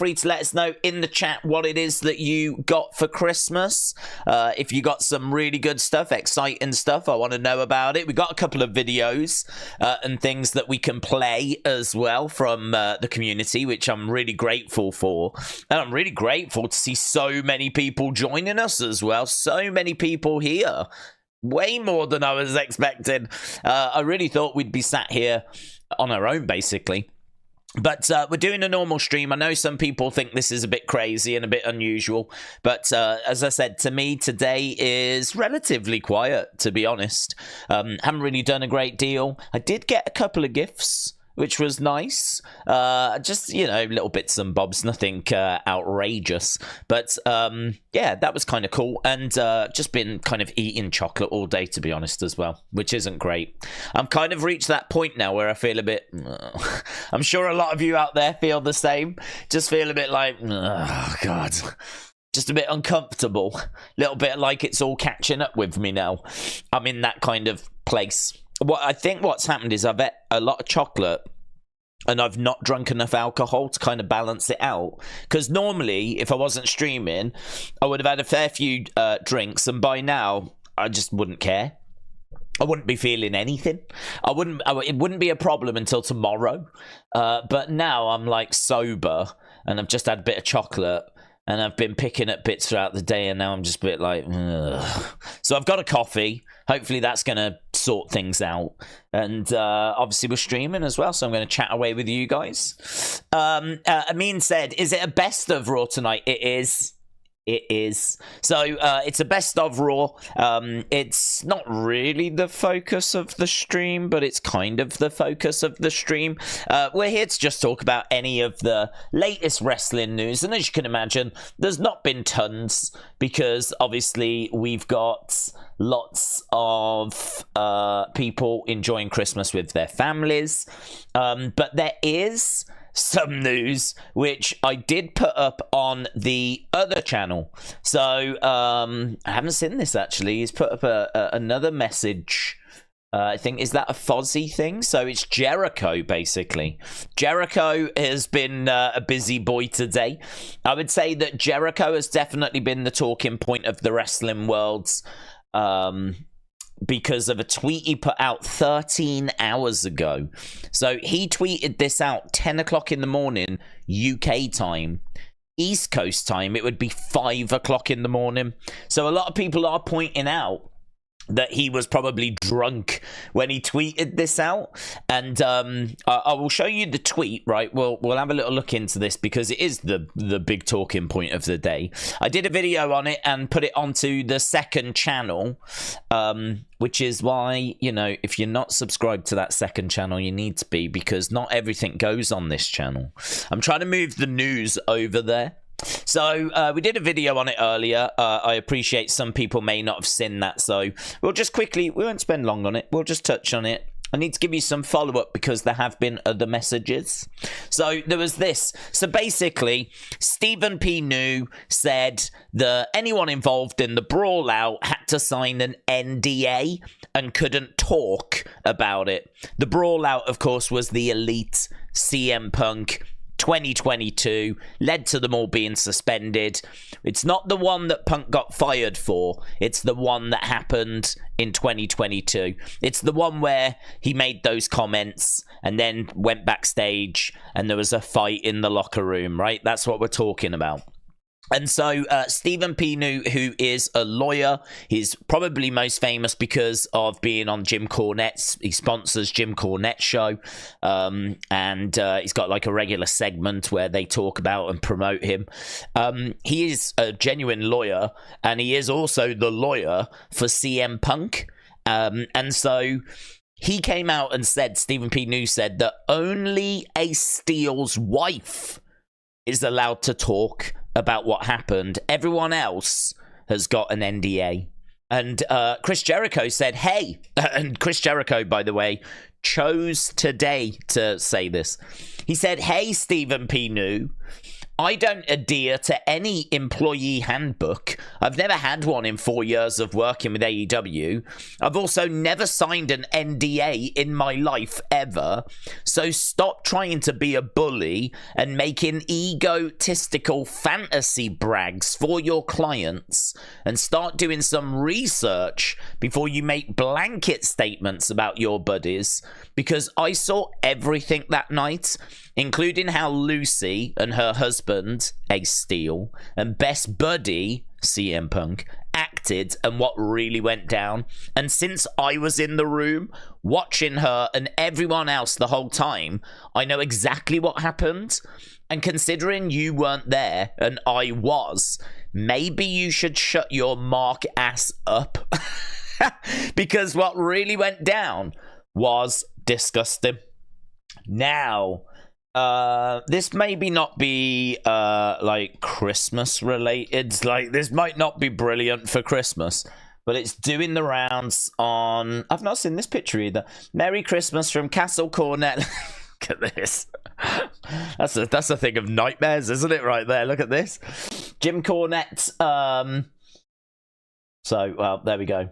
free to let us know in the chat what it is that you got for Christmas. If you got some really good stuff, exciting stuff, I want to know about it. We got a couple of videos and things that we can play as well from the community, which I'm really grateful for. And I'm really grateful to see so many people joining us as well. So many people here. Way more than I was expecting. I really thought we'd be sat here on our own, basically. But we're doing a normal stream. I know some people think this is a bit crazy and a bit unusual. But as I said, to me, today is relatively quiet, to be honest. Haven't really done a great deal. I did get a couple of gifts, which was nice. Just, you know, little bits and bobs, nothing outrageous. But, yeah, that was kind of cool. And just been kind of eating chocolate all day, to be honest, as well, which isn't great. I'm kind of reached that point now where I feel a bit... I'm sure a lot of you out there feel the same. Just feel a bit like, oh, God... Just a bit uncomfortable. A little bit like it's all catching up with me now. I'm in that kind of place. I think what's happened is I've ate a lot of chocolate and I've not drunk enough alcohol to kind of balance it out. Because normally, if I wasn't streaming, I would have had a fair few drinks, and by now, I just wouldn't care. I wouldn't be feeling anything. It wouldn't be a problem until tomorrow. But now I'm like sober and I've just had a bit of chocolate. And I've been picking up bits throughout the day, and now I'm just a bit like, ugh. So I've got a coffee. Hopefully that's going to sort things out. And obviously we're streaming as well, so I'm going to chat away with you guys. Amin said, is it a best of Raw tonight? It is. It is. So it's a best of Raw. It's not really the focus of the stream, but it's kind of the focus of the stream. We're here to just talk about any of the latest wrestling news. And as you can imagine, there's not been tons because obviously we've got lots of people enjoying Christmas with their families. But there is some news which I did put up on the other channel. So I haven't seen this actually. He's put up another message. I think, is that a Fozzy thing? So it's Jericho, basically. Jericho has been a busy boy today. I would say that Jericho has definitely been the talking point of the wrestling world. Because of a tweet he put out 13 hours ago. So he tweeted this out 10 o'clock in the morning, UK time. East Coast time, it would be 5 o'clock in the morning. So a lot of people are pointing out that he was probably drunk when he tweeted this out. And I will show you the tweet, right? We'll have a little look into this because it is the big talking point of the day. I did a video on it and put it onto the second channel, which is why, you know, if you're not subscribed to that second channel, you need to be, because not everything goes on this channel. I'm trying to move the news over there. So we did a video on it earlier. I appreciate some people may not have seen that, so we'll just quickly, we won't spend long on it, we'll just touch on it. I need to give you some follow-up because there have been other messages. So there was this. So basically, Stephen P. New said that anyone involved in the brawl out had to sign an NDA and couldn't talk about it. The brawl out, of course, was the Elite CM Punk 2022, led to them all being suspended. It's not the one that Punk got fired for. It's the one that happened in 2022. It's the one where he made those comments and then went backstage and there was a fight in the locker room, right? That's what we're talking about. And so Stephen P. New, who is a lawyer, he's probably most famous because of being on Jim Cornette's, he sponsors Jim Cornette's show, and he's got like a regular segment where they talk about and promote him. He is a genuine lawyer, and he is also the lawyer for CM Punk. And so he came out and said, Stephen P. New said that only Ace Steel's wife is allowed to talk about what happened. Everyone else has got an NDA. And Chris Jericho said, hey, and Chris Jericho, by the way, chose today to say this. He said, hey, Stephen P. New, I don't adhere to any employee handbook. I've never had one in 4 years of working with AEW. I've also never signed an NDA in my life ever. So stop trying to be a bully and making egotistical fantasy brags for your clients and start doing some research before you make blanket statements about your buddies, because I saw everything that night, including how Lucy and her husband, Ace Steel, and best buddy, CM Punk, acted and what really went down. And since I was in the room watching her and everyone else the whole time, I know exactly what happened. And considering you weren't there and I was, maybe you should shut your mark ass up. Because what really went down was disgusting. Now, this maybe not be like Christmas related. Like, this might not be brilliant for Christmas, but it's doing the rounds on... I've not seen this picture either. Merry Christmas from Castle Cornet. Look at this. That's a thing of nightmares, isn't it? Right there. Look at this. Jim Cornette. Well, there we go.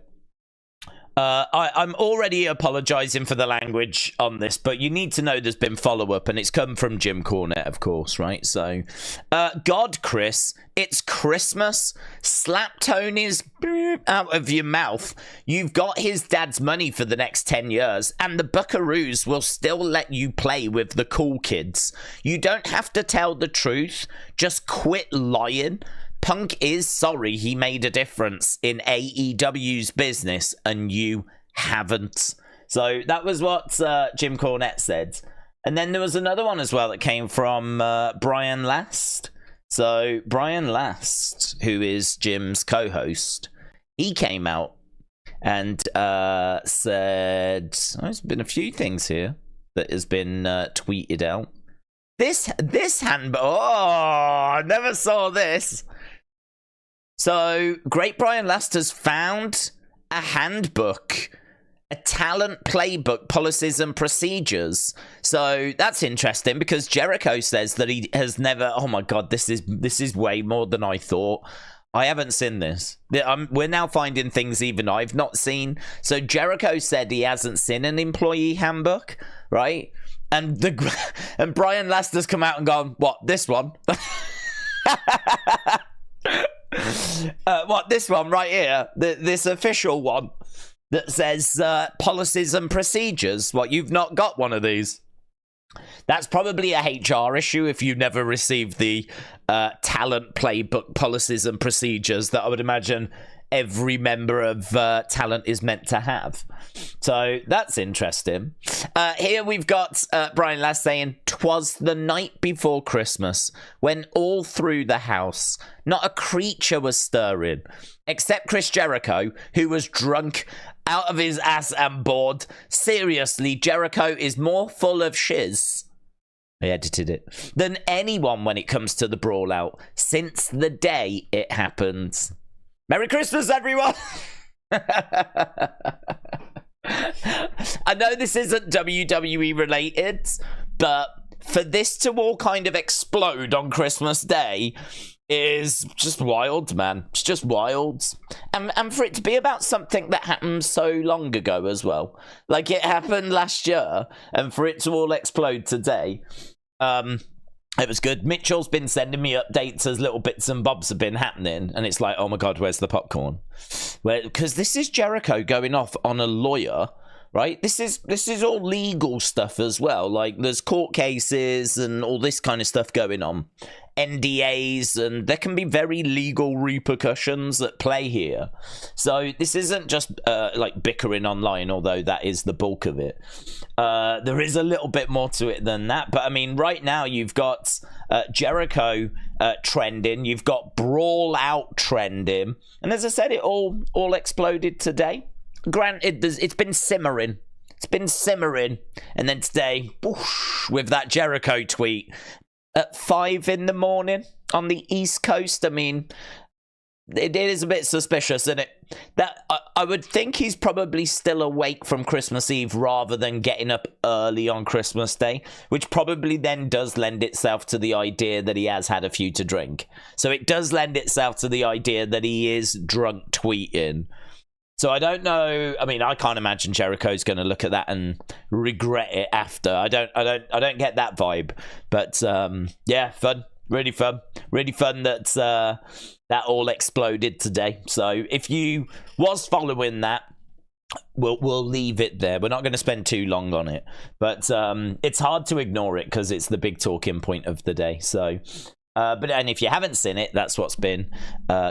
I'm already apologizing for the language on this, but you need to know there's been follow-up, and it's come from Jim Cornette, of course, right? So, God, Chris, it's Christmas. Slap Tony's out of your mouth. You've got his dad's money for the next 10 years, and the Buckaroos will still let you play with the cool kids. You don't have to tell the truth. Just quit lying. Punk is sorry he made a difference in AEW's business, and you haven't. So that was what Jim Cornette said. And then there was another one as well that came from Brian Last. So Brian Last, who is Jim's co-host, he came out and said, there's been a few things here that has been tweeted out. This handbook, I never saw this. So, Great Brian Last has found a handbook, a talent playbook, policies and procedures. So, that's interesting because Jericho says that he has never... Oh my god, this is way more than I thought. I haven't seen this. We're now finding things even I've not seen. So, Jericho said he hasn't seen an employee handbook, right? And Brian Last has come out and gone, what, this one? What, this one right here? This official one that says policies and procedures. What, you've not got one of these? That's probably a HR issue if you never received the talent playbook policies and procedures that I would imagine every member of talent is meant to have. So that's interesting. Here we've got Brian Last saying, "'Twas the night before Christmas, when all through the house not a creature was stirring, except Chris Jericho, who was drunk out of his ass and bored. Seriously, Jericho is more full of shiz." I edited it. "Than anyone when it comes to the brawl out, since the day it happened. Merry Christmas, everyone!" I know this isn't WWE related, but for this to all kind of explode on Christmas Day is just wild, man. It's just wild. And for it to be about something that happened so long ago as well. Like, it happened last year, and for it to all explode today, it was good. Mitchell's been sending me updates as little bits and bobs have been happening, and it's like, oh my god, where's the popcorn? Because this is Jericho going off on a lawyer, right? This is all legal stuff as well. Like, there's court cases and all this kind of stuff going on. NDAs, and there can be very legal repercussions at play here. So this isn't just like bickering online, although that is the bulk of it. There is a little bit more to it than that. But I mean, right now you've got Jericho trending, you've got Brawl Out trending, and as I said, it all exploded today. Granted, it's been simmering. It's been simmering, and then today, whoosh, with that Jericho tweet at 5 in the morning on the East Coast. I mean, it is a bit suspicious, isn't it? That I would think he's probably still awake from Christmas Eve rather than getting up early on Christmas Day, which probably then does lend itself to the idea that he has had a few to drink. So it does lend itself to the idea that he is drunk tweeting. So I don't know. I mean, I can't imagine Jericho's going to look at that and regret it after. I don't get that vibe. But yeah, fun. Really fun that that all exploded today. So if you was following that, we'll leave it there. We're not going to spend too long on it, but it's hard to ignore it because it's the big talking point of the day. So, and if you haven't seen it, that's what's been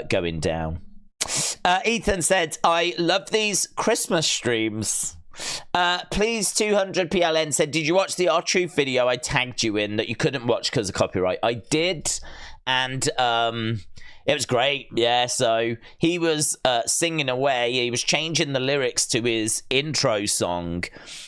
going down. Ethan said, "I love these Christmas streams." Please 200 PLN said, did you watch the R-Truth video I tagged you in that you couldn't watch because of copyright? I did, and it was great. Yeah, so he was singing away. He was changing the lyrics to his intro song,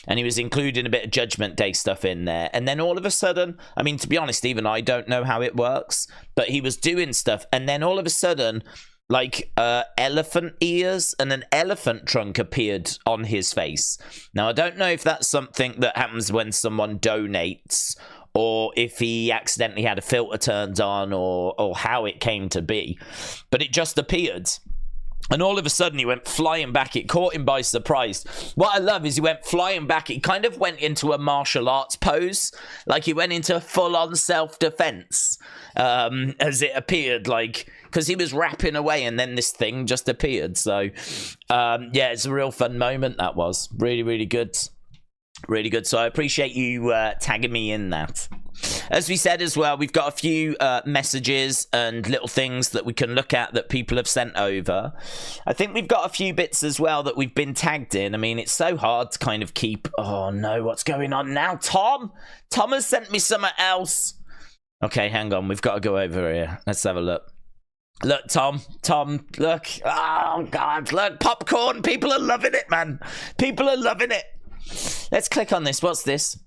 and he was including a bit of Judgment Day stuff in there. And then all of a sudden, I mean, to be honest, even I don't know how it works, but he was doing stuff, and then all of a sudden, like elephant ears and an elephant trunk appeared on his face. Now, I don't know if that's something that happens when someone donates, or if he accidentally had a filter turned on, or how it came to be. But it just appeared. And all of a sudden, he went flying back. It caught him by surprise. What I love is he went flying back. He kind of went into a martial arts pose. Like he went into full-on self-defense as it appeared. Like, because he was rapping away and then this thing just appeared. So, yeah, it's a real fun moment, that was. Really, really good. Really good. So I appreciate you tagging me in that. As we said as well, we've got a few messages and little things that we can look at that people have sent over. I think we've got a few bits as well that we've been tagged in. I mean, it's so hard to kind of keep... Oh, no, what's going on now? Tom has sent me something else. Okay, hang on. We've got to go over here. Let's have a look. Look, Tom, look. Oh, God, look. Popcorn. People are loving it, man. People are loving it. Let's click on this. What's this?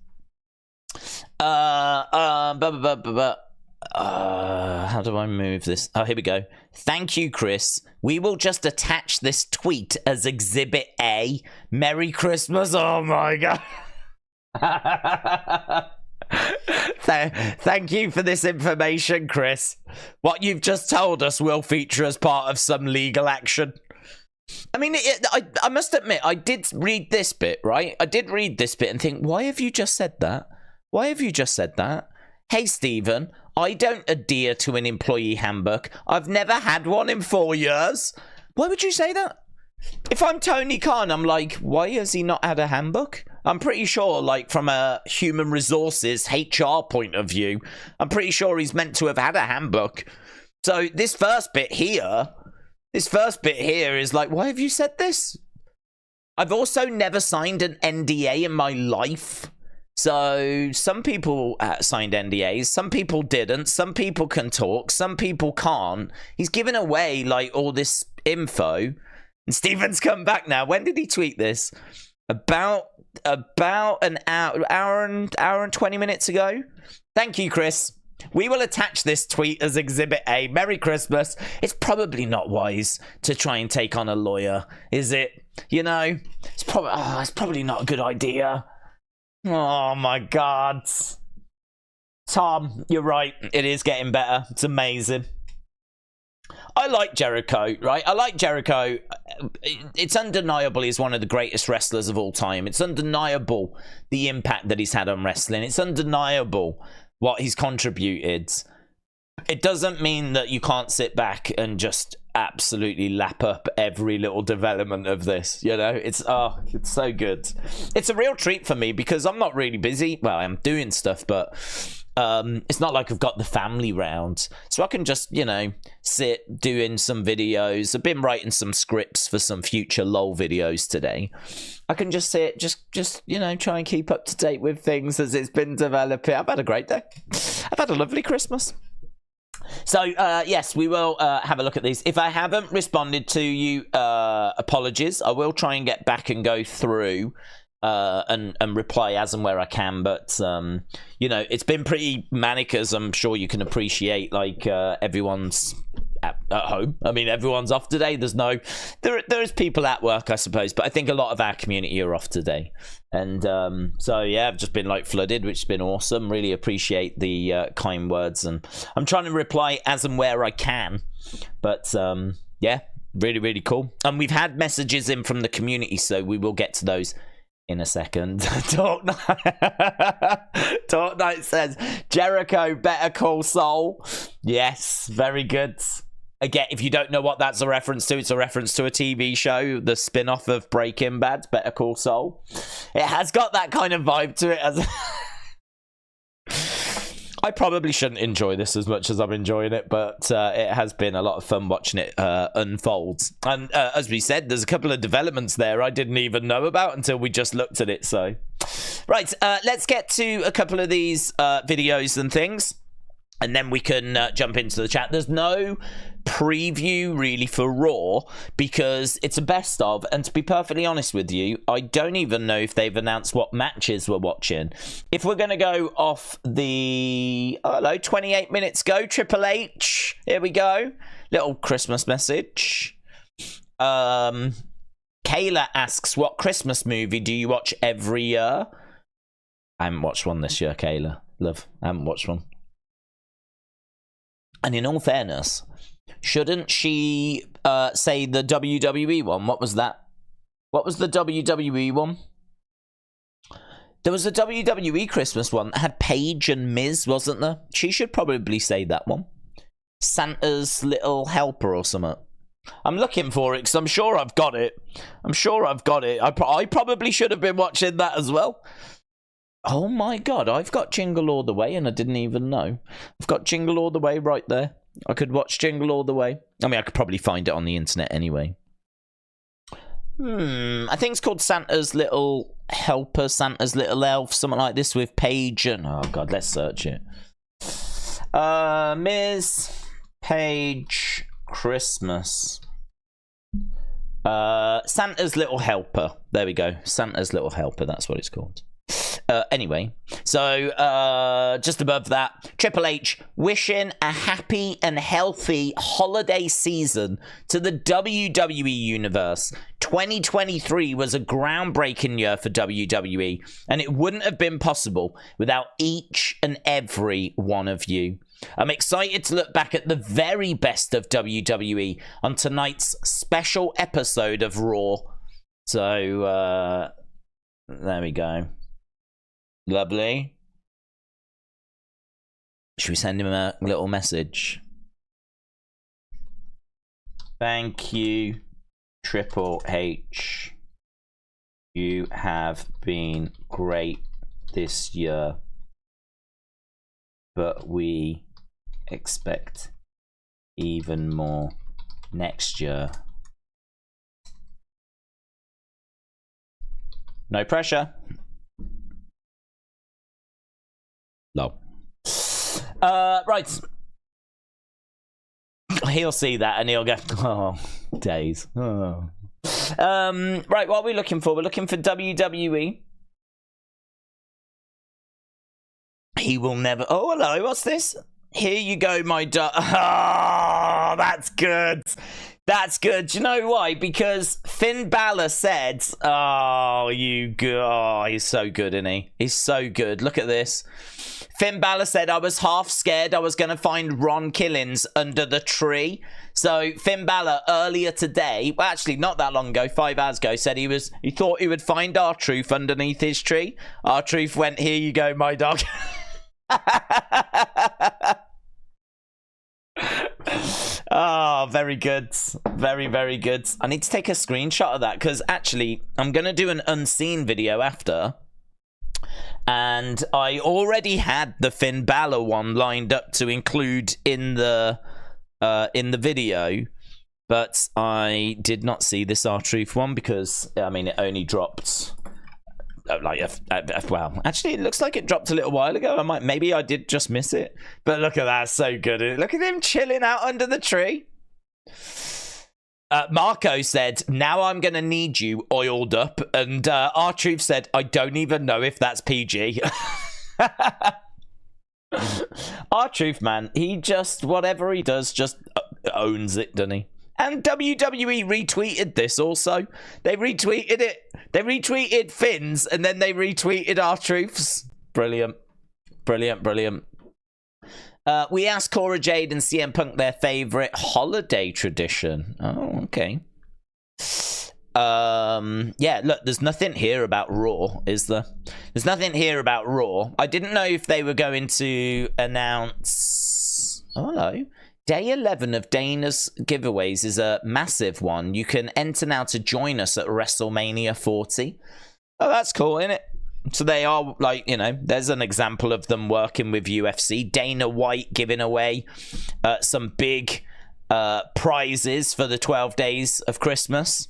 How do I move this? Oh, here we go. Thank you, Chris. We will just attach this tweet as Exhibit A. Merry Christmas. Oh, my God. Thank you for this information, Chris. What you've just told us will feature as part of some legal action. I mean, I must admit, I did read this bit, right? I did read this bit and think, why have you just said that? Why have you just said that? Hey, Stephen, I don't adhere to an employee handbook. I've never had one in 4 years. Why would you say that? If I'm Tony Khan, I'm like, why has he not had a handbook? I'm pretty sure, like, from a human resources, HR point of view, I'm pretty sure he's meant to have had a handbook. So this first bit here is like, why have you said this? I've also never signed an NDA in my life. So some people signed NDAs, some people didn't, some people can talk, some people can't. He's given away, like, all this info. And Steven's come back now. When did he tweet this? About an hour and 20 minutes ago. Thank you, Chris. We will attach this tweet as Exhibit A. Merry Christmas. It's probably not wise to try and take on a lawyer, is it? You know, it's probably not a good idea. Oh, my God. Tom, you're right. It is getting better. It's amazing. I like Jericho, right? I like Jericho. It's undeniable he's one of the greatest wrestlers of all time. It's undeniable the impact that he's had on wrestling. It's undeniable what he's contributed. It doesn't mean that you can't sit back and just absolutely lap up every little development of this, you know? It's so good. It's a real treat for me because I'm not really busy. Well, I'm doing stuff, but it's not like I've got the family round, so I can just, you know, sit doing some videos. I've been writing some scripts for some future LOL videos today. I can just sit, just you know, try and keep up to date with things as it's been developing. I've had a great day. I've had a lovely Christmas. So, yes, we will have a look at these. If I haven't responded to you, apologies. I will try and get back and go through and reply as and where I can. But, you know, it's been pretty manic, as I'm sure you can appreciate. Like, everyone's at home. I mean, everyone's off today. There's people at work, I suppose, but I think a lot of our community are off today. And so, yeah, I've just been like flooded, which has been awesome. Really appreciate the kind words. And I'm trying to reply as and where I can. But, yeah, really, really cool. And we've had messages in from the community, so we will get to those in a second. Talk Night says, Jericho, Better Call Saul. Yes, very good. Again, if you don't know what that's a reference to, it's a reference to a TV show, the spin-off of Breaking Bad, Better Call Saul. It has got that kind of vibe to it. As I probably shouldn't enjoy this as much as I'm enjoying it, but it has been a lot of fun watching it unfold. And as we said, there's a couple of developments there I didn't even know about until we just looked at it. So, right, let's get to a couple of these videos and things, and then we can jump into the chat. There's no preview really for Raw because it's a best of, and to be perfectly honest with you, I don't even know if they've announced what matches we're watching. If we're going to go off the 28 minutes go, Triple H, here we go, little Christmas message. Kayla asks, what Christmas movie do you watch every year? I haven't watched one this year, Kayla, love. I haven't watched one. And in all fairness, shouldn't she say the WWE one? What was that? What was the WWE one? There was a WWE Christmas one that had Paige and Miz, wasn't there? She should probably say that one. Santa's Little Helper or something. I'm looking for it because I'm sure I've got it. I probably should have been watching that as well. Oh my god, I've got Jingle All the Way and I didn't even know. I've got Jingle All the Way right there. I could watch Jingle All the Way. I mean, I could probably find it on the internet anyway. I think it's called Santa's Little Helper, Santa's Little Elf, something like this with Paige and... Oh god, let's search it. Miz, Paige, Christmas. Santa's Little Helper. There we go. Santa's Little Helper, that's what it's called. Anyway, so just above that, Triple H wishing a happy and healthy holiday season to the WWE Universe. 2023 was a groundbreaking year for WWE, and it wouldn't have been possible without each and every one of you. I'm excited to look back at the very best of WWE on tonight's special episode of Raw. So, there we go. Lovely. Should we send him a little message? Thank you, Triple H. You have been great this year, but we expect even more next year. No pressure. No. Right. He'll see that and he'll go, oh, days. Oh. Right, what are we looking for? We're looking for WWE. He will never... Oh, hello, what's this? Here you go, my Oh, that's good. That's good. Do you know why? Because Finn Balor said, oh, he's so good, isn't he? He's so good. Look at this. Finn Balor said, I was half scared I was going to find Ron Killings under the tree. So Finn Balor earlier today, well, actually not that long ago, 5 hours ago, said he thought he would find R-Truth underneath his tree. R-Truth went, here you go, my dog. Oh, very good. Very, very good. I need to take a screenshot of that because actually I'm going to do an unseen video after. And I already had the Finn Balor one lined up to include in the video, but I did not see this R-Truth one because I mean it only dropped well, actually it looks like it dropped a little while ago. Maybe I did just miss it, but look at that, so good. Look at him chilling out under the tree. Marco said, now I'm going to need you oiled up. And R-Truth said, I don't even know if that's PG. R-Truth, man, he just, whatever he does, just owns it, doesn't he? And WWE retweeted this also. They retweeted it. They retweeted Finn's, and then they retweeted R-Truth's. Brilliant. Brilliant, brilliant. We asked Cora Jade and CM Punk their favorite holiday tradition. Oh, okay. Yeah, look, there's nothing here about Raw, is there? There's nothing here about Raw. I didn't know if they were going to announce... Oh, hello. Day 11 of Dana's giveaways is a massive one. You can enter now to join us at WrestleMania 40. Oh, that's cool, isn't it? So they are, like, you know, there's an example of them working with UFC. Dana White giving away some big prizes for the 12 days of Christmas.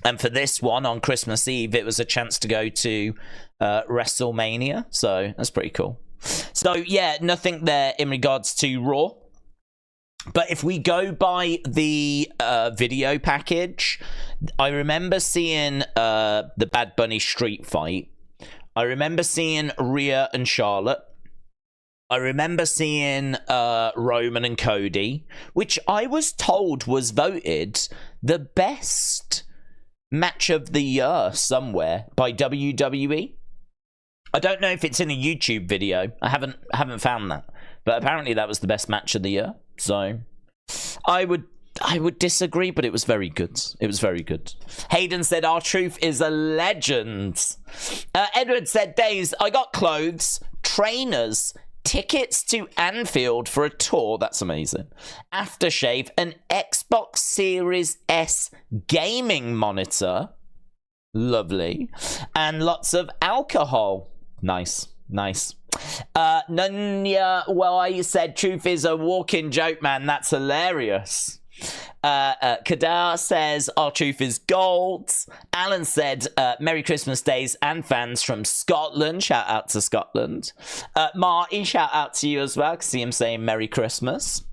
And for this one, on Christmas Eve, it was a chance to go to WrestleMania. So that's pretty cool. So, yeah, nothing there in regards to Raw. But if we go by the video package, I remember seeing the Bad Bunny street fight. I remember seeing Rhea and Charlotte. I remember seeing Roman and Cody, which I was told was voted the best match of the year somewhere by WWE. I don't know if it's in a YouTube video. I haven't found that. But apparently that was the best match of the year. So I would disagree, but it was very good. It was very good. Hayden said, R-Truth is a legend. Edward said, Days, I got clothes, trainers, tickets to Anfield for a tour. That's amazing. Aftershave, an Xbox Series S gaming monitor. Lovely. And lots of alcohol. Nice. Nice. Nunya, well, I said truth is a walking joke, man. That's hilarious. Kadar says our truth is gold. Alan said Merry Christmas Days and fans from Scotland. Shout out to Scotland. Marty, shout out to you as well. I can see him saying Merry Christmas.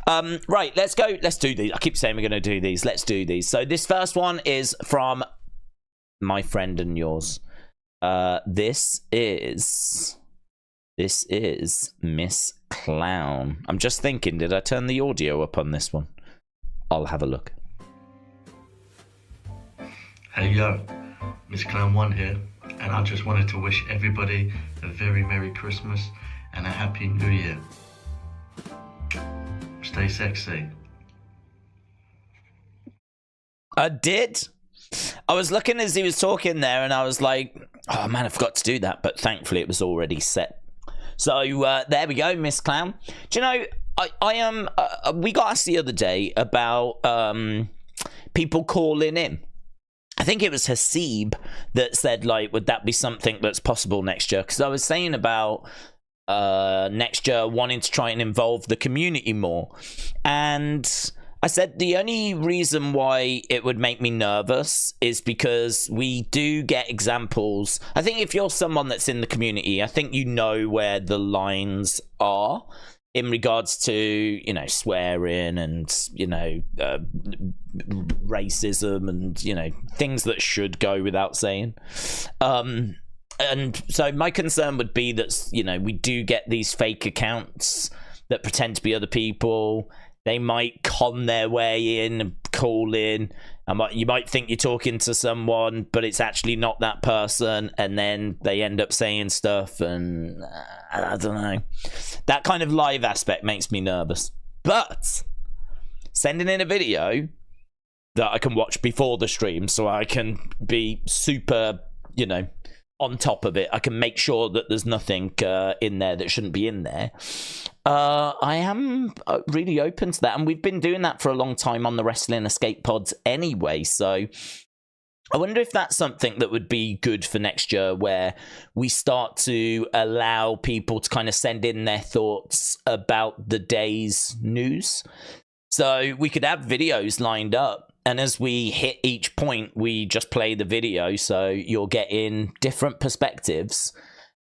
Right, let's go. Let's do these. I keep saying we're going to do these. Let's do these. So this first one is from my friend and yours. This is Miss Clown. I'm just thinking, did I turn the audio up on this one? I'll have a look. Hey yo, Miss Clown 1 here, and I just wanted to wish everybody a very Merry Christmas and a Happy New Year. Stay sexy. I did. I was looking as he was talking there, and I was like, oh man, I forgot to do that, but thankfully it was already set. So there we go, Miss Clown. Do you know, I am. We got asked the other day about people calling in. I think it was Hasib that said, like, would that be something that's possible next year? Because I was saying about next year wanting to try and involve the community more, and I said the only reason why it would make me nervous is because we do get examples. I think if you're someone that's in the community, I think you know where the lines are in regards to, you know, swearing and, you know, racism and, you know, things that should go without saying. And so my concern would be that, you know, we do get these fake accounts that pretend to be other people. They might con their way in and call in. You might think you're talking to someone, but it's actually not that person. And then they end up saying stuff. And I don't know. That kind of live aspect makes me nervous. But sending in a video that I can watch before the stream so I can be super, you know, on top of it. I can make sure that there's nothing in there that shouldn't be in there. I am really open to that, and we've been doing that for a long time on the Wrestling Escape Pods anyway, so I wonder if that's something that would be good for next year, where we start to allow people to kind of send in their thoughts about the day's news. So we could have videos lined up, and as we hit each point, we just play the video, so you're getting different perspectives.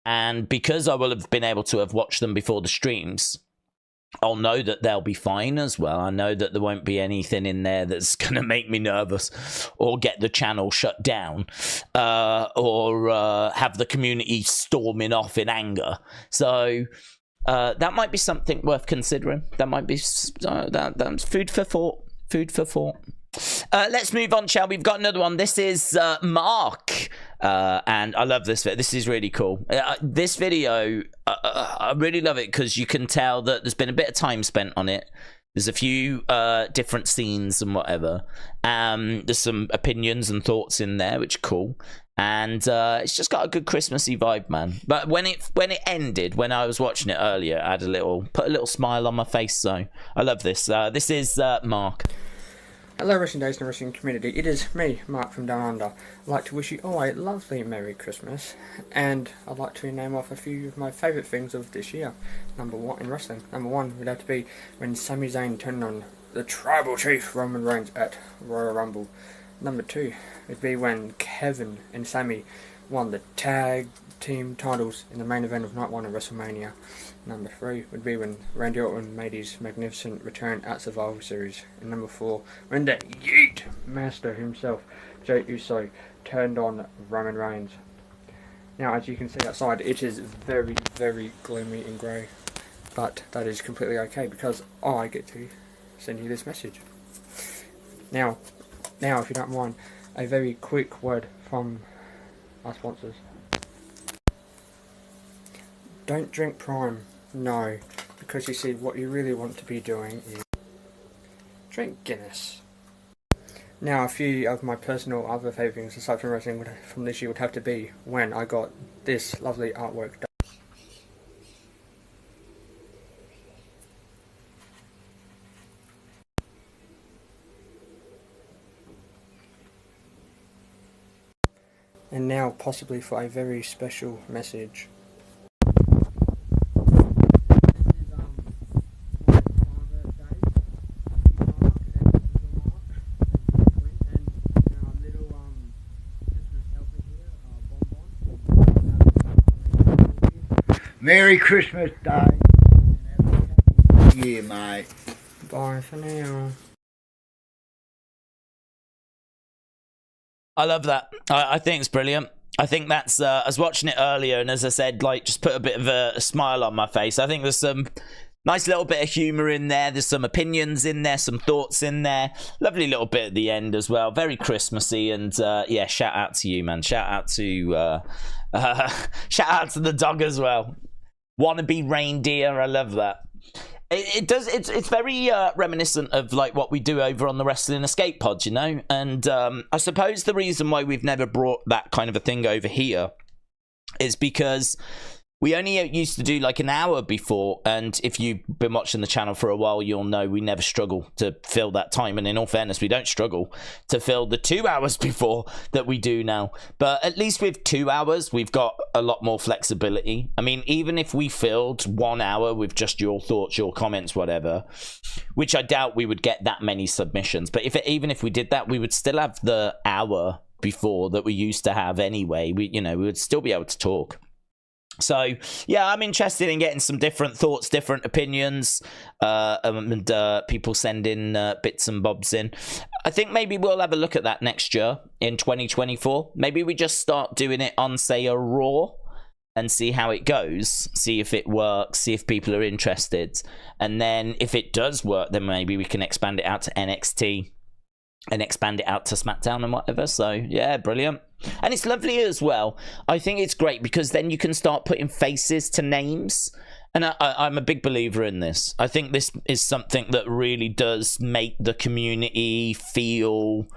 And because I will have been able to have watched them before the streams, I'll know that they'll be fine as well. I know that there won't be anything in there that's going to make me nervous or get the channel shut down or have the community storming off in anger. So that might be something worth considering. That might be that's food for thought. Food for thought. Let's move on, shall we? We've got another one. This is Mark, and I love this video. This is really cool. This video, I really love it because you can tell that there's been a bit of time spent on it. There's a few different scenes and whatever. There's some opinions and thoughts in there, which are cool. And it's just got a good Christmassy vibe, man. But when it ended, when I was watching it earlier, I had put a little smile on my face. So I love this. This is Mark. Hello Wrestling Days and Wrestling Community, it is me, Mark from Down Under. I'd like to wish you all a lovely Merry Christmas, and I'd like to name off a few of my favourite things of this year. Number one in wrestling. Number one would have to be when Sami Zayn turned on the Tribal Chief Roman Reigns at Royal Rumble. Number two would be when Kevin and Sami won the tag team titles in the main event of Night 1 of WrestleMania. Number 3 would be when Randy Orton made his magnificent return at Survivor Series. And number 4, when the Yeet Master himself, Jey Uso, turned on Roman Reigns. Now, as you can see outside, it is very, very gloomy and grey. But that is completely okay because I get to send you this message. Now, if you don't mind, a very quick word from our sponsors. Don't drink Prime, no, because you see what you really want to be doing is drink Guinness. Now a few of my personal other favourite things aside from wrestling from this year would have to be when I got this lovely artwork done. And now possibly for a very special message. Merry Christmas Day. Yeah, mate. Bye for now. I love that. I think it's brilliant. I think that's, I was watching it earlier, and as I said, like, just put a bit of a smile on my face. I think there's some nice little bit of humour in there. There's some opinions in there, some thoughts in there. Lovely little bit at the end as well. Very Christmassy, and yeah, shout out to you, man. Shout out to the dog as well. Wannabe reindeer. I love that. It's very reminiscent of like what we do over on the Wrestling Escape Pod, you know. And I suppose the reason why we've never brought that kind of a thing over here is because we only used to do like an hour before, and if you've been watching the channel for a while, you'll know we never struggle to fill that time. And in all fairness, we don't struggle to fill the 2 hours before that we do now. But at least with 2 hours, we've got a lot more flexibility. I mean, even if we filled 1 hour with just your thoughts, your comments, whatever, which I doubt we would get that many submissions. But even if we did that, we would still have the hour before that we used to have anyway. We would still be able to talk. So, yeah, I'm interested in getting some different thoughts, different opinions, and people send in bits and bobs in. I think maybe we'll have a look at that next year in 2024. Maybe we just start doing it on, say, a Raw and see how it goes, see if it works, see if people are interested. And then if it does work, then maybe we can expand it out to NXT and expand it out to SmackDown and whatever. So, yeah, brilliant. And it's lovely as well. I think it's great because then you can start putting faces to names. And I'm a big believer in this. I think this is something that really does make the community feel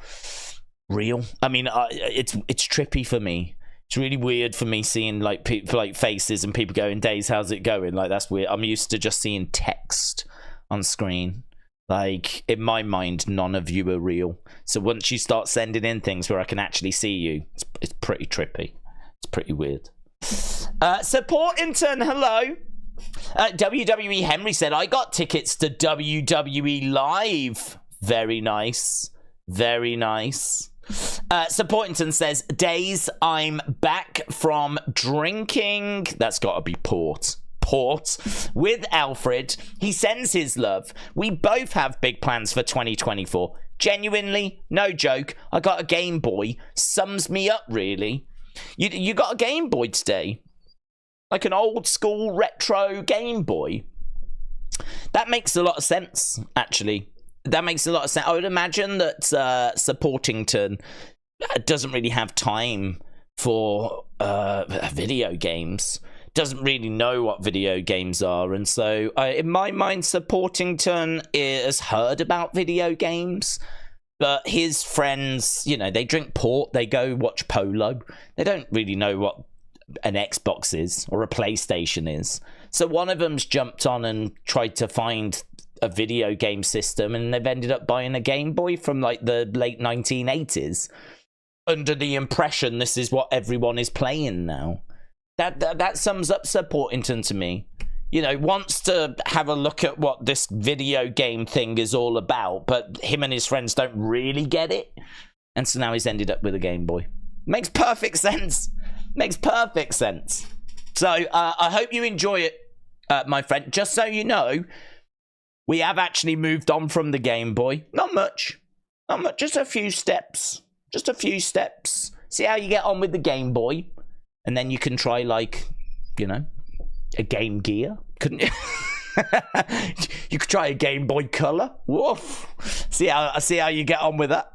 real. I mean, it's trippy for me. It's really weird for me seeing like people like faces and people going, "Days, how's it going?" Like, that's weird. I'm used to just seeing text on screen. Like, in my mind, none of you are real. So once you start sending in things where I can actually see you, it's pretty trippy. It's pretty weird. Supportington, hello. WWE Henry said, I got tickets to WWE Live. Very nice. Very nice. Supportington says, Days, I'm back from drinking. That's got to be port with Alfred. He sends his love. We both have big plans for 2024. Genuinely, no joke, I got a Game Boy. Sums me up, really. You got a Game Boy today? like an old school retro Game Boy. That makes a lot of sense, actually. That makes a lot of sense. I would imagine that Supportington doesn't really have time for video games. Doesn't really know what video games are, and so in my mind, Supportington has heard about video games, but his friends, you know, they drink port, they go watch polo. They don't really know what an Xbox is or a PlayStation is. So one of them's jumped on and tried to find a video game system, and they've ended up buying a Game Boy from like the late 1980s under the impression this is what everyone is playing now. That sums up Supportington to me. You know, wants to have a look at what this video game thing is all about, but him and his friends don't really get it, and so now he's ended up with a Game Boy. Makes perfect sense. Makes perfect sense. So I hope you enjoy it, my friend. Just so you know, we have actually moved on from the Game Boy. Not much. Not much. Just a few steps. Just a few steps. See how you get on with the Game Boy. And then you can try, like, you know, a Game Gear. Couldn't you? You could try a Game Boy Color. Woof. See how you get on with that.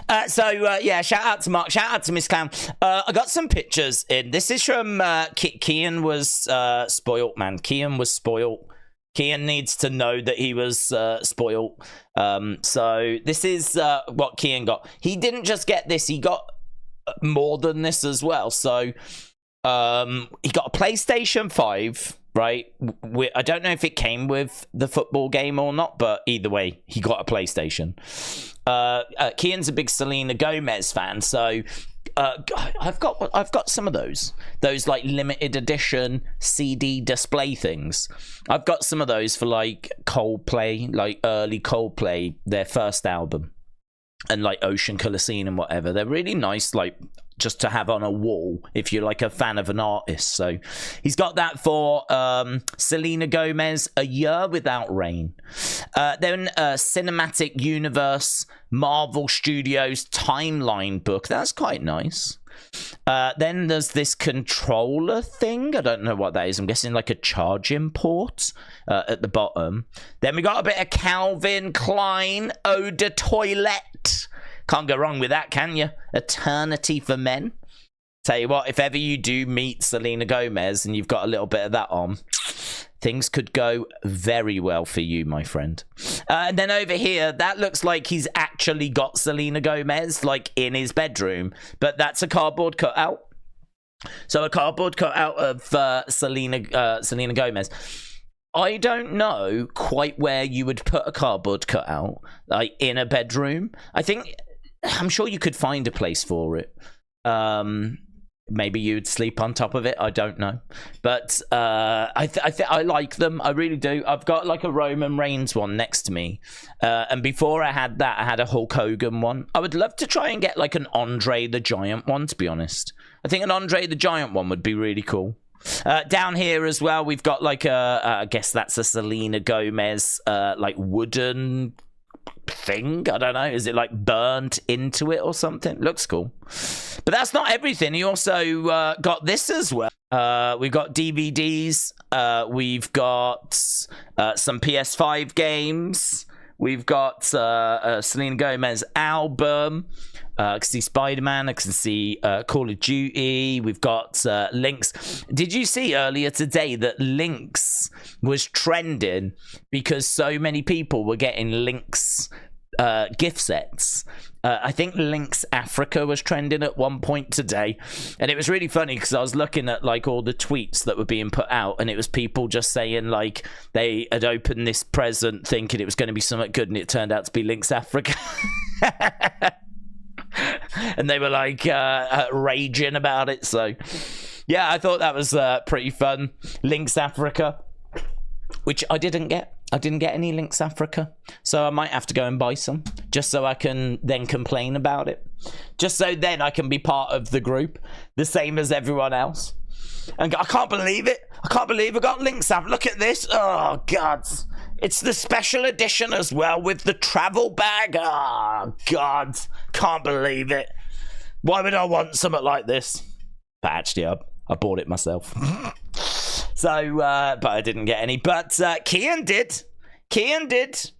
Yeah, shout out to Mark, shout out to Miss Clown. I got some pictures in. This is from Kian was spoilt, man. Kian was spoilt. Kian needs to know that he was spoilt. So this is what Kian got. He didn't just get this, he got more than this as well. So he got a PlayStation 5, right? I don't know if it came with the football game or not, but either way, he got a PlayStation. Kian's a big Selena Gomez fan, so I've got some of those like limited edition CD display things. I've got some of those for like Coldplay, like early Coldplay, their first album, and like Ocean Coliseum and whatever. They're really nice, like just to have on a wall if you're like a fan of an artist. So he's got that for Selena Gomez, A Year Without Rain. Then Cinematic Universe Marvel Studios timeline book. That's quite nice. Then there's this controller thing. I don't know what that is. I'm guessing like a charging port at the bottom. Then we got a bit of Calvin Klein Eau de Toilette. Can't go wrong with that, can you? Eternity for Men. Tell you what, if ever you do meet Selena Gomez and you've got a little bit of that on, things could go very well for you, my friend. And then over here, that looks like he's actually got Selena Gomez, like, in his bedroom. But that's a cardboard cutout. So a cardboard cutout of Selena Gomez. I don't know quite where you would put a cardboard cutout, like, in a bedroom. I'm sure you could find a place for it. Maybe you'd sleep on top of it. I don't know, but I like them. I really do. I've got like a Roman Reigns one next to me, and before I had that, I had a Hulk Hogan one. I would love to try and get like an Andre the Giant one. To be honest, I think an Andre the Giant one would be really cool. Down here as well, we've got like I guess that's a Selena Gomez like wooden thing. I don't know, is it like burnt into it or something? Looks cool. But that's not everything. He also got this as well. We've got DVDs, we've got some PS5 games, we've got Selena Gomez album. I can see Spider-Man, I can see Call of Duty, we've got Lynx. Did you see earlier today that Lynx was trending because so many people were getting Lynx gift sets? I think Lynx Africa was trending at one point today, and it was really funny because I was looking at like all the tweets that were being put out, and it was people just saying like they had opened this present thinking it was going to be something good, and it turned out to be Lynx Africa. And they were like raging about it. So yeah, I thought that was pretty fun. Lynx Africa, which I didn't get any Lynx Africa, so I might have to go and buy some just so I can then complain about it, just so then I can be part of the group the same as everyone else. And I can't believe it. I can't believe I got Lynx Africa. Look at this. Oh god, it's the special edition as well with the travel bag. Oh god, can't believe it. Why would I want something like this? But actually, I bought it myself. So, but I didn't get any. But Kian did. Kian did.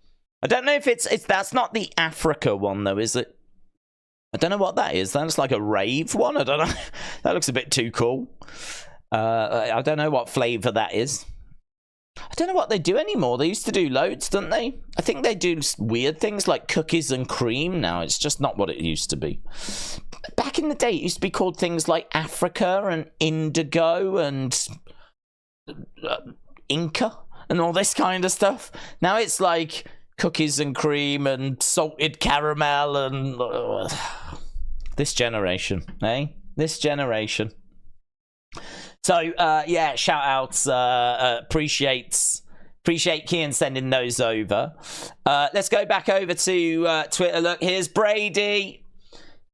I don't know if it's that's not the Africa one though, is it? I don't know what that is. That's like a rave one. I don't know. That looks a bit too cool. I don't know what flavor that is. I don't know what they do anymore. They used to do loads, don't they? I think they do weird things like cookies and cream now. It's just not what it used to be. Back in the day, it used to be called things like Africa and Indigo and Inca and all this kind of stuff. Now it's like cookies and cream and salted caramel and this generation, eh? This generation. So, yeah, shout outs. Appreciate Kian sending those over. Let's go back over to Twitter. Look, here's Brady.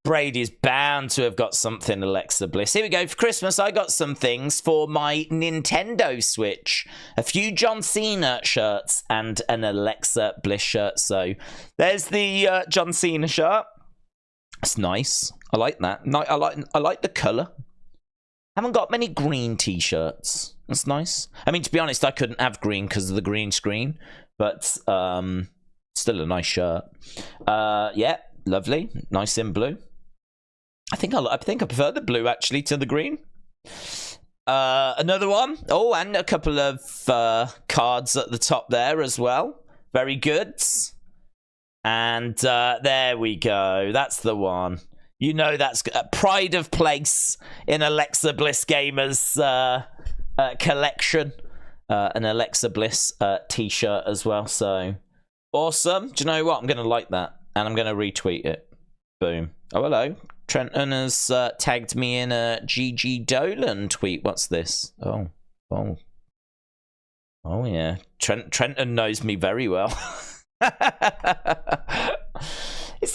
Brady's bound to have got something, Alexa Bliss. Here we go. For Christmas, I got some things for my Nintendo Switch. A few John Cena shirts and an Alexa Bliss shirt. So, there's the John Cena shirt. It's nice. I like that. I like the colour. Haven't got many green t-shirts. That's nice. I mean, to be honest, I couldn't have green because of the green screen, but still a nice shirt. Yeah, lovely, nice in blue. I think I prefer the blue actually to the green. Another one. Oh, and a couple of cards at the top there as well. Very good. And there we go. That's the one. You know that's a pride of place in Alexa Bliss Gamers collection. An Alexa Bliss t-shirt as well. So awesome. Do you know what? I'm going to like that. And I'm going to retweet it. Boom. Oh, hello. Trenton has tagged me in a GG Dolan tweet. What's this? Oh, yeah. Trenton knows me very well. Is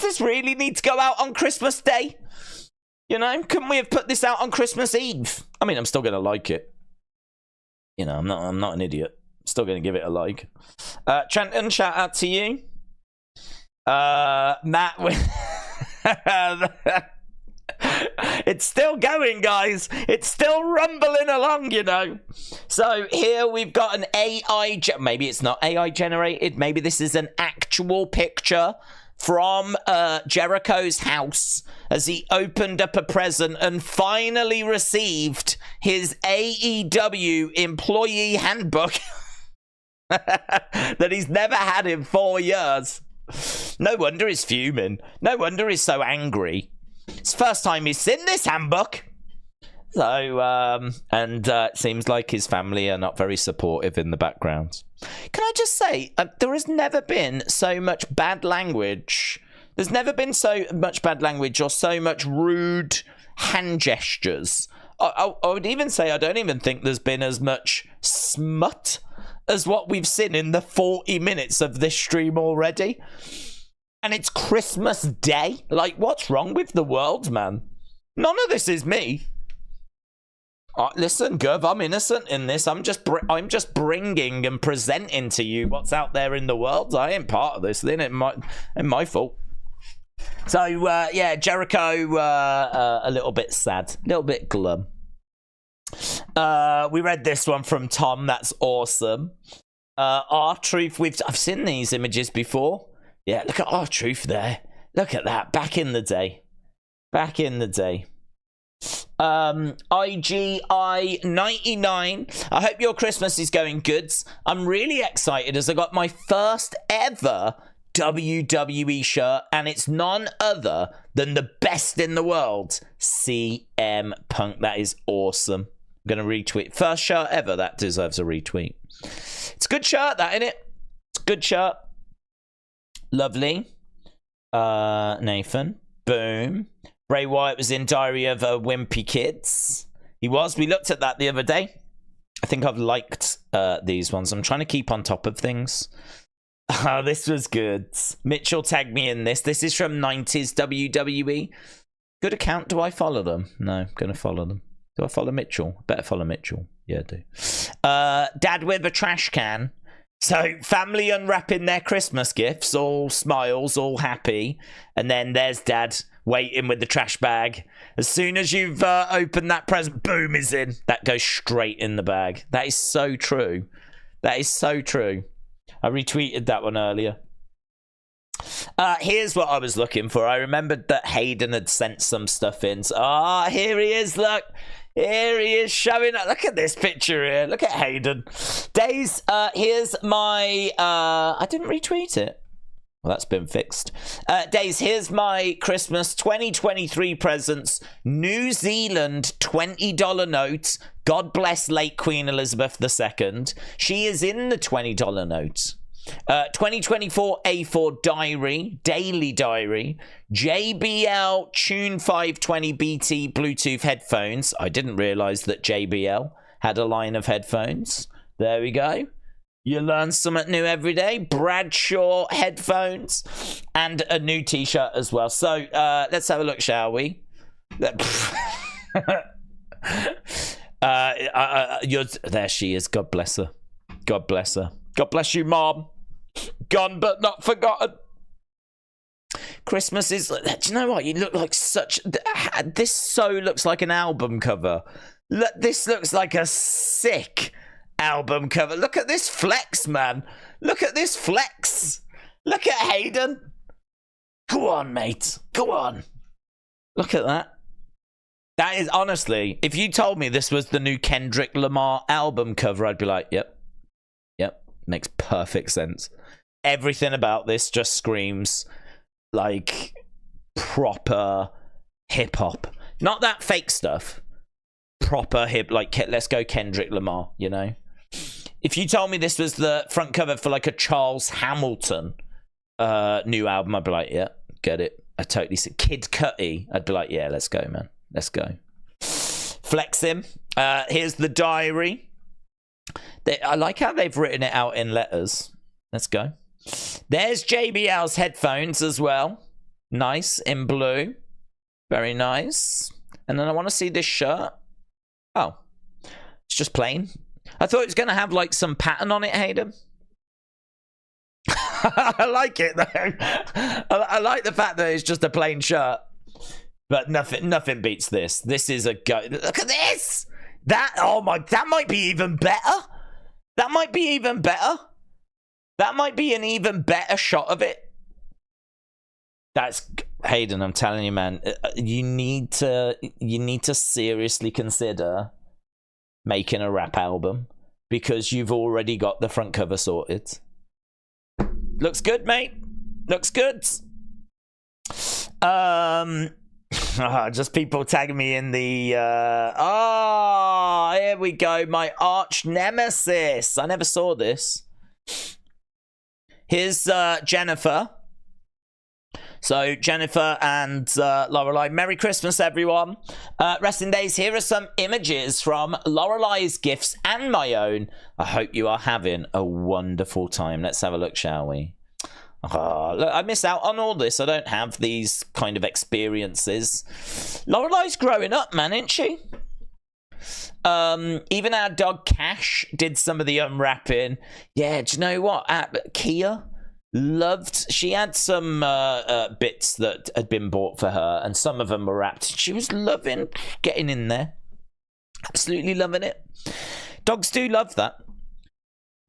this really need to go out on Christmas Day? You know, couldn't we have put this out on Christmas Eve? I mean, I'm still going to like it. You know, I'm not an idiot. I'm still going to give it a like. Trenton, shout out to you. Matt, it's still going, guys. It's still rumbling along, you know. So here we've got an AI... Maybe it's not AI generated. Maybe this is an actual picture from Jericho's house as he opened up a present and finally received his AEW employee handbook that he's never had in 4 years. No wonder he's fuming. No wonder he's so angry. It's the first time he's seen this handbook. So, it seems like his family are not very supportive in the background. Can I just say, there has never been so much bad language. There's never been so much bad language or so much rude hand gestures. I would even say I don't even think there's been as much smut as what we've seen in the 40 minutes of this stream already. And it's Christmas Day. Like, what's wrong with the world, man? None of this is me. Listen, Gov, I'm innocent in this. I'm just bringing and presenting to you what's out there in the world. I ain't part of this. Then it ain't my fault. So, yeah, Jericho, a little bit sad. A little bit glum. We read this one from Tom. That's awesome. R-Truth, I've seen these images before. Yeah, look at R-Truth there. Look at that. Back in the day. Back in the day. IGI99. I hope your Christmas is going good. I'm really excited as I got my first ever WWE shirt, and it's none other than the best in the world, CM Punk. That is awesome. I'm going to retweet. First shirt ever. That deserves a retweet. It's a good shirt, that, isn't it? It's a good shirt. Lovely. Nathan. Boom. Bray Wyatt was in Diary of a Wimpy Kids. He was. We looked at that the other day. I think I've liked these ones. I'm trying to keep on top of things. Oh, this was good. Mitchell tagged me in this. This is from 90s WWE. Good account. Do I follow them? No, I'm going to follow them. Do I follow Mitchell? Better follow Mitchell. Yeah, I do. Dad with a trash can So family unwrapping their Christmas gifts, all smiles, all happy, and then there's Dad waiting with the trash bag. As soon as you've opened that present, boom, is in. That goes straight in the bag. That is so true. That is so true. I retweeted that one earlier. Here's what I was looking for. I remembered that Hayden had sent some stuff in. So, here he is, look. Here he is showing up. Look at this picture here. Look at Hayden. Days, here's my... I didn't retweet it. Well, that's been fixed. Days, here's my Christmas 2023 presents. New Zealand $20 note. God bless late Queen Elizabeth II. She is in the $20 note. 2024 A4 diary, daily diary, JBL Tune 520 BT Bluetooth headphones. I didn't realize that JBL had a line of headphones. There we go. You learn something new every day. Bradshaw headphones and a new t-shirt as well. So let's have a look, shall we? There she is. God bless her. God bless her. God bless you, Mom. Gone but not forgotten. Christmas is... Do you know what? You look like such... This so looks like an album cover. Look, this looks like a sick album cover. Look at this flex, man. Look at this flex. Look at Hayden. Go on, mate. Go on. Look at that. That is, honestly, if you told me this was the new Kendrick Lamar album cover, I'd be like, yep. Yep. Makes perfect sense. Everything about this just screams like proper hip-hop. Not that fake stuff. Proper hip, like, let's go Kendrick Lamar, you know? If you told me this was the front cover for like a Charles Hamilton new album, I'd be like, yeah, get it. I totally see. Kid Cudi, I'd be like, yeah, let's go, man. Let's go. Flex him. Here's the diary. I like how they've written it out in letters. Let's go. There's JBL's headphones as well. Nice, in blue. Very nice. And then I want to see this shirt. Oh. It's just plain. I thought it was going to have, like, some pattern on it, Hayden. I like it, though. I like the fact that it's just a plain shirt. But nothing beats this. This is a go. Look at this! That might be even better. That might be even better. That might be an even better shot of it. That's Hayden, I'm telling you, man. You need to seriously consider making a rap album because you've already got the front cover sorted. Looks good, mate. Looks good. Just people tagging me in the here we go, my arch nemesis. I never saw this. Here's Jennifer. So Jennifer and Lorelei, Merry Christmas, everyone. Resting Days, here are some images from Lorelei's gifts and my own. I hope you are having a wonderful time. Let's have a look, shall we? Look, I miss out on all this. I don't have these kind of experiences. Lorelei's growing up, man, isn't she? Even our dog Cash did some of the unwrapping. Yeah, do you know what? Kia loved... She had some bits that had been bought for her, and some of them were wrapped. She was loving getting in there. Absolutely loving it. Dogs do love that.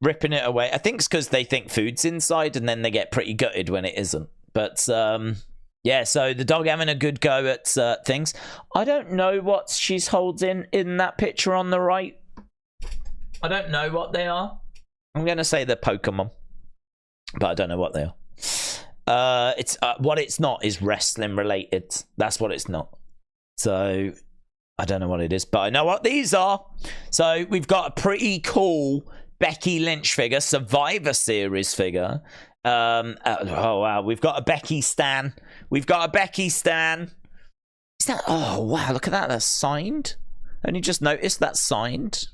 Ripping it away. I think it's because they think food's inside and then they get pretty gutted when it isn't. But yeah, so the dog having a good go at things. I don't know what she's holding in that picture on the right. I don't know what they are. I'm going to say they're Pokemon, but I don't know what they are. It's what it's not is wrestling related. That's what it's not. So I don't know what it is, but I know what these are. So we've got a pretty cool Becky Lynch figure, Survivor Series figure. Oh wow, we've got a Becky Stan. We've got a Becky Stan. Is that? Oh wow, look at that. That's signed. Only just noticed that's signed.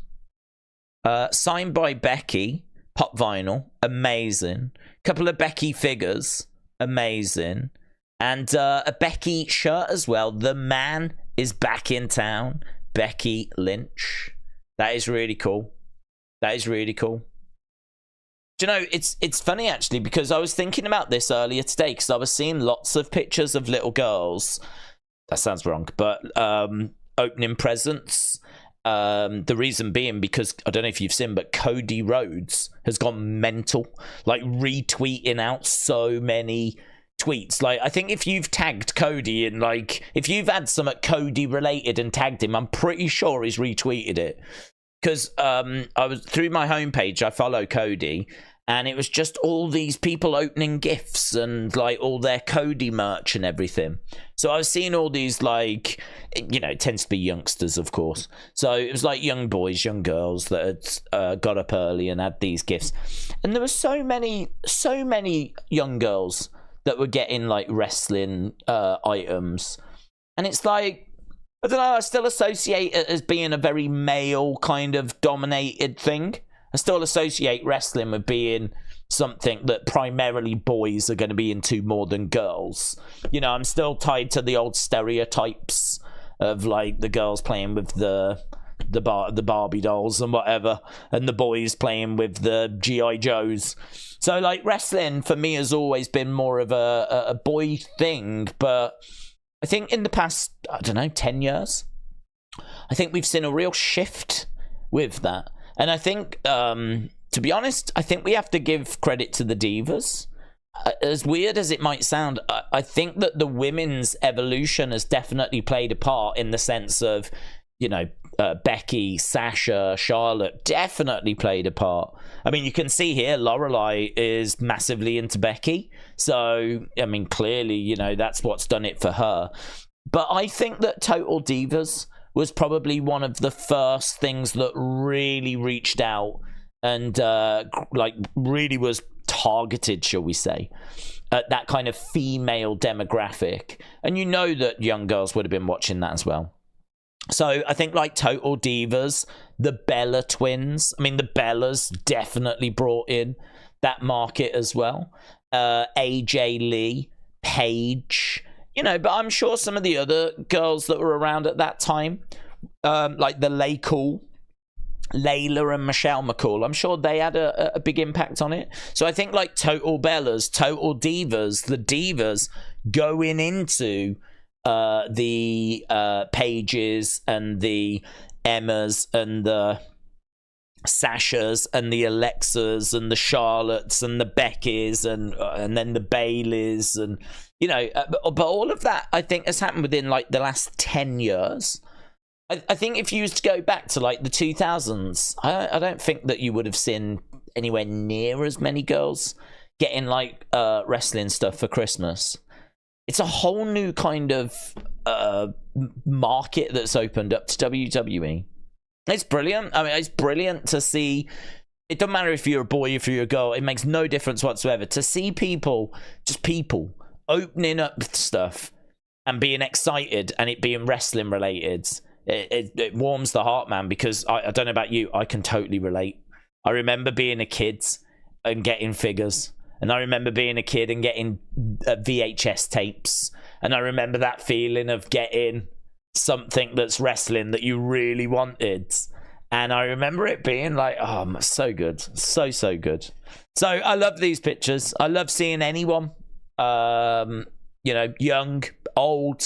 Signed by Becky. Pop vinyl, amazing. Couple of Becky figures, amazing. And a Becky shirt as well. The man is back in town. Becky Lynch. That is really cool. That is really cool. Do you know, it's funny actually, because I was thinking about this earlier today, because I was seeing lots of pictures of little girls. That sounds wrong, but opening presents. The reason being because I don't know if you've seen, but Cody Rhodes has gone mental, like retweeting out so many tweets. Like, I think if you've tagged Cody in, like, if you've had some at Cody related and tagged him, I'm pretty sure he's retweeted it. Because I was through my homepage, I follow Cody, and it was just all these people opening gifts and like all their Cody merch and everything. So I was seeing all these, like, you know, it tends to be youngsters, of course. So it was like young boys, young girls that had got up early and had these gifts. And there were so many young girls that were getting like wrestling items. And it's like, I don't know, I still associate it as being a very male kind of dominated thing. I still associate wrestling with being something that primarily boys are going to be into more than girls. You know, I'm still tied to the old stereotypes of like the girls playing with the Barbie dolls and whatever, and the boys playing with the G.I. Joes. So like wrestling for me has always been more of a boy thing, but I think in the past, I don't know, 10 years, I think we've seen a real shift with that. And I think, to be honest, I think we have to give credit to the divas. As weird as it might sound, I think that the women's evolution has definitely played a part in the sense of, you know, Becky, Sasha, Charlotte definitely played a part. I mean, you can see here Lorelai is massively into Becky. So, I mean, clearly, you know, that's what's done it for her. But I think that Total Divas was probably one of the first things that really reached out and, like, really was targeted, shall we say, at that kind of female demographic. And you know that young girls would have been watching that as well. So I think like Total Divas, the Bella twins, I mean, the Bellas definitely brought in that market as well. AJ Lee, Paige, you know, but I'm sure some of the other girls that were around at that time, like the Layla and Michelle McCall, I'm sure they had a big impact on it. So I think like Total Bellas, Total Divas, the Divas going into the Paiges and the Emmas and the Sashas and the Alexas and the Charlottes and the Beckys and then the Baileys, and you know, but all of that I think has happened within like the last 10 years. I think if you used to go back to like the 2000s, I don't think that you would have seen anywhere near as many girls getting like wrestling stuff for Christmas. It's a whole new kind of market that's opened up to WWE. It's brilliant. I mean, it's brilliant to see. It doesn't matter if you're a boy, if you're a girl. It makes no difference whatsoever. To see people, just people, opening up stuff and being excited and it being wrestling related, it warms the heart, man, because I don't know about you, I can totally relate. I remember being a kid and getting figures. And I remember being a kid and getting VHS tapes. And I remember that feeling of getting something that's wrestling that you really wanted. And I remember it being like, oh, so good. So good. So I love these pictures. I love seeing anyone, you know, young, old,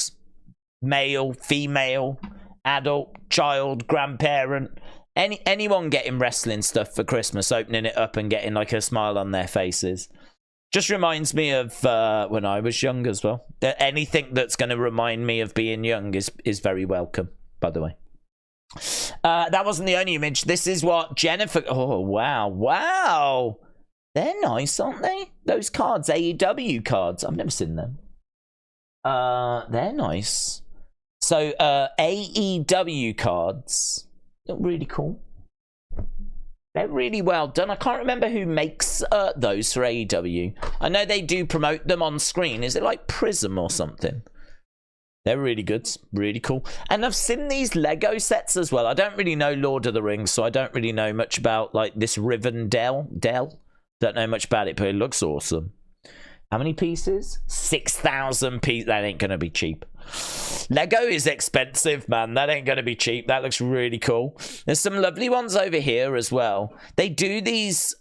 male, female, adult, child, grandparent, anyone getting wrestling stuff for Christmas, opening it up and getting like a smile on their faces. Just reminds me of when I was young as well. Anything that's going to remind me of being young is very welcome, by the way. That wasn't the only image. This is what Jennifer... Oh, wow. They're nice, aren't they? Those cards, AEW cards. I've never seen them. They're nice. So, AEW cards look really cool. They're really well done. I can't remember who makes those for AEW. I know they do promote them on screen. Is it like Prism or something? They're really good. Really cool. And I've seen these Lego sets as well. I don't really know Lord of the Rings, so I don't really know much about like this Rivendell. Don't know much about it, but it looks awesome. How many pieces? 6,000 pieces. That ain't going to be cheap. Lego is expensive, man. That ain't going to be cheap. That looks really cool. There's some lovely ones over here as well. They do these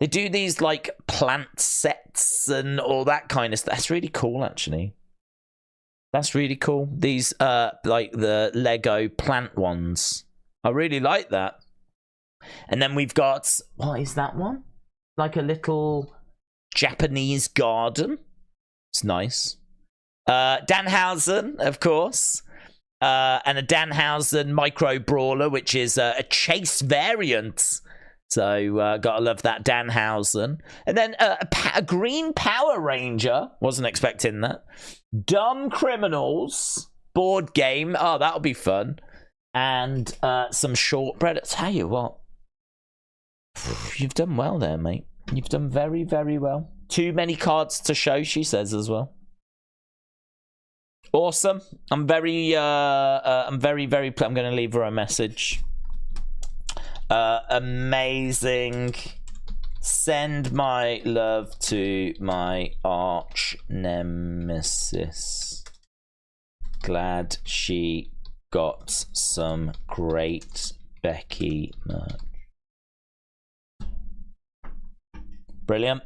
They do these like plant sets and all that kind of stuff. That's really cool, actually. That's really cool. These like the Lego plant ones. I really like that. And then we've got, what is that one? Like a little Japanese garden. It's nice. Danhausen, of course. And a Danhausen micro brawler, which is a chase variant. So gotta love that Danhausen. And then a green Power Ranger. Wasn't expecting that. Dumb Criminals board game. Oh, that'll be fun. And some shortbread. I'll tell you what. You've done well there, mate. You've done very, very well. Too many cards to show, she says as well. Awesome. I'm very, I'm going to leave her a message. Amazing. Send my love to my arch nemesis. Glad she got some great Becky merch. Brilliant.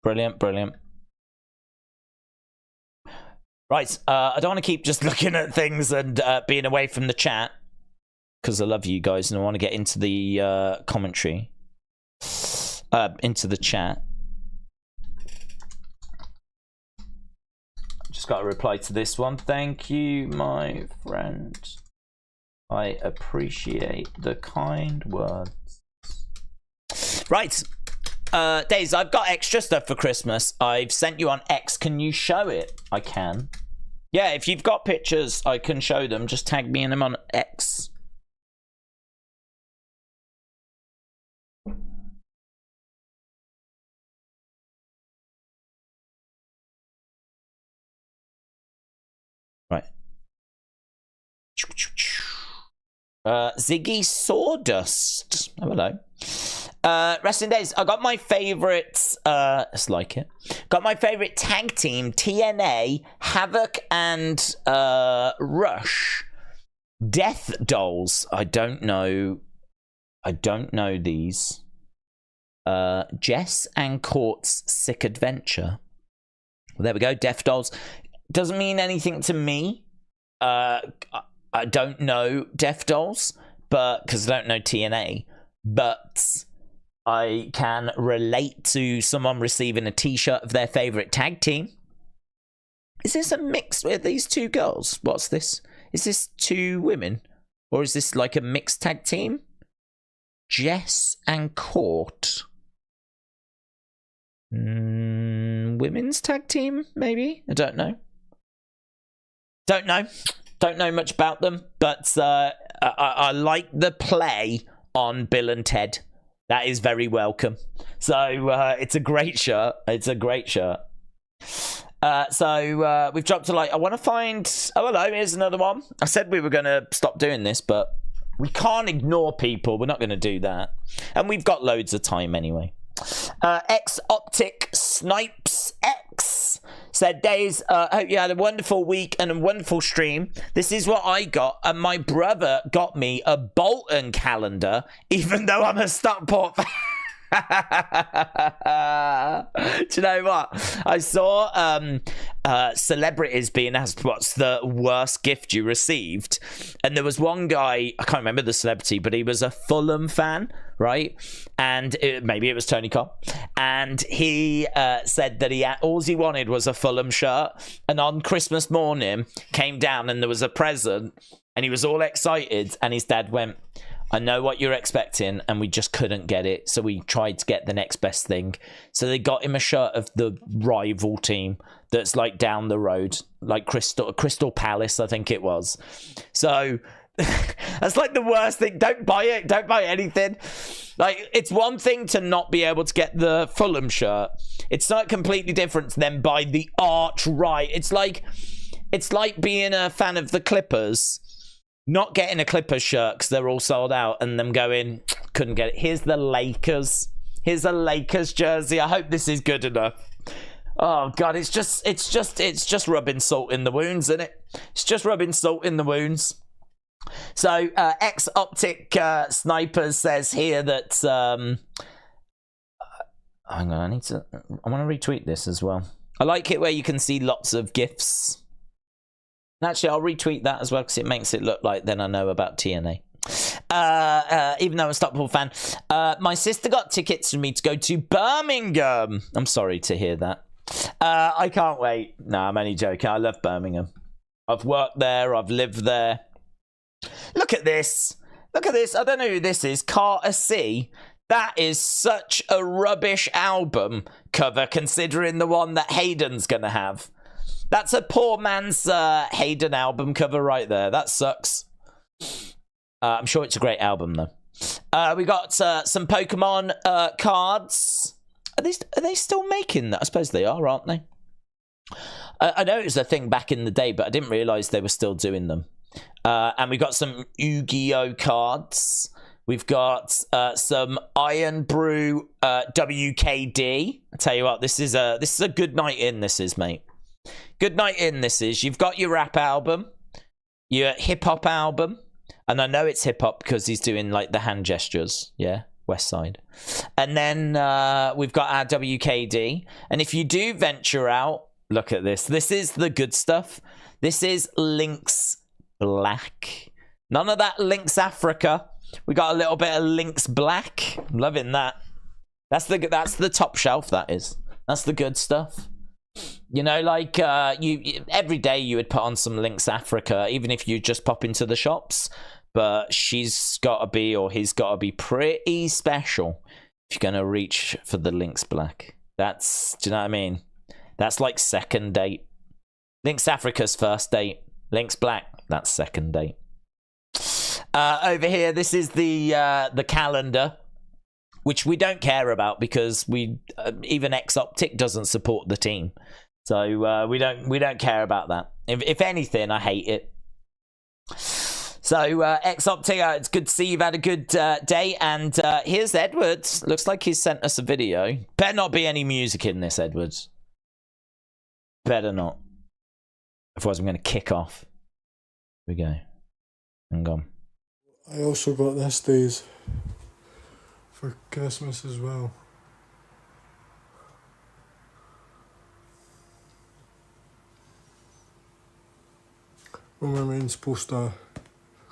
Brilliant, brilliant. Right, I don't want to keep just looking at things and being away from the chat, because I love you guys and I want to get into the commentary, into the chat. Just got to reply to this one. Thank you, my friend. I appreciate the kind words. Right. Days, I've got extra stuff for Christmas. I've sent you on X. Can you show it? I can. Yeah, if you've got pictures, I can show them. Just tag me in them on X. Right. Ziggy Sawdust. Oh, hello. Wrestling Days, I got my favorite it's like it. Got my favorite tag team, TNA, Havoc and Rush. Death Dolls. I don't know these. Jess and Court's Sick Adventure. Well, there we go. Death Dolls. Doesn't mean anything to me. I don't know Death Dolls, but because I don't know TNA, but I can relate to someone receiving a t-shirt of their favorite tag team. Is this a mix with these two girls? What's this? Is this two women? Or is this like a mixed tag team? Jess and Court. Women's tag team, maybe? I don't know. Don't know much about them, but I like the play on Bill and Ted. That is very welcome. So it's a great shirt. It's a great shirt. So we've dropped to like, I want to find, oh hello, here's another one. I said we were going to stop doing this, but we can't ignore people. We're not going to do that. And we've got loads of time anyway. X Optic Snipes X said, Days, hope you had a wonderful week and a wonderful stream. This is what I got, and my brother got me a Bolton calendar, even though I'm a Stockport fan. Do you know what? I saw celebrities being asked what's the worst gift you received, and there was one guy, I can't remember the celebrity, but he was a Fulham fan, right? And maybe it was Tony Khan, and he said that all he wanted was a Fulham shirt, and on Christmas morning came down and there was a present, and he was all excited, and his dad went, I know what you're expecting, and we just couldn't get it, so we tried to get the next best thing. So they got him a shirt of the rival team that's like down the road, like Crystal Palace, I think it was. So that's like the worst thing. Don't buy it. Don't buy anything. Like, it's one thing to not be able to get the Fulham shirt. It's not completely different than buy the arch right. It's like being a fan of the Clippers, not getting a Clippers shirt because they're all sold out, and them going, couldn't get it. Here's the Lakers. Here's a Lakers jersey. I hope this is good enough. Oh God, it's just rubbing salt in the wounds, isn't it? It's just rubbing salt in the wounds. So X Optic Snipers says here that hang on, I want to retweet this as well. I like it where you can see lots of GIFs. Actually, I'll retweet that as well because it makes it look like then I know about TNA. Even though I'm a Stockport fan. My sister got tickets for me to go to Birmingham. I'm sorry to hear that. I can't wait. No, I'm only joking. I love Birmingham. I've worked there. I've lived there. Look at this. Look at this. I don't know who this is. Carter C. That is such a rubbish album cover considering the one that Hayden's going to have. That's a poor man's Hayden album cover right there. That sucks. I'm sure it's a great album, though. We got some Pokemon cards. Are they still making that? I suppose they are, aren't they? I know it was a thing back in the day, but I didn't realise they were still doing them. And we got some Yu-Gi-Oh cards. We've got some Iron Brew WKD. I tell you what, this is a good night in. This is, mate. Good night in. This is. You've got your rap album, your hip hop album, and I know it's hip hop because he's doing like the hand gestures. Yeah, West Side. And then we've got our WKD. And if you do venture out, look at this. This is the good stuff. This is Lynx Black. None of that Lynx Africa. We got a little bit of Lynx Black. I'm loving that. That's the top shelf. That is. That's the good stuff. You know, like you every day you would put on some Lynx Africa, even if you just pop into the shops. But she's got to be, or he's got to be pretty special if you're gonna reach for the Lynx Black. That's, do you know what I mean? That's like second date. Lynx Africa's first date. Lynx Black, that's second date. Over here, this is the calendar, which we don't care about because we even X-Optic doesn't support the team, so we don't care about that. If anything, I hate it. So X-Optic, it's good to see you've had a good day. And here's Edwards. Looks like he's sent us a video. Better not be any music in this, Edwards. Better not. Otherwise, I'm going to kick off. Here we go. Hang on. I also got this these for Christmas as well. Roman Reigns poster,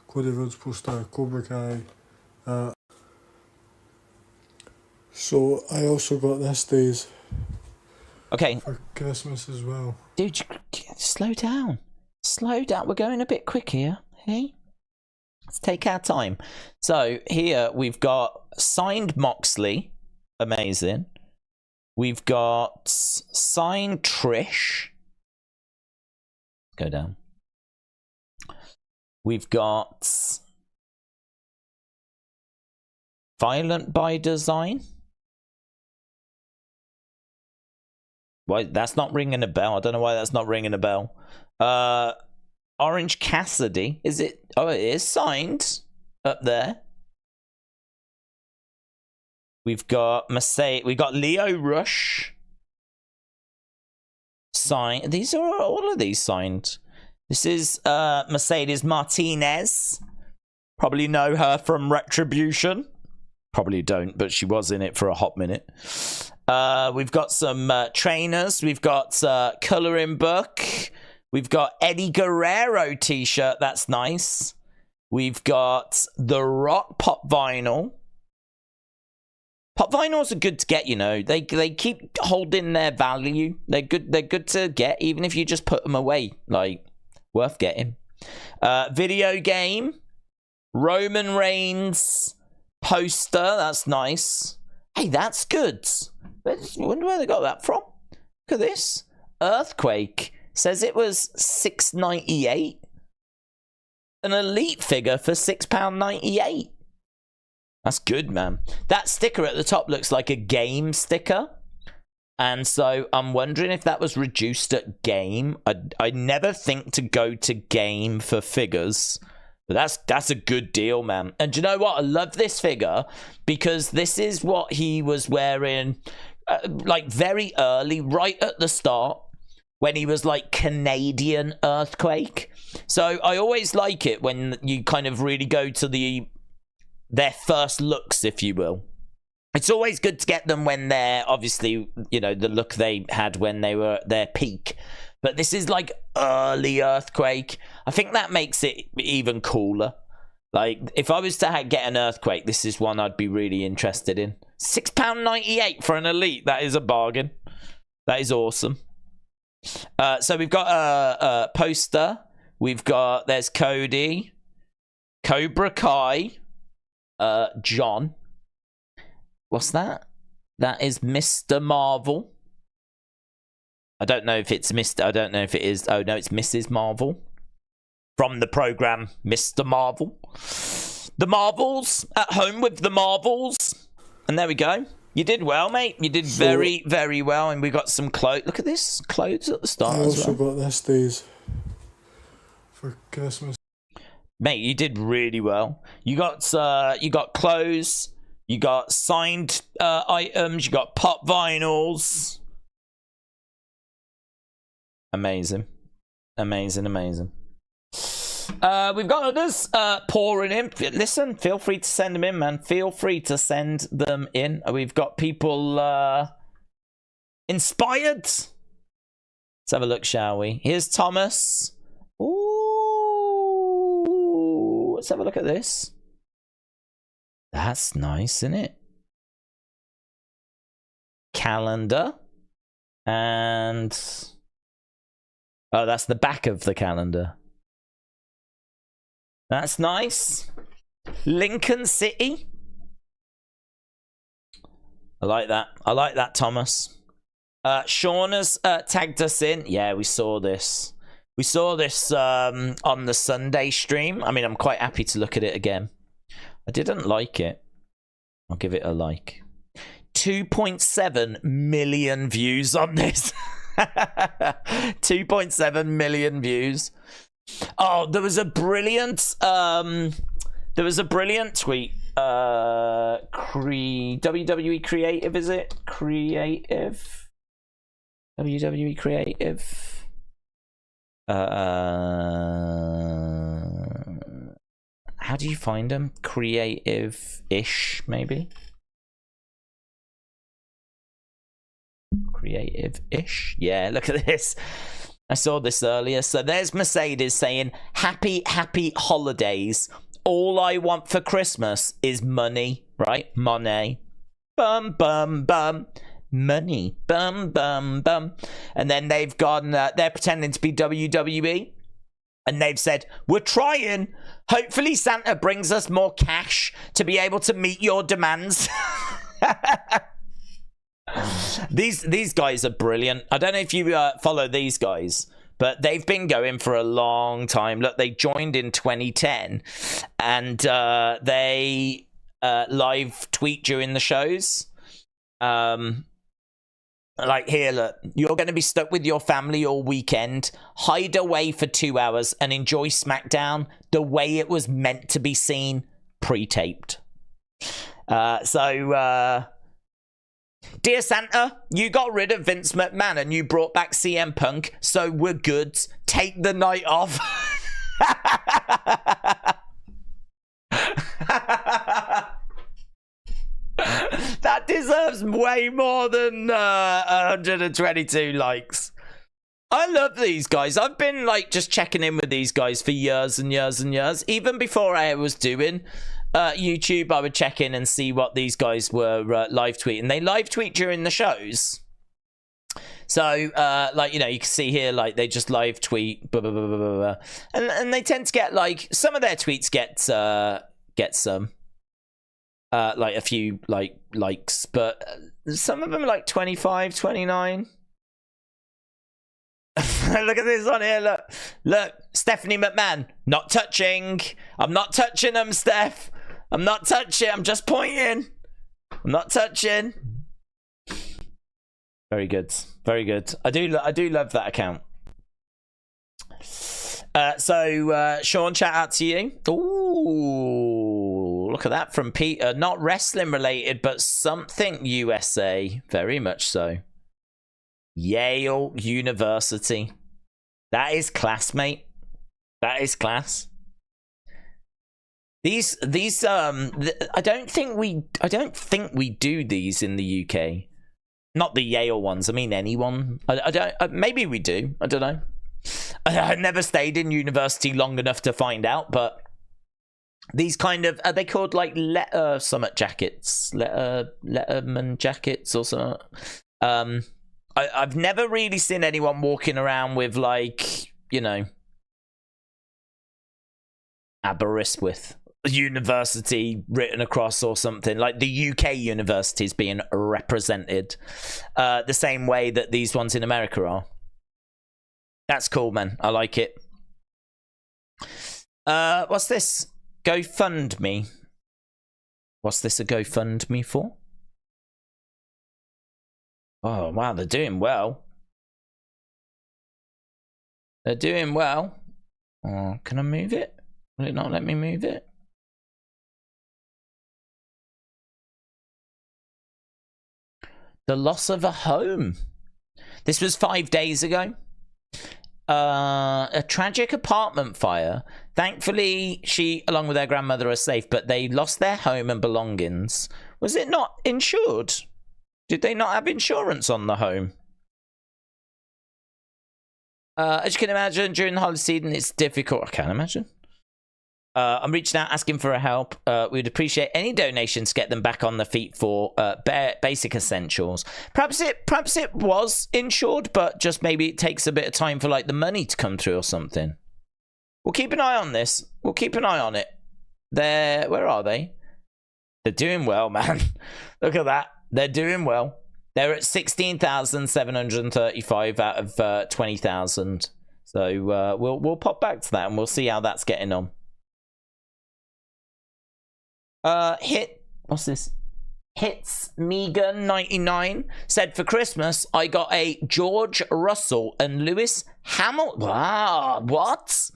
Cody Rhodes poster, Cobra Kai. So I also got this these. Okay. For Christmas as well. Dude, slow down. Slow down. We're going a bit quick here. Hey? Let's take our time. So here we've got signed Moxley. Amazing. We've got signed Trish. Go down. We've got Violent by Design. Why that's not ringing a bell. I don't know why that's not ringing a bell. Orange Cassidy. Is it? Oh, it is signed up there. We've got Mercedes. We got Leo Rush signed. These are all of these signed. This is Mercedes Martinez. Probably know her from Retribution. Probably don't, but she was in it for a hot minute. We've got some trainers. We've got coloring book. We've got Eddie Guerrero t-shirt. That's nice. We've got the Rock Pop Vinyl. Pop vinyls are good to get, you know. They keep holding their value. They're good to get, even if you just put them away. Like, worth getting. Video game. Roman Reigns poster. That's nice. Hey, that's good. I wonder where they got that from. Look at this. Earthquake. Says it was $6.98. An elite figure for £6.98. That's good, man. That sticker at the top looks like a game sticker. And so I'm wondering if that was reduced at Game. I never think to go to Game for figures. But that's a good deal, man. And do you know what? I love this figure because this is what he was wearing like very early, right at the start, when he was like Canadian Earthquake. So I always like it when you kind of really go to their first looks, if you will. It's always good to get them when they're obviously, you know, the look they had when they were at their peak. But this is like early Earthquake. I think that makes it even cooler. Like, if I was to get an Earthquake, this is one I'd be really interested in. £6.98 for an Elite. That is a bargain. That is awesome. So we've got a poster. There's Cody, Cobra Kai, John. What's that? That is Mr. Marvel. I don't know if it's Mr. I don't know if it is. Oh, no, it's Mrs. Marvel. From the program Mr. Marvel. The Marvels. At home with the Marvels. And there we go. You did well, mate. You did very, very well. And we got some clothes. Look at this. Clothes at the start I as also well. got this these for Christmas. Mate, you did really well. You got clothes. You got signed items. You got pop vinyls. Amazing. Amazing, amazing. We've got others pouring in. Listen, feel free to send them in, man. Feel free to send them in. We've got people inspired. Let's have a look, shall we? Here's Thomas. Ooh, let's have a look at this. That's nice, isn't it? Calendar. And oh, that's the back of the calendar. That's nice. Lincoln City. I like that. I like that, Thomas. Sean has tagged us in. Yeah, we saw this. We saw this on the Sunday stream. I mean, I'm quite happy to look at it again. I didn't like it. I'll give it a like. 2.7 million views on this. 2.7 million views. Oh, there was a brilliant tweet. WWE Creative, is it? Creative. WWE Creative. How do you find them? Creative-ish, maybe? Creative-ish? Yeah, look at this. I saw this earlier. So there's Mercedes saying, happy holidays. All I want for Christmas is money, right? Money. Bum, bum, bum. Money. Bum, bum, bum. And then they've gone, they're pretending to be WWE. And they've said, we're trying. Hopefully Santa brings us more cash to be able to meet your demands. These guys are brilliant. I don't know if you follow these guys, but they've been going for a long time. Look, they joined in 2010, and they live tweet during the shows. Like here, look, you're going to be stuck with your family all weekend. Hide away for 2 hours and enjoy SmackDown the way it was meant to be seen, pre-taped. Dear Santa, you got rid of Vince McMahon and you brought back CM Punk, so we're good. Take the night off. That deserves way more than 122 likes. I love these guys. I've been like just checking in with these guys for years and years and years. Even before I was doing YouTube, I would check in and see what these guys were live tweeting. They live tweet during the shows. So, like, you know, you can see here, like, they just live tweet, blah, blah, blah, blah, blah. And they tend to get, like, some of their tweets get some, like, a few, like, likes, but some of them are, like, 25, 29. Look at this on here, look, Stephanie McMahon, not touching. I'm not touching them, Steph. I'm not touching, I'm just pointing. I'm not touching. Very good, very good. I do love that account. So Sean, shout out to you. Ooh, look at that from Peter. Not wrestling related, but something USA. Very much so. Yale University. That is class, mate. That is class. I don't think we do these in the UK. Not the Yale ones. I mean, anyone. I don't. Maybe we do. I don't know. I never stayed in university long enough to find out. But these kind of, are they called like letter summit jackets, letterman jackets or something? I've never really seen anyone walking around with like, you know, Aberystwyth University written across or something, like the UK universities being represented the same way that these ones in America are. That's cool, man. I like it. What's this? GoFundMe. What's this a GoFundMe for? Oh, wow, they're doing well. They're doing well. Oh, can I move it? Will it not let me move it? The loss of a home. This was 5 days ago. A tragic apartment fire. Thankfully, she, along with her grandmother, are safe, but they lost their home and belongings. Was it not insured? Did they not have insurance on the home? As you can imagine, during the holiday season, it's difficult. I can't imagine. I'm reaching out asking for help. We'd appreciate any donations to get them back on their feet for basic essentials. Perhaps it was insured, but just maybe it takes a bit of time for like the money to come through or something. We'll keep an eye on this. We'll keep an eye on it. Where are they? They're doing well, man. Look at that. They're doing well. They're at 16,735 out of 20,000. So we'll pop back to that and we'll see how that's getting on. What's this? Hits Megan 99 said, for Christmas I got a George Russell and Lewis Hamilton. Wow, what?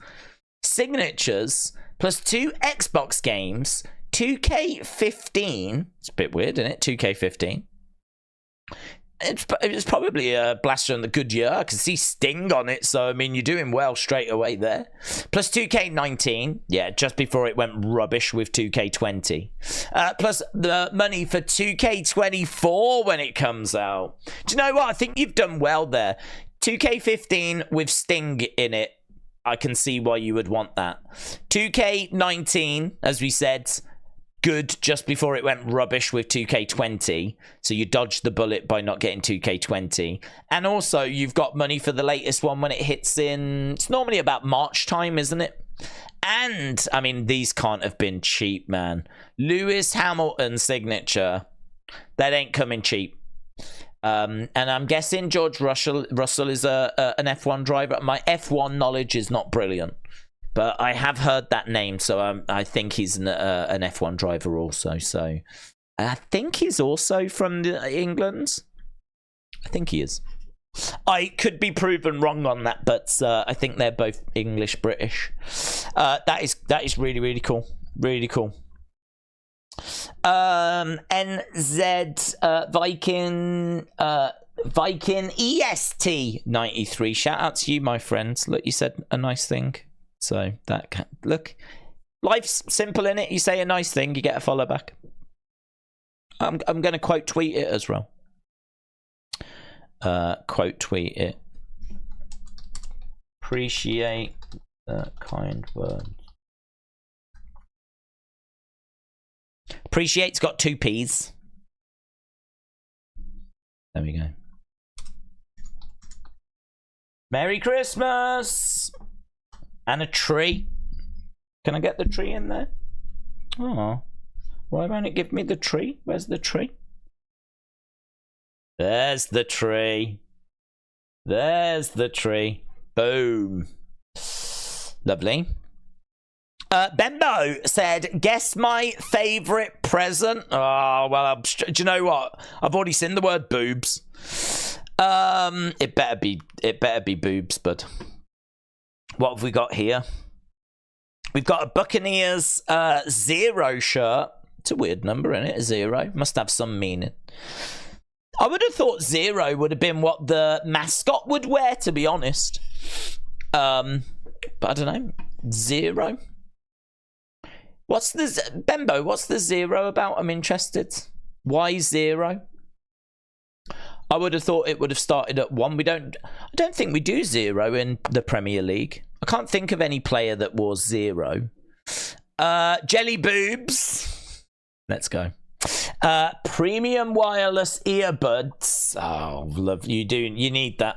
Signatures plus 2 Xbox games, 2K15. It's a bit weird, isn't it? 2K15. It was probably a blaster on the good year. I can see Sting on it, so I mean, you're doing well straight away there. Plus 2K19, yeah, just before it went rubbish with 2K20. Plus the money for 2K24 when it comes out. Do you know what? I think you've done well there. 2K15 with Sting in it. I can see why you would want that. 2K19, as we said, good just before it went rubbish with 2K20. So you dodged the bullet by not getting 2K20. And also, you've got money for the latest one when it hits in... It's normally about March time, isn't it? And, I mean, these can't have been cheap, man. Lewis Hamilton signature. That ain't coming cheap. And I'm guessing George Russell is an F1 driver. My F1 knowledge is not brilliant. But I have heard that name, so I think he's an F1 driver also. So I think he's also from England. I think he is. I could be proven wrong on that, but I think they're both English British. That is really, really cool. Really cool. NZ Viking EST 93. Shout out to you, my friends. Look, you said a nice thing. So that can, look, life's simple in it. You say a nice thing, you get a follow back. I'm going to quote tweet it as well. Quote tweet it. Appreciate the kind words. Appreciate's got 2 P's. There we go. Merry Christmas! And a tree. Can I get the tree in there? Oh, why won't it give me the tree? Where's the tree? There's the tree. There's the tree. Boom. Lovely. Bembo said, guess my favourite present. Oh, well, do you know what? I've already seen the word boobs. It better be boobs, bud. What have we got here? We've got a Buccaneers 0 shirt. It's a weird number, isn't it? A 0. Must have some meaning. I would have thought 0 would have been what the mascot would wear, to be honest. But I don't know. 0. What's the Bembo? What's the 0 about? I'm interested. Why 0? I would have thought it would have started at 1. I don't think we do 0 in the Premier League. I can't think of any player that wore 0. Jelly boobs. Let's go. Premium wireless earbuds. Oh, love you. You need that.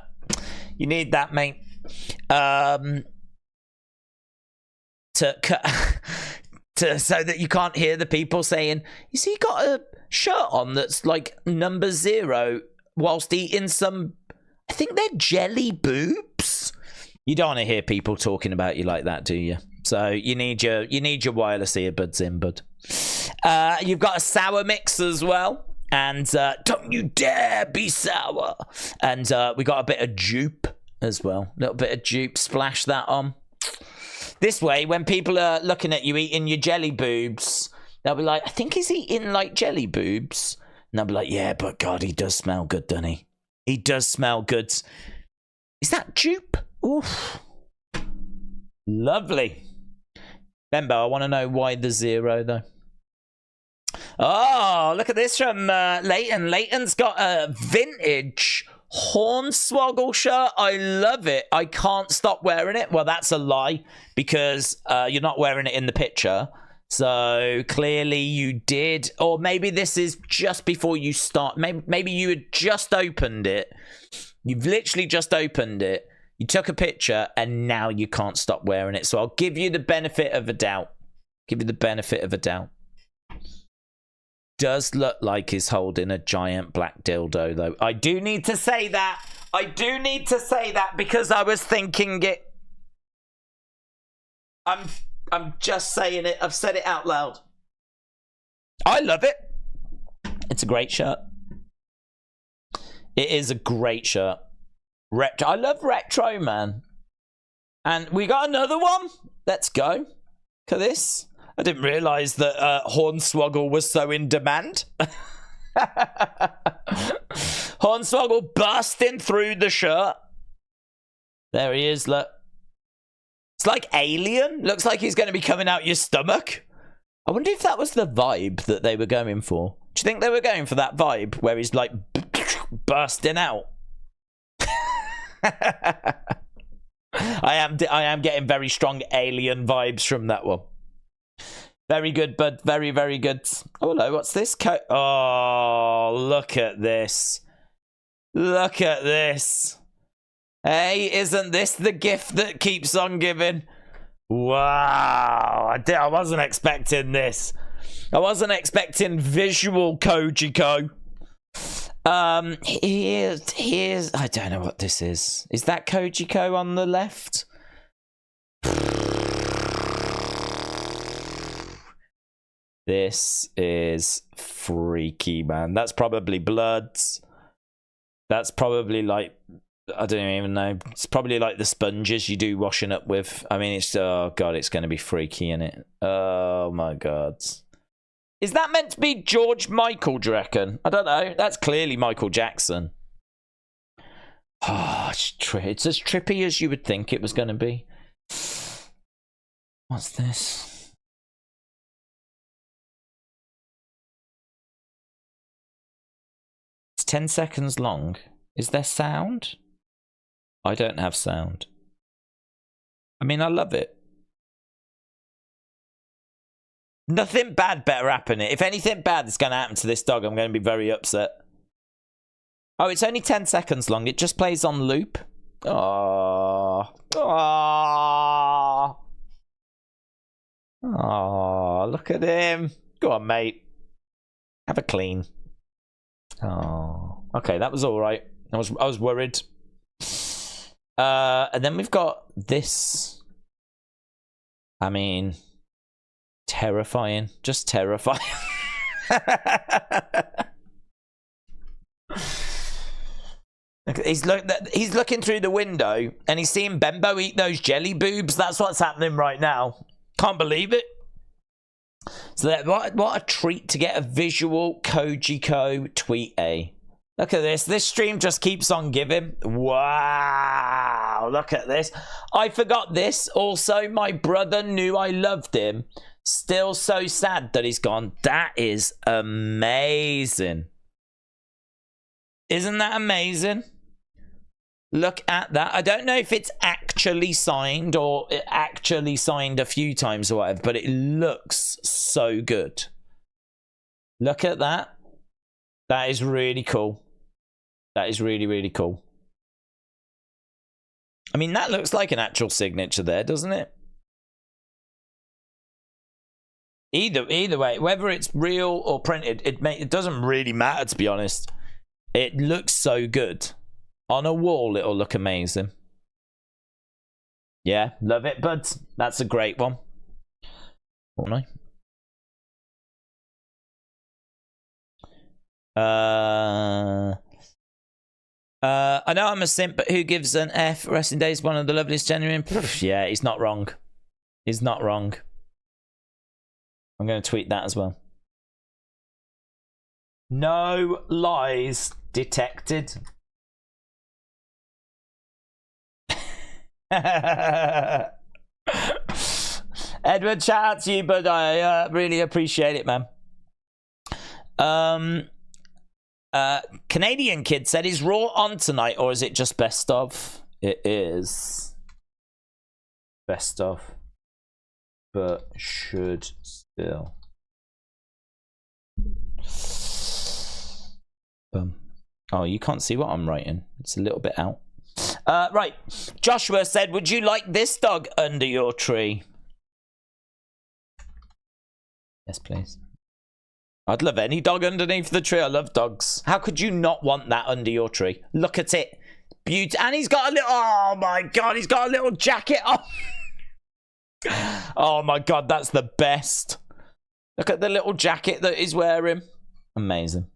You need that, mate. So that you can't hear the people saying, "You see, he got a shirt on that's like number 0 whilst eating some." I think they're jelly boobs. You don't want to hear people talking about you like that, do you? So you need your wireless earbuds in, bud. You've got a sour mix as well, and don't you dare be sour. And we got a bit of jupe as well, a little bit of jupe. Splash that on. This way, when people are looking at you eating your jelly boobs, they'll be like, "I think he's eating like jelly boobs," and they'll be like, "Yeah, but God, he does smell good, doesn't he? He does smell good." Is that jupe? Oof, lovely. Bembo, I want to know why the 0 though. Oh, look at this from Leighton. Leighton's got a vintage Hornswoggle shirt. I love it. I can't stop wearing it. Well, that's a lie, because you're not wearing it in the picture. So clearly you did. Or maybe this is just before you start. Maybe you had just opened it. You've literally just opened it. You took a picture and now you can't stop wearing it. So I'll give you the benefit of a doubt. Give you the benefit of a doubt. Does look like he's holding a giant black dildo, though. I do need to say that. I do need to say that because I was thinking it. I'm just saying it. I've said it out loud. I love it. It's a great shirt. It is a great shirt. Retro. I love retro, man. And we got another one. Let's go. Look at this. I didn't realise that Hornswoggle was so in demand. Hornswoggle busting through the shirt. There he is, look. It's like Alien. Looks like he's going to be coming out your stomach. I wonder if that was the vibe that they were going for. Do you think they were going for that vibe where he's like bursting out? I am getting very strong Alien vibes from that one. Very good, bud. Very, very good. Oh, hello. What's this? Oh, look at this. Look at this. Hey, isn't this the gift that keeps on giving? Wow. I wasn't expecting this. I wasn't expecting visual Kojiko. Here's I don't know what this is. Is that Kojiko on the left? This is freaky, man. That's probably Bloods. That's probably like, I don't even know. It's probably like the sponges you do washing up with. I mean, it's, oh God, it's going to be freaky, innit? Oh my God. Is that meant to be George Michael, do you reckon? I don't know. That's clearly Michael Jackson. Oh, it's as trippy as you would think it was going to be. What's this? It's 10 seconds long. Is there sound? I don't have sound. I mean, I love it. Nothing bad better happen. If anything bad is going to happen to this dog, I'm going to be very upset. Oh, it's only 10 seconds long. It just plays on loop. Oh. Oh. Oh, look at him. Go on, mate. Have a clean. Oh. Okay, that was all right. I was worried. And then we've got this. I mean, terrifying. Just terrifying. He's looking through the window and he's seeing Bembo eat those jelly boobs. That's what's happening right now. Can't believe it. So what a treat to get a visual Kojiko tweet, eh? Look at this. This stream just keeps on giving. Wow. Look at this. I forgot this. Also, my brother knew I loved him. Still so sad that he's gone. That is amazing. Isn't that amazing? Look at that. I don't know if it's actually signed or it actually signed a few times or whatever, but it looks so good. Look at that. That is really cool. That is really, really cool. I mean, that looks like an actual signature there, doesn't it? Either way, whether it's real or printed, it doesn't really matter, to be honest. It looks so good. On a wall, it'll look amazing. Yeah, love it, buds. That's a great one. Won't I? I know I'm a simp, but who gives an F? Resting Day is one of the loveliest, genuine. Yeah, he's not wrong. He's not wrong. I'm going to tweet that as well. No lies detected. Edward, shout out to you, but I really appreciate it, man. Canadian kid said, is Raw on tonight or is it just best of? It is best of, but should still. Oh, you can't see what I'm writing. It's a little bit out. Right. Joshua said, would you like this dog under your tree? Yes, please. I'd love any dog underneath the tree. I love dogs. How could you not want that under your tree? Look at it. Beauty. And he's got a little... Oh, my God. He's got a little jacket on. Oh, my God. That's the best. Look at the little jacket that he's wearing. Amazing.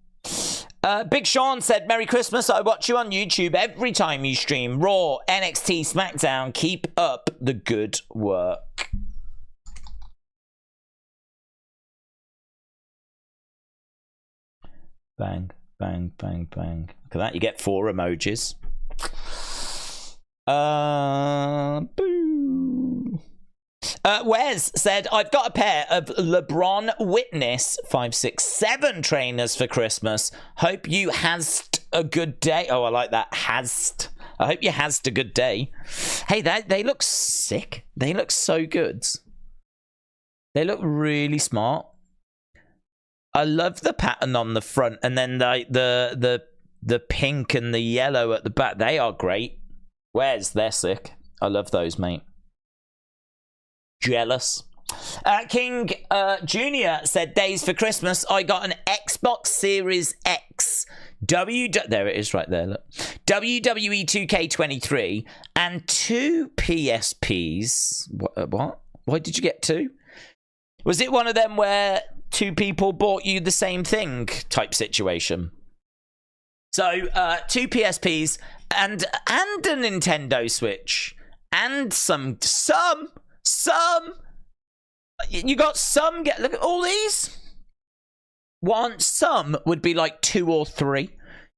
Big Sean said, Merry Christmas. I watch you on YouTube every time you stream Raw, NXT, SmackDown. Keep up the good work. Bang, bang, bang, bang. Look at that. You get 4 emojis. Boo. Wes said, I've got a pair of LeBron Witness 567 trainers for Christmas. Hope you hast a good day. Oh, I like that. Hast. I hope you hast a good day. Hey, they look sick. They look so good. They look really smart. I love the pattern on the front, and then the pink and the yellow at the back. They are great. Where's they're sick. I love those, mate. Jealous. King Junior said, days for Christmas. I got an Xbox Series X. There it is right there. Look. WWE 2K23 and 2 PSPs. What? Why did you get 2? Was it one of them where 2 people bought you the same thing type situation? So 2 PSPs and a Nintendo Switch and some you got some. Look at all these. Some would be like 2 or 3.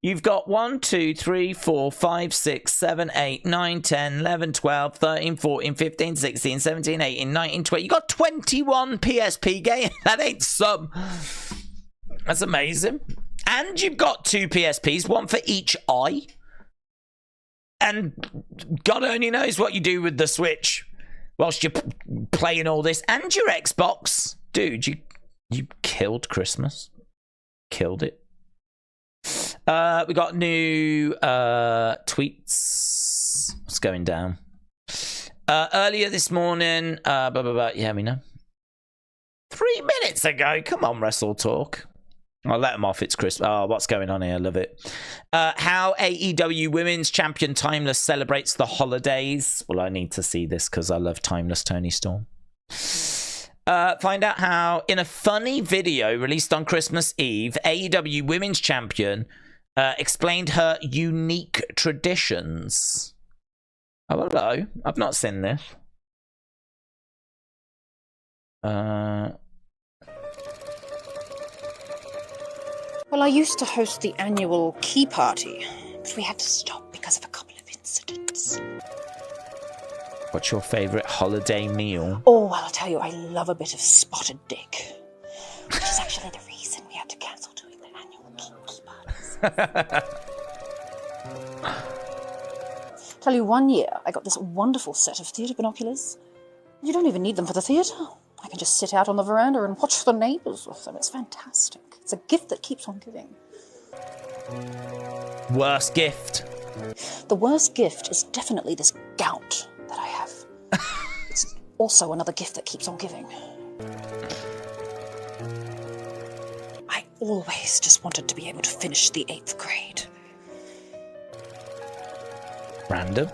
You've got 1, 2, 3, 4, 5, 6, 7, 8, 9, 10, 11, 12, 13, 14, 15, 16, 17, 18, 19, 20. You got 21 PSP games. That ain't some. That's amazing. And you've got 2 PSPs, 1 for each eye. And God only knows what you do with the Switch whilst you're playing all this. And your Xbox. Dude, you killed Christmas. Killed it. We got new tweets. What's going down? Earlier this morning, yeah, we know. 3 minutes ago. Come on, Wrestle Talk. I'll let them off. It's Christmas. Oh, what's going on here? I love it. How AEW Women's Champion Timeless celebrates the holidays. Well, I need to see this because I love Timeless Tony Storm. Find out how, in a funny video released on Christmas Eve, AEW Women's Champion explained her unique traditions. Oh, hello. I've not seen this. Well, I used to host the annual key party, but we had to stop because of a couple of incidents. What's your favourite holiday meal? Oh, well, I'll tell you, I love a bit of spotted dick. Which is actually the reason we had to cancel doing the annual kickoff parties. Tell you, one year I got this wonderful set of theatre binoculars. You don't even need them for the theatre. I can just sit out on the veranda and watch the neighbours with them. It's fantastic. It's a gift that keeps on giving. Worst gift? The worst gift is definitely this gout that I have. It's also another gift that keeps on giving. I always just wanted to be able to finish the 8th grade. Random?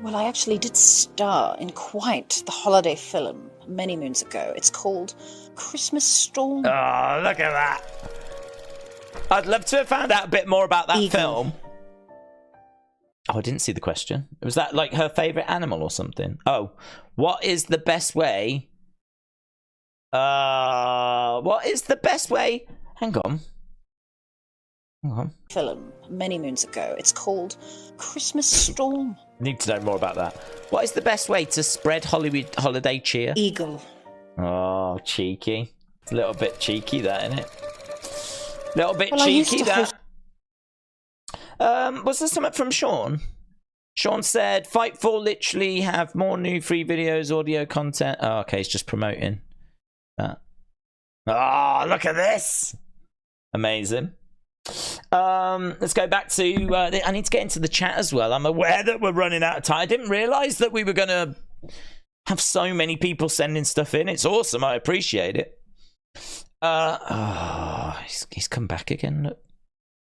Well, I actually did star in quite the holiday film many moons ago. It's called Christmas Storm. Oh, look at that. I'd love to have found out a bit more about that film. Oh, I didn't see the question. Was that like her favourite animal or something? Oh, what is the best way? What is the best way? Hang on. Film many moons ago. It's called Christmas Storm. Need to know more about that. What is the best way to spread holiday cheer? Eagle. Oh, cheeky. It's a little bit cheeky, that, isn't it? Little bit Well, cheeky, that. Was there something from Sean? Sean said, Fightful literally have more new free videos, audio content. Oh, okay, he's just promoting that. Oh, look at this. Amazing. Let's go back to I need to get into the chat as well. I'm aware that we're running out of time. I didn't realize that we were gonna have so many people sending stuff in. It's awesome. I appreciate it. He's come back again. Look,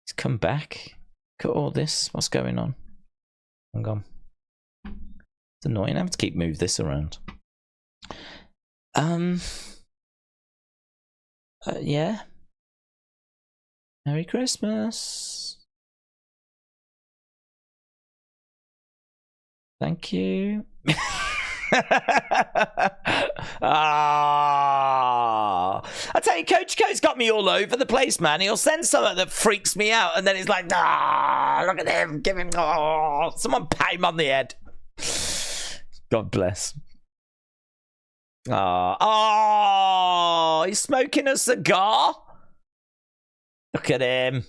he's come back. Look at all this. What's going on? Hang on. It's annoying having to keep move this around. Yeah. Merry Christmas. Thank you. I tell you, Coach Co's got me all over the place, man. He'll send something that freaks me out, and then he's like, look at him, give him, someone pat him on the head. God bless. He's smoking a cigar. Look at him.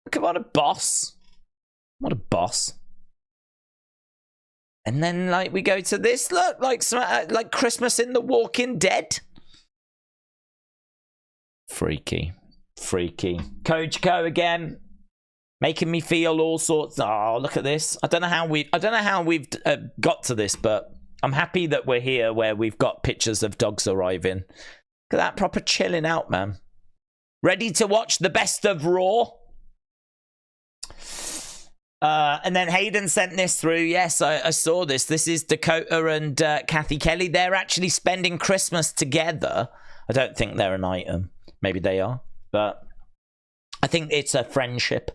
Look at what a boss. What a boss. And then, like, we go to this. Look, like Christmas in The Walking Dead. Freaky. Freaky. Coach Co again. Making me feel all sorts. Oh, look at this. I don't know how we've got to this, but I'm happy that we're here where we've got pictures of dogs arriving. Look at that, proper chilling out, man. Ready to watch the best of Raw? And then Hayden sent this through. Yes, I saw this. This is Dakota and Kathy Kelly. They're actually spending Christmas together. I don't think they're an item. Maybe they are. But I think it's a friendship.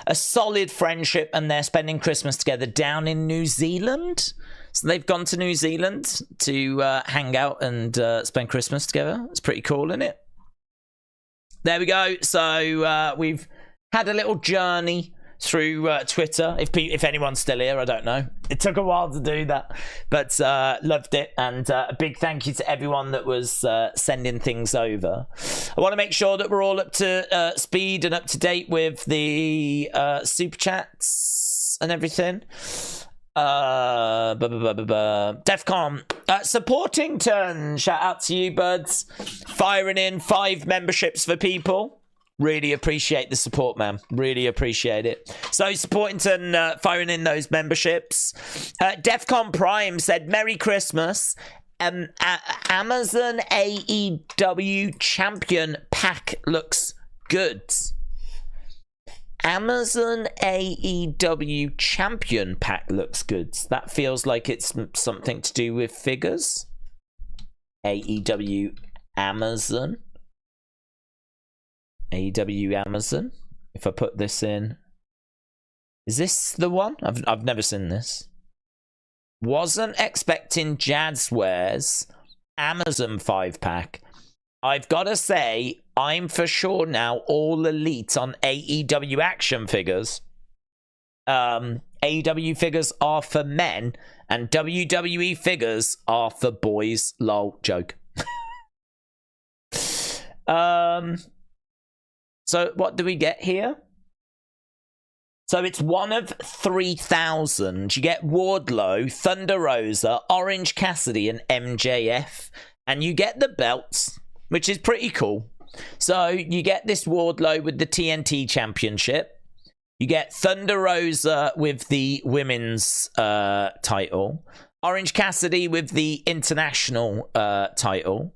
A solid friendship. And they're spending Christmas together down in New Zealand. So they've gone to New Zealand to hang out and spend Christmas together. It's pretty cool, isn't it? There we go. So we've had a little journey through Twitter. If anyone's still here, I don't know. It took a while to do that, but loved it. And a big thank you to everyone that was sending things over. I want to make sure that we're all up to speed and up to date with the super chats and everything. Defcon Supportington, shout out to you, buds. Firing in 5 memberships for people. Really appreciate the support, man. Really appreciate it. So Supportington firing in those memberships. Defcon Prime said Merry Christmas. Amazon AEW Champion pack looks good. Amazon AEW Champion pack looks good. That feels like it's something to do with figures. AEW Amazon. AEW Amazon. If I put this in, is this the one? I've never seen this. Wasn't expecting Jazzwares Amazon 5-pack. I've got to say, I'm for sure now all elite on AEW action figures. AEW figures are for men and WWE figures are for boys. Lol, joke. So what do we get here? So it's one of 3,000. You get Wardlow, Thunder Rosa, Orange Cassidy, and MJF. And you get the belts, which is pretty cool. So you get this Wardlow with the TNT Championship. You get Thunder Rosa with the women's title. Orange Cassidy with the international title.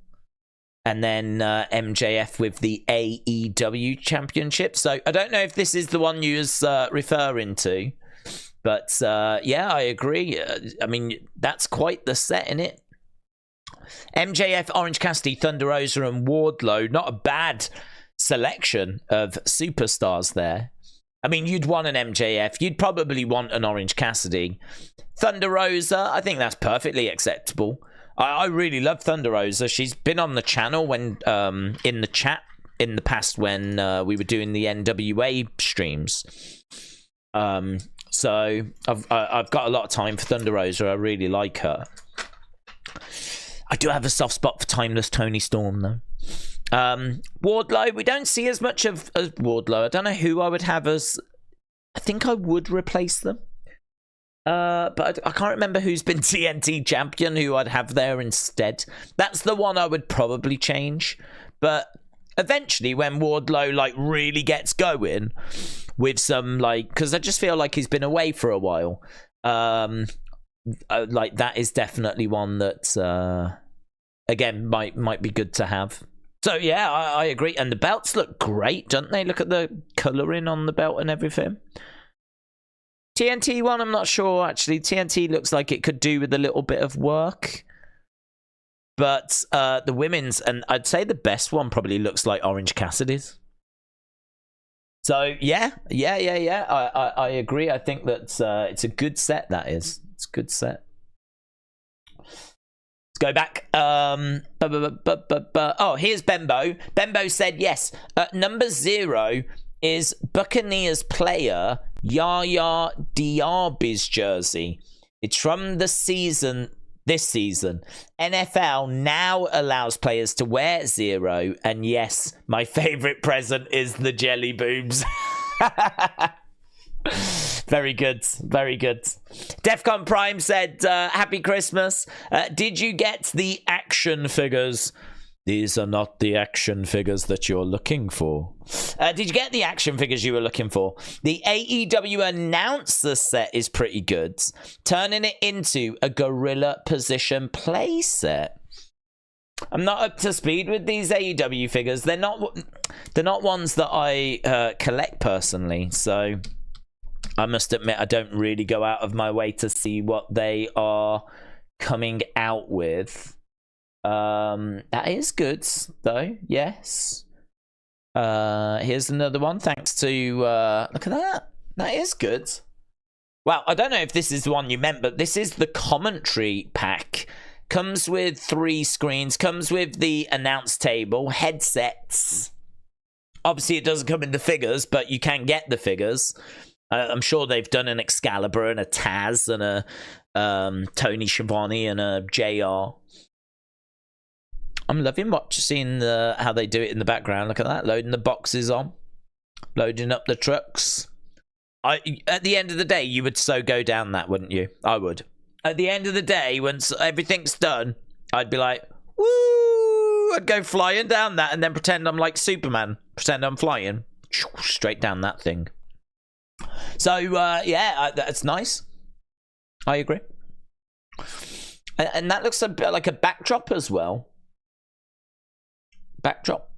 And then MJF with the AEW Championship. So I don't know if this is the one you was referring to. But yeah, I agree. I mean, that's quite the set, innit? MJF, Orange Cassidy, Thunder Rosa, and Wardlow. Not a bad selection of superstars there. I mean, you'd want an MJF. You'd probably want an Orange Cassidy. Thunder Rosa, I think that's perfectly acceptable. I really love Thunder Rosa. She's been on the channel when in the chat in the past when we were doing the NWA streams. So I've got a lot of time for Thunder Rosa. I really like her. I do have a soft spot for Timeless Tony Storm, though. Wardlow, we don't see as much of as Wardlow. I don't know who I would have as... I think I would replace them. But I can't remember who's been TNT champion, who I'd have there instead. That's the one I would probably change. But eventually, when Wardlow, like, really gets going with some, like... Because I just feel like he's been away for a while. Like, that is definitely one that, again, might be good to have. So, yeah, I agree. And the belts look great, don't they? Look at the colouring on the belt and everything. TNT one, I'm not sure, actually. TNT looks like it could do with a little bit of work. But the women's, and I'd say the best one probably looks like Orange Cassidy's. So, yeah. I agree. I think that it's a good set, that is. It's a good set. Let's go back. Oh, here's Bembo. Bembo said, yes, number 0 is Buccaneers player Yaya Diaby's jersey. It's from the season, this season. NFL now allows players to wear 0, and yes, my favorite present is the jelly boobs. Very good, very good. Defcon Prime said, happy Christmas. Did you get the action figures? These are not the action figures that you're looking for. Did you get the action figures you were looking for? The AEW announcer set is pretty good. Turning it into a gorilla position play set. I'm not up to speed with these AEW figures. They're not ones that I collect personally. So I must admit I don't really go out of my way to see what they are coming out with. That is good though. Yes. Here's another one. Thanks to look at that. That is good. Well, I don't know if this is the one you meant, but this is the commentary pack. Comes with 3 screens. Comes with the announce table, headsets. Obviously, it doesn't come in the figures, but you can get the figures. I'm sure they've done an Excalibur and a Taz and a Tony Schiavone and a JR. I'm loving seeing how they do it in the background. Look at that, loading the boxes on, loading up the trucks. At the end of the day, you would so go down that, wouldn't you? I would. At the end of the day, once everything's done, I'd be like, woo! I'd go flying down that and then pretend I'm like Superman. Pretend I'm flying straight down that thing. So, yeah, that's nice. I agree. And that looks a bit like a backdrop as well. Backdrop.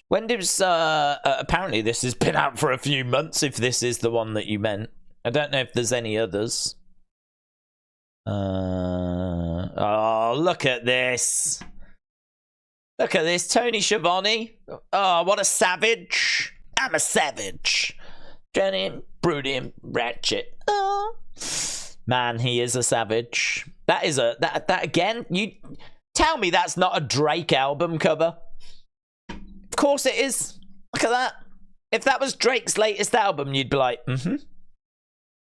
When does apparently this has been out for a few months, if this is the one that you meant. I don't know if there's any others. Oh, look at this. Look at this, Tony Schiavone. Oh, what a savage. I'm a savage. Johnny, brooding, ratchet. Oh. Man, he is a savage. That is that again, you tell me that's not a Drake album cover. Of course it is. Look at that. If that was Drake's latest album, you'd be like,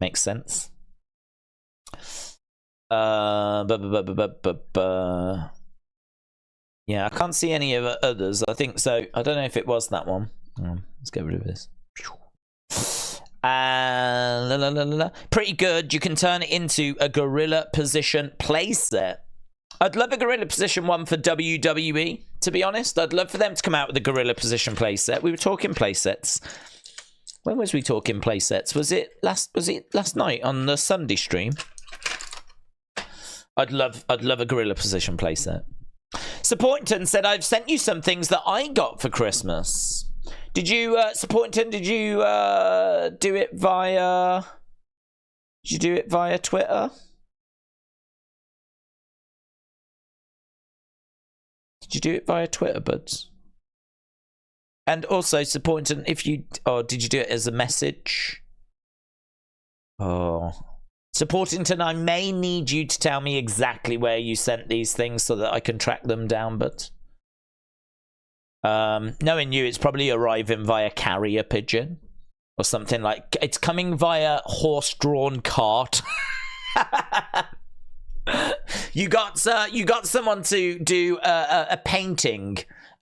Makes sense. Yeah, I can't see any of the others. I think so. I don't know if it was that one. Let's get rid of this. Pretty good. You can turn it into a gorilla position playset. I'd love a gorilla position one for WWE, to be honest. I'd love for them to come out with a gorilla position playset. We were talking playsets. When was we talking playsets? Was it last night on the Sunday stream? I'd love a gorilla position playset. Supportington said, I've sent you some things that I got for Christmas. Did you, Supportington, did you do it via... Did you do it via Twitter? Did you do it via Twitter, buds? And also, Supportington, if you... Or did you do it as a message? Oh... Supportington, I may need you to tell me exactly where you sent these things so that I can track them down, but... knowing you, it's probably arriving via carrier pigeon. Or something like... It's coming via horse-drawn cart. You got someone to do a painting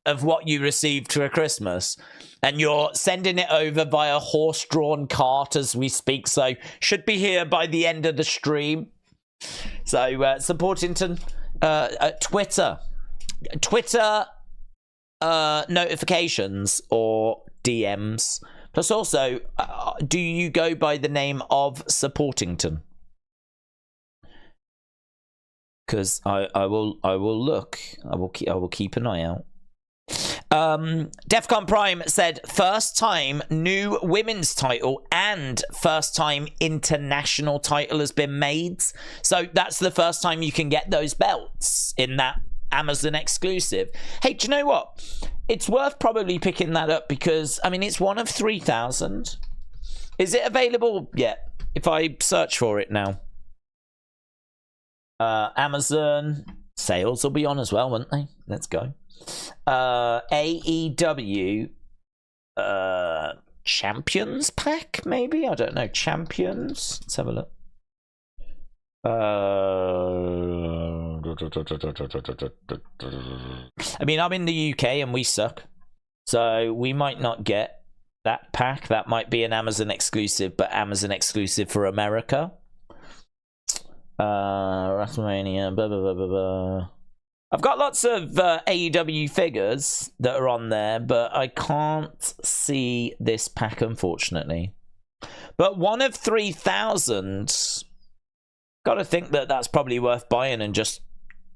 of what you received for Christmas, and you're sending it over via horse-drawn cart as we speak, so should be here by the end of the stream. So, Supportington, Twitter notifications or DMs. Plus also, do you go by the name of Supportington? Because I will look. I will keep an eye out. Defcon Prime said first time new women's title and first time international title has been made. So that's the first time you can get those belts in that Amazon exclusive. Hey, do you know what? It's worth probably picking that up because, I mean, it's one of 3,000. Is it available yet? If I search for it now. Amazon sales will be on as well, won't they? Let's go. AEW Champions Pack, maybe? I don't know. Champions? Let's have a look. I mean, I'm in the UK and we suck. So we might not get that pack. That might be an Amazon exclusive, but Amazon exclusive for America. WrestleMania, blah, blah, blah, blah, blah. I've got lots of AEW figures that are on there, but I can't see this pack, unfortunately. But one of 3,000, gotta think that that's probably worth buying and just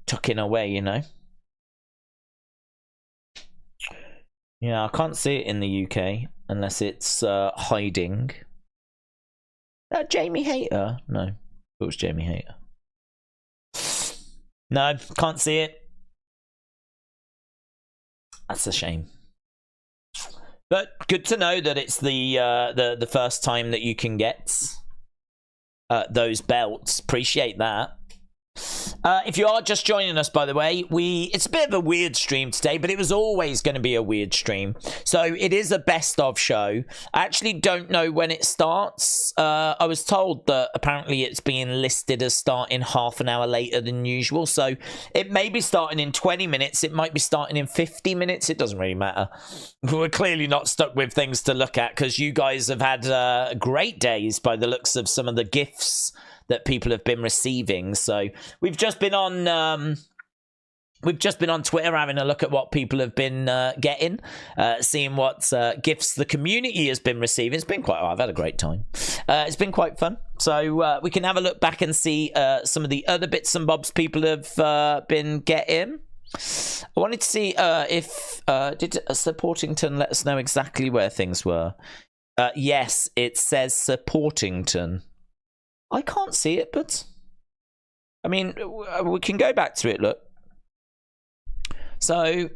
tucking away, you know? Yeah, I can't see it in the UK unless it's hiding. Jamie Hayter? No, it was Jamie Hayter. No, can't see it. That's a shame. But good to know that it's the first time that you can get those belts. Appreciate that. If you are just joining us, by the way, it's a bit of a weird stream today, but it was always going to be a weird stream. So it is a best of show. I actually don't know when it starts. I was told that apparently it's being listed as starting half an hour later than usual. So it may be starting in 20 minutes. It might be starting in 50 minutes. It doesn't really matter. We're clearly not stuck with things to look at because you guys have had great days by the looks of some of the gifts that people have been receiving. So we've just been on Twitter having a look at what people have been getting, seeing what gifts the community has been receiving. It's been I've had a great time. It's been quite fun. So we can have a look back and see some of the other bits and bobs people have been getting. I wanted to see if did Supportington let us know exactly where things were. Yes, it says Supportington. I can't see it, but I mean, we can go back to it, look. So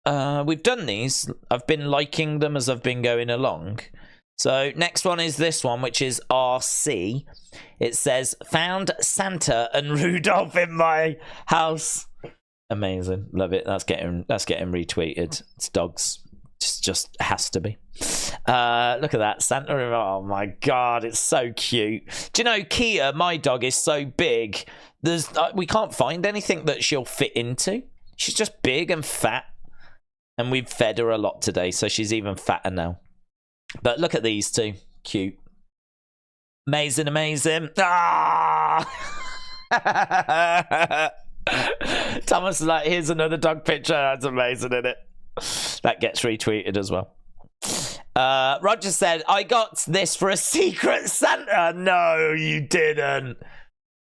we've done these. I've been liking them as I've been going along. So next one is this one, which is RC. It says, found Santa and Rudolph in my house. Amazing. Love it. That's getting retweeted. It's dogs. Just has to be. Look at that Santa. Oh my god, it's so cute. Do you know Kia, my dog, is so big. There's we can't find anything that she'll fit into. She's just big and fat, and we've fed her a lot today, so she's even fatter now. But look at these two, cute, amazing, amazing. Ah! Thomas is like, here's another dog picture. That's amazing, isn't it? That gets retweeted as well. Roger said, I got this for a secret Santa. No, you didn't.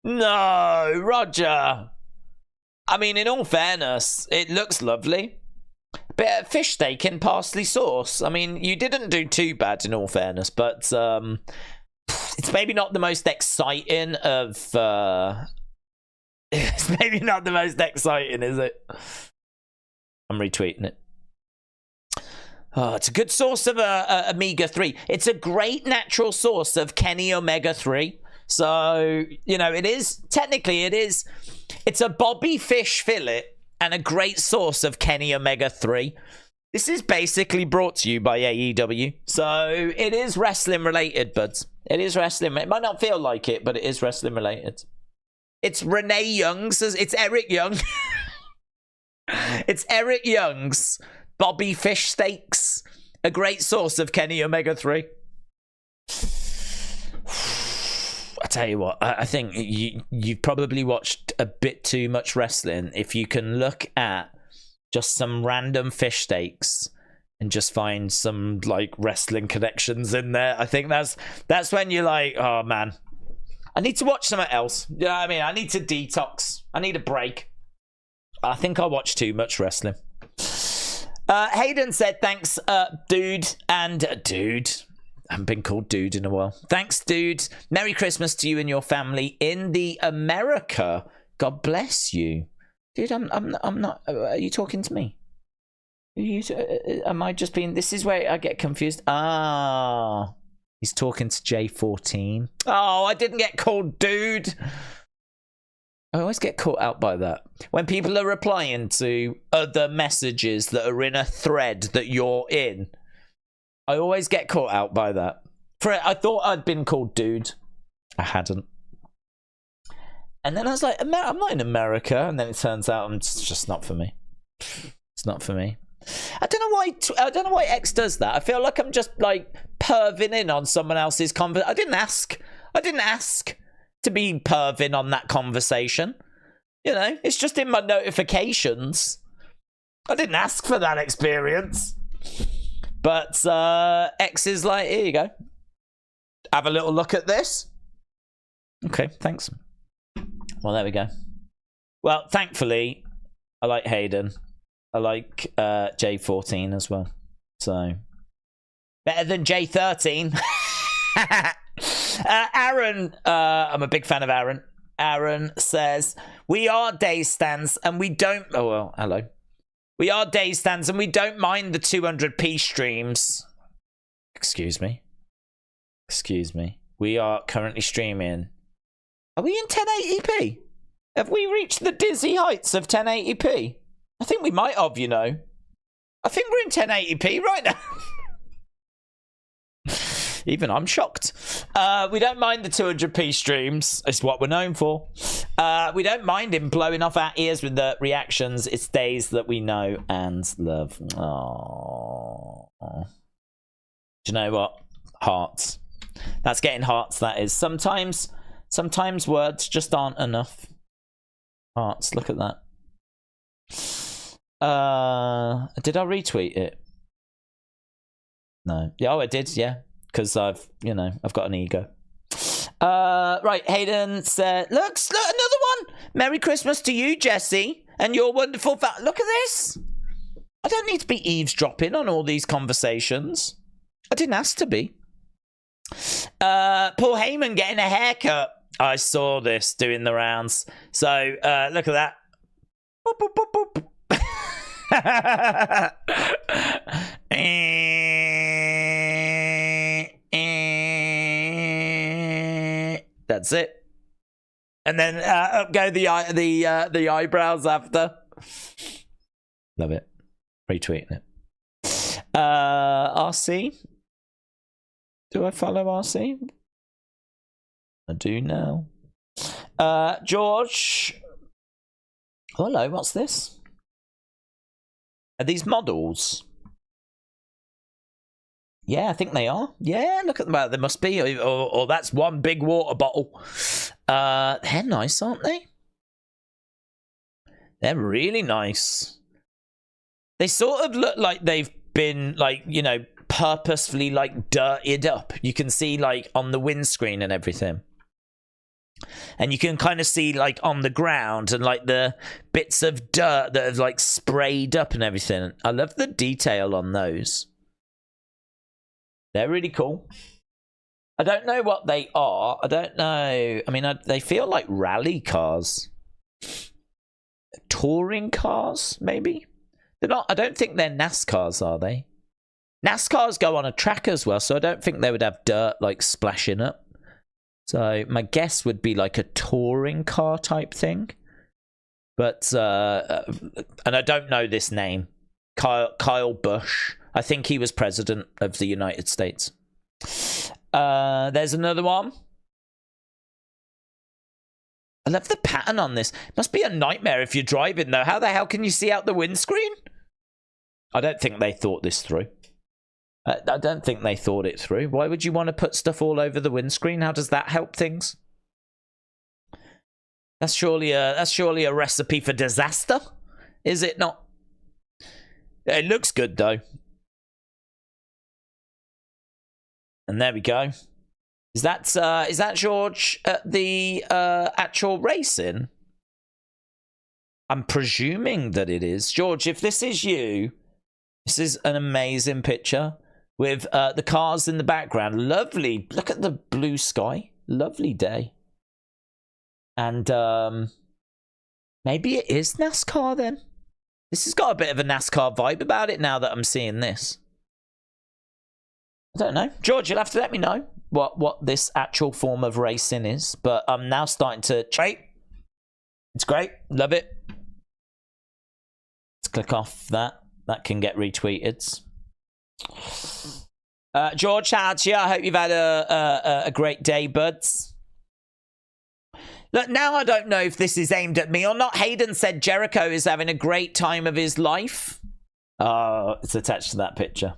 No, Roger. I mean, in all fairness, it looks lovely. Bit of fish steak in parsley sauce. I mean, you didn't do too bad in all fairness, but it's maybe not the most exciting of... it's maybe not the most exciting, is it? I'm retweeting it. Oh, it's a good source of omega-3. It's a great natural source of Kenny omega-3. So, you know, it is, technically it is, it's a bobby fish fillet and a great source of Kenny omega-3. This is basically brought to you by AEW. So, it is wrestling related, buds. It is wrestling. It might not feel like it, but it is wrestling related. It's Renee Young's, it's Eric Young. It's Eric Young's Bobby Fish Steaks, a great source of Kenny omega-3. I tell you what, I think you've probably watched a bit too much wrestling if you can look at just some random fish steaks and just find some like wrestling connections in there. I think that's when you're like, oh man, I need to watch something else. You know what I mean? I need to detox. I need a break. I think I watch too much wrestling. Hayden said, thanks, dude. And dude, I haven't been called dude in a while. Thanks, dude. Merry Christmas to you and your family in the America. God bless you. Dude, I'm not, are you talking to me? Am I just being, this is where I get confused. Ah, he's talking to J14. Oh, I didn't get called dude. I always get caught out by that. When people are replying to other messages that are in a thread that you're in, I always get caught out by that. I thought I'd been called dude. I hadn't. And then I was like, I'm not in America. And then it turns out it's just not for me. It's not for me. I don't know why X does that. I feel like I'm just like perving in on someone else's conversation. I didn't ask to be perving on that conversation. You know, it's just in my notifications. I didn't ask for that experience. But X is like, here you go. Have a little look at this. Okay, thanks. Well, there we go. Well, thankfully, I like Hayden. I like J14 as well. So, better than J13. Aaron, I'm a big fan of Aaron. Aaron says, we are day stands and we don't... Oh, well, hello. We are day stands and we don't mind the 200p streams. Excuse me. Excuse me. We are currently streaming. Are we in 1080p? Have we reached the dizzy heights of 1080p? I think we might have, you know. I think we're in 1080p right now. Even I'm shocked. We don't mind the 200p streams. It's what we're known for. We don't mind him blowing off our ears with the reactions. It's days that we know and love. Aww. Do you know what? Hearts. That's getting hearts, that is. Sometimes words just aren't enough. Hearts, look at that. Did I retweet it? No. Yeah, oh, I did, yeah. Because I've got an ego. Right, Hayden said, look, another one. Merry Christmas to you, Jesse, and your wonderful look at this. I don't need to be eavesdropping on all these conversations. I didn't ask to be. Paul Heyman getting a haircut. I saw this doing the rounds. So, look at that. Boop, boop, boop, boop. That's it. And then up go the eyebrows after. Love it. Retweeting it. RC. Do I follow RC? I do now. George. Hello, what's this? Are these models? Yeah, I think they are. Yeah, look at them. Well, they must be. Or that's one big water bottle. They're nice, aren't they? They're really nice. They sort of look like they've been, like, you know, purposefully, like, dirtied up. You can see, like, on the windscreen and everything. And you can kind of see, like, on the ground and, like, the bits of dirt that have, like, sprayed up and everything. I love the detail on those. They're really cool. I don't know what they are. I don't know. I mean, they feel like rally cars. Touring cars, maybe? They're not. I don't think they're NASCARs, are they? NASCARs go on a track as well, so I don't think they would have dirt, like, splashing up. So my guess would be like a touring car type thing. But, and I don't know this name. Kyle Busch. I think he was president of the United States. There's another one. I love the pattern on this. It must be a nightmare if you're driving, though. How the hell can you see out the windscreen? I don't think they thought this through. I don't think they thought it through. Why would you want to put stuff all over the windscreen? How does that help things? That's surely a recipe for disaster, is it not? It looks good, though. And there we go. Is that George at the actual racing? I'm presuming that it is. George, if this is you, this is an amazing picture with the cars in the background. Lovely. Look at the blue sky. Lovely day. And maybe it is NASCAR then. This has got a bit of a NASCAR vibe about it now that I'm seeing this. I don't know. George, you'll have to let me know what this actual form of racing is. But I'm now starting to... It's great. Love it. Let's click off that. That can get retweeted. George, shout out to you. I hope you've had a great day, buds. Look, now I don't know if this is aimed at me or not. Hayden said Jericho is having a great time of his life. It's attached to that picture.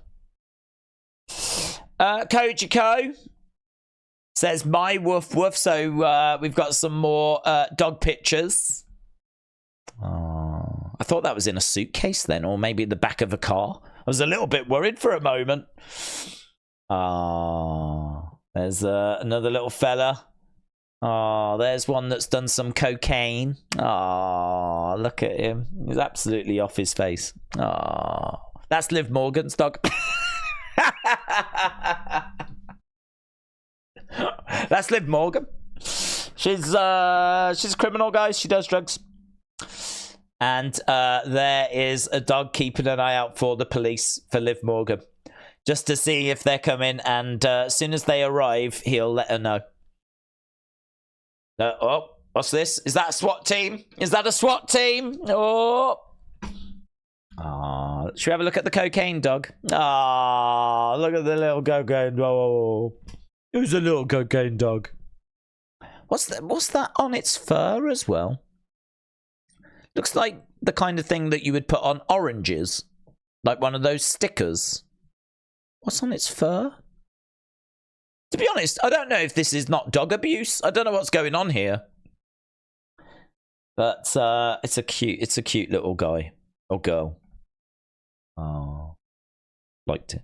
Kojiko says my woof woof. So we've got some more dog pictures. I thought that was in a suitcase then, or maybe the back of a car. I was a little bit worried for a moment. There's another little fella. There's one that's done some cocaine. Look at him. He's absolutely off his face. That's Liv Morgan's dog. That's Liv Morgan. She's a criminal, guys. She does drugs. And there is a dog keeping an eye out for the police for Liv Morgan, just to see if they're coming. And as soon as they arrive, he'll let her know. What's this? Is that a SWAT team? Is that a SWAT team? Should we have a look at the cocaine dog? Look at the little cocaine dog. Who's a little cocaine dog? What's that on its fur as well? Looks like the kind of thing that you would put on oranges. Like one of those stickers. What's on its fur? To be honest, I don't know if this is not dog abuse. I don't know what's going on here. But it's a cute little guy. Or girl. Liked it.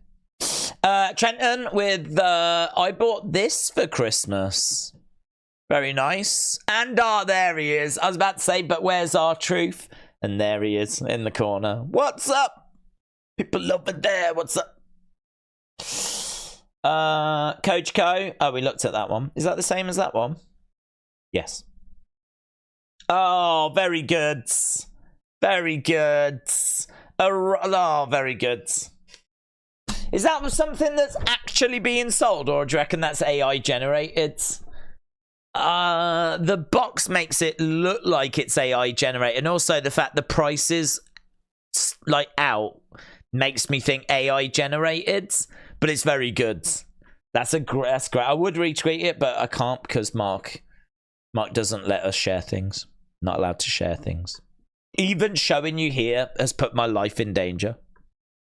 Trenton with I bought this for Christmas. Very nice. And there he is. I was about to say, but where's our truth? And there he is in the corner. What's up? People over there. What's up? Coach Co. Oh, we looked at that one. Is that the same as that one? Yes. Oh, very good. Very good. Oh, very good. Is that something that's actually being sold, or do you reckon that's AI generated? The box makes it look like it's AI generated, and also the fact the price is like out makes me think AI generated, but it's very good. That's great. I would retweet it, but I can't because Mark doesn't let us share things. Not allowed to share things. Even showing you here has put my life in danger.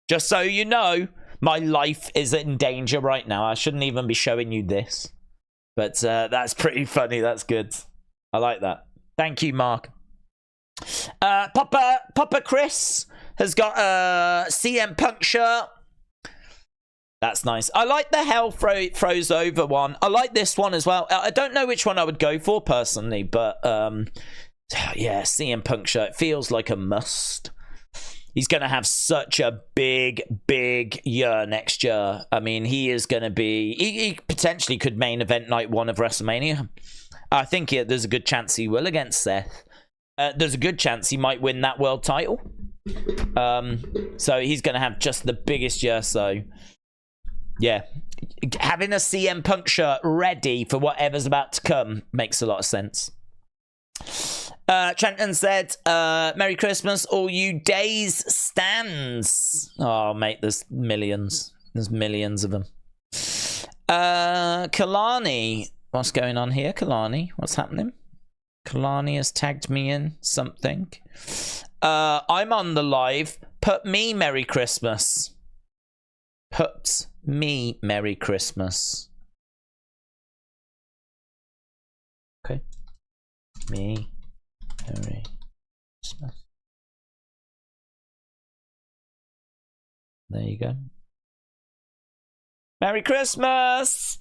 Just so you know, my life is in danger right now. I shouldn't even be showing you this. But that's pretty funny. That's good. I like that. Thank you, Mark. Papa Chris has got a CM Punk shirt. That's nice. I like the Hell Froze Over one. I like this one as well. I don't know which one I would go for personally, but yeah, CM Punk shirt feels like a must. He's going to have such a big year next year. I mean, he is going to be... He potentially could main event night 1 of WrestleMania. I think there's a good chance he will against Seth. There's a good chance he might win that world title. So he's going to have just the biggest year, so... Yeah. Having a CM Punk shirt ready for whatever's about to come makes a lot of sense. Trenton said, Merry Christmas, all you days stands. Oh, mate, there's millions. There's millions of them. Kalani. What's going on here, Kalani? What's happening? Kalani has tagged me in something. I'm on the live. Put me Merry Christmas. Put me Merry Christmas. Okay. Me Merry Christmas. There you go. Merry Christmas!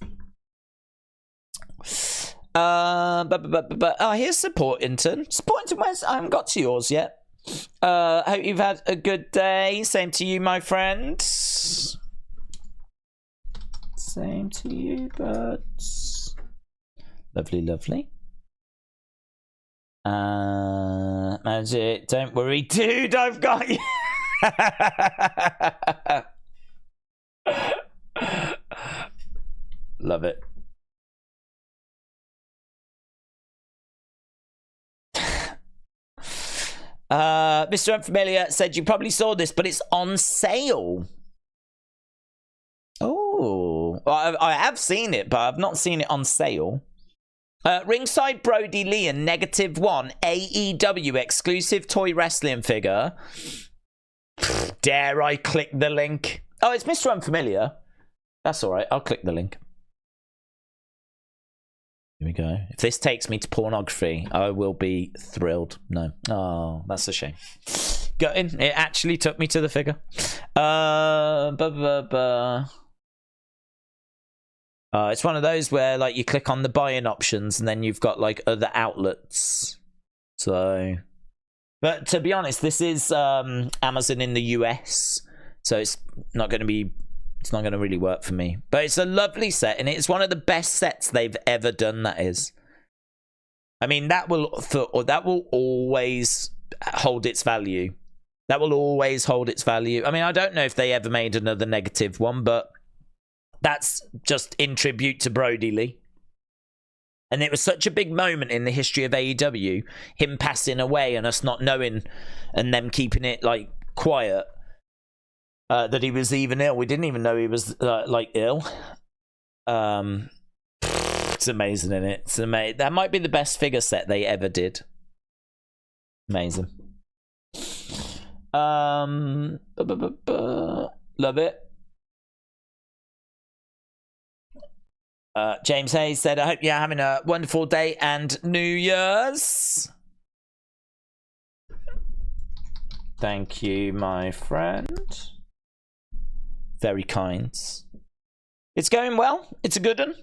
Oh, here's Supportington. Supportington, I haven't got to yours yet. Hope you've had a good day. Same to you, my friend. Same to you, buds. Lovely, lovely. Magic, don't worry, dude, I've got you. Love it. Mr. Unfamiliar said you probably saw this, but it's on sale. Oh, I have seen it, but I've not seen it on sale. Ringside Brody Lee and -1 AEW exclusive toy wrestling figure. Dare I click the link? Oh, it's Mr. Unfamiliar. That's all right. I'll click the link. Here we go. If this takes me to pornography, I will be thrilled. No. Oh, that's a shame. Gutting. It actually took me to the figure. It's one of those where like you click on the buy-in options and then you've got like other outlets. So, but to be honest, this is Amazon in the US, so it's not going to really work for me. But it's a lovely set, and it's one of the best sets they've ever done. That is, I mean, that will always hold its value. That will always hold its value. I mean, I don't know if they ever made another -1, but that's just in tribute to Brody Lee. And it was such a big moment in the history of AEW, him passing away and us not knowing, and them keeping it like quiet, that he was even ill. We didn't even know he was like ill. It's amazing, isn't it? It's amazing. That might be the best figure set they ever did. Amazing. Love it. James Hayes said, I hope you're having a wonderful day and New Year's. Thank you, my friend. Very kind. It's going well. It's a good one.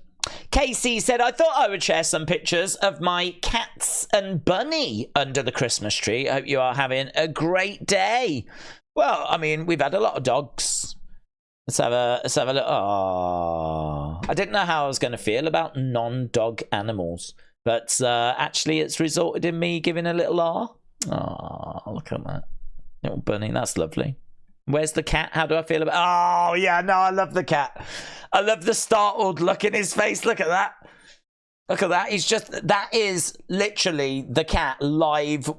Casey said, I thought I would share some pictures of my cats and bunny under the Christmas tree. I hope you are having a great day. Well, I mean, we've had a lot of dogs. Let's have a look. Oh, I didn't know how I was going to feel about non-dog animals, but actually it's resulted in me giving a little ah. Oh, look at that. Little bunny. That's lovely. Where's the cat? How do I feel about... Oh, yeah, no, I love the cat. I love the startled look in his face. Look at that. Look at that. He's just... That is literally the cat live.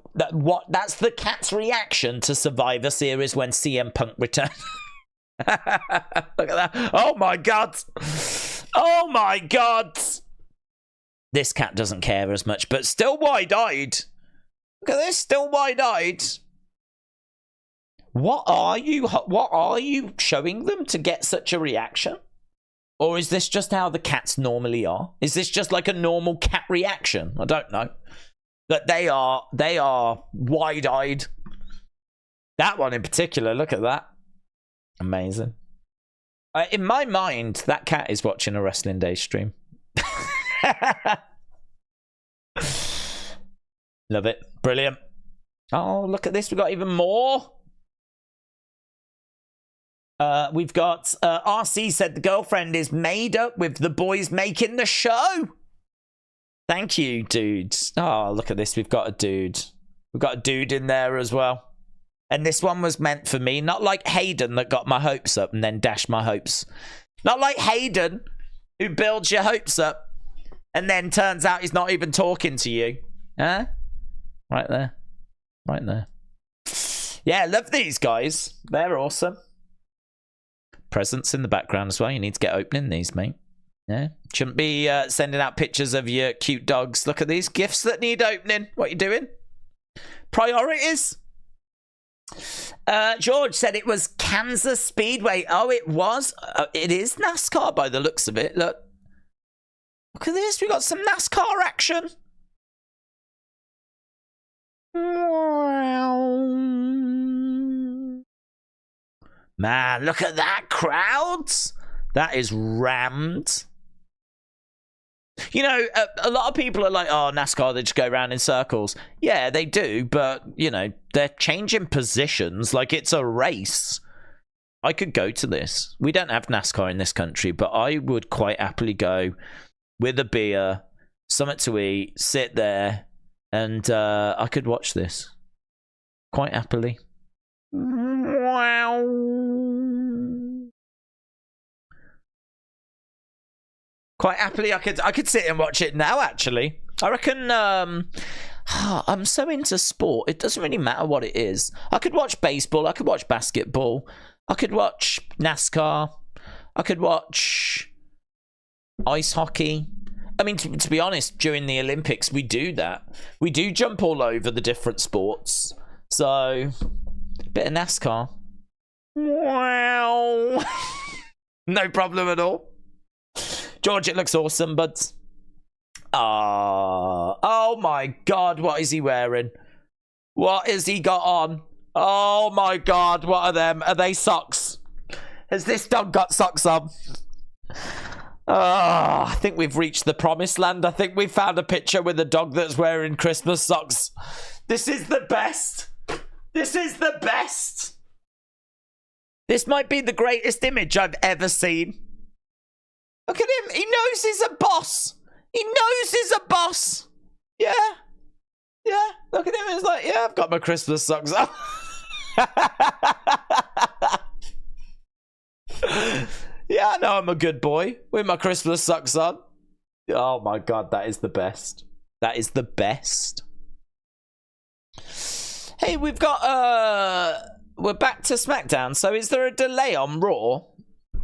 That's the cat's reaction to Survivor Series when CM Punk returned. Look at that. Oh, my God. Oh my god! This cat doesn't care as much, but still wide-eyed. Look at this, still wide-eyed. What are you showing them to get such a reaction? Or is this just how the cats normally are? Is this just like a normal cat reaction? I don't know. But they are wide-eyed. That one in particular, look at that. Amazing. In my mind, that cat is watching a Wrestling Day stream. Love it. Brilliant. Oh, look at this. We've got even more. We've got RC said the girlfriend is made up with the boys making the show. Thank you, dudes. Oh, look at this. We've got a dude. We've got a dude in there as well. And this one was meant for me. Not like Hayden that got my hopes up and then dashed my hopes. Not like Hayden who builds your hopes up and then turns out he's not even talking to you. Huh? Right there. Right there. Yeah, love these guys. They're awesome. Presents in the background as well. You need to get opening these, mate. Yeah. Shouldn't be sending out pictures of your cute dogs. Look at these gifts that need opening. What you doing? Priorities. George said it was Kansas Speedway. Oh, it was. It is NASCAR by the looks of it. Look. Look at this. We got some NASCAR action. Man, look at that crowds. That is rammed. You know, a lot of people are like, oh, NASCAR, they just go around in circles. Yeah, they do, but, you know, they're changing positions like it's a race. I could go to this. We don't have NASCAR in this country, but I would quite happily go with a beer, something to eat, sit there, and I could watch this. Quite happily. Wow. Quite happily, I could sit and watch it now, actually. I reckon, I'm so into sport, it doesn't really matter what it is. I could watch baseball, I could watch basketball, I could watch NASCAR, I could watch ice hockey. I mean, to be honest, during the Olympics, we do that. We do jump all over the different sports. So, bit of NASCAR. Wow. No problem at all. George, it looks awesome, buds. Oh my god, what is he wearing? What has he got on? Oh my god, what are them? Are they socks? Has this dog got socks on? Oh, I think we've reached the promised land. I think we've found a picture with a dog that's wearing Christmas socks. This is the best. This is the best. This might be the greatest image I've ever seen. Look at him. He knows he's a boss. He knows he's a boss. Yeah. Yeah. Look at him. He's like, yeah, I've got my Christmas socks on. Yeah, I know I'm a good boy with my Christmas socks on. Oh my god, that is the best. That is the best. Hey, we've got we're back to SmackDown. So is there a delay on Raw?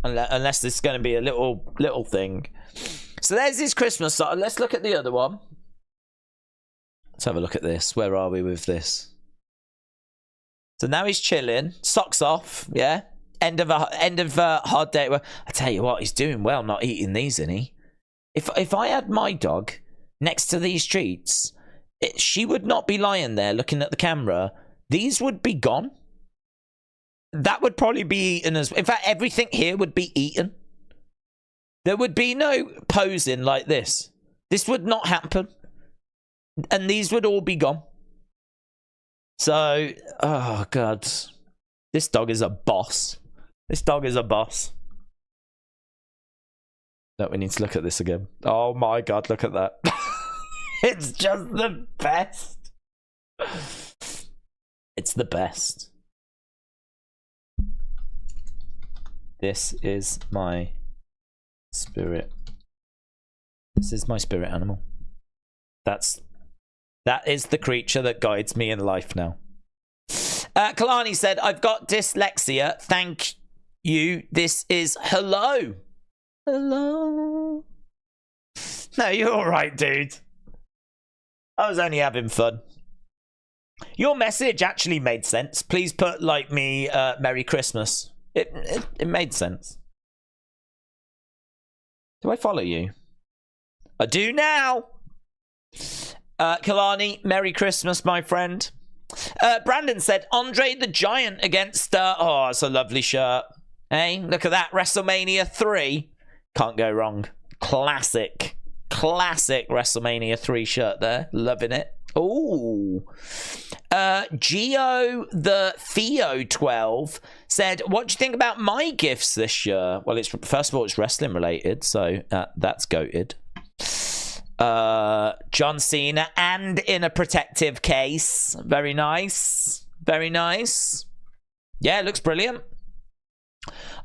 Unless this is going to be a little thing. So there's his Christmas sock. Let's look at the other one. Let's have a look at this. Where are we with this? So now he's chilling, socks off. Yeah. End of a hard day. Well, I tell you what, he's doing well not eating these, isn't he? If I had my dog next to these treats, she would not be lying there looking at the camera. These would be gone. That would probably be eaten as... In fact, everything here would be eaten. There would be no posing like this. This would not happen. And these would all be gone. So, oh, God. This dog is a boss. This dog is a boss. No, we need to look at this again. Oh, my God, look at that. It's just the best. It's the best. This is my spirit. This is my spirit animal. That is the creature that guides me in life now. Kalani said, I've got dyslexia. Thank you. This is hello. alone. No, you're alright, dude. I was only having fun. Your message actually made sense. Please put, like me, Merry Christmas. It made sense. Do I follow you? I do now. Kalani, Merry Christmas, my friend. Brandon said, Andre the Giant against... oh, it's a lovely shirt. Hey, look at that. WrestleMania 3. Can't go wrong. Classic WrestleMania 3 shirt there. Loving it. Ooh. Geo the Theo 12 said, what do you think about my gifts this year? Well, it's first of all, it's wrestling related, so that's goated. John Cena and in a protective case. Very nice. Very nice. Yeah, it looks brilliant.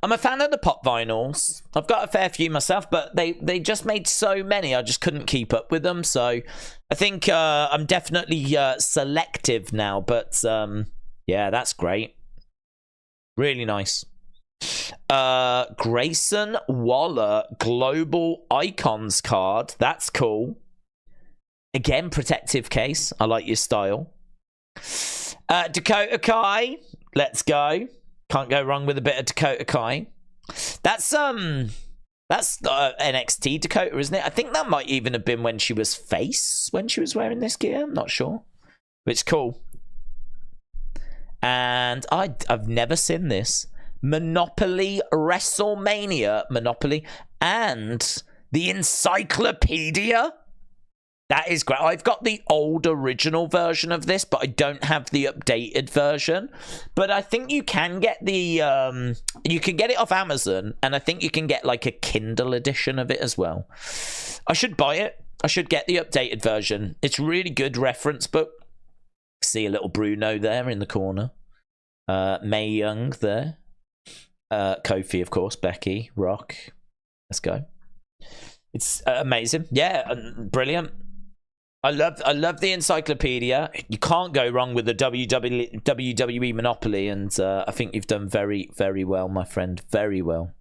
I'm a fan of the pop vinyls. I've got a fair few myself, but they just made so many, I just couldn't keep up with them. So I think I'm definitely selective now, but yeah, that's great. Really nice. Grayson Waller Global Icons card. That's cool. Again, protective case. I like your style. Dakota Kai. Let's go. Can't go wrong with a bit of Dakota Kai. That's NXT Dakota, isn't it? I think that might even have been when she was face, when she was wearing this gear. I'm not sure. But it's cool. And I've never seen this. Monopoly WrestleMania. Monopoly. And the Encyclopedia. That is great. I've got the old original version of this, but I don't have the updated version. But I think you can get the you can get it off Amazon, and I think you can get like a Kindle edition of it as well. I should buy it. I should get the updated version. It's really good reference book. See a little Bruno there in the corner. Mae Young there. Kofi, of course. Becky, Rock. Let's go. It's amazing. Yeah, brilliant. I love the Encyclopedia. You can't go wrong with the WWE Monopoly, and I think you've done very, very well, my friend. Very well.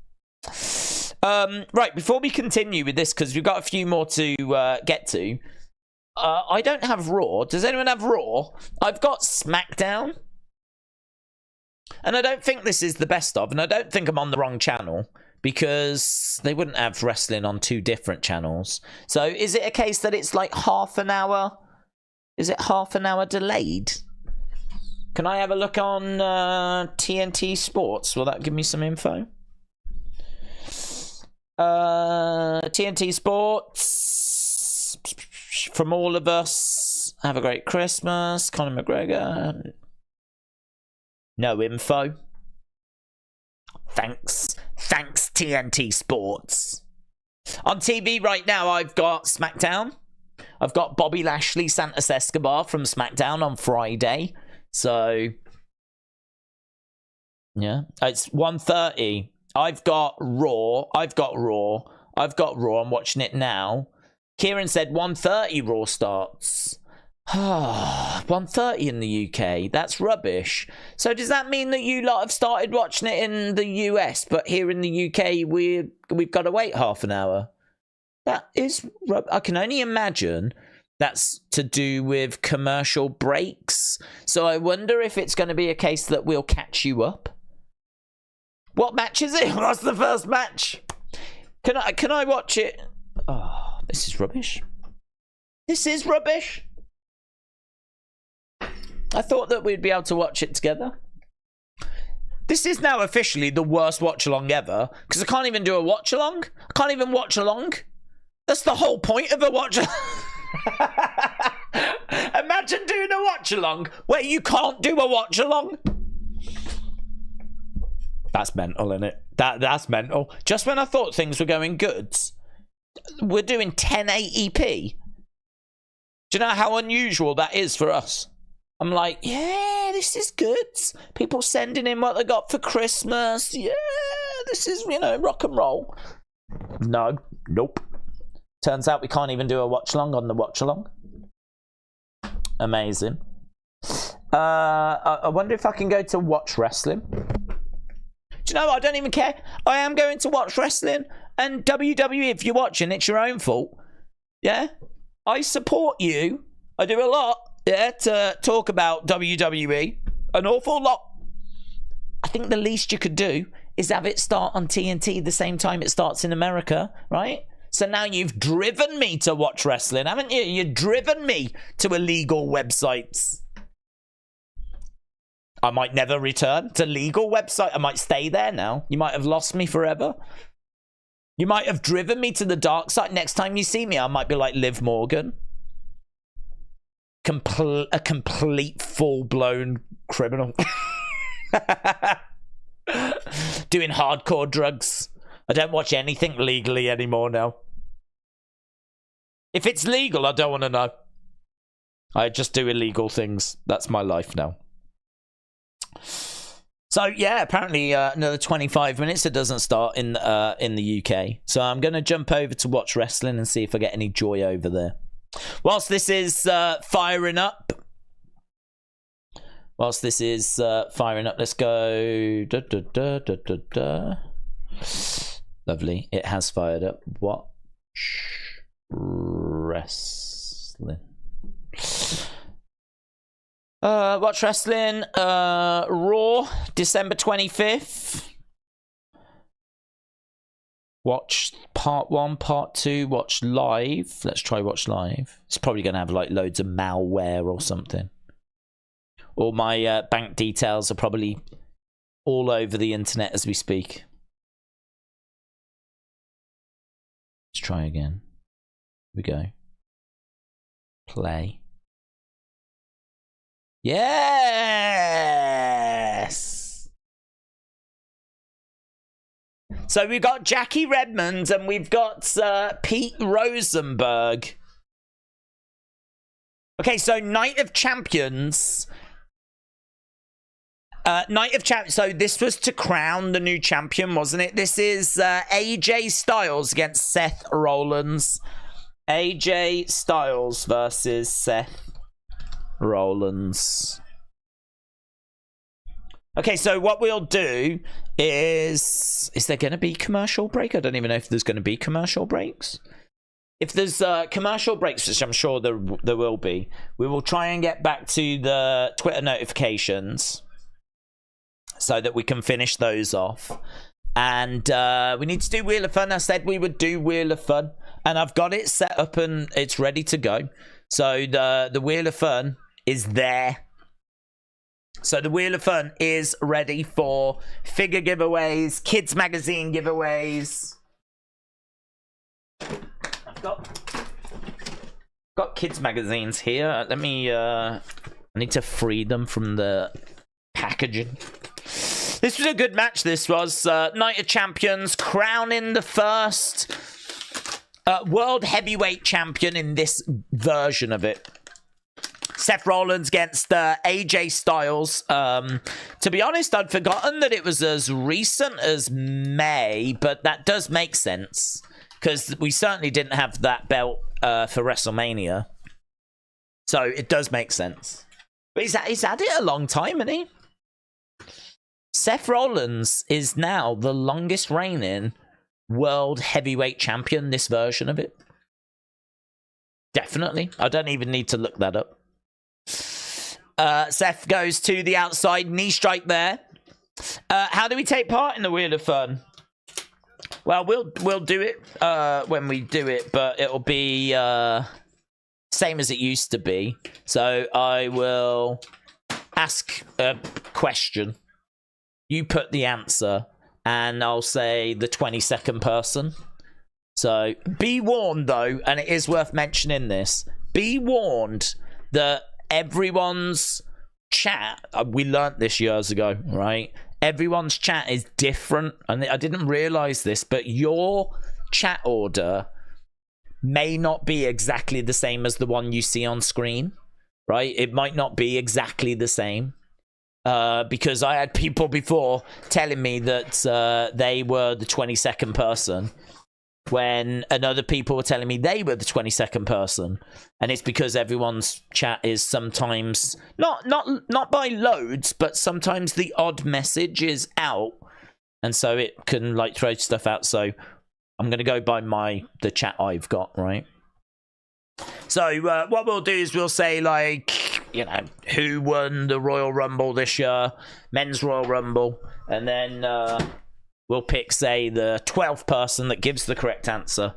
Right, before we continue with this, because we've got a few more to get to, I don't have Raw. Does anyone have Raw? I've got SmackDown. And I don't think this is the best of, and I don't think I'm on the wrong channel, because they wouldn't have wrestling on two different channels. So is it a case that it's like half an hour? Is it half an hour delayed? Can I have a look on TNT Sports? Will that give me some info? TNT Sports. From all of us, have a great Christmas. Conor McGregor. No info. Thanks, TNT Sports. On TV right now, I've got SmackDown. I've got Bobby Lashley, Santos Escobar from SmackDown on Friday. So, yeah. It's 1:30. I've got Raw. I'm watching it now. Kieran said 1:30 Raw starts. 1:30 in the UK. That's rubbish. So does that mean that you lot have started watching it in the US, but here in the UK we've got to wait half an hour? That is I can only imagine that's to do with commercial breaks. So I wonder if it's going to be a case that we'll catch you up. What match is it? What's the first match? Can I watch it? Oh, this is rubbish. This is rubbish. I thought that we'd be able to watch it together. This is now officially the worst watch-along ever, because I can't even do a watch-along. I can't even watch along. That's the whole point of a watch-along. Imagine doing a watch-along where you can't do a watch-along. That's mental, isn't it? That's mental. Just when I thought things were going good, we're doing 1080p. Do you know how unusual that is for us? I'm like, yeah, this is good. People sending in what they got for Christmas. Yeah, this is, rock and roll. No, nope. Turns out we can't even do a watch-along on the watch-along. Amazing. I wonder if I can go to watch wrestling. Do you know what? I don't even care. I am going to watch wrestling. And WWE, if you're watching, it's your own fault. Yeah? I support you. I do a lot, yeah, to talk about WWE. An awful lot. I think the least you could do is have it start on TNT the same time it starts in America, right? So now you've driven me to watch wrestling, haven't you? You've driven me to illegal websites. I might never return to legal website. I might stay there now. You might have lost me forever. You might have driven me to the dark side. Next time you see me, I might be like Liv Morgan. A complete full-blown criminal. Doing hardcore drugs. I don't watch anything legally anymore now. If it's legal, I don't want to know. I just do illegal things. That's my life now. So yeah, apparently another 25 minutes. It doesn't start in the UK. So I'm going to jump over to watch wrestling and see if I get any joy over there. Whilst this is firing up. Let's go. Lovely. It has fired up. Watch wrestling. Watch wrestling. Raw, December 25th. Watch part 1, part 2. Watch live. Let's try watch live. It's probably going to have like loads of malware or something. All my bank details are probably all over the internet as we speak. Let's try again. Here we go. Play. Yes! So we've got Jackie Redmond and we've got Pete Rosenberg. Okay, so Night of Champions. So this was to crown the new champion, wasn't it? This is AJ Styles against Seth Rollins. AJ Styles versus Seth Rollins. Okay, so what we'll do is there going to be commercial break? I don't even know if there's going to be commercial breaks. If there's commercial breaks, which I'm sure there will be, we will try and get back to the Twitter notifications so that we can finish those off. And we need to do Wheel of Fun. I said we would do Wheel of Fun, and I've got it set up and it's ready to go. So the Wheel of Fun is there. So the Wheel of Fun is ready for figure giveaways, kids magazine giveaways. I've got kids magazines here. Let me I need to free them from the packaging. This was a good match. This was Night of Champions crowning the first World Heavyweight Champion in this version of it. Seth Rollins against AJ Styles. To be honest, I'd forgotten that it was as recent as May, but that does make sense because we certainly didn't have that belt for WrestleMania. So it does make sense. But he's had it a long time, hasn't he? Seth Rollins is now the longest reigning World Heavyweight Champion, this version of it. Definitely. I don't even need to look that up. Seth goes to the outside, knee strike there. How do we take part in the Wheel of Fun? Well, we'll do it when we do it, but it'll be same as it used to be. So I will ask a question. You put the answer, and I'll say the 22nd person. So be warned, though, and it is worth mentioning this. Be warned that everyone's chat, we learnt this years ago, right? Everyone's chat is different, and I didn't realize this, but your chat order may not be exactly the same as the one you see on screen, right? It might not be exactly the same. Because I had people before telling me that they were the 22nd person, when another people were telling me they were the 22nd person, and it's because everyone's chat is sometimes not by loads, but sometimes the odd message is out, and so it can like throw stuff out. So I'm going to go by the chat I've got, right? So what we'll do is we'll say, like, you know, who won the Royal Rumble this year, men's Royal Rumble, and then we'll pick, say, the 12th person that gives the correct answer.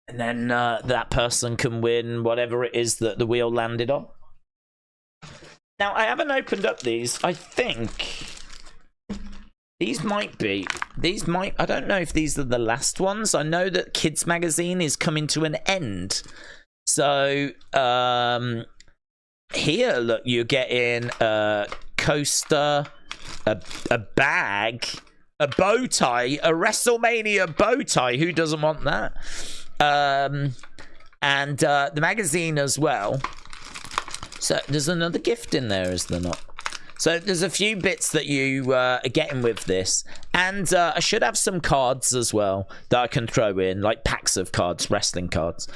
And then that person can win whatever it is that the wheel landed on. Now, I haven't opened up these. I think these might, I don't know if these are the last ones. I know that Kids Magazine is coming to an end. So, here, look, you're getting a coaster, a bag, a bow tie, a WrestleMania bow tie. Who doesn't want that? And the magazine as well. So there's another gift in there, is there not? So there's a few bits that you are getting with this. And I should have some cards as well that I can throw in, like packs of cards, wrestling cards.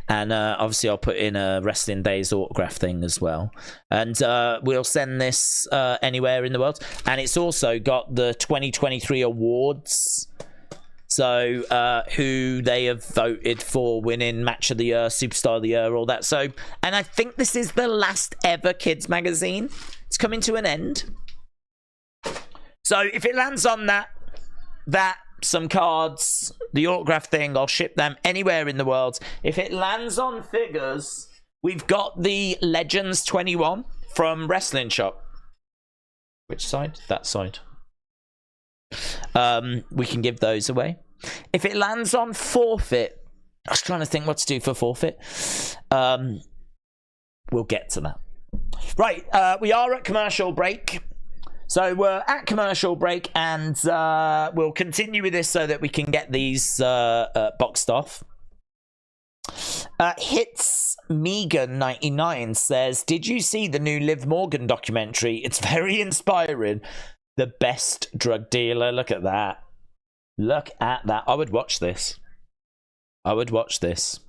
And obviously I'll put in a Wrestling Days autograph thing as well. And we'll send this anywhere in the world. And it's also got the 2023 awards. So who they have voted for winning Match of the Year, Superstar of the Year, all that. So, and I think this is the last ever Kids Magazine. It's coming to an end. So if it lands on that, some cards, the autograph thing, I'll ship them anywhere in the world. If it lands on figures, we've got the Legends 21 from Wrestling Shop. Which side? That side. We can give those away. If it lands on forfeit, I was trying to think what to do for forfeit. We'll get to that. Right, we are at commercial break. So we're at commercial break, and we'll continue with this so that we can get these boxed off. Hits Megan 99 says, did you see the new Liv Morgan documentary? It's very inspiring. The best drug dealer. Look at that. Look at that. I would watch this. I would watch this.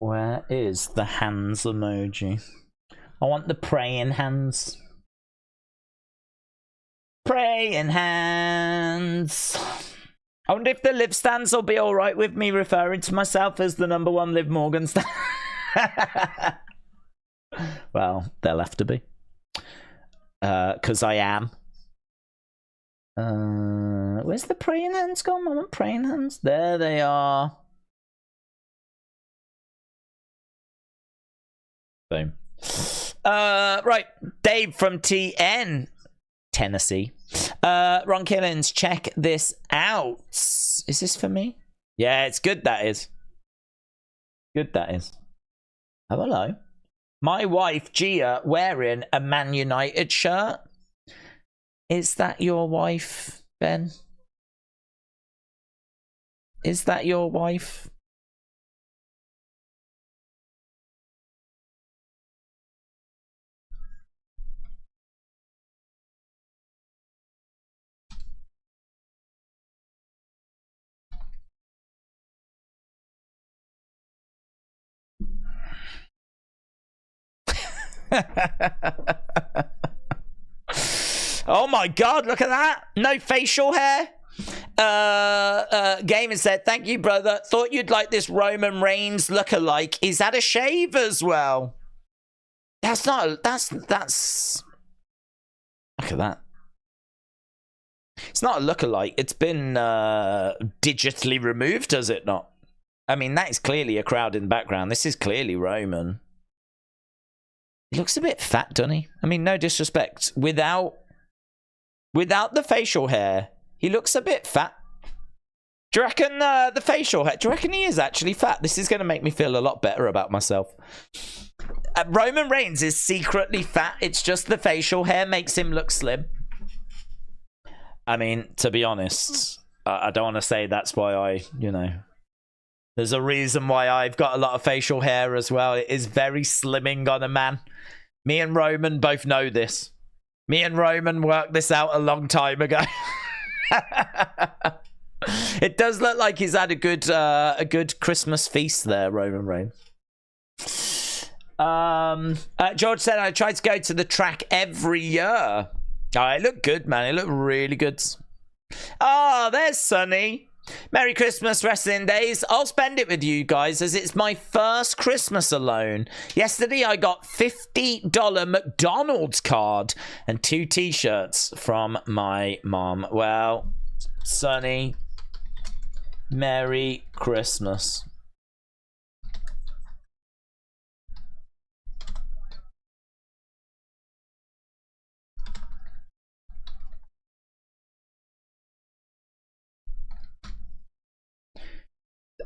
Where is the hands emoji? I want the praying hands. Praying hands. I wonder if the Liv stands will be alright with me referring to myself as the #1 Liv Morgan stand. Well, they'll have to be. Because I am. Where's the praying hands gone? I want praying hands. There they are. Boom. Right, Dave from TN, Tennessee. Ron Killens, check this out. Is this for me? Yeah, it's good, that is. Good, that is. Oh, hello. My wife, Gia, wearing a Man United shirt. Is that your wife, Ben? Is that your wife? Oh my god, look at that. No facial hair. Gamer said, thank you, brother. Thought you'd like this Roman Reigns lookalike. Is that a shave as well? That's not, that's look at that. It's not a lookalike. It's been digitally removed, does it not? I mean, that is clearly a crowd in the background. This is clearly Roman. He looks a bit fat, doesn't he? I mean, no disrespect. Without the facial hair, he looks a bit fat. Do you reckon the facial hair? Do you reckon he is actually fat? This is going to make me feel a lot better about myself. Roman Reigns is secretly fat. It's just the facial hair makes him look slim. I mean, to be honest, I don't want to say that's why I, you know. There's a reason why I've got a lot of facial hair as well. It is very slimming on a man. Me and Roman both know this. Me and Roman worked this out a long time ago. It does look like he's had a good Christmas feast there, Roman Reigns. George said, I try to go to the track every year. Oh, it looked good, man. It looked really good. Oh, there's Sonny. Merry Christmas, Wrestling Days. I'll spend it with you guys as it's my first Christmas alone. Yesterday, I got $50 McDonald's card and 2 t-shirts from my mom. Well, Sonny, Merry Christmas.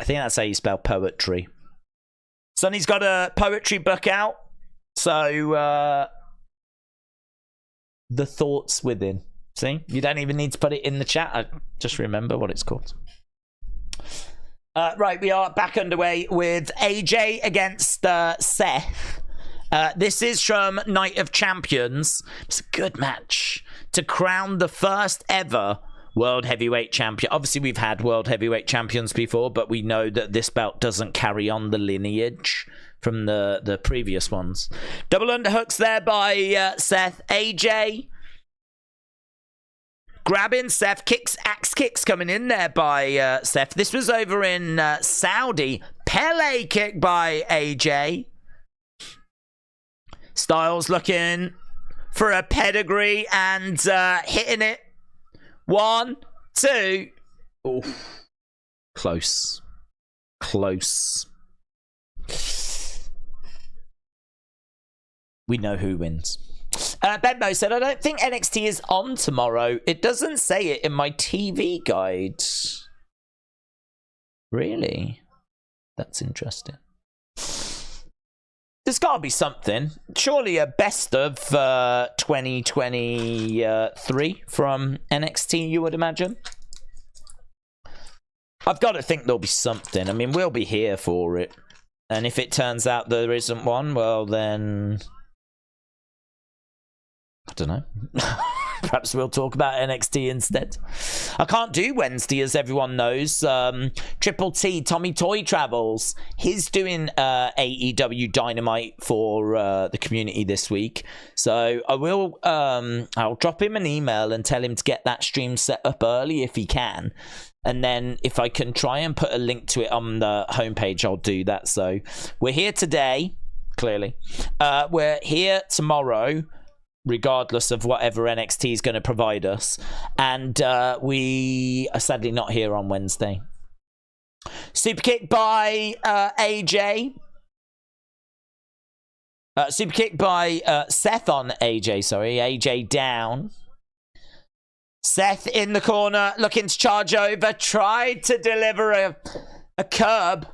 I think that's how you spell poetry. Sonny's got a poetry book out. So, The Thoughts Within. See? You don't even need to put it in the chat. I just remember what it's called. Right, we are back underway with AJ against Seth. This is from Night of Champions. It's a good match to crown the first ever World Heavyweight Champion. Obviously, we've had World Heavyweight Champions before, but we know that this belt doesn't carry on the lineage from the previous ones. Double underhooks there by Seth. AJ grabbing Seth. Kicks, axe kicks coming in there by Seth. This was over in Saudi. Pele kick by AJ. Styles looking for a pedigree and hitting it. 1, 2. Oh, close. Close. We know who wins. Benbo said, I don't think NXT is on tomorrow. It doesn't say it in my TV guide. Really? That's interesting. There's got to be something. Surely a best of 2023 from NXT, you would imagine. I've got to think there'll be something. I mean, we'll be here for it. And if it turns out there isn't one, well then... I don't know. Perhaps we'll talk about NXT instead. I can't do Wednesday, as everyone knows. Triple T, Tommy Toy Travels. He's doing AEW Dynamite for the community this week. So I will. I'll drop him an email and tell him to get that stream set up early if he can. And then if I can try and put a link to it on the homepage, I'll do that. So we're here today, clearly. We're here tomorrow, regardless of whatever NXT is going to provide us. And we are sadly not here on Wednesday. Super kick by AJ. Super kick by Seth on AJ, sorry. AJ down. Seth in the corner, looking to charge over. Tried to deliver a curb.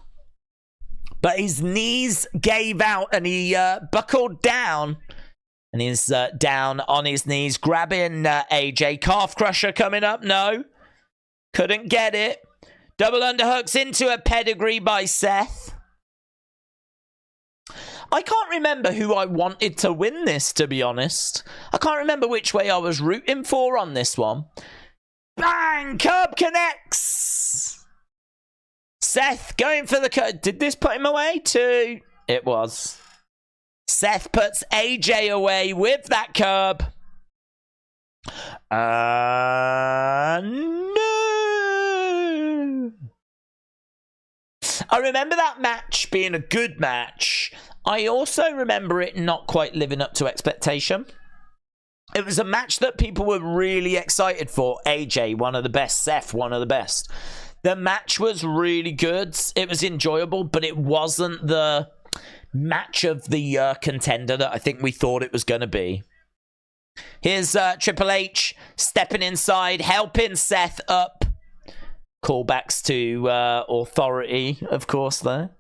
But his knees gave out and he buckled down. And he's down on his knees, grabbing AJ. Calf crusher coming up. No. Couldn't get it. Double underhooks into a pedigree by Seth. I can't remember who I wanted to win this, to be honest. I can't remember which way I was rooting for on this one. Bang! Curb connects! Seth going for the curb. Did this put him away? 2. It was. Seth puts AJ away with that curb. No! I remember that match being a good match. I also remember it not quite living up to expectation. It was a match that people were really excited for. AJ, one of the best. Seth, one of the best. The match was really good. It was enjoyable, but it wasn't the match of the contender that I think we thought it was going to be. Here's Triple H stepping inside, helping Seth up. Callbacks to Authority, of course, there.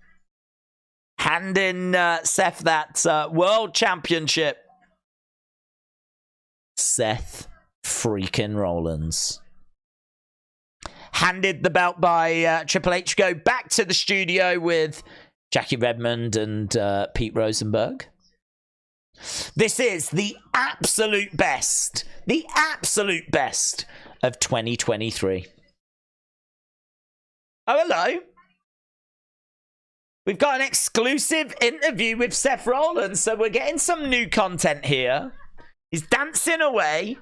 Handing Seth that world championship. Seth freaking Rollins. Handed the belt by Triple H. Go back to the studio with Jackie Redmond and Pete Rosenberg. This is the absolute best of 2023. Oh, hello. We've got an exclusive interview with Seth Rollins, so we're getting some new content here. He's dancing away.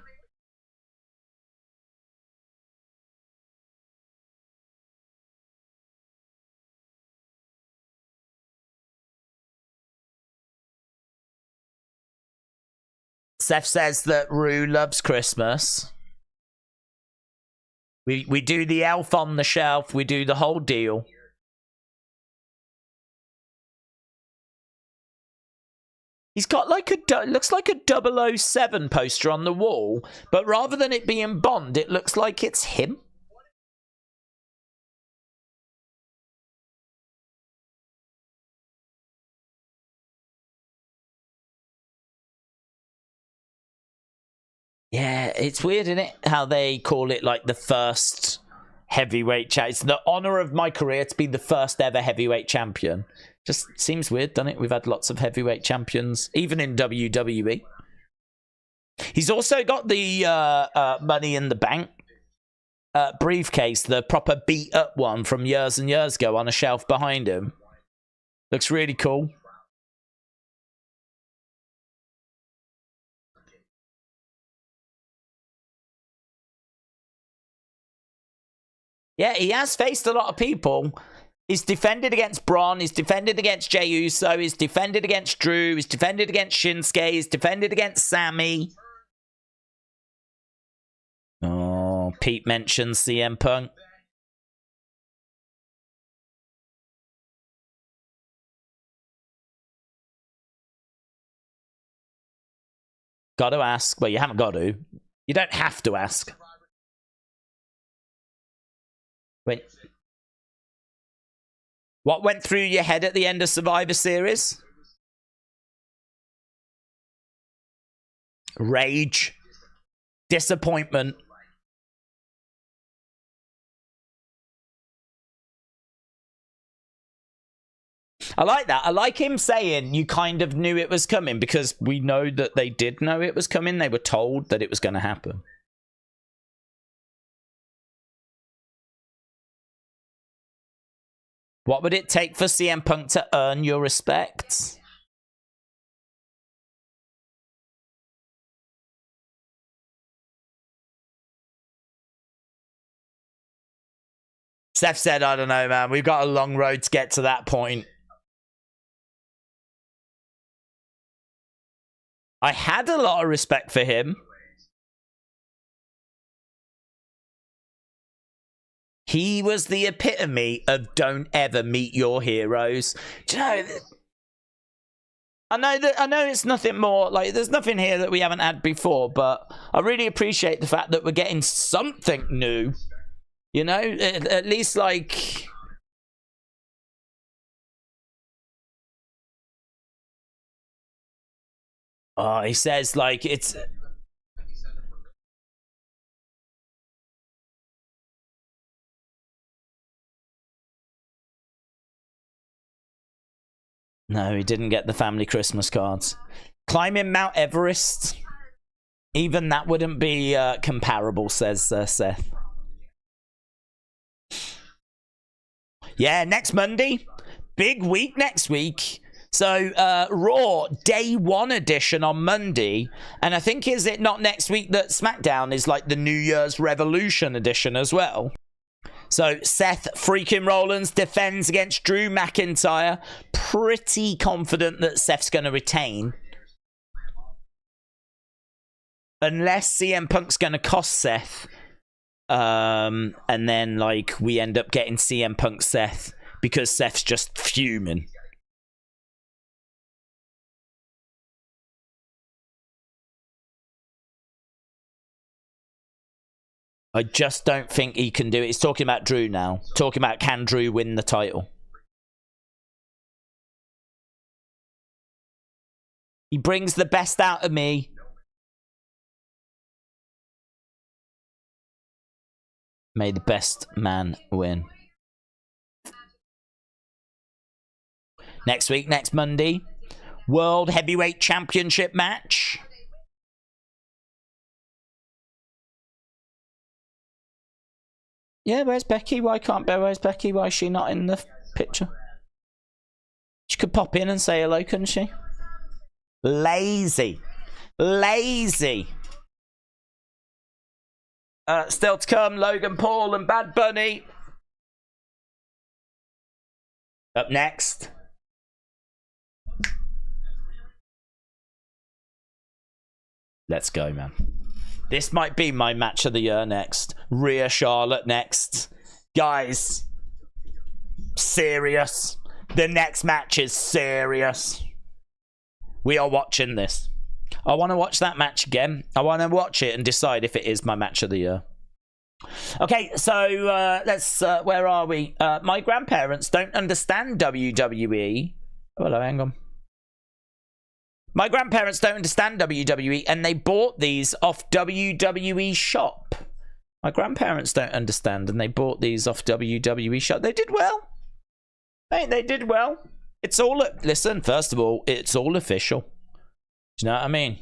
Seth says that Rue loves Christmas. We do the elf on the shelf. We do the whole deal. He's got like looks like a 007 poster on the wall, but rather than it being Bond, it looks like it's him. Yeah, it's weird, isn't it? How they call it like the first heavyweight champion. It's the honor of my career to be the first ever heavyweight champion. Just seems weird, doesn't it? We've had lots of heavyweight champions, even in WWE. He's also got the Money in the Bank briefcase, the proper beat up one from years and years ago on a shelf behind him. Looks really cool. Yeah, he has faced a lot of people. He's defended against Braun. He's defended against Jey Uso. He's defended against Drew. He's defended against Shinsuke. He's defended against Sammy. Oh, Pete mentions CM Punk. Got to ask. Well, you haven't got to. You don't have to ask. Wait. What went through your head at the end of Survivor Series? Rage. Disappointment. I like that. I like him saying you kind of knew it was coming, because we know that they did know it was coming. They were told that it was going to happen. What would it take for CM Punk to earn your respect? Seth said, I don't know, man. We've got a long road to get to that point. I had a lot of respect for him. He was the epitome of don't ever meet your heroes. Do you know, I know it's nothing more, like there's nothing here that we haven't had before, but I really appreciate the fact that we're getting something new. You know, at least like he says like it's no, he didn't get the family Christmas cards. Climbing Mount Everest, even that wouldn't be comparable, says Seth. Yeah, next Monday. Big week next week. So, Raw Day 1 edition on Monday. And I think, is it not next week that SmackDown is like the New Year's Revolution edition as well? So, Seth freaking Rollins defends against Drew McIntyre. Pretty confident that Seth's going to retain. Unless CM Punk's going to cost Seth. And then, like, we end up getting CM Punk Seth because Seth's just fuming. I just don't think he can do it. He's talking about Drew now. Talking about can Drew win the title. He brings the best out of me. May the best man win. Next week, next Monday, World Heavyweight Championship match. Yeah, where's Becky? Where's Becky? Why is she not in the picture? She could pop in and say hello, couldn't she? Lazy. Lazy. Still to come, Logan Paul and Bad Bunny. Up next. Let's go, man. This might be my match of the year next. Rhea Charlotte next. Guys, serious. The next match is serious. We are watching this. I want to watch that match again. I want to watch it and decide if it is my match of the year. Okay, so let's... where are we? My grandparents don't understand WWE. Oh, hello, hang on. My grandparents don't understand WWE, and they bought these off WWE Shop. My grandparents don't understand, and they bought these off WWE Shop. They did well. Mate, they did well. It's all... Listen, first of all, it's all official. Do you know what I mean?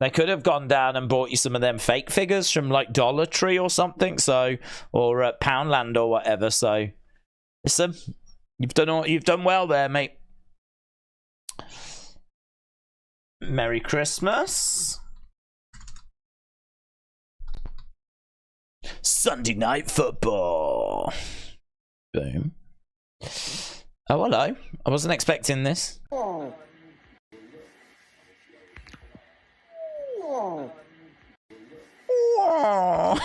They could have gone down and bought you some of them fake figures from, like, Dollar Tree or something, so... Or Poundland or whatever, so... Listen, you've done well there, mate. Merry Christmas. Sunday Night Football. Boom. Oh, hello. I wasn't expecting this. Oh. Oh. Oh.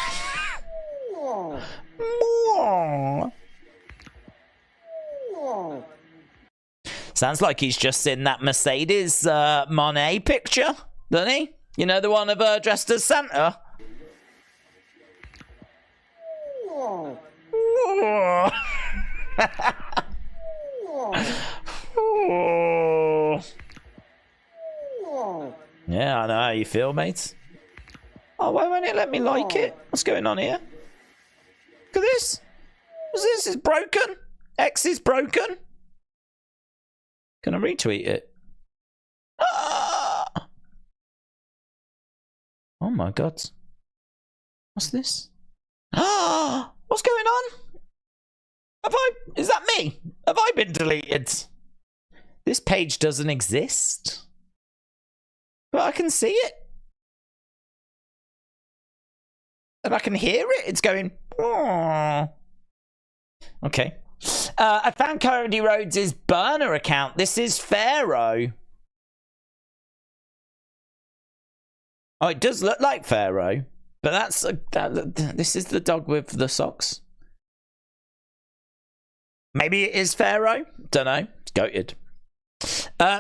Oh. Oh. Sounds like he's just seen that Mercedes Monet picture, doesn't he? You know, the one of her dressed as Santa? Oh. Oh. Oh. Yeah, I know how you feel, mate. Oh, why won't it let me like it? What's going on here? Look at this. What's this? It's broken. X is broken. Can I retweet it? Ah! Oh my god. What's this? Ah! What's going on? Is that me? Have I been deleted? This page doesn't exist. But I can see it. And I can hear it. It's going... Oh. Okay. I found Cody Rhodes' burner account. This is Pharaoh. Oh, it does look like Pharaoh. But that's... this is the dog with the socks. Maybe it is Pharaoh. Don't know. It's goated.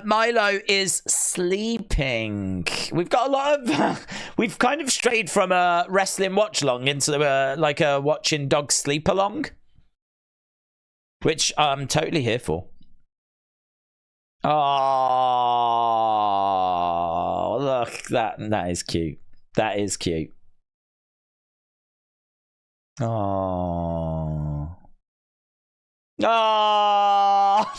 Milo is sleeping. We've got a lot of... we've kind of strayed from a wrestling watch-along into like a watching dogs sleep-along. Which I'm totally here for. Oh, look. That is cute. That is cute. Oh. Oh.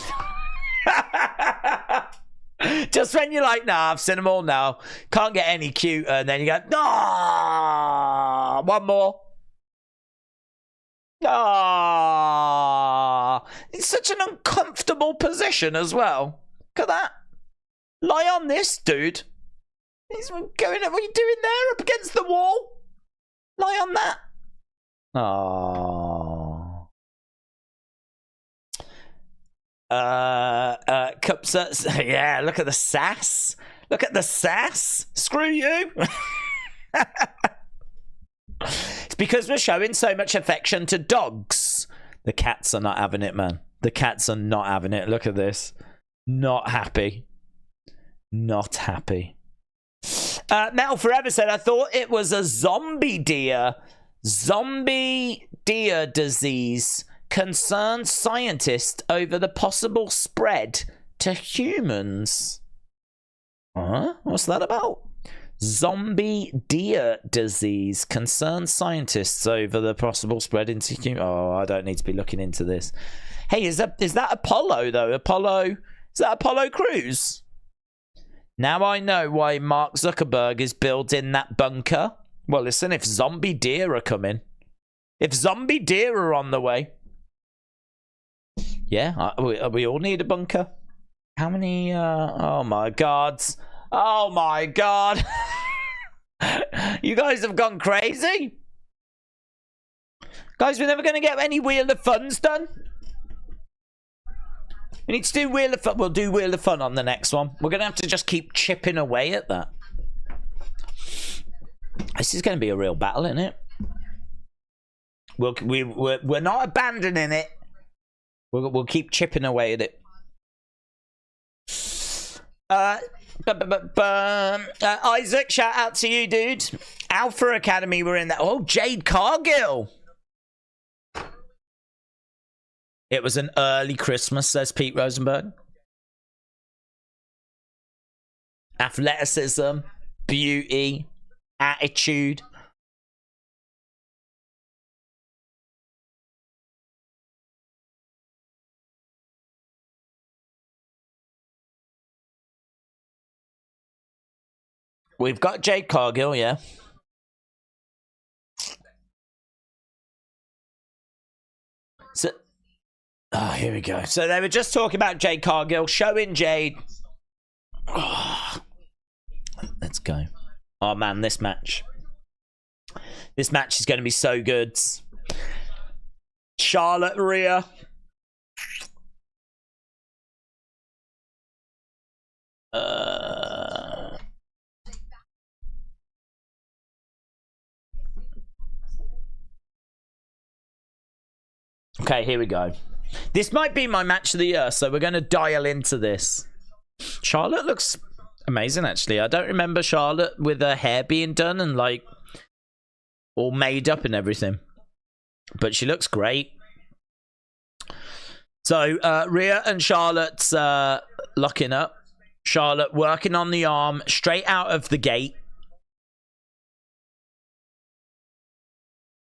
Just when you're like, nah, I've seen them all now. Can't get any cuter. And then you go, ah, one more. Ah, it's such an uncomfortable position as well. Look at that. Lie on this, dude. He's going. What are you doing there up against the wall? Lie on that. Ah. Cups. Yeah, look at the sass. Look at the sass. Screw you. It's because we're showing so much affection to dogs. The cats are not having it, man. The cats are not having it. Look at this. Not happy. Not happy. Metal Forever said, I thought it was a zombie deer. Zombie deer disease concerns scientists over the possible spread to humans. What's that about? Zombie deer disease concerns scientists over the possible spread into human. Oh, I don't need to be looking into this. Hey, is that Apollo though? Is that Apollo Crews? Now I know why Mark Zuckerberg is building that bunker. Well, listen, if zombie deer are coming, if zombie deer are on the way, yeah, we all need a bunker. How many? Oh my God! Oh my God! You guys have gone crazy, guys. We're never going to get any Wheel of Fun's done. We need to do Wheel of Fun. We'll do Wheel of Fun on the next one. We're going to have to just keep chipping away at that. This is going to be a real battle, isn't it? We're not abandoning it. We'll keep chipping away at it. Isaac, shout out to you, dude. Alpha Academy, we're in that. Oh, Jade Cargill. It was an early Christmas, says Pete Rosenberg. Athleticism, beauty, attitude. We've got Jade Cargill, yeah. So, oh, here we go. So they were just talking about Jade Cargill, showing Jade. Oh, let's go. Oh man, this match. This match is going to be so good. Charlotte, Rhea. Okay, here we go. This might be my match of the year, so we're going to dial into this. Charlotte looks amazing, actually. I don't remember Charlotte with her hair being done and, like, all made up and everything. But she looks great. So, Rhea and Charlotte's locking up. Charlotte working on the arm straight out of the gate.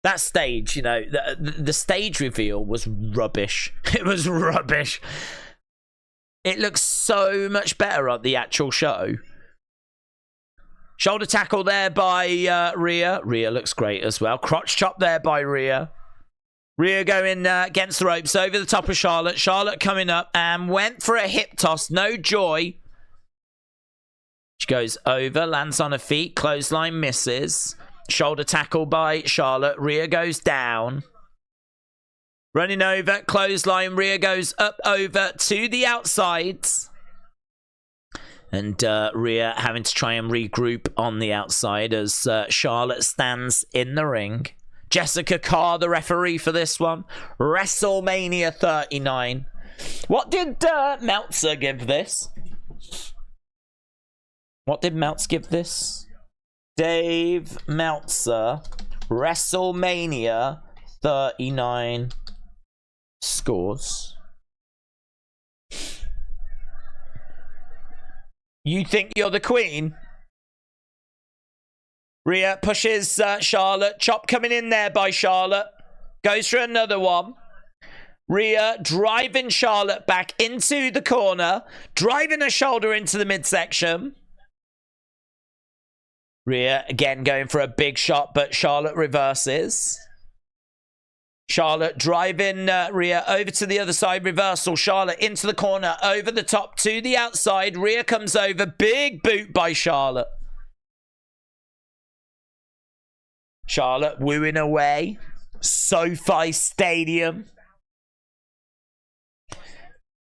That stage, you know, the stage reveal was rubbish. It was rubbish. It looks so much better at the actual show. Shoulder tackle there by Rhea. Rhea looks great as well. Crotch chop there by Rhea. Rhea going against the ropes over the top of Charlotte. Charlotte coming up and went for a hip toss. No joy. She goes over, lands on her feet. Clothesline misses. Shoulder tackle by Charlotte. Rhea goes down. Running over, clothesline. Rhea goes up over to the outside. And Rhea having to try and regroup on the outside as Charlotte stands in the ring. Jessica Carr, the referee for this one. WrestleMania 39. What did Meltzer give this? What did Meltzer give this? Dave Meltzer, WrestleMania 39 scores. You think you're the queen? Rhea pushes Charlotte. Chop coming in there by Charlotte. Goes for another one. Rhea driving Charlotte back into the corner. Driving her shoulder into the midsection. Rhea again going for a big shot, but Charlotte reverses. Charlotte driving Rhea over to the other side. Reversal. Charlotte into the corner. Over the top to the outside. Rhea comes over. Big boot by Charlotte. Charlotte wooing away. SoFi Stadium.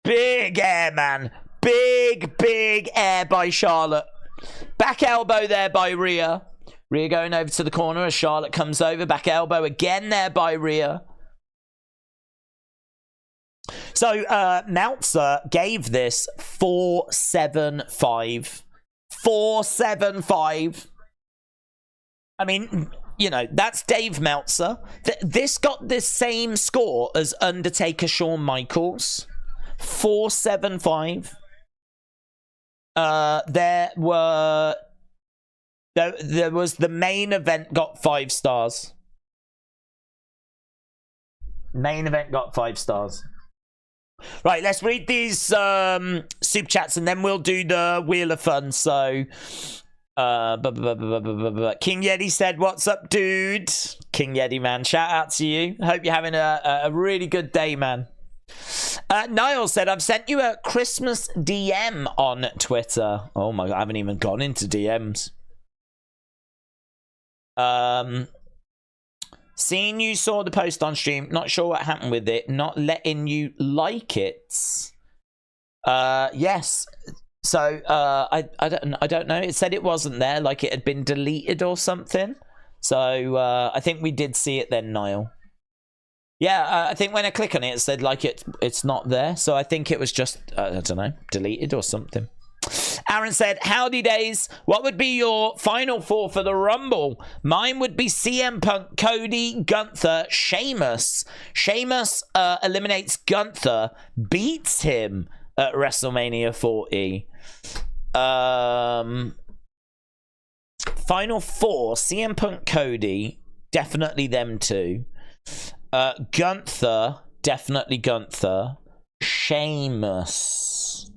Big air, man. Big air by Charlotte. Back elbow there by Rhea. Rhea going over to the corner as Charlotte comes over. Back elbow again there by Rhea. So, Meltzer gave this 4.75. 4.75. I mean, you know, that's Dave Meltzer. This got the same score as Undertaker Shawn Michaels. 4.75. there was the main event got 5 stars. Main event got 5 stars. Right, let's read these super chats and then we'll do the Wheel of Fun. So King Yeti said, what's up, dude? King Yeti, man, shout out to you. Hope you're having a really good day, man. Niall said, I've sent you a Christmas DM on Twitter. Oh my god, I haven't even gone into DMs. Seeing you saw the post on stream, not sure what happened with it, not letting you like it. Yes. So I don't know. It said it wasn't there, like it had been deleted or something. So I think we did see it then, Niall. Yeah, I think when I click on it, it said like it's not there. So I think it was just I don't know, deleted or something. Aaron said, howdy days, what would be your final 4 for the Rumble? Mine would be CM Punk, Cody, Gunther, Sheamus. Sheamus eliminates Gunther, beats him at WrestleMania 40. Final 4, CM Punk, Cody, definitely them two. Gunther, definitely Gunther. Sheamus.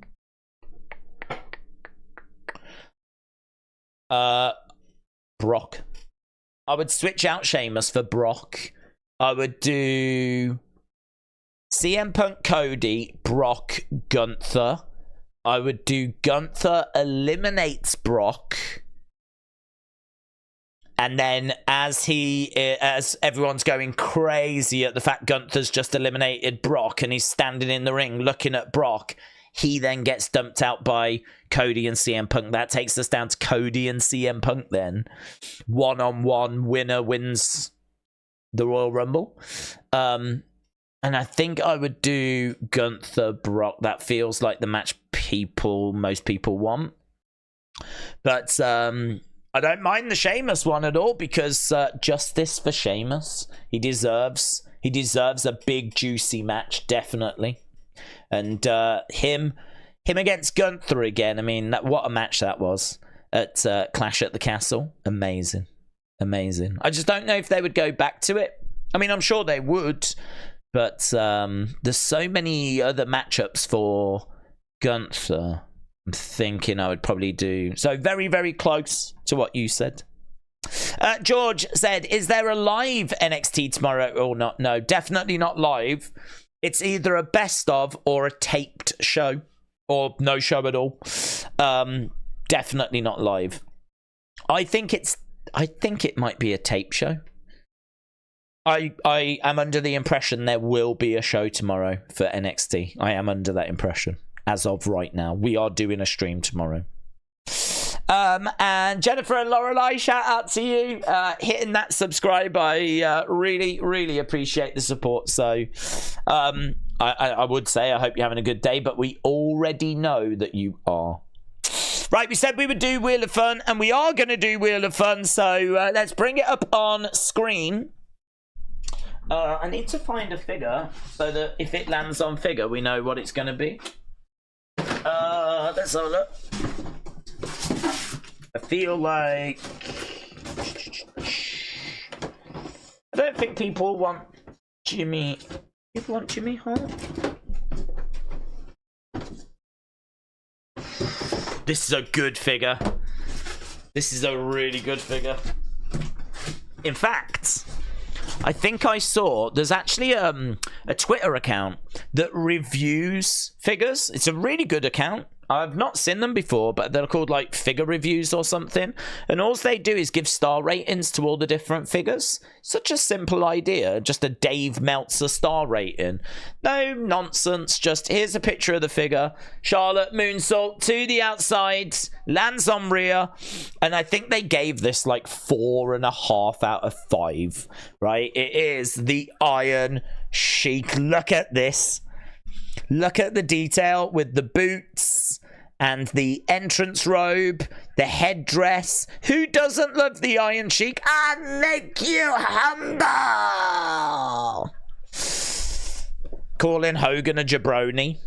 Brock. I would switch out Sheamus for Brock. I would do CM Punk, Cody, Brock, Gunther. I would do Gunther eliminates Brock. And then as everyone's going crazy at the fact Gunther's just eliminated Brock and he's standing in the ring looking at Brock, he then gets dumped out by Cody and CM Punk. That takes us down to Cody and CM Punk then. 1-on-1 winner wins the Royal Rumble. And I think I would do Gunther Brock. That feels like the match most people want. But I don't mind the Sheamus one at all because justice for Sheamus. He deserves a big juicy match, definitely. And him against Gunther again. I mean, what a match that was at Clash at the Castle. Amazing. I just don't know if they would go back to it. I mean, I'm sure they would, but there's so many other matchups for Gunther. I'm thinking I would probably do so. Very, very close to what you said. George said, "Is there a live NXT tomorrow or not?" No, definitely not live. It's either a best of or a taped show, or no show at all. Definitely not live. I think it might be a tape show. I am under the impression there will be a show tomorrow for NXT. I am under that impression as of right now. We are doing a stream tomorrow. And Jennifer and Lorelei, shout out to you. Hitting that subscribe. I really, really appreciate the support. So I would say I hope you're having a good day, but we already know that you are. Right, we said we would do Wheel of Fun, and we are going to do Wheel of Fun. So let's bring it up on screen. I need to find a figure so that if it lands on figure, we know what it's going to be. Let's have a look. I feel like I don't think people want Jimmy. People want Jimmy Hart. This is a good figure. This is a really good figure. In fact, I think I saw there's actually a Twitter account that reviews figures. It's a really good account. I've not seen them before, but they're called like figure reviews or something. And all they do is give star ratings to all the different figures. Such a simple idea. Just a Dave Meltzer star rating. No nonsense. Just here's a picture of the figure. Charlotte moonsault to the outside. Lands on Rhea. And I think they gave this like 4.5 out of 5. Right? It is the Iron Sheik. Look at this. Look at the detail with the boots and the entrance robe, the headdress. Who doesn't love the Iron Sheik? I make you humble. Calling Hogan a jabroni.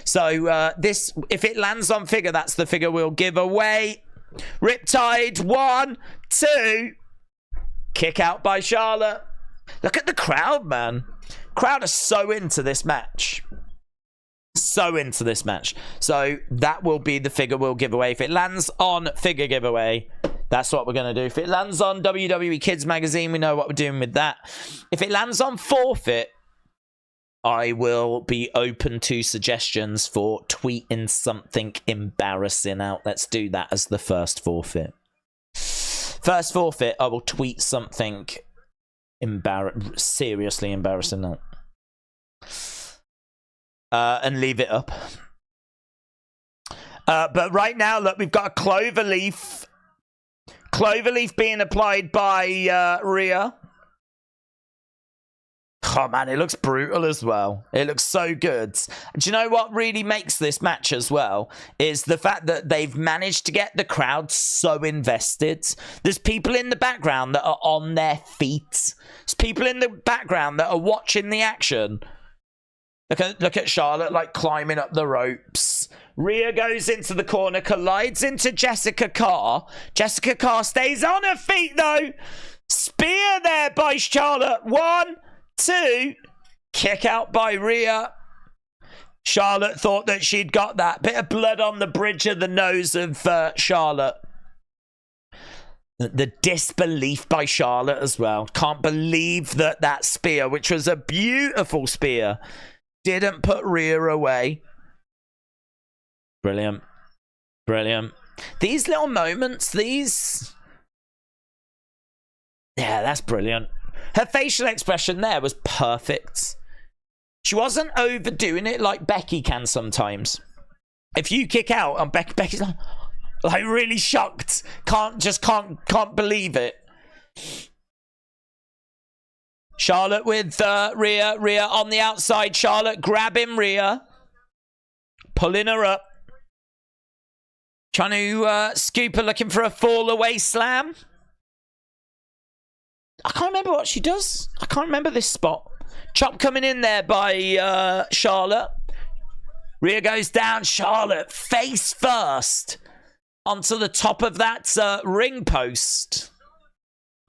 So this, if it lands on figure, that's the figure we'll give away. Riptide, 1, 2. Kick out by Charlotte. Look at the crowd, man. Crowd are so into this match. So into this match. So that will be the figure we'll give away. If it lands on figure giveaway, that's what we're going to do. If it lands on WWE Kids Magazine, we know what we're doing with that. If it lands on forfeit, I will be open to suggestions for tweeting something embarrassing out. Let's do that as the first forfeit. First forfeit, I will tweet something seriously embarrassing out. And leave it up. But right now, look, we've got a clover leaf. Clover leaf being applied by Rhea. Oh, man, it looks brutal as well. It looks so good. Do you know what really makes this match as well? Is the fact that they've managed to get the crowd so invested. There's people in the background that are on their feet. There's people in the background that are watching the action. Look at Charlotte, like, climbing up the ropes. Rhea goes into the corner, collides into Jessica Carr. Jessica Carr stays on her feet, though. Spear there by Charlotte. 1, 2. Kick out by Rhea. Charlotte thought that she'd got that. Bit of blood on the bridge of the nose of Charlotte. The disbelief by Charlotte as well. Can't believe that spear, which was a beautiful spear, didn't put Rhea away. Brilliant. Brilliant. These little moments, these... Yeah, that's brilliant. Her facial expression there was perfect. She wasn't overdoing it like Becky can sometimes. If you kick out and Becky's like really shocked. Can't believe it. Charlotte with Rhea. Rhea on the outside. Charlotte grabbing Rhea. Pulling her up. Trying to scoop her, looking for a fall away slam. I can't remember what she does. I can't remember this spot. Chop coming in there by Charlotte. Rhea goes down. Charlotte face first onto the top of that ring post.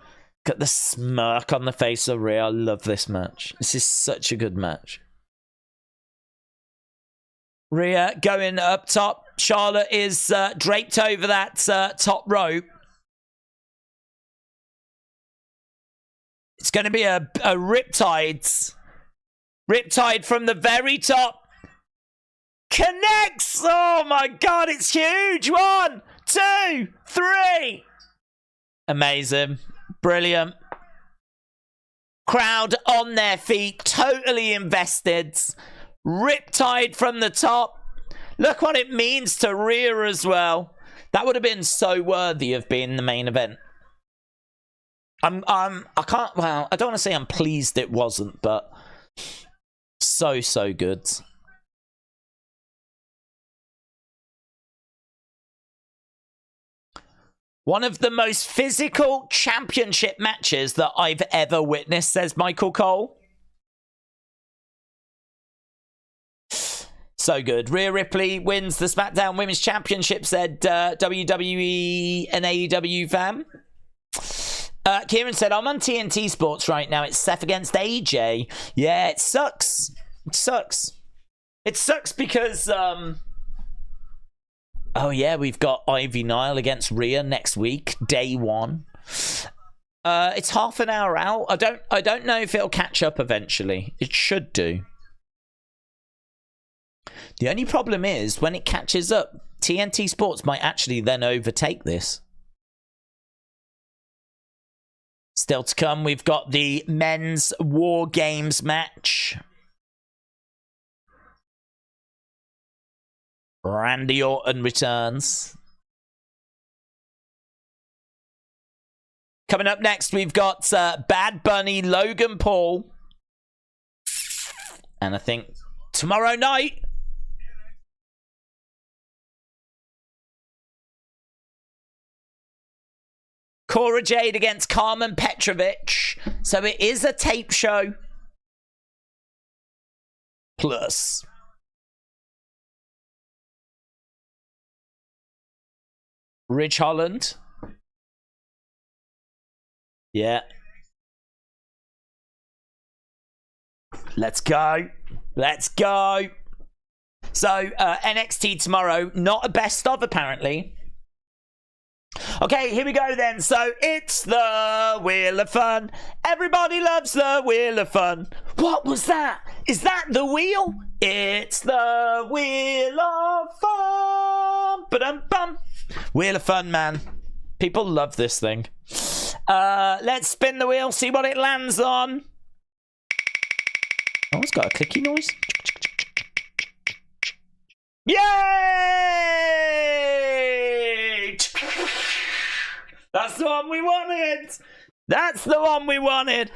Look at the smirk on the face of Rhea. I love this match. This is such a good match. Rhea going up top. Charlotte is draped over that top rope. It's going to be a Riptide. Riptide from the very top. Connects! Oh my god, it's huge! 1, 2, 3! Amazing. Brilliant. Crowd on their feet, totally invested. Riptide from the top. Look what it means to Rhea as well. That would have been so worthy of being the main event. I don't want to say I'm pleased it wasn't, but so good. One of the most physical championship matches that I've ever witnessed, says Michael Cole. So good. Rhea Ripley wins the SmackDown Women's Championship, said WWE and AEW fan. Kieran said, I'm on TNT Sports right now. It's Seth against AJ. Yeah, it sucks. It sucks. It sucks because... Oh, yeah, we've got Ivy Nile against Rhea next week, day 1. It's half an hour out. I don't know if it'll catch up eventually. It should do. The only problem is, when it catches up, TNT Sports might actually then overtake this. Still to come, we've got the men's War Games match. Randy Orton returns. Coming up next, we've got Bad Bunny, Logan Paul. And I think tomorrow night, Cora Jade against Carmen Petrovic. So it is a tape show. Plus Ridge Holland. Yeah. Let's go. Let's go. So, NXT tomorrow. Not a best of, apparently. Okay, here we go then. So, it's the Wheel of Fun. Everybody loves the Wheel of Fun. What was that? Is that the wheel? It's the Wheel of Fun. Ba-dum-bum. Wheel of Fun, man. People love this thing. Let's spin the wheel, see what it lands on. Oh, it's got a clicky noise. Yay! That's the one we wanted. That's the one we wanted.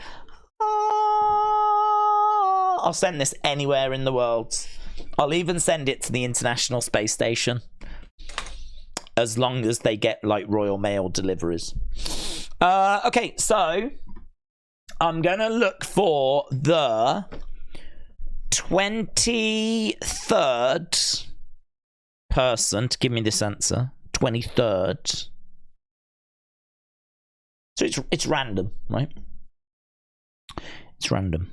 Oh, I'll send this anywhere in the world. I'll even send it to the International Space Station. As long as they get, like, Royal Mail deliveries. Okay, so I'm going to look for the 23rd person to give me this answer. 23rd. So it's random, right? It's random.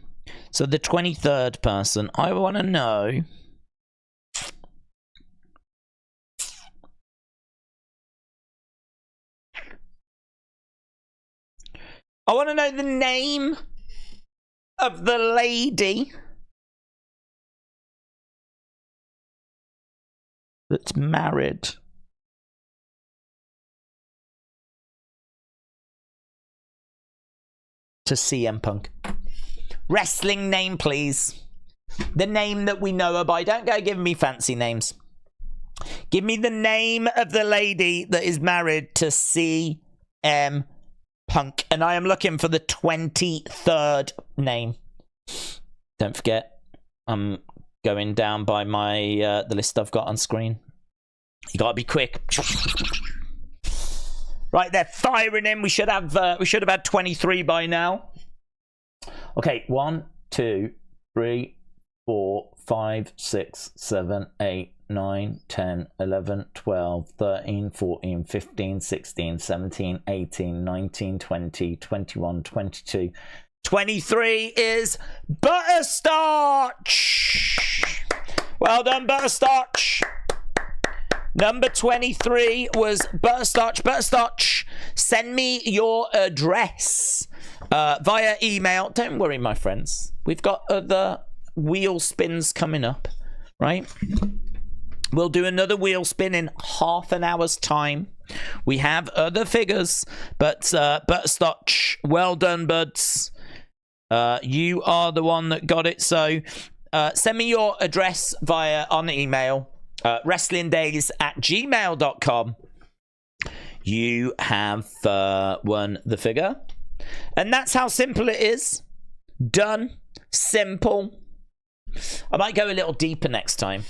So the 23rd person, I want to know... I want to know the name of the lady that's married to CM Punk. Wrestling name, please. The name that we know her by. Don't go giving me fancy names. Give me the name of the lady that is married to CM Punk. And I am looking for the 23rd name. Don't forget, I'm going down by my the list I've got on screen. You gotta be quick. Right, they're firing in. We should have had 23 by now. Okay, 1, 2, 3, 4, 5, 6, 7, 8, 9, 10, 11, 12, 13, 14, 15, 16, 17, 18, 19, 20, 21, 22. 23 is Butterstarch. Well done, Butterstarch. Number 23 was Butterstarch. Butterstarch, send me your address via email. Don't worry, my friends. We've got other wheel spins coming up, right? We'll do another wheel spin in half an hour's time. We have other figures, but Butterstarch, well done, buds. You are the one that got it. So send me your address on email. wrestlingdays@gmail.com. You have won the figure, and that's how simple it is. Done. Simple. I might go a little deeper next time.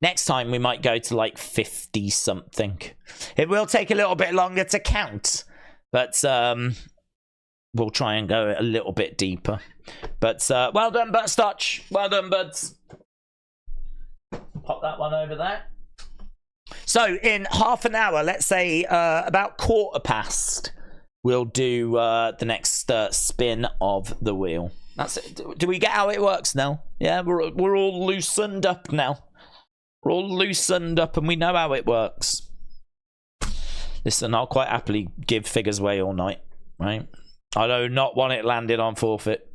Next time we might go to like 50 something. It will take a little bit longer to count, but we'll try and go a little bit deeper. But well done, Butterstarch. Well done, buds. Pop that one over there. So in half an hour, let's say about 1:15, we'll do the next spin of the wheel. That's it. Do we get how it works now? Yeah, we're all loosened up now. We're all loosened up and we know how it works. Listen, I'll quite happily give figures away all night, right? I do not want it landed on forfeit.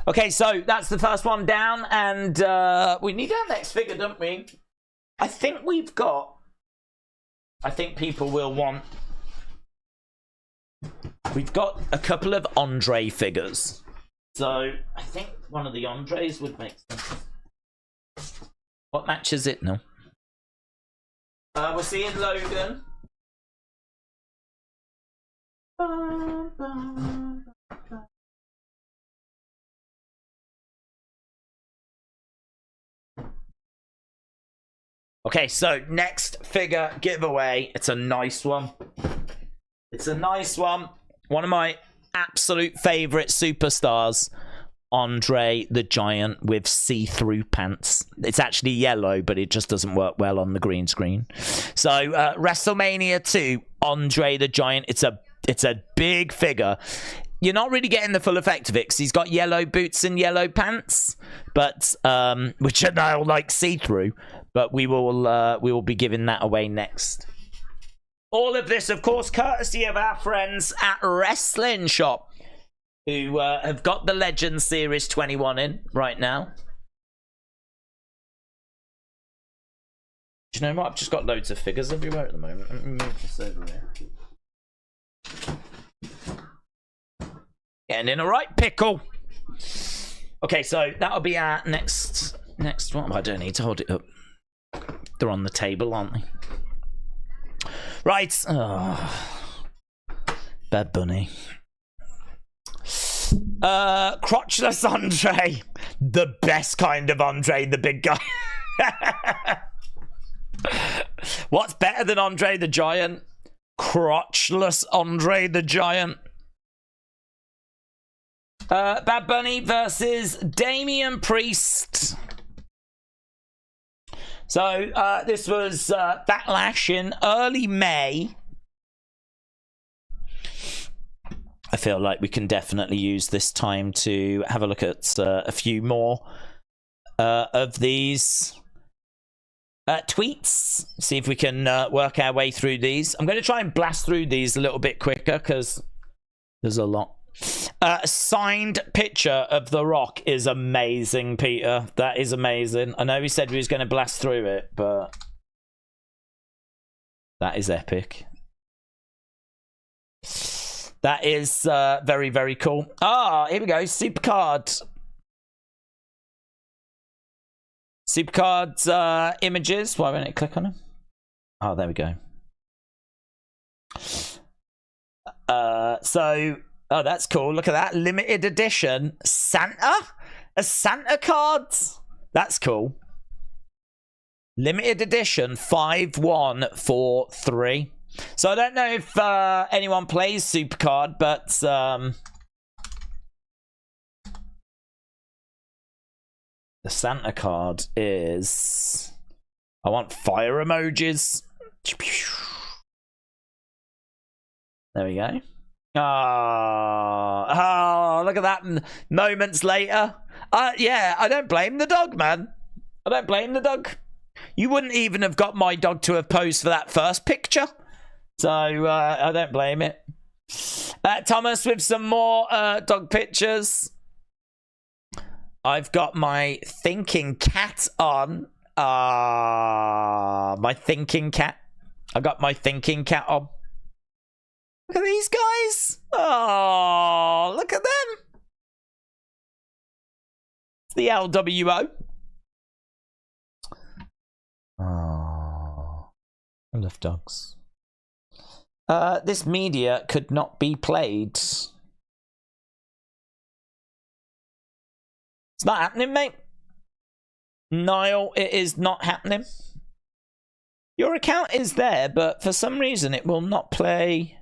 Okay, so that's the first one down, and we need our next figure, don't we? I think we've got... I think people will want... We've got a couple of Andre figures. So, I think one of the Andres would make sense. What match is it now? We're seeing Logan. Okay, so next figure giveaway. It's a nice one. It's a nice one. One of my absolute favourite superstars Andre the Giant with see-through pants. It's actually yellow, but it just doesn't work well on the green screen. So WrestleMania 2, Andre the Giant. It's a big figure. You're not really getting the full effect of it because he's got yellow boots and yellow pants, but which are now like see-through. But we will be giving that away next. All of this, of course, courtesy of our friends at Wrestling Shop, who have got the Legends Series 21 in right now. Do you know what? I've just got loads of figures everywhere at the moment. Let me move this over here. Getting in a right pickle. Okay, so that'll be our next one. I don't need to hold it up. They're on the table, aren't they? Right. Oh. Bad Bunny. Crotchless Andre. The best kind of Andre, the big guy. What's better than Andre the Giant? Crotchless Andre the Giant. Bad Bunny versus Damian Priest. So this was Backlash in early May. I feel like we can definitely use this time to have a look at a few more of these tweets. See if we can work our way through these. I'm going to try and blast through these a little bit quicker because there's a lot. A signed picture of The Rock is amazing, Peter. That is amazing. I know he said he was going to blast through it, but that is epic. That is very, very cool. Ah, here we go. Supercard. Supercard images. Why won't it click on them? Oh, there we go. Oh, that's cool. Look at that. Limited edition. Santa? A Santa card? That's cool. Limited edition 5143. So I don't know if anyone plays Supercard, but the Santa card is... I want fire emojis. There we go. Oh, look at that. Moments later. Yeah, I don't blame the dog, man. I don't blame the dog. You wouldn't even have got my dog to have posed for that first picture. So, I don't blame it. Thomas with some more dog pictures. I've got my thinking cat on. My thinking cat. I got my thinking cat on. Look at these guys. Oh, look at them. It's the LWO. Oh, I love dogs. This media could not be played. It's not happening, mate. Niall, it is not happening. Your account is there, but for some reason it will not play.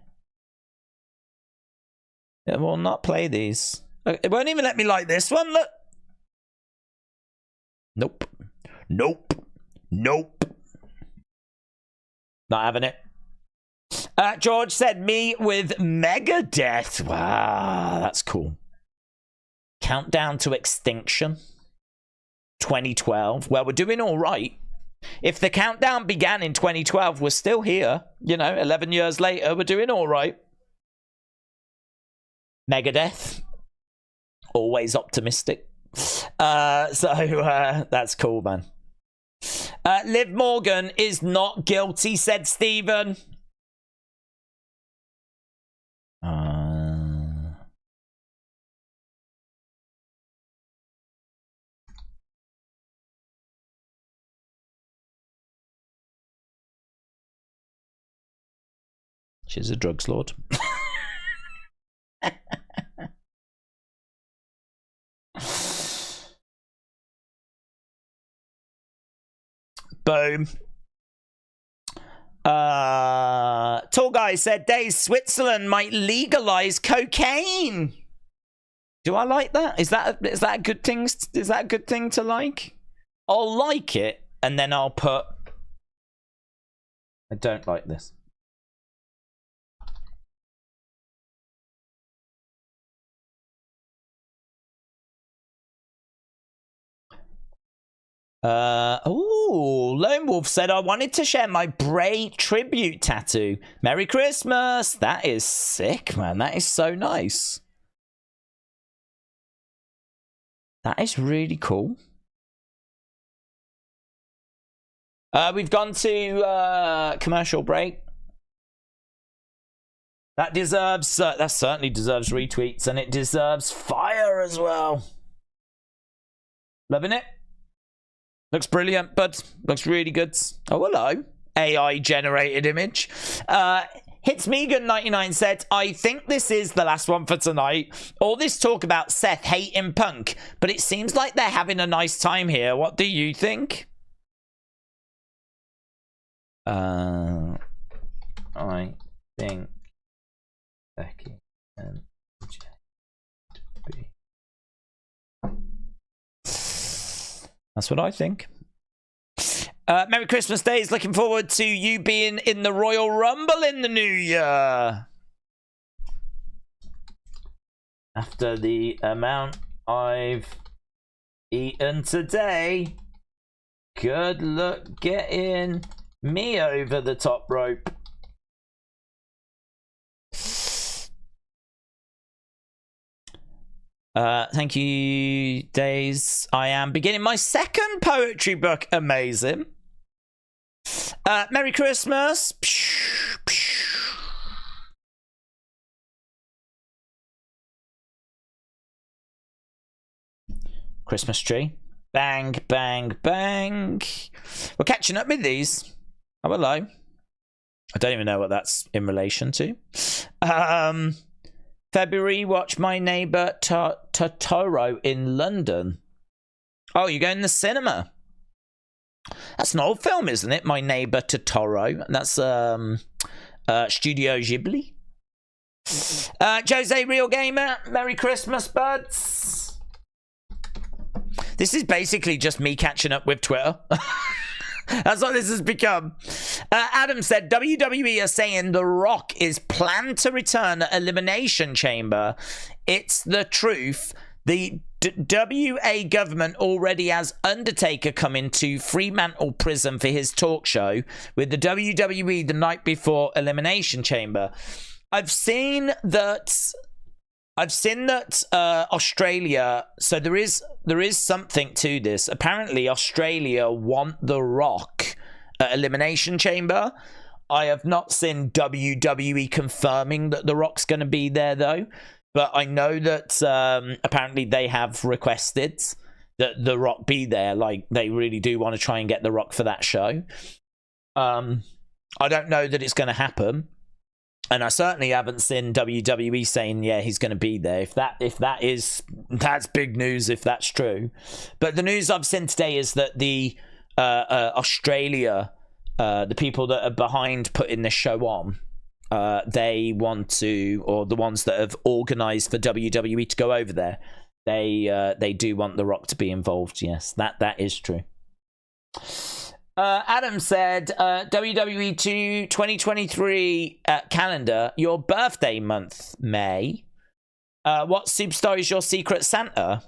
It will not play these. It won't even let me like this one, look. Nope. Nope. Nope. Not having it. George said me with Megadeth. Wow, that's cool. Countdown to Extinction. 2012. Well, we're doing all right. If the countdown began in 2012, we're still here. You know, 11 years later, we're doing all right. Megadeth. Always optimistic. That's cool, man. Liv Morgan is not guilty, said Stephen. She's a drugs lord. Boom. Tall guy said, Days Switzerland might legalize cocaine. Do I like that? Is that a good thing? Is that a good thing to like? I'll like it, and then I'll put... I don't like this. Lone Wolf said, I wanted to share my Bray tribute tattoo. Merry Christmas. That is sick, man. That is so nice. That is really cool. We've gone to commercial break. That deserves, that certainly deserves retweets, and it deserves fire as well. Loving it. Looks brilliant, bud. Looks really good. Oh, hello. AI generated image. Hits Megan 99 said, I think this is the last one for tonight. All this talk about Seth hating Punk, but it seems like they're having a nice time here. What do you think? I think Becky and JB. That's what I think. Merry Christmas Days. Looking forward to you being in the Royal Rumble in the new year. After the amount I've eaten today, good luck getting me over the top rope. Thank you, Days. I am beginning my second poetry book. Amazing. Merry Christmas. Christmas tree. Bang, bang, bang. We're catching up with these. Oh, hello. I don't even know what that's in relation to. February, watch My Neighbour Totoro in London. Oh, you're going to the cinema. That's an old film, isn't it? My Neighbour Totoro. That's Studio Ghibli. Jose Real Gamer, Merry Christmas, buds. This is basically just me catching up with Twitter. That's what this has become. Adam said, WWE are saying The Rock is planned to return at Elimination Chamber. It's the truth. The WA government already has Undertaker coming to Fremantle Prison for his talk show with the WWE the night before Elimination Chamber. I've seen that Australia, so there is something to this. Apparently Australia want The Rock at Elimination Chamber. I have not seen WWE confirming that The Rock's going to be there though, but I know that apparently they have requested that The Rock be there. Like, they really do want to try and get The Rock for that show. I don't know that it's going to happen. And I certainly haven't seen WWE saying, yeah, he's going to be there. That's big news if that's true. But the news I've seen today is that the Australia, the people that are behind putting this show on, they want to, or the ones that have organised for WWE to go over there, they do want The Rock to be involved. Yes, that is true. Adam said, WWE 2023 calendar, your birthday month, May. What superstar is your secret Santa?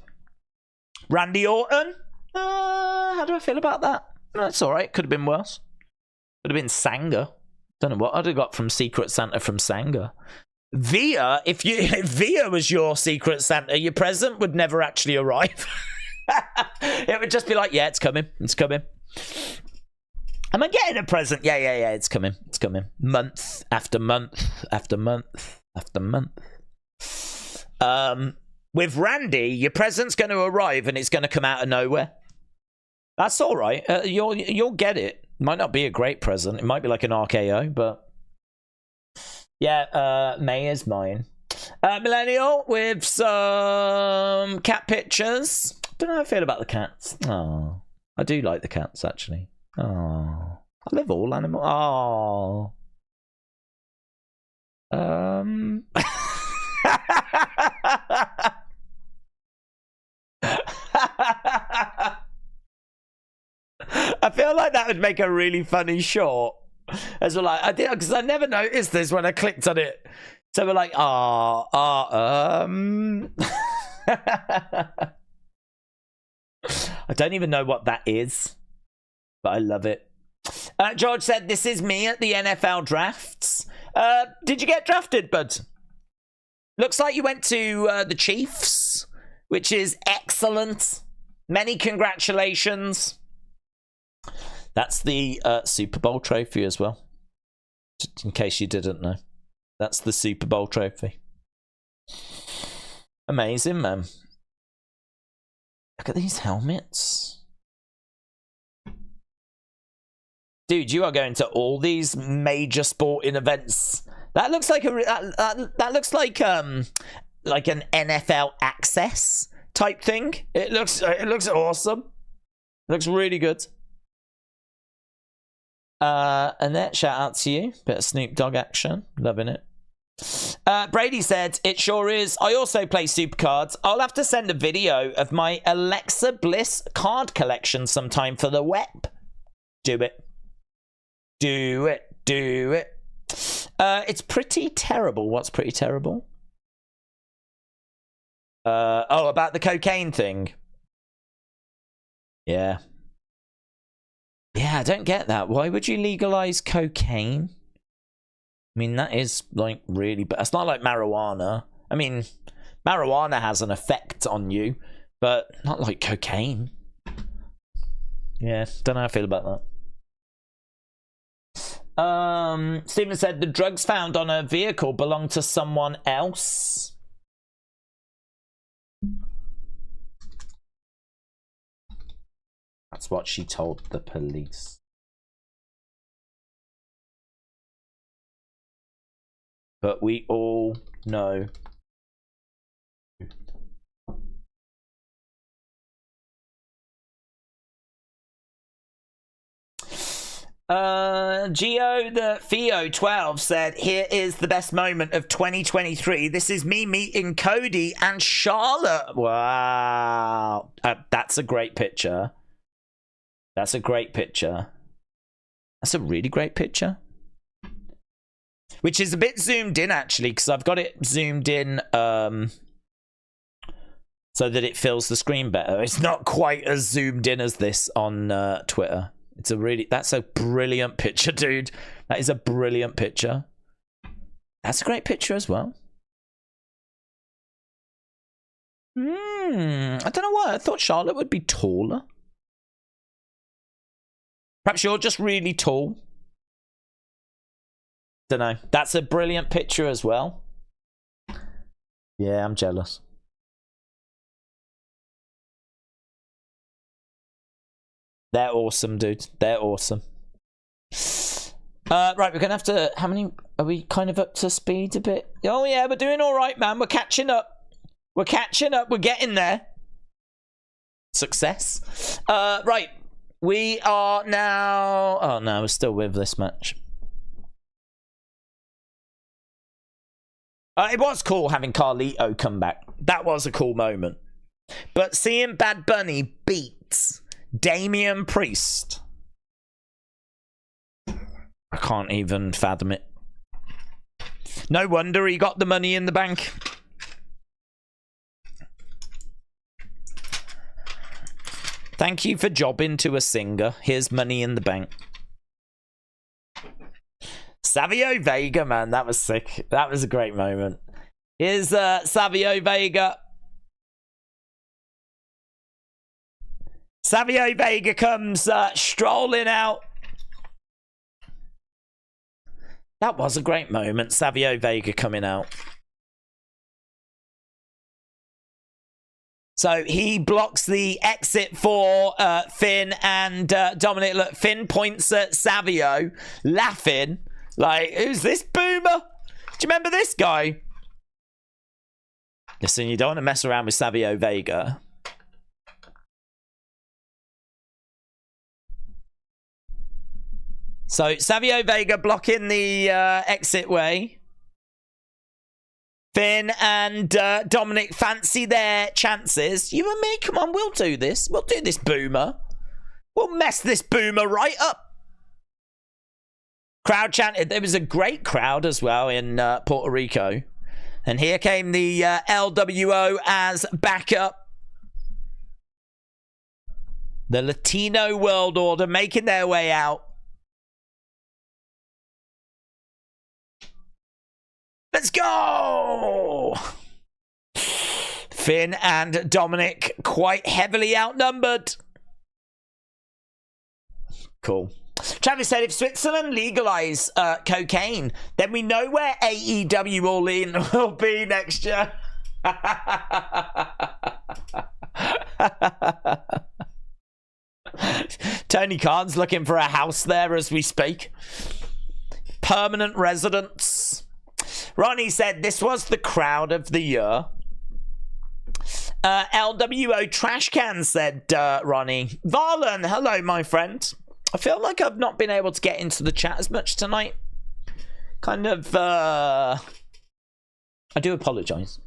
Randy Orton? How do I feel about that? That's alright, could have been worse. Could have been Sanga. Don't know what I'd have got from Secret Santa from Sanga. Via, if Via was your Secret Santa, your present would never actually arrive. It would just be like, yeah, it's coming. It's coming. Am I getting a present? Yeah, it's coming. It's coming. Month after month after month after month. With Randy, your present's going to arrive and it's going to come out of nowhere. That's all right. You'll get it. Might not be a great present. It might be like an RKO, but yeah, May is mine. Millennial with some cat pictures. Don't know how I feel about the cats. Oh, I do like the cats actually. Oh, I love all animals. Oh. feel like that would make a really funny short. As we're like, I did, because I never noticed this when I clicked on it. So we're like, I don't even know what that is, but I love it. George said, this is me at the NFL drafts. Did you get drafted, bud? Looks like you went to the Chiefs, which is excellent. Many congratulations. That's the Super Bowl trophy as well. Just in case you didn't know. That's the Super Bowl trophy. Amazing, man. Look at these helmets. Dude, you are going to all these major sporting events. That looks like that looks like an NFL Access type thing. It looks awesome. It looks really good. And then shout out to you. Bit of Snoop Dogg action. Loving it. Brady said, it sure is. I also play Supercards. I'll have to send a video of my Alexa Bliss card collection sometime for the web. Do it. Do it. Do it. It's pretty terrible. What's pretty terrible? Oh, about the cocaine thing. Yeah. Yeah, I don't get that. Why would you legalize cocaine? I mean, that is like really bad. It's not like marijuana. I mean, marijuana has an effect on you, but not like cocaine. Yeah, don't know how I feel about that. Stephen said the drugs found on a vehicle belong to someone else. That's what she told the police. But we all know. Geo the Theo 12 said, here is the best moment of 2023. This is me meeting Cody and Charlotte. Wow. That's a great picture. That's a great picture. That's a really great picture. Which is a bit zoomed in, actually, because I've got it zoomed in so that it fills the screen better. It's not quite as zoomed in as this on Twitter. That's a brilliant picture, dude. That is a brilliant picture. That's a great picture as well. I don't know why. I thought Charlotte would be taller. Perhaps you're just really tall. Don't know. That's a brilliant picture as well. Yeah, I'm jealous. They're awesome, dude. They're awesome. Right, we're gonna have to. How many are we? Kind of up to speed a bit. Oh yeah, we're doing all right, man. We're catching up. We're catching up. We're getting there. Success. Right. We are now... Oh, no, we're still with this match. It was cool having Carlito come back. That was a cool moment. But seeing Bad Bunny beat Damian Priest... I can't even fathom it. No wonder he got the money in the bank. Thank you for jobbing to a singer. Here's money in the bank. Savio Vega, man. That was sick. That was a great moment. Here's Savio Vega. Savio Vega comes strolling out. That was a great moment. Savio Vega coming out. So he blocks the exit for Finn and Dominic. Look, Finn points at Savio, laughing. Like, who's this boomer? Do you remember this guy? Listen, you don't want to mess around with Savio Vega. So Savio Vega blocking the exit way. Finn and Dominic fancy their chances. You and me, come on, we'll do this. We'll do this, boomer. We'll mess this boomer right up. Crowd chanted. There was a great crowd as well in Puerto Rico. And here came the LWO as backup. The Latino World Order making their way out. Let's go! Finn and Dominic quite heavily outnumbered. Cool. Travis said, if Switzerland legalize cocaine, then we know where AEW All In will be next year. Tony Khan's looking for a house there as we speak. Permanent residence. Ronnie said, this was the crowd of the year. LWO Trash Can, said Ronnie. Varlan, hello, my friend. I feel like I've not been able to get into the chat as much tonight. Kind of, I do apologise.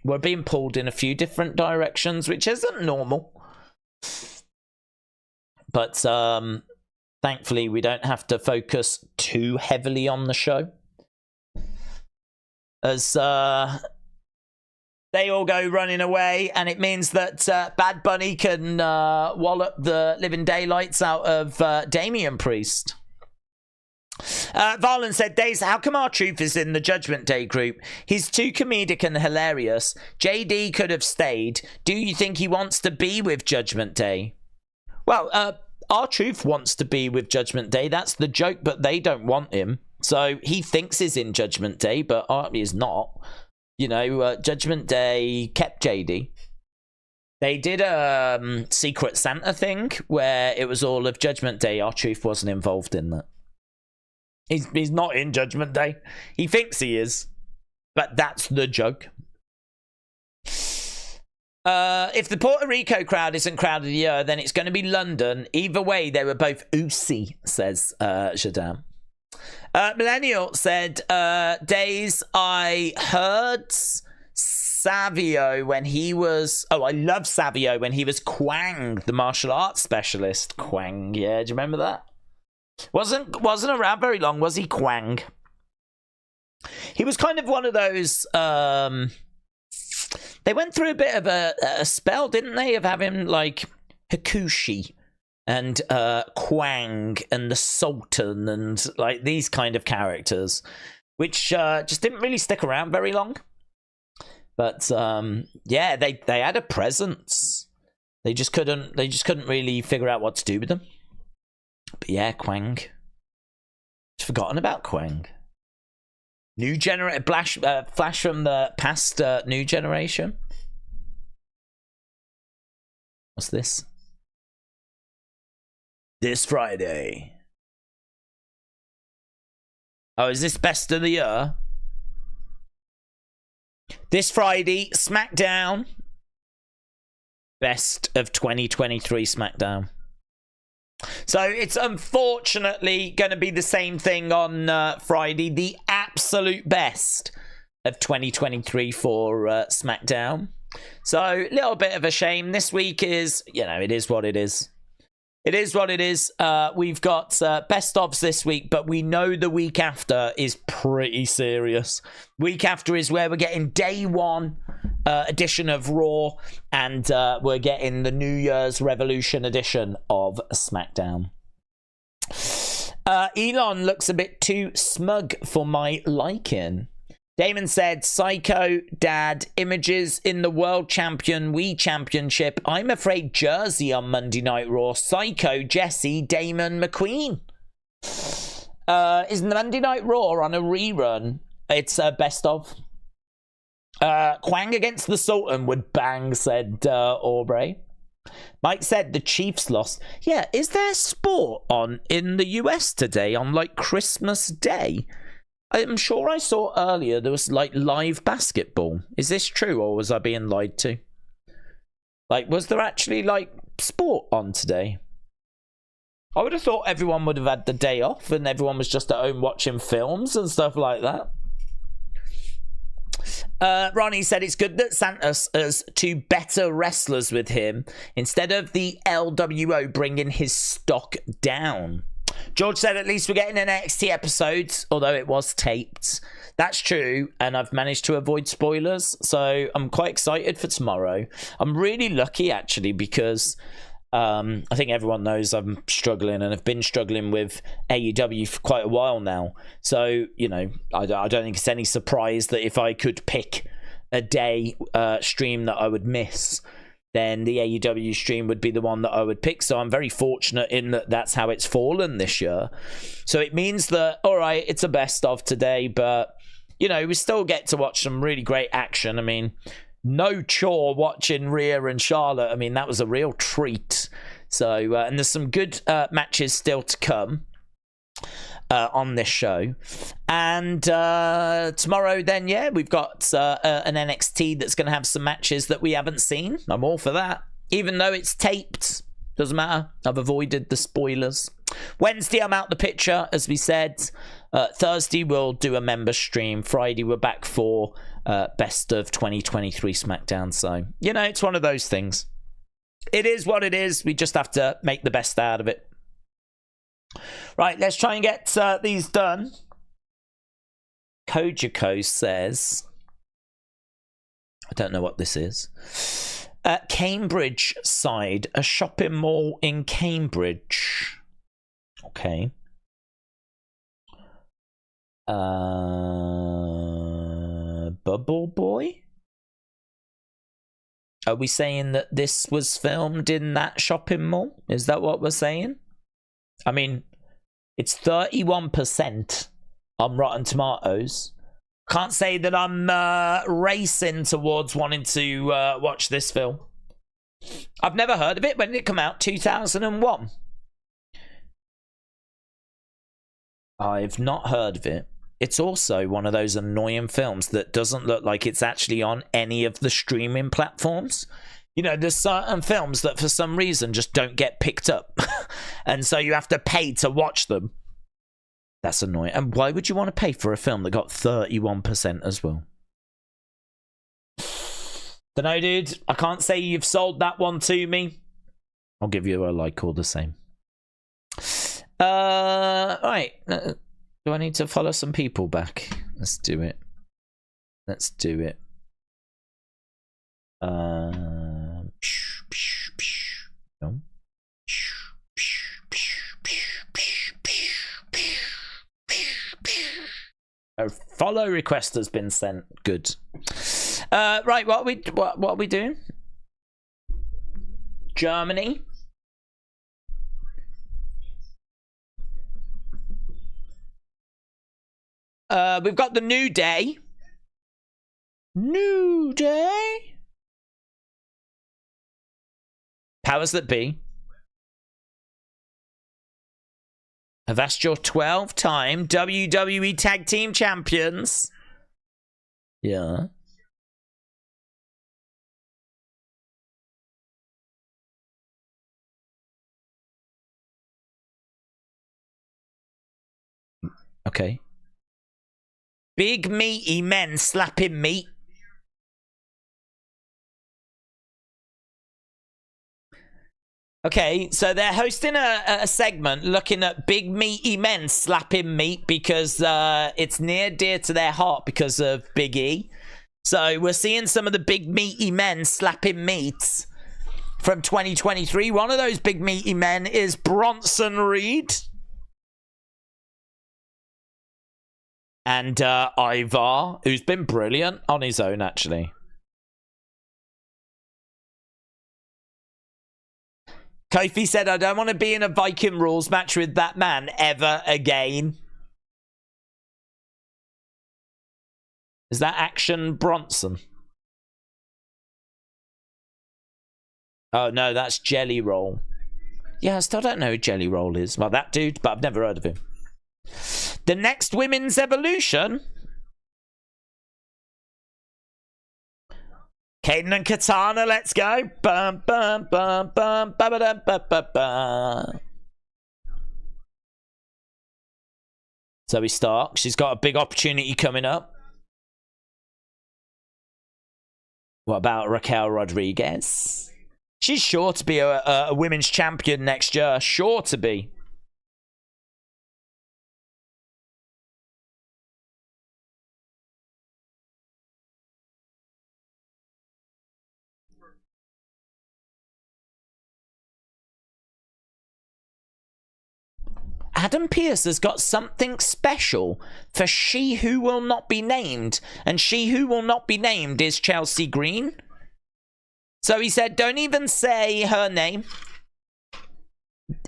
We're being pulled in a few different directions, which isn't normal. But thankfully, we don't have to focus too heavily on the show. As they all go running away, and it means that Bad Bunny can wallop the living daylights out of Damian Priest. Varlan said, Days, how come R-Truth is in the Judgment Day group? He's too comedic and hilarious. JD could have stayed. Do you think he wants to be with Judgment Day? Well, R-Truth wants to be with Judgment Day. That's the joke, but they don't want him. So he thinks he's in Judgment Day, but is not. You know, Judgment Day kept JD. They did a Secret Santa thing where it was all of Judgment Day. R-Truth wasn't involved in that. He's not in Judgment Day. He thinks he is. But that's the joke. If the Puerto Rico crowd isn't crowd of the year, then it's going to be London. Either way, they were both oozy, says Jadam. Millennial said, Days, I heard Savio when he was... Oh, I love Savio when he was Quang, the martial arts specialist. Quang, yeah, do you remember that? Wasn't around very long, was he, Quang? He was kind of one of those... They went through a bit of a spell, didn't they, of having, like, Hakushi and Quang and the Sultan and, like, these kind of characters, which just didn't really stick around very long. But, yeah, they had a presence. They just couldn't really figure out what to do with them. But, yeah, Quang. I've forgotten about Quang. New generation, flash from the past new generation. What's this? This Friday. Oh, is this best of the year? This Friday, SmackDown. Best of 2023 SmackDown. So it's unfortunately going to be the same thing on Friday. The absolute best of 2023 for SmackDown. So a little bit of a shame. This week is, you know, it is what it is. It is what it is. We've got best ofs this week, but we know the week after is pretty serious. Week after is where we're getting day one edition of Raw, and we're getting the New Year's Revolution edition of SmackDown. Elon looks a bit too smug for my liking. Damon said, Psycho, Dad, images in the World Champion Wii Championship. I'm afraid Jersey on Monday Night Raw. Psycho, Jesse, Damon, McQueen. Is Monday Night Raw on a rerun? It's best of. Quang against the Sultan would bang, said Aubrey. Mike said the Chiefs lost. Yeah, is there sport on in the US today on, like, Christmas Day? I'm sure I saw earlier there was, like, live basketball. Is this true, or was I being lied to? Like, was there actually, like, sport on today? I would have thought everyone would have had the day off and everyone was just at home watching films and stuff like that. Ronnie said it's good that Santos has two better wrestlers with him instead of the LWO bringing his stock down. George said at least we're getting an NXT episode, although it was taped. That's true, and I've managed to avoid spoilers, so I'm quite excited for tomorrow. I'm really lucky, actually, because I think everyone knows I'm struggling, and I've been struggling with AEW for quite a while now. So, you know, I don't think it's any surprise that if I could pick a day stream that I would miss, then the AEW stream would be the one that I would pick. So I'm very fortunate in that that's how it's fallen this year. So it means that, all right, it's a best of today, but, you know, we still get to watch some really great action. I mean, no chore watching Rhea and Charlotte. I mean, that was a real treat. So, and there's some good matches still to come on this show. And tomorrow then, yeah, we've got an NXT that's going to have some matches that we haven't seen. I'm all for that. Even though it's taped, doesn't matter. I've avoided the spoilers. Wednesday, I'm out the picture, as we said. Thursday, we'll do a member stream. Friday, we're back for best of 2023 SmackDown. So, you know, it's one of those things. It is what it is. We just have to make the best out of it. Right, let's try and get these done. Kojiko says, I don't know what this is. Cambridge side, a shopping mall in Cambridge. Okay. Bubble Boy? Are we saying that this was filmed in that shopping mall? Is that what we're saying? I mean, it's 31% on Rotten Tomatoes. Can't say that I'm racing towards wanting to watch this film. I've never heard of it. When did it come out? 2001. I've not heard of it. It's also one of those annoying films that doesn't look like it's actually on any of the streaming platforms. You know, there's certain films that for some reason just don't get picked up. And so you have to pay to watch them. That's annoying. And why would you want to pay for a film that got 31% as well? Dunno, dude. I can't say you've sold that one to me. I'll give you a like all the same. Right. Do I need to follow some people back? Let's do it. Let's do it. No. A follow request has been sent. Good. Right, what are we doing? Germany. We've got the New Day. New Day. Powers that be have asked your 12-time WWE Tag Team Champions. Yeah. Okay. Big meaty men slapping meat. Okay, so they're hosting a segment looking at big meaty men slapping meat because it's near dear to their heart because of Big E. So we're seeing some of the big meaty men slapping meat from 2023. One of those big meaty men is Bronson Reed. And Ivar, who's been brilliant on his own, actually. Kofi said, I don't want to be in a Viking rules match with that man ever again. Is that Action Bronson? Oh, no, that's Jelly Roll. Yeah, I still don't know who Jelly Roll is. Well, that dude, but I've never heard of him. The next women's evolution. Kaden and Katana, let's go. Bum, bum, bum, bum, ba, ba, da, ba, ba, ba. Zoe Stark, she's got a big opportunity coming up. What about Raquel Rodriguez? She's sure to be a women's champion next year. Sure to be. Adam Pearce has got something special for She Who Will Not Be Named. And She Who Will Not Be Named is Chelsea Green. So he said, don't even say her name.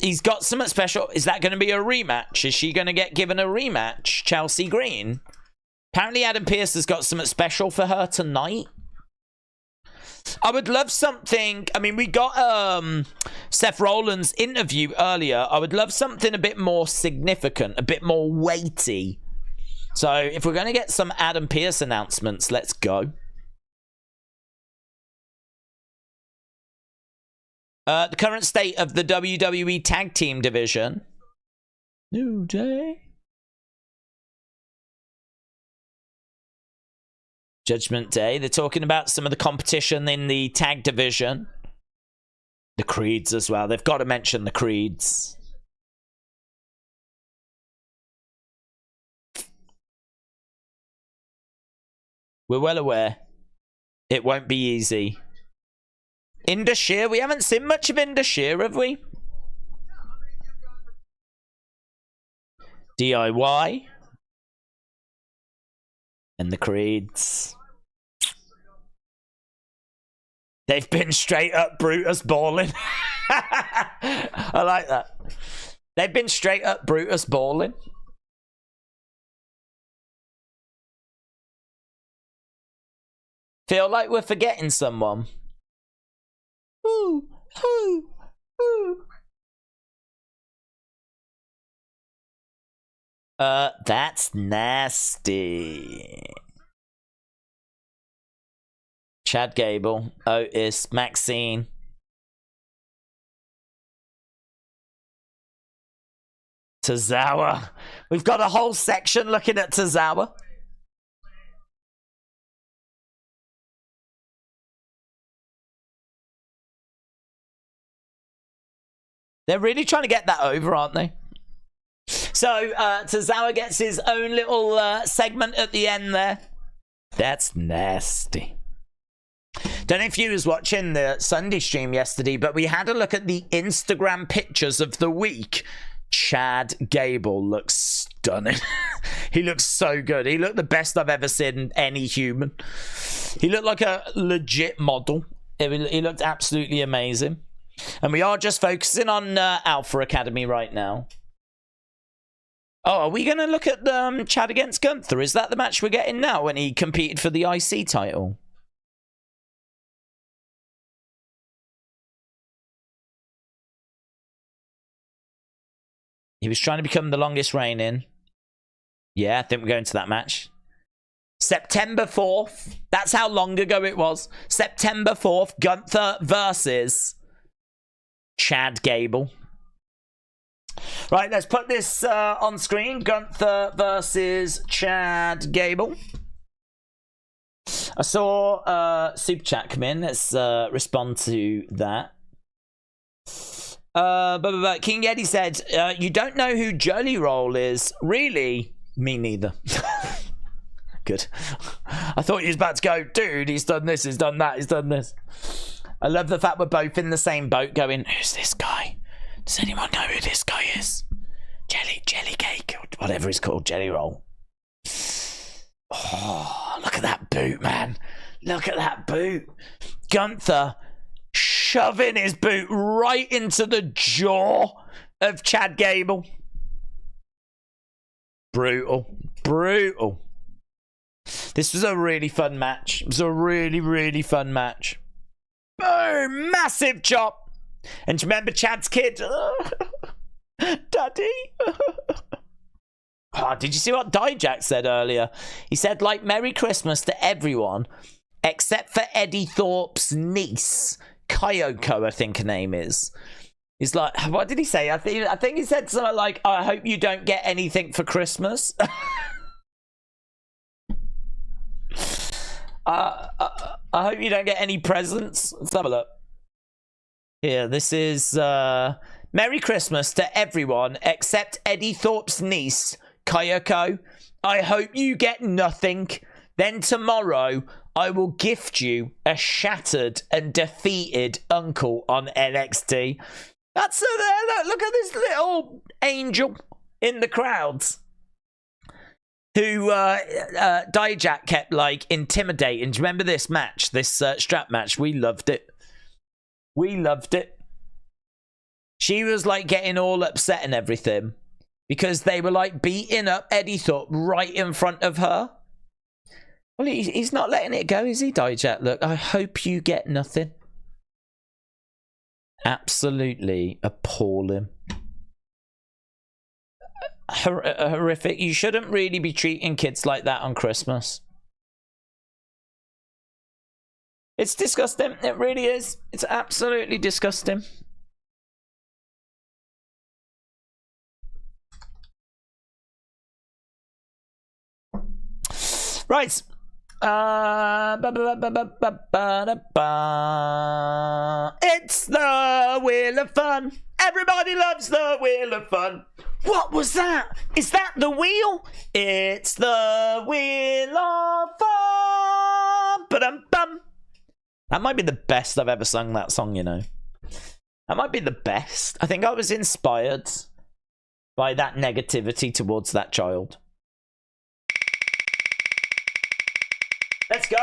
He's got something special. Is that going to be a rematch? Is she going to get given a rematch? Chelsea Green. Apparently Adam Pearce has got something special for her tonight. I would love something. I mean, we got Seth Rollins' interview earlier. I would love something a bit more significant, a bit more weighty. So if we're going to get some Adam Pearce announcements, let's go. The current state of the WWE Tag Team division. New Day. Judgment Day. They're talking about some of the competition in the tag division. The Creeds as well. They've got to mention the Creeds. We're well aware. It won't be easy. Indus Sher. We haven't seen much of Indus Sher, have we? DIY. And the Creeds. They've been straight up Brutus balling. I like that. They've been straight up Brutus balling. Feel like we're forgetting someone. Ooh, ooh, ooh. That's nasty. Chad Gable, Otis, Maxine. Tozawa. We've got a whole section looking at Tozawa. They're really trying to get that over, aren't they? So, Tozawa gets his own little segment at the end there. That's nasty. Don't know if you was watching the Sunday stream yesterday, but we had a look at the Instagram pictures of the week. Chad Gable looks stunning. He looks so good. He looked the best I've ever seen any human. He looked like a legit model. He looked absolutely amazing. And we are just focusing on Alpha Academy right now. Oh, are we going to look at Chad against Gunther? Is that the match we're getting now when he competed for the IC title? He was trying to become the longest reigning. Yeah, I think we're going to that match. September 4th. That's how long ago it was. September 4th, Gunther versus Chad Gable. Right, let's put this on screen. Gunther versus Chad Gable. I saw Super Chat come in. Let's respond to that. King Yeti said, you don't know who Jelly Roll is. Really? Me neither. Good. I thought you was about to go, dude, he's done this, he's done that, he's done this. I love the fact we're both in the same boat going, who's this guy? Does anyone know who this guy is? Jelly cake, or whatever it's called, Jelly Roll. Oh, look at that boot, man. Look at that boot. Gunther shoving his boot right into the jaw of Chad Gable. Brutal. Brutal. This was a really fun match. It was a really, really fun match. Boom! Massive chop. And do you remember Chad's kid? Daddy. Oh, did you see what Dijak said earlier? He said, like, Merry Christmas to everyone except for Eddie Thorpe's niece, Kyoko, I think her name is. He's like, what did he say? I think he said something like, I hope you don't get anything for Christmas. I hope you don't get any presents. Let's have a look. Here, this is Merry Christmas to everyone except Eddie Thorpe's niece, Kayako. I hope you get nothing. Then tomorrow, I will gift you a shattered and defeated uncle on NXT. That's look at this little angel in the crowds who Dijak kept like intimidating. Do you remember this match, this strap match? We loved it. We loved it. She was like getting all upset and everything because they were like beating up Eddie Thorpe right in front of her. Well, he's not letting it go, is he, Dijak? Look, I hope you get nothing. Absolutely appalling. Horrific. You shouldn't really be treating kids like that on Christmas. It's disgusting. It really is. It's absolutely disgusting. Right. It's the Wheel of Fun. Everybody loves the Wheel of Fun. What was that? Is that the wheel? It's the Wheel of Fun. Ba-dum-bum. That might be the best I've ever sung that song, you know. That might be the best. I think I was inspired by that negativity towards that child. Let's go.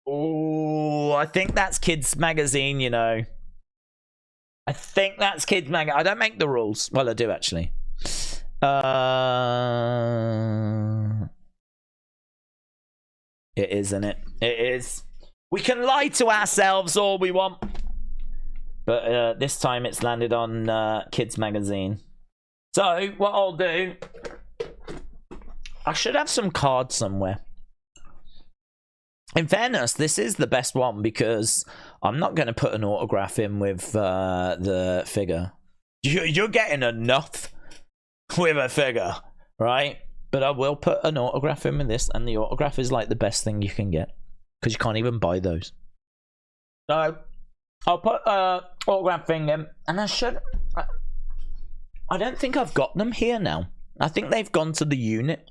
Oh, I think that's Kids Magazine, you know. I think that's Kids Magazine. I don't make the rules. Well, I do, actually. It is, isn't it? It is. We can lie to ourselves all we want. But this time it's landed on Kids Magazine. So, what I'll do... I should have some cards somewhere. In fairness, this is the best one because I'm not going to put an autograph in with the figure. You're getting enough with a figure, right? But I will put an autograph in with this, and the autograph is like the best thing you can get because you can't even buy those. So I'll put an autograph thing in, and I don't think I've got them here now. I think they've gone to the unit.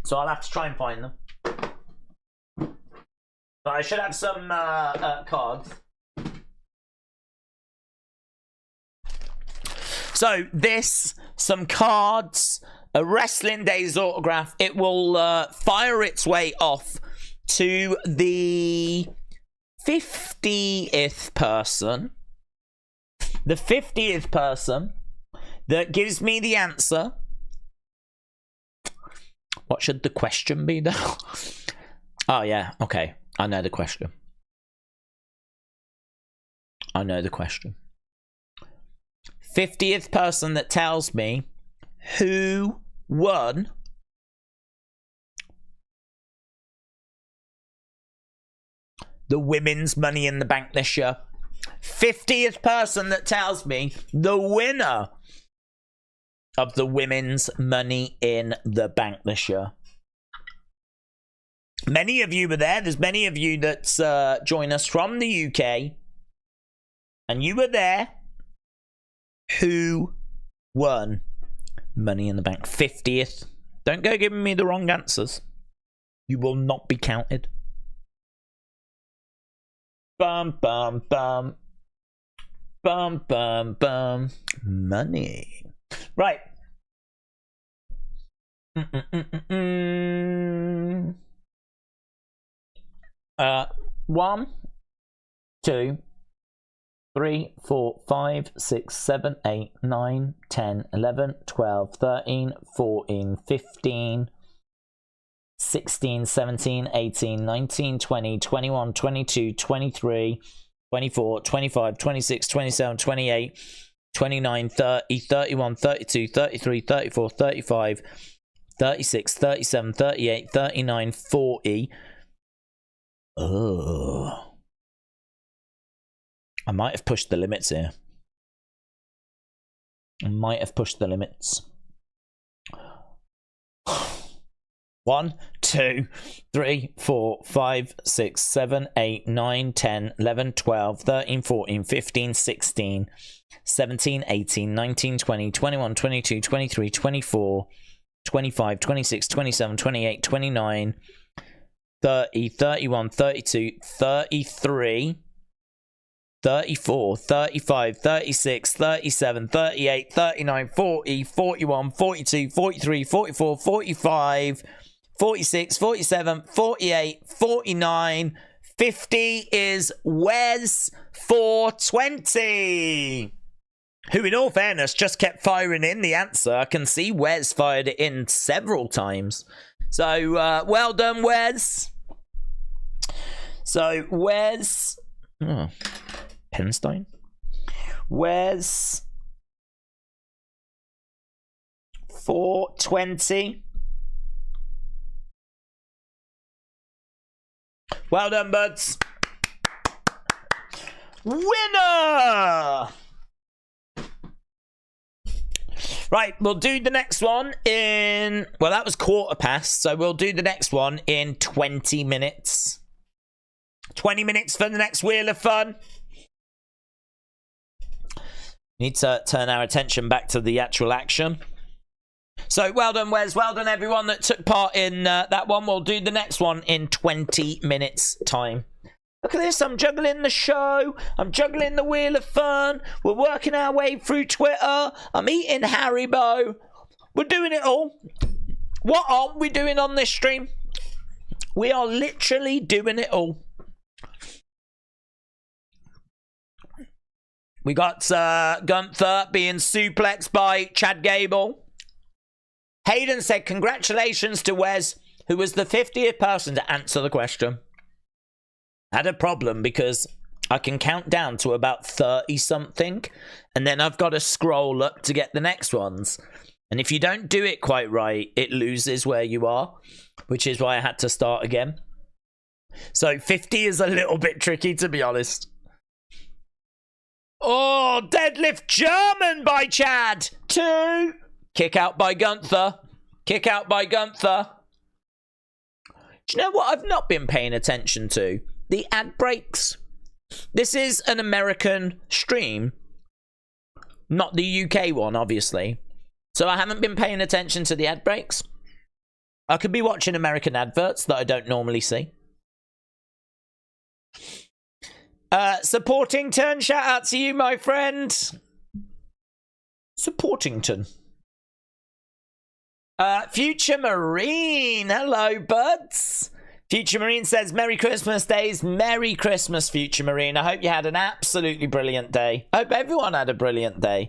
So I'll have to try and find them. But I should have some cards. So this, some cards, a Wrestling Days autograph. It will fire its way off to the 50th person. The 50th person that gives me the answer. What should the question be, though? Oh, yeah. Okay. I know the question. I know the question. 50th person that tells me who won the women's Money in the Bank this year. 50th person that tells me the winner of the women's Money in the Bank this year. Many of you were there. There's many of you that join us from the UK. And you were there. Who won Money in the Bank? 50th. Don't go giving me the wrong answers. You will not be counted. Bum, bum, bum. Bum, bum, bum. Money. Right. 1, 2, 3, 4, 5, 6, 7, 8, 9, 10, 11, 12, 13, 14, 15, 16, 17, 18, 19, 20, 21, 22, 23, 24, 25, 26, 27, 28, 29, 30, 31, 32, 33, 34, 35, 36, 37, 38, 39, 40. Oh. I might have pushed the limits here. I might have pushed the limits. 1, 2, 3, 4, 5, 6, 7, 8, 9, 10, 11, 12, 13, 14, 15, 16, 17, 18, 19, 20, 21, 22, 23, 24, 25, 26, 27, 28, 29, 30, 31, 32, 33, 34, 35, 36, 37, 38, 39, 40, 41, 42, 43, 44, 45, 46, 47, 48, 49, 50 is Wes 420. Who, in all fairness, just kept firing in the answer. I can see Wes fired it in several times. So, well done, Wes. So, Wes... Oh, Penstein? Wes 420. Well done, buds. Winner! Right, we'll do the next one in... Well, that was quarter past, so we'll do the next one in 20 minutes. 20 minutes for the next Wheel of Fun. Need to turn our attention back to the actual action. So, well done, Wes. Well done, everyone that took part in that one. We'll do the next one in 20 minutes' time. Look at this. I'm juggling the show. I'm juggling the Wheel of Fun. We're working our way through Twitter. I'm eating Haribo. We're doing it all. What aren't we doing on this stream? We are literally doing it all. We got Gunther being suplexed by Chad Gable. Hayden said, congratulations to Wes, who was the 50th person to answer the question. I had a problem because I can count down to about 30-something, and then I've got to scroll up to get the next ones. And if you don't do it quite right, it loses where you are, which is why I had to start again. So 50 is a little bit tricky, to be honest. Oh, deadlift German by Chad. 2. Kick out by Gunther. Kick out by Gunther. Do you know what I've not been paying attention to? The ad breaks. This is an American stream. Not the UK one, obviously. So I haven't been paying attention to the ad breaks. I could be watching American adverts that I don't normally see. Supportington, shout out to you, my friend. Supportington. Future Marine, hello, buds. Future Marine says, Merry Christmas days. Merry Christmas, Future Marine. I hope you had an absolutely brilliant day. I hope everyone had a brilliant day.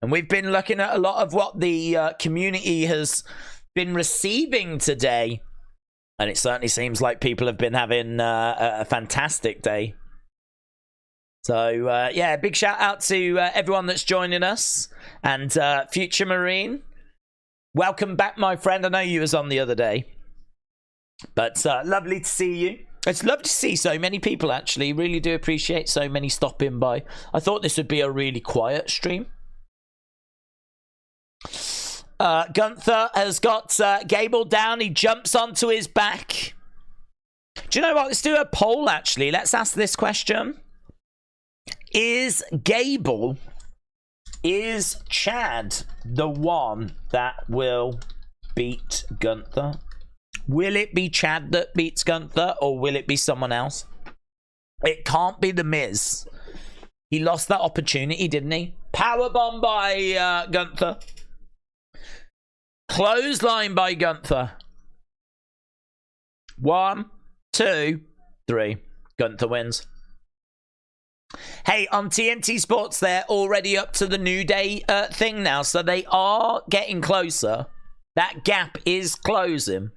And we've been looking at a lot of what the community has been receiving today. And it certainly seems like people have been having a fantastic day. So, yeah, big shout out to everyone that's joining us. And Future Marine, welcome back, my friend. I know you was on the other day. But lovely to see you. It's lovely to see so many people, actually. Really do appreciate so many stopping by. I thought this would be a really quiet stream. Gunther has got Gable down. He jumps onto his back. Do you know what? Let's do a poll, actually. Let's ask this question. Is Chad the one that will beat Gunther? Will it be Chad that beats Gunther, or will it be someone else? It can't be The Miz. He lost that opportunity, didn't he? Powerbomb by Gunther. Clothesline by Gunther. 1, 2, 3. Gunther wins. Hey, on TNT Sports, they're already up to the New Day thing now, so they are getting closer. That gap is closing.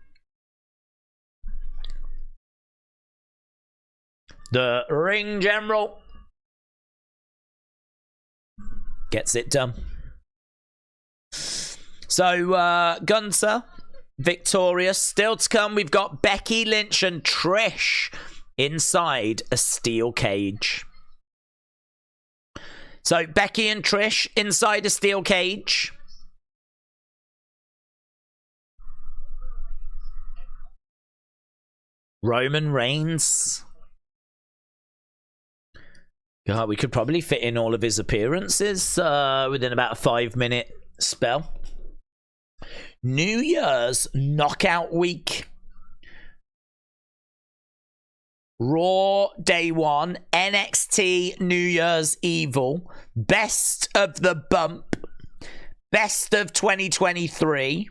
The ring general gets it done. So, Gunther, victorious. Still to come, we've got Becky Lynch and Trish inside a steel cage. So, Becky and Trish inside a steel cage. Roman Reigns. God, we could probably fit in all of his appearances within about a 5-minute spell. New Year's Knockout Week. Raw Day 1, NXT New Year's Evil, Best of the Bump, Best of 2023,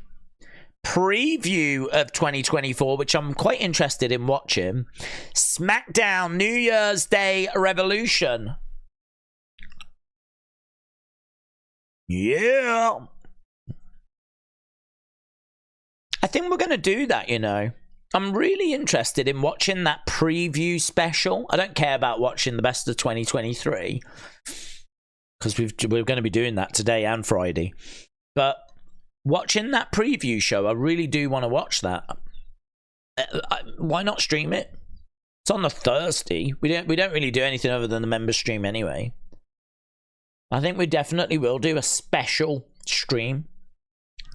Preview of 2024, which I'm quite interested in watching, SmackDown New Year's Day Revolution. Yeah. I think we're going to do that, you know. I'm really interested in watching that preview special. I don't care about watching the best of 2023 because we're going to be doing that today and Friday. But watching that preview show, I really do want to watch that. Why not stream it? It's on the Thursday. We don't really do anything other than the member stream anyway. I think we definitely will do a special stream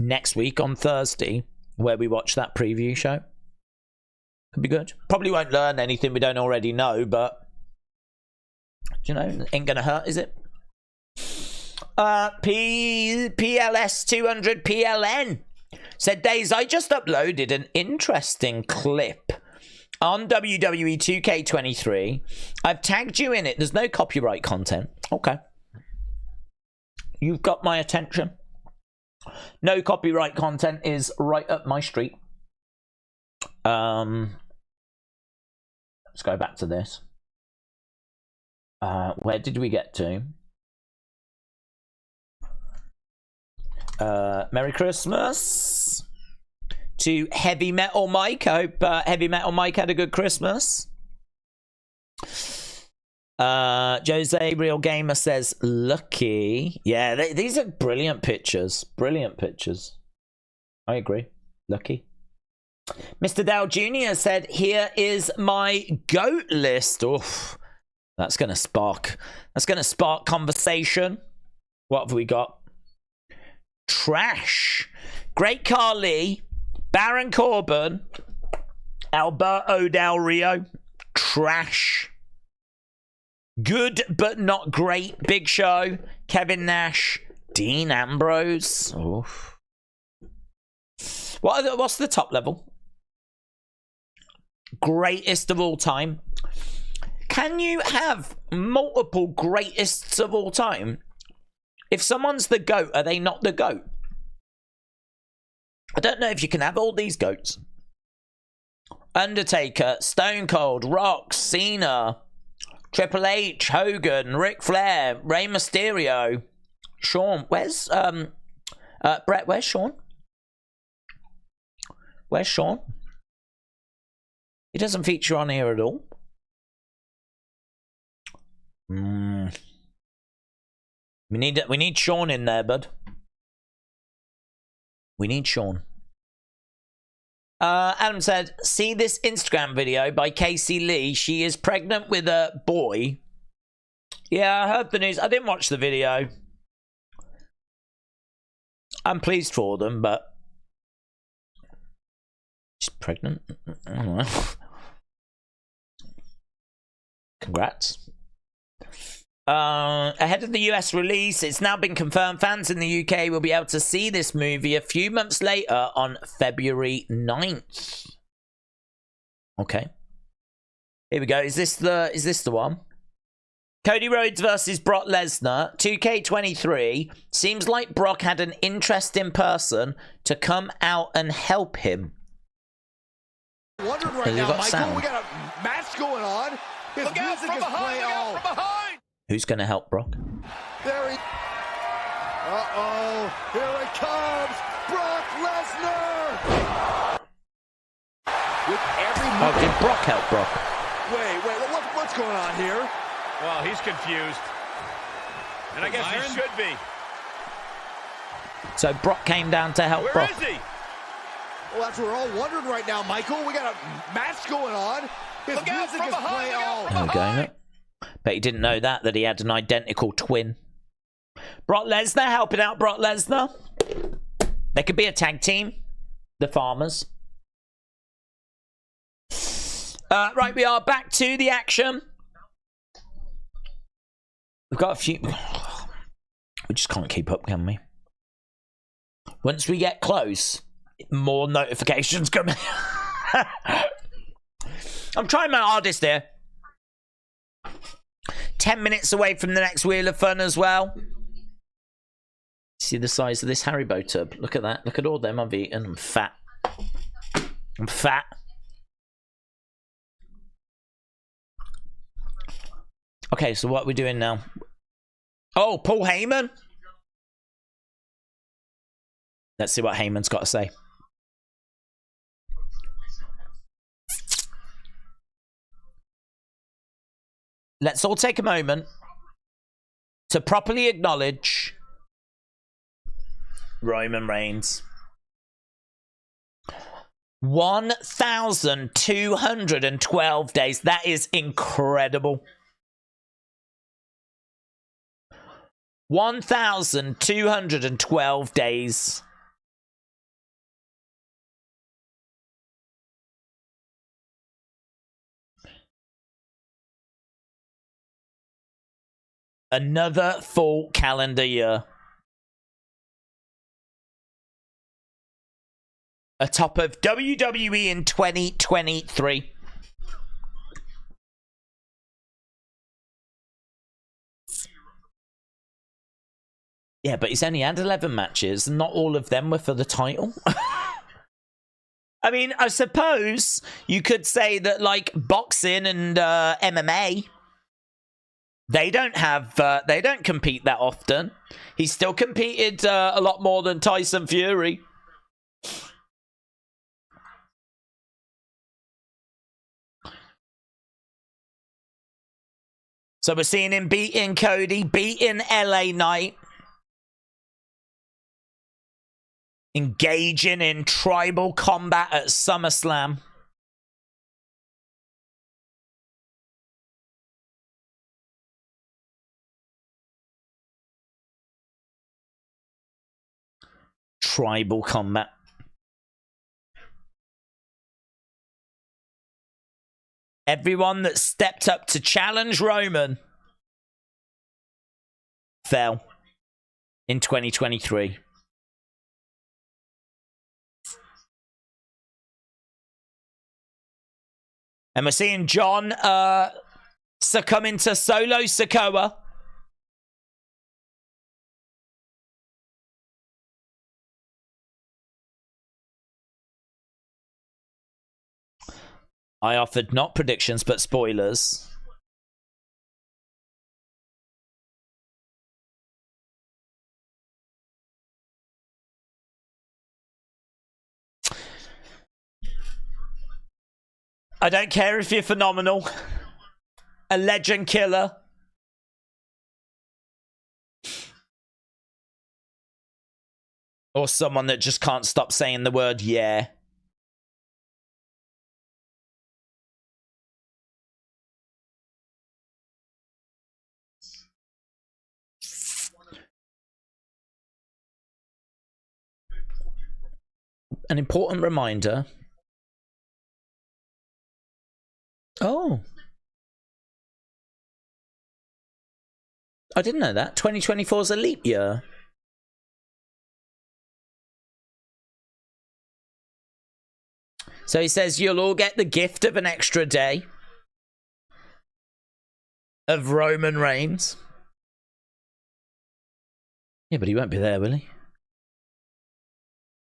next week on Thursday where we watch that preview show. Could be good. Probably won't learn anything we don't already know, but you know, ain't gonna hurt, is it? PLS 200 PLN said, Days, I just uploaded an interesting clip on WWE 2K23. I've tagged you in it. There's no copyright content. Okay. You've got my attention. No copyright content is right up my street. Let's go back to this. Where did we get to? Merry Christmas to Heavy Metal Mike. I hope Heavy Metal Mike had a good Christmas. Jose Real Gamer says, lucky. Yeah, these are brilliant pictures. Brilliant pictures. I agree. Lucky. Mr. Dow Jr. said, here is my GOAT list. Oof. That's gonna spark conversation. What have we got? Trash. Great Khali, Baron Corbin, Alberto Del Rio. Trash. Good but not great, Big Show, Kevin Nash, Dean Ambrose. Oof. What's the top level? Greatest of all time. Can you have multiple greatests of all time? If someone's the GOAT, are they not the GOAT? I don't know if you can have all these GOATs. Undertaker, Stone Cold, Rock, Cena, Triple H, Hogan, Ric Flair, Rey Mysterio, Shawn. Where's Brett? Where's Shawn? Where's Shawn? He doesn't feature on here at all. We need Shawn in there, bud. We need Shawn. Adam said, see this Instagram video by Casey Lee. She is pregnant with a boy. Yeah, I heard the news. I didn't watch the video. I'm pleased for them, but she's pregnant. I don't know. Congrats. Ahead of the US release, it's now been confirmed fans in the UK will be able to see this movie a few months later on February 9th. Okay. Here we go. Is this the one? Cody Rhodes versus Brock Lesnar, 2K23. Seems like Brock had an interesting person to come out and help him. Wondering right now, Michael, sound. We got a match going on. His look out from behind, look out from behind. Who's going to help Brock? There he... Uh-oh. Here it comes. Brock Lesnar. With every move... Oh, did Brock help Brock? Wait, what's going on here? Well, he's confused. And I guess he should be. So Brock came down to help Brock. Where is he? Well, that's what we're all wondering right now, Michael. We got a match going on. His look out music from is behind, playing all... Okay. Bet he didn't know that he had an identical twin. Brock Lesnar helping out Brock Lesnar. They could be a tag team. The Farmers. Right, we are back to the action. We've got a few... We just can't keep up, can we? Once we get close, more notifications come in. I'm trying my hardest here. 10 minutes away from the next Wheel of Fun as well. See the size of this Haribo tub? Look at that. Look at all them I've eaten. I'm fat. I'm fat. Okay, so what are we doing now? Oh, Paul Heyman. Let's see what Heyman's got to say. Let's all take a moment to properly acknowledge Roman Reigns. 1,212 days. That is incredible. 1,212 days. Another full calendar year. Atop of WWE in 2023. Yeah, but he's only had 11 matches, and not all of them were for the title. I mean, I suppose you could say that, like, boxing and MMA, they don't compete that often. He's still competed a lot more than Tyson Fury. So we're seeing him beating Cody, beating LA Knight. Engaging in tribal combat at SummerSlam. Tribal combat. Everyone that stepped up to challenge Roman fell in 2023. And we're seeing John succumbing to Solo Sikoa. I offered not predictions, but spoilers. I don't care if you're phenomenal. A legend killer. Or someone that just can't stop saying the word yeah. An important reminder. Oh. I didn't know that. 2024 is a leap year. So he says you'll all get the gift of an extra day of Roman Reigns. Yeah, but he won't be there, will he?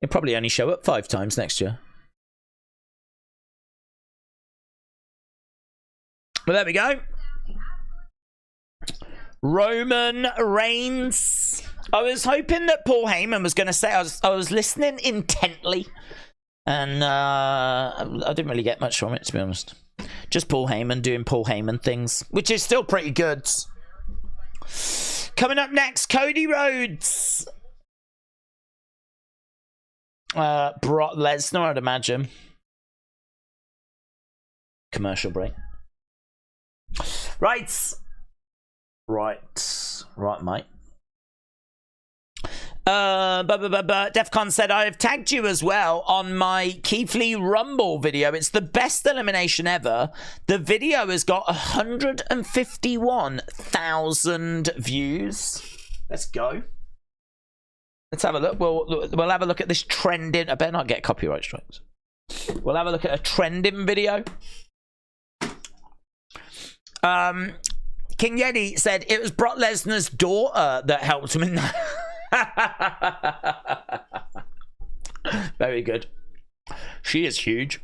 He'll probably only show up 5 times next year. Well, there we go. Roman Reigns. I was hoping that Paul Heyman was going to say, I was listening intently. And I didn't really get much from it, to be honest. Just Paul Heyman doing Paul Heyman things, which is still pretty good. Coming up next, Cody Rhodes. Brock Lesnar, I'd imagine. Commercial break. Right, mate. Defcon said, I have tagged you as well on my Keith Lee Rumble video. It's the best elimination ever. The video has got 151,000 views. Let's go. Let's have a look. We'll have a look at this trending. I better not get copyright strikes. We'll have a look at a trending video. King Yeti said it was Brock Lesnar's daughter that helped him in that. Very good. She is huge.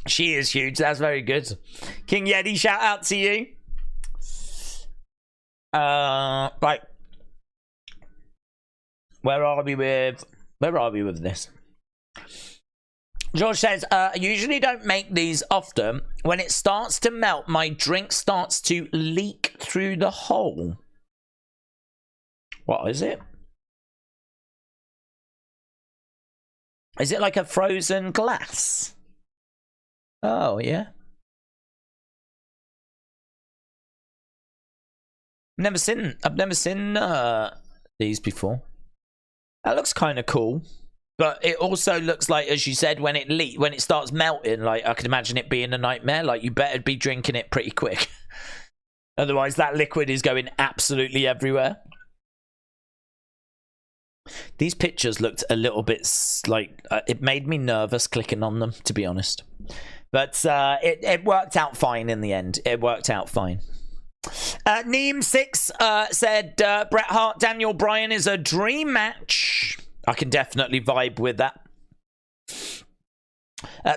She is huge. That's very good. King Yeti, shout out to you. Right. Where are we with this? George says, I usually don't make these often. When it starts to melt, my drink starts to leak through the hole. What is it? Is it like a frozen glass? Oh, yeah. I've never seen these before. That looks kind of cool. But it also looks like, as you said, when it starts melting, like I can imagine it being a nightmare. Like you better be drinking it pretty quick. Otherwise that liquid is going absolutely everywhere. These pictures looked a little bit like it made me nervous clicking on them, to be honest. But it worked out fine in the end. It worked out fine. Neem6 said Bret Hart, Daniel Bryan is a dream match. I can definitely vibe with that.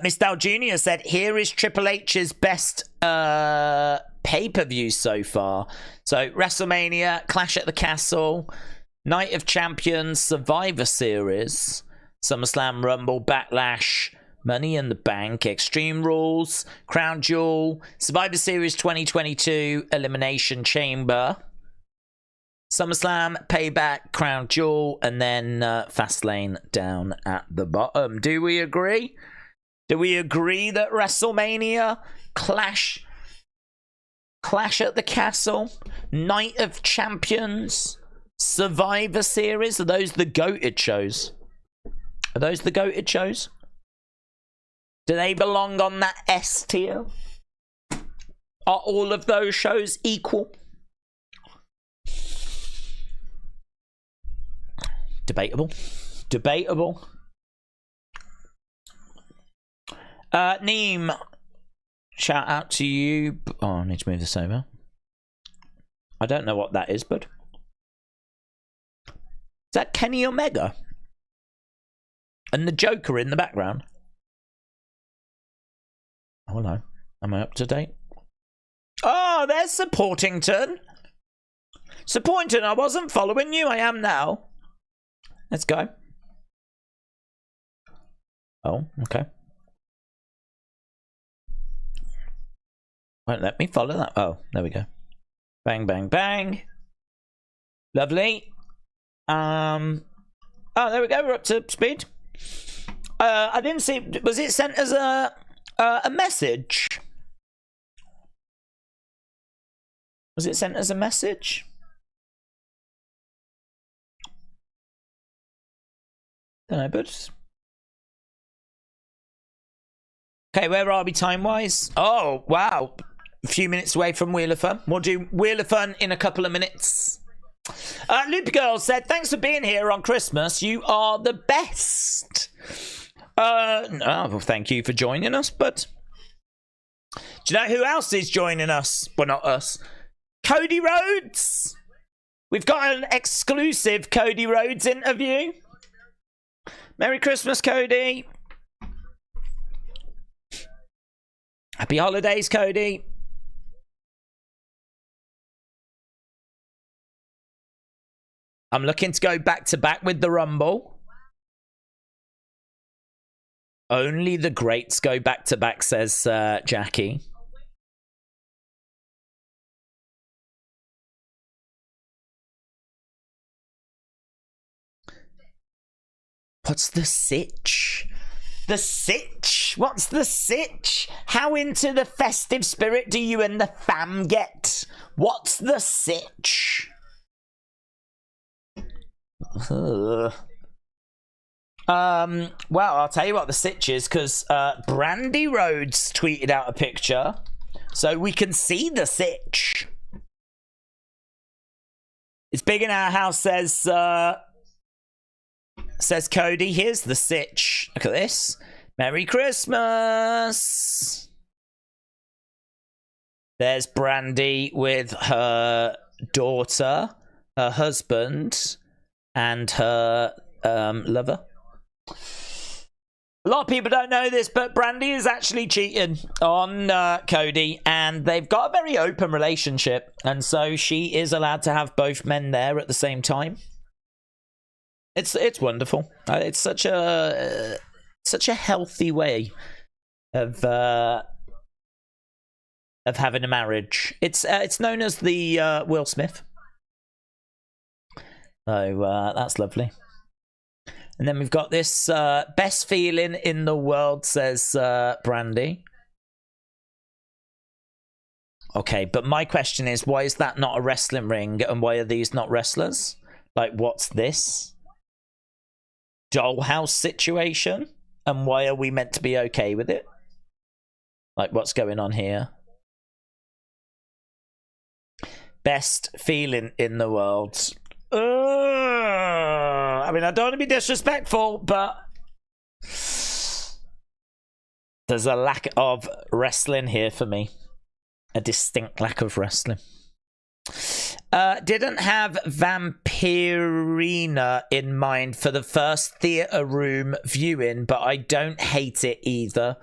Miss Dal Jr. said, here is Triple H's best pay-per-view so far. So WrestleMania, Clash at the Castle, Night of Champions, Survivor Series, SummerSlam, Rumble, Backlash, Money in the Bank, Extreme Rules, Crown Jewel, Survivor Series 2022, Elimination Chamber, SummerSlam, Payback, Crown Jewel, and then Fastlane down at the bottom. Do we agree? Do we agree that WrestleMania, Clash at the Castle, Night of Champions, Survivor Series, are those the goated shows? Are those the goated shows? Do they belong on that S tier? Are all of those shows equal? Debatable. Debatable. Neem, shout out to you. Oh, I need to move this over. I don't know what that is, bud. Is that Kenny Omega? And the Joker in the background? Oh, no. Am I up to date? Oh, there's Supportington. Supportington, I wasn't following you. I am now. Let's go. Oh, okay. Won't let me follow that. Oh, there we go. Bang, bang, bang. Lovely. Oh, there we go. We're up to speed. I didn't see. Was it sent as a message? Was it sent as a message? Don't know, but okay, where are we time-wise? Oh, wow. A few minutes away from Wheel of Fun. We'll do Wheel of Fun in a couple of minutes. Loop Girl said, thanks for being here on Christmas. You are the best. Well, thank you for joining us, but do you know who else is joining us? Well, not us. Cody Rhodes. We've got an exclusive Cody Rhodes interview. Merry Christmas, Cody. Happy holidays, Cody. I'm looking to go back to back with the Rumble. Only the greats go back to back, says Jackie. What's the sitch? The sitch? What's the sitch? How into the festive spirit do you and the fam get? What's the sitch? Ugh. Well, I'll tell you what the sitch is, because Brandy Rhodes tweeted out a picture, so we can see the sitch. It's big in our house, says Cody. Here's the sitch. Look at this. Merry Christmas. There's Brandy with her daughter, her husband, and her lover. A lot of people don't know this, but Brandy is actually cheating on Cody, and they've got a very open relationship, and so she is allowed to have both men there at the same time. It's wonderful. It's such a healthy way of having a marriage. It's known as the Will Smith. So that's lovely. And then we've got this best feeling in the world, says Brandy. Okay, but my question is, why is that not a wrestling ring, and why are these not wrestlers? Like, what's this? Dollhouse situation? And why are we meant to be okay with it? Like, what's going on here? Best feeling in the world. I mean, I don't want to be disrespectful, but there's a lack of wrestling here for me. A distinct lack of wrestling. Didn't have Vampirina in mind for the first theatre room viewing, but I don't hate it either.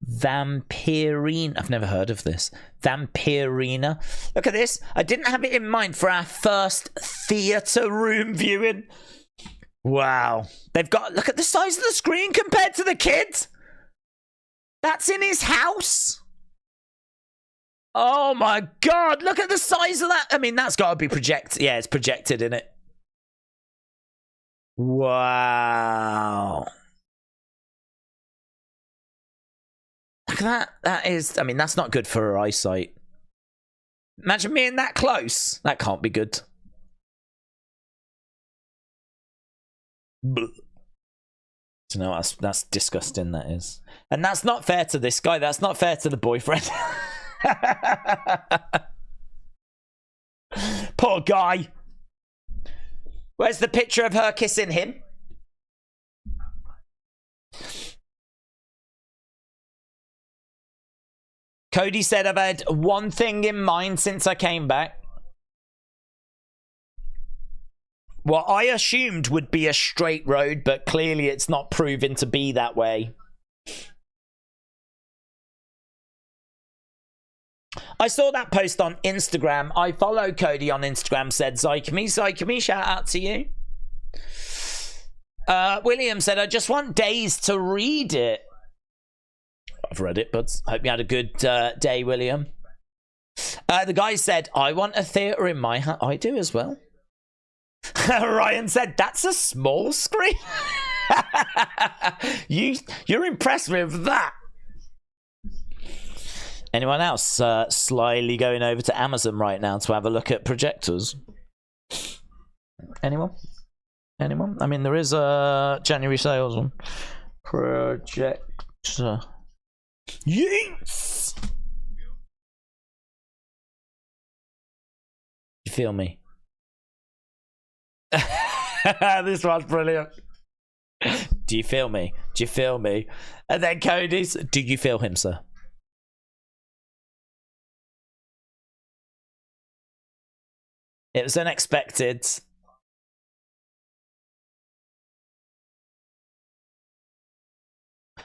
Vampirina. I've never heard of this. Vampirina. Look at this. I didn't have it in mind for our first theatre room viewing. Wow. They've got... Look at the size of the screen compared to the kid. That's in his house. Oh my god. Look at the size of that. I mean, that's got to be projected. Yeah, it's projected in it. Wow. Look at that. That is... I mean, that's not good for her eyesight. Imagine being that close. That can't be good. You know, that's disgusting, that is. And that's not fair to this guy. That's not fair to the boyfriend. Poor guy. Where's the picture of her kissing him? Cody said, I've had one thing in mind since I came back. What I assumed would be a straight road, but clearly it's not proven to be that way. I saw that post on Instagram. I follow Cody on Instagram, said Zycamy, shout out to you. William said, I just want days to read it. I've read it, but hope you had a good day, William. The guy said, I want a theatre in my house. I do as well. Ryan said, that's a small screen. You're impressed with that. Anyone else slyly going over to Amazon right now to have a look at projectors? Anyone? Anyone? I mean, there is a January sales on projector. Yes! You feel me? This one's brilliant. Do you feel me? Do you feel me? And then Cody's, do you feel him, sir? It was unexpected.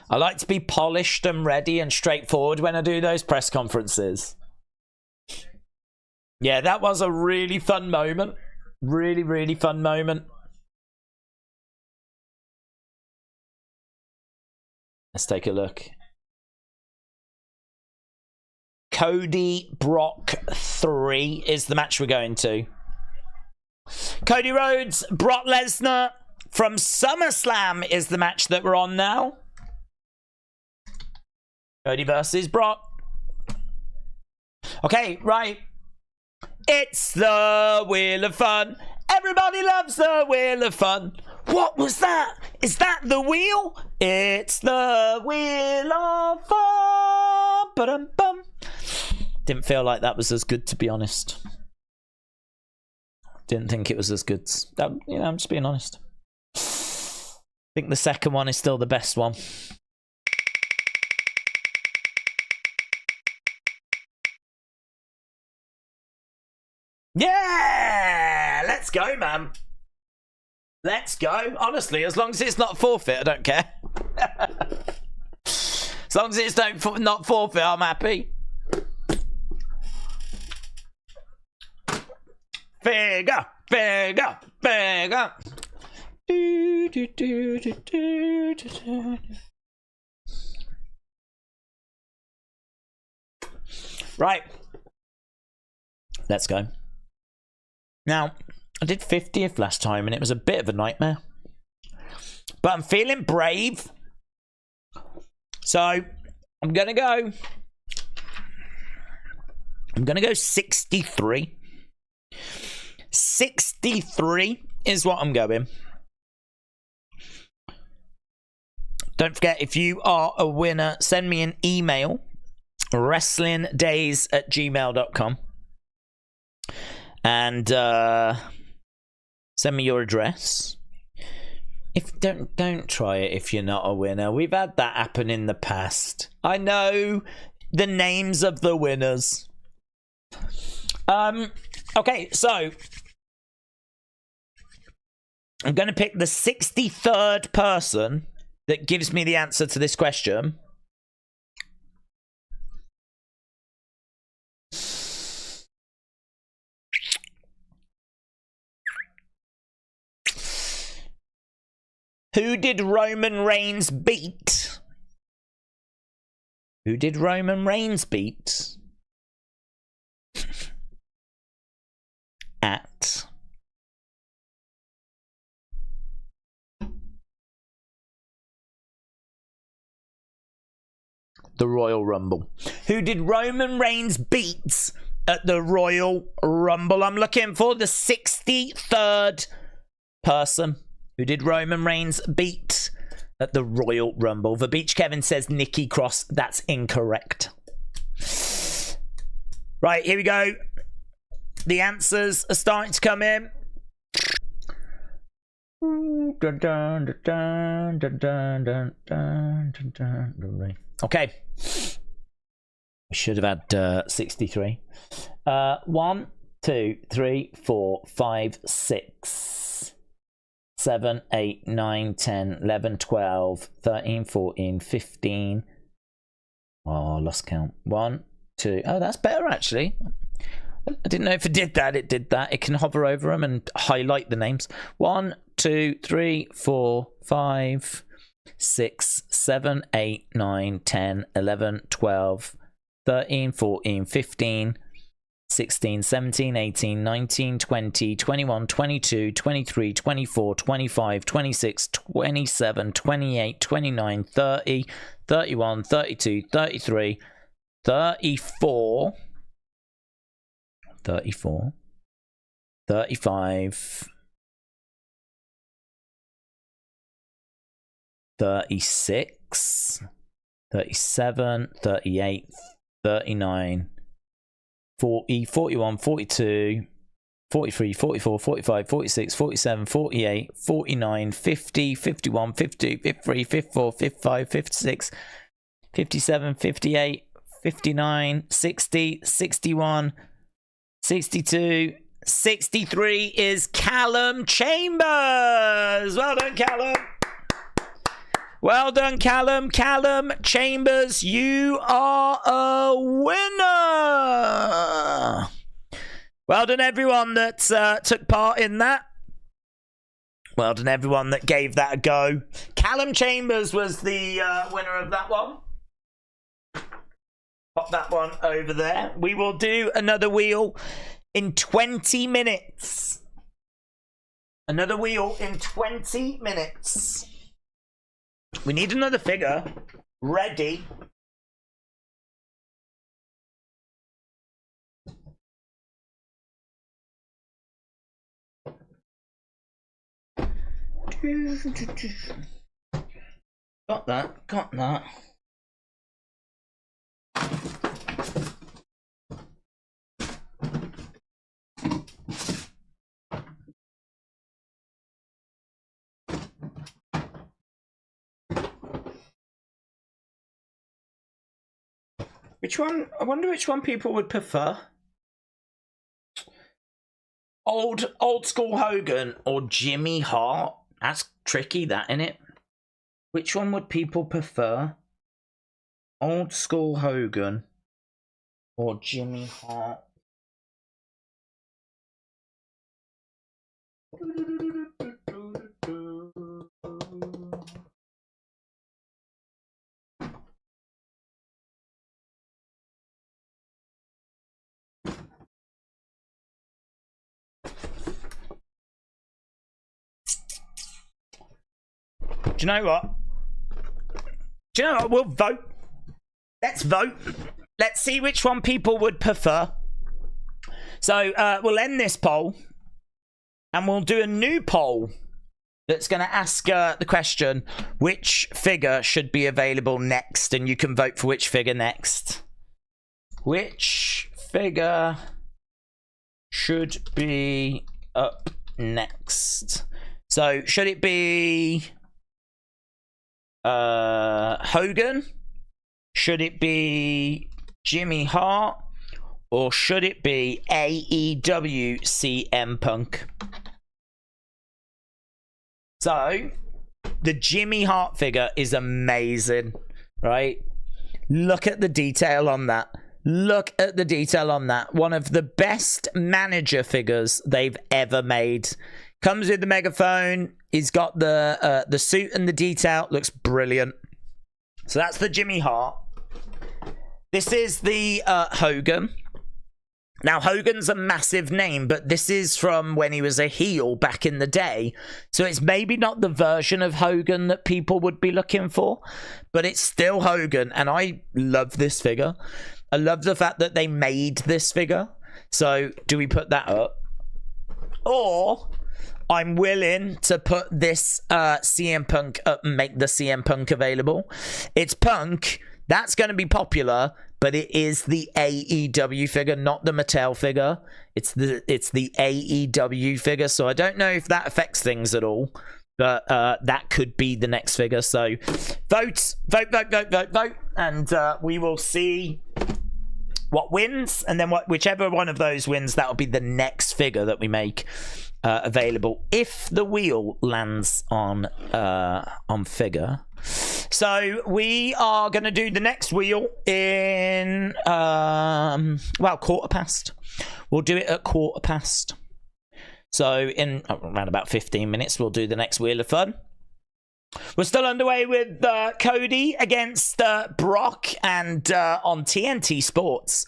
I like to be polished and ready and straightforward when I do those press conferences. Yeah, that was a really fun moment. Really, really fun moment. Let's take a look. Cody Brock 3 is the match we're going to. Cody Rhodes, Brock Lesnar from SummerSlam is the match that we're on now. Cody versus Brock. Okay, right. It's the Wheel of Fun. Everybody loves the Wheel of Fun. What was that? Is that the wheel? It's the Wheel of Fun. Ba-dum-bum. Didn't feel like that was as good, to be honest. Didn't think it was as good. I'm just being honest. I think the second one is still the best one. Yeah! Let's go, man. Let's go. Honestly, as long as it's not forfeit, I don't care. As long as it's not forfeit, I'm happy. Figure, figure, figure. Right. Let's go. Now, I did 50th last time and it was a bit of a nightmare. But I'm feeling brave. So, I'm going to go 63. 63 is what I'm going. Don't forget, if you are a winner, send me an email. wrestlingdays@gmail.com. And send me your address. If don't try it if you're not a winner. We've had that happen in the past. I know the names of the winners. Okay, so I'm going to pick the 63rd person that gives me the answer to this question. Who did Roman Reigns beat? Who did Roman Reigns beat? At the Royal Rumble. Who did Roman Reigns beat at the Royal Rumble? I'm looking for the 63rd person. Who did Roman Reigns beat at the Royal Rumble? The Beach Kevin says Nikki Cross. That's incorrect. Right, here we go. The answers are starting to come in. Okay. We should have had 63. 1, 2, 3, 4, 5, 6, 7, 8, 9, 10, 11, 12, 13, 14, 15. Oh, lost count. 1, 2. Oh, that's better actually. I didn't know if it did that. It did that. It can hover over them and highlight the names. 1, 2, 3, 4, 5, 6, 7, 8, 9, 10, 11, 12, 13, 14, 15, 16, 17, 18, 19, 20, 21, 22, 23, 24, 25, 26, 27, 28, 29, 30, 31, 32, 33, 34, 34, 35, 36, 37, 38, 39, 40, 41, 42, 43, 44, 45, 46, 47, 48, 49, 50, 51, 52, 53, 54, 55, 56, 57, 58, 59, 60, 61, 62, 63 is Callum Chambers. Well done, Callum. Well done, Callum. Callum Chambers, you are a winner. Well done, everyone that took part in that. Well done, everyone that gave that a go. Callum Chambers was the winner of that one. Pop that one over there. We will do another wheel in 20 minutes. Another wheel in 20 minutes. We need another figure ready. Got that, got that. Which one? I wonder which one people would prefer. Old school Hogan or Jimmy Hart? That's tricky, that, innit? Which one would people prefer? Old school Hogan or Jimmy Hart? Do you know what? Do you know what? We'll vote. Let's vote. Let's see which one people would prefer. So we'll end this poll and we'll do a new poll that's going to ask the question, which figure should be available next? And you can vote for which figure next. Which figure should be up next? So should it be Hogan? Should it be Jimmy Hart? Or should it be AEW CM Punk? So, the Jimmy Hart figure is amazing, right? Look at the detail on that. Look at the detail on that. One of the best manager figures they've ever made. Comes with the megaphone. He's got the suit and the detail. Looks brilliant. So that's the Jimmy Hart. This is the Hogan. Now, Hogan's a massive name, but this is from when he was a heel back in the day. So it's maybe not the version of Hogan that people would be looking for, but it's still Hogan. And I love this figure. I love the fact that they made this figure. So do we put that up? Or I'm willing to put this CM Punk up and make the CM Punk available. It's Punk. That's going to be popular, but it is the AEW figure, not the Mattel figure. It's the AEW figure, so I don't know if that affects things at all, but that could be the next figure. So vote, and we will see what wins, and then whichever one of those wins, that will be the next figure that we make available if the wheel lands on figure. So we are going to do the next wheel in quarter past. We'll do it at quarter past. So in around about 15 minutes, we'll do the next Wheel of Fun. We're still underway with Cody against Brock, and on TNT Sports,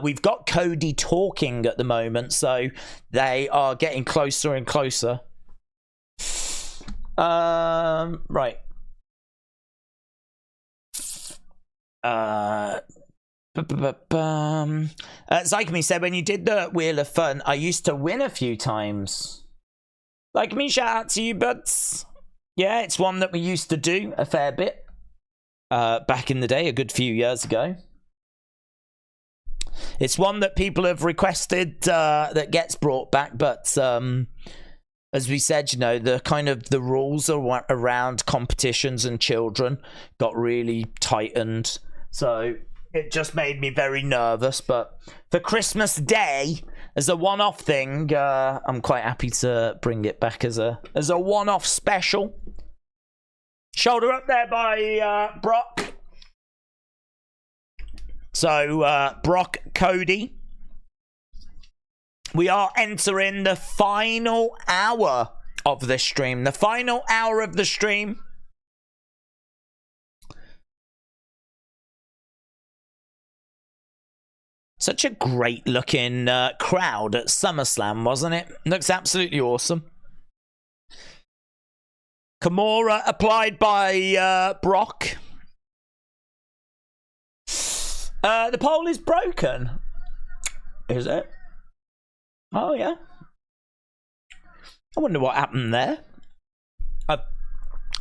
we've got Cody talking at the moment, so they are getting closer and closer. Right. Zycamy said, when you did the Wheel of Fun, I used to win a few times. Zycamy, shout out to you, buds. Yeah, it's one that we used to do a fair bit back in the day, a good few years ago. It's one that people have requested that gets brought back, but as we said, you know, the rules around competitions and children got really tightened. So it just made me very nervous. But for Christmas Day, as a one-off thing, I'm quite happy to bring it back as a one-off special. Shoulder up there by Brock. So Brock, Cody. We are entering the final hour of the stream. The final hour of the stream. Such a great looking crowd at SummerSlam, wasn't it? Looks absolutely awesome. Kimura applied by Brock. The poll is broken. Is it? Oh, yeah. I wonder what happened there.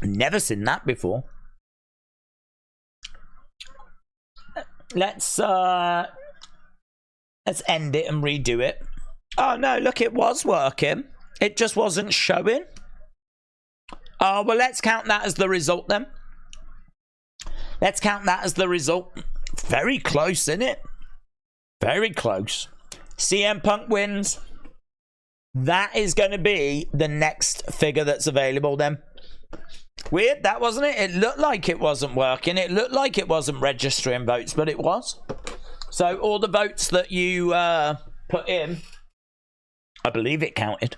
Never seen that before. Let's end it and redo it. Oh no, look, it was working. It just wasn't showing. Oh, well, let's count that as the result then. Let's count that as the result. Very close, isn't it? Very close. CM Punk wins. That is going to be the next figure that's available then. Weird, that wasn't it? It looked like it wasn't working. It looked like it wasn't registering votes, but it was. So all the votes that you put in, I believe it counted.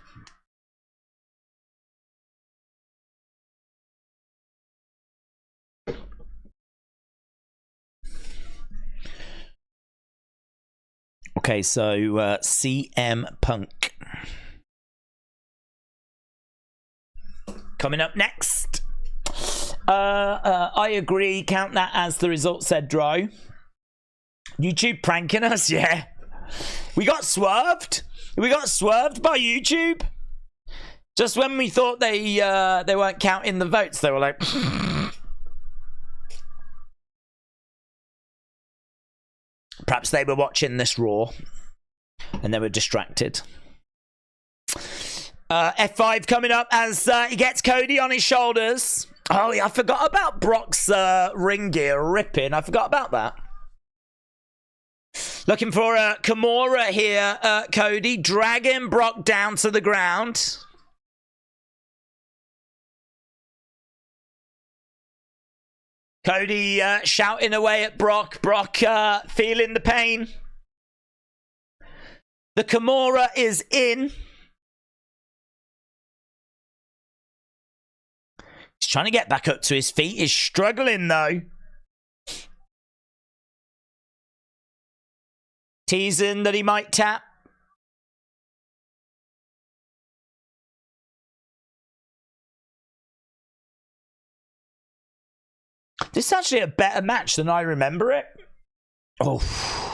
Okay, so CM Punk. Coming up next. I agree. Count that as the result, said Dro. YouTube pranking us, yeah. We got swerved. We got swerved by YouTube. Just when we thought they weren't counting the votes, they were like... Perhaps they were watching this Raw and they were distracted. F5 coming up as he gets Cody on his shoulders. Oh, yeah, I forgot about Brock's ring gear ripping. I forgot about that. Looking for a Kimura here, Cody. Dragging Brock down to the ground. Cody shouting away at Brock. Brock feeling the pain. The Kimura is in. He's trying to get back up to his feet. He's struggling though. Teasing that he might tap. This is actually a better match than I remember it. Oh,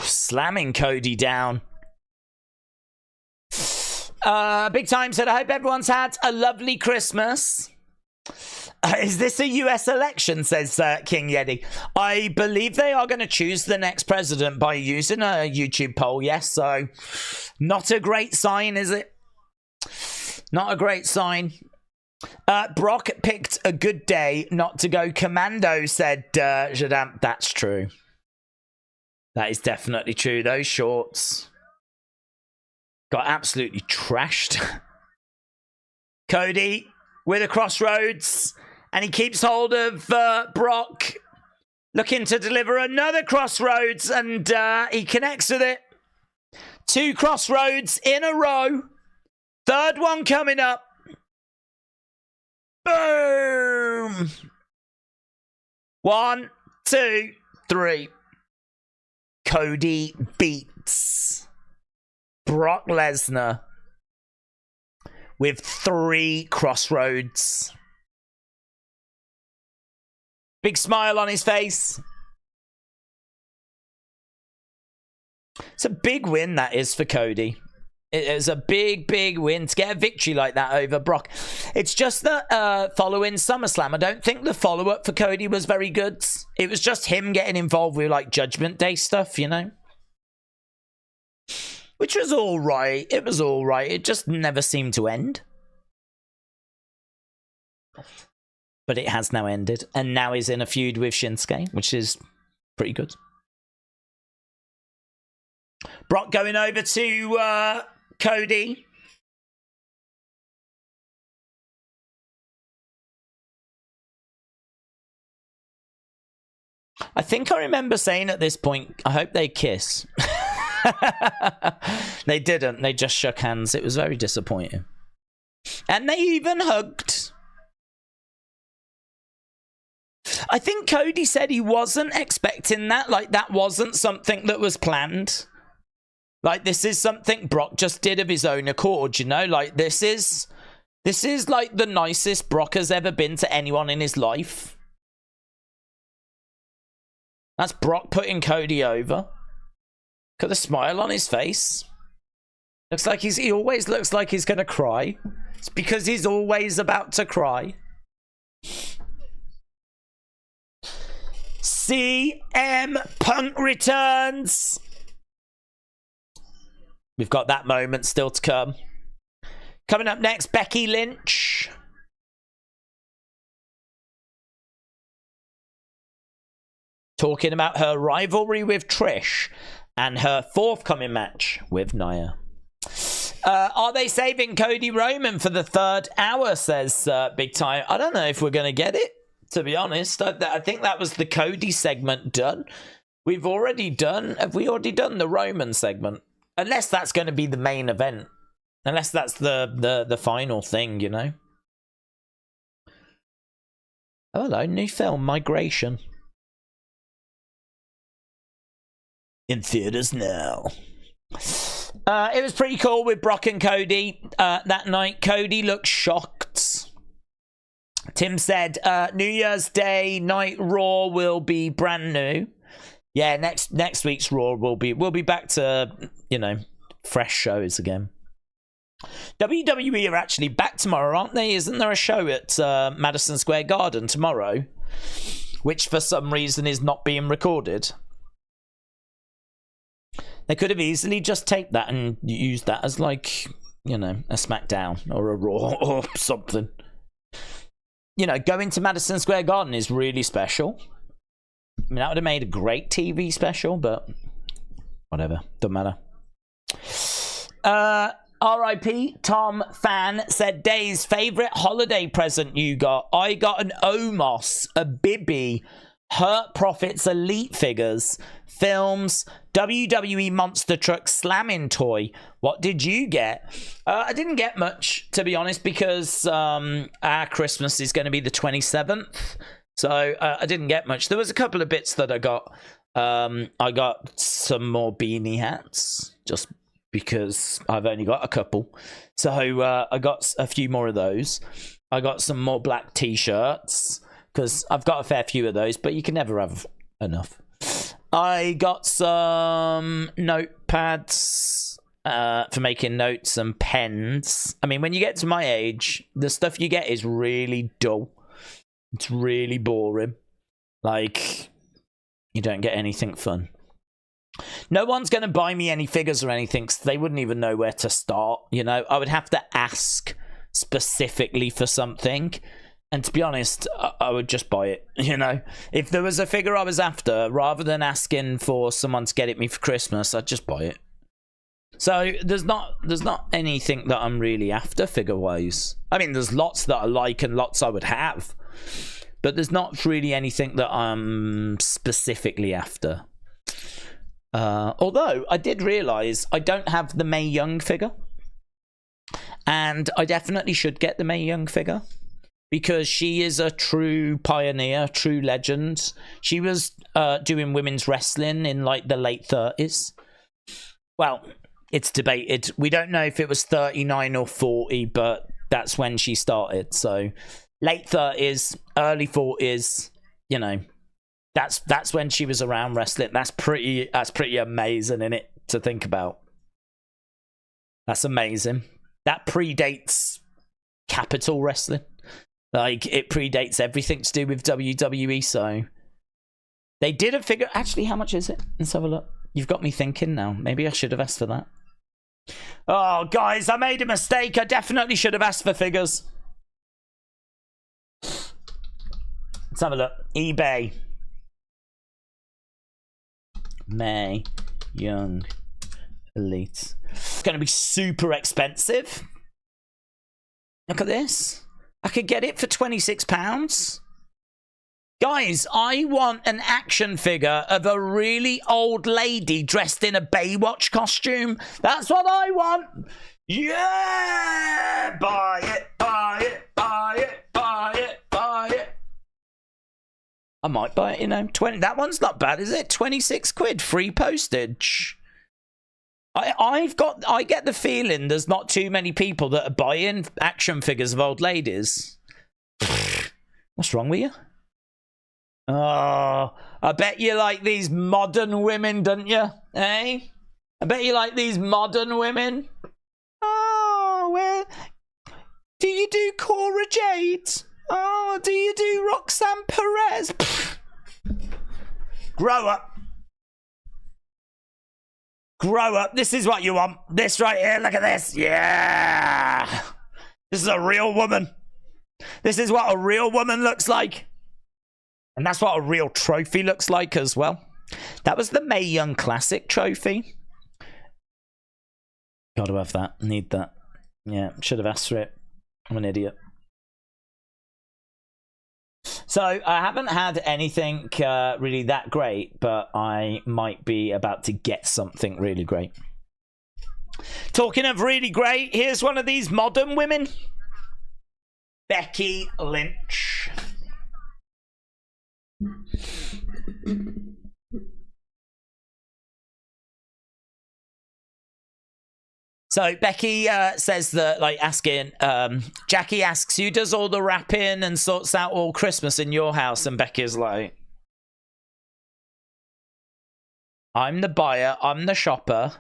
slamming Cody down. Big Time said, I hope everyone's had a lovely Christmas. Is this a US election, says King Yeti. I believe they are going to choose the next president by using a YouTube poll, yes. So, not a great sign, is it? Not a great sign. Brock picked a good day not to go commando, said Jadam. That's true. That is definitely true. Those shorts got absolutely trashed. Cody with a crossroads, and he keeps hold of Brock, looking to deliver another crossroads, and he connects with it. 2 crossroads in a row. Third one coming up. Boom! 1, 2, 3. Cody beats Brock Lesnar with 3 crossroads. Big smile on his face. It's a big win, that is, for Cody. It is a big, big win to get a victory like that over Brock. It's just that following SummerSlam, I don't think the follow-up for Cody was very good. It was just him getting involved with, like, Judgment Day stuff, you know? Which was all right. It was all right. It just never seemed to end. But it has now ended. And now he's in a feud with Shinsuke, which is pretty good. Brock going over to Cody. I think I remember saying at this point, I hope they kiss. They didn't. They just shook hands. It was very disappointing. And they even hugged. I think Cody said he wasn't expecting that. Like, that wasn't something that was planned. Like, this is something Brock just did of his own accord, you know? Like, this is like the nicest Brock has ever been to anyone in his life. That's Brock putting Cody over. Look at the smile on his face. Looks like he always looks like he's going to cry. It's because he's always about to cry. CM Punk returns. We've got that moment still to come. Coming up next, Becky Lynch. Talking about her rivalry with Trish and her forthcoming match with Nia. Are they saving Cody Roman for the 3rd hour, says Big Time. I don't know if we're going to get it, to be honest. I think that was the Cody segment done. Have we already done the Roman segment? Unless that's going to be the main event. Unless that's the final thing, you know. Oh, hello, new film, Migration. In theaters now. It was pretty cool with Brock and Cody that night. Cody looked shocked. Tim said, New Year's Day night Raw will be brand new. Yeah, next week's Raw will be back to, you know, fresh shows again. WWE are actually back tomorrow, aren't they? Isn't there a show at Madison Square Garden tomorrow, which for some reason is not being recorded? They could have easily just taped that and used that as, like, you know, a SmackDown or a Raw or something. You know, going to Madison Square Garden is really special. I mean, that would have made a great TV special, but whatever, don't matter. R.I.P. Tom Fan said, Dave's favourite holiday present you got? I got an Omos, a Bibby, Hurt Profits Elite figures, films, WWE Monster Truck slamming toy. What did you get? I didn't get much, to be honest, because our Christmas is going to be the 27th. So I didn't get much. There was a couple of bits that I got. I got some more beanie hats, just because I've only got a couple. So I got a few more of those. I got some more black t-shirts, because I've got a fair few of those, but you can never have enough. I got some notepads for making notes and pens. I mean, when you get to my age, the stuff you get is really dull. It's really boring. Like, you don't get anything fun. No one's going to buy me any figures or anything, because they wouldn't even know where to start, you know? I would have to ask specifically for something. And to be honest, I would just buy it, you know? If there was a figure I was after, rather than asking for someone to get it me for Christmas, I'd just buy it. So there's not anything that I'm really after figure-wise. I mean, there's lots that I like and lots I would have. But there's not really anything that I'm specifically after. Although, I did realise I don't have the Mae Young figure. And I definitely should get the Mae Young figure. Because she is a true pioneer, true legend. She was doing women's wrestling in, like, the late 30s. Well, it's debated. We don't know if it was 39 or 40, but that's when she started. So, late 30s, early 40s, you know, that's when she was around wrestling. That's pretty amazing, isn't it, to think about? That's amazing. That predates Capital Wrestling. Like, it predates everything to do with WWE, so... They did a figure... Actually, how much is it? Let's have a look. You've got me thinking now. Maybe I should have asked for that. Oh, guys, I made a mistake. I definitely should have asked for figures. Let's have a look. eBay. Mae Young Elite. It's going to be super expensive. Look at this. I could get it for £26. Guys, I want an action figure of a really old lady dressed in a Baywatch costume. That's what I want. Yeah! Buy it, buy it, buy it, buy it, buy it. I might buy it, you know. 20. That one's not bad, is it? 26 quid, free postage. I get the feeling there's not too many people that are buying action figures of old ladies. What's wrong with you? Oh, I bet you like these modern women, don't you? Eh? I bet you like these modern women. Oh, where... Do you do Cora Jade? Oh, do you do Roxanne Perez? Grow up. Grow up. This is what you want. This right here. Look at this. Yeah. This is a real woman. This is what a real woman looks like. And that's what a real trophy looks like as well. That was the Mae Young Classic trophy. Gotta have that. Need that. Yeah, should have asked for it. I'm an idiot. So, I haven't had anything really that great, but I might be about to get something really great. Talking of really great, here's one of these modern women. Becky Lynch. So Becky says that, like, asking, Jackie asks, who does all the wrapping and sorts out all Christmas in your house? And Becky's like, I'm the buyer, I'm the shopper.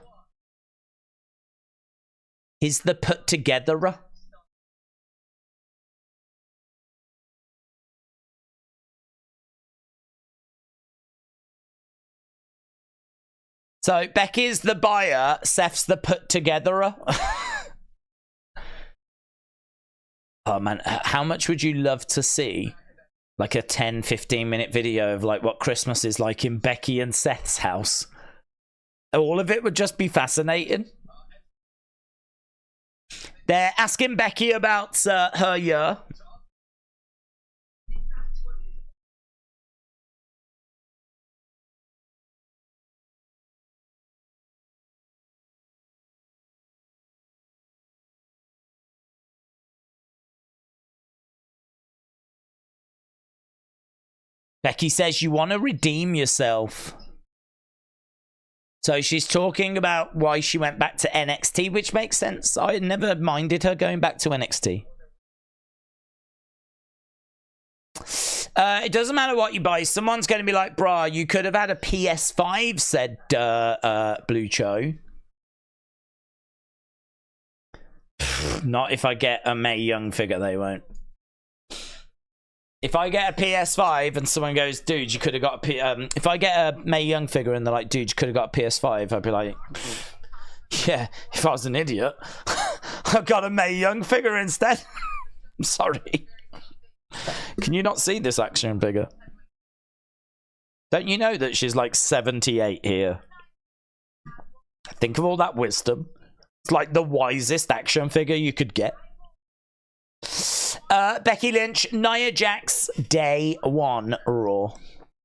He's the put-togetherer. So Becky's the buyer, Seth's the put-togetherer. Oh man, how much would you love to see? Like a 10-15 minute video of like what Christmas is like in Becky and Seth's house. All of it would just be fascinating. They're asking Becky about her year. Becky says you want to redeem yourself. So she's talking about why she went back to NXT, which makes sense. I never minded her going back to NXT. It doesn't matter what you buy. Someone's going to be like, brah, you could have had a PS5, said Blue Cho. Not if I get a Mae Young figure, they won't. If I get a PS5 and someone goes, dude, you could have got a if I get a Mae Young figure and they're like, dude, you could have got a PS5, I'd be like, yeah, if I was an idiot, I've got a Mae Young figure instead. I'm sorry. Can you not see this action figure? Don't you know that she's like 78 here? Think of all that wisdom. It's like the wisest action figure you could get. Becky Lynch, Nia Jax, day 1 Raw.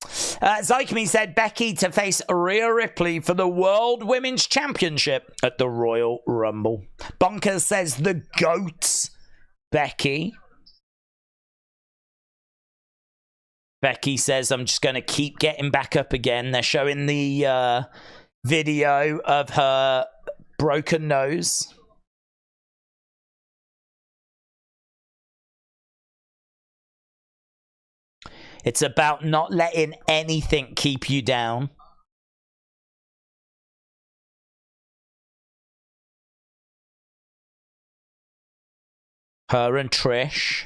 Zykeme said Becky to face Rhea Ripley for the World Women's Championship at the Royal Rumble. Bonkers says the GOAT, Becky. Becky says, I'm just going to keep getting back up again. They're showing the video of her broken nose. It's about not letting anything keep you down. Her and Trish.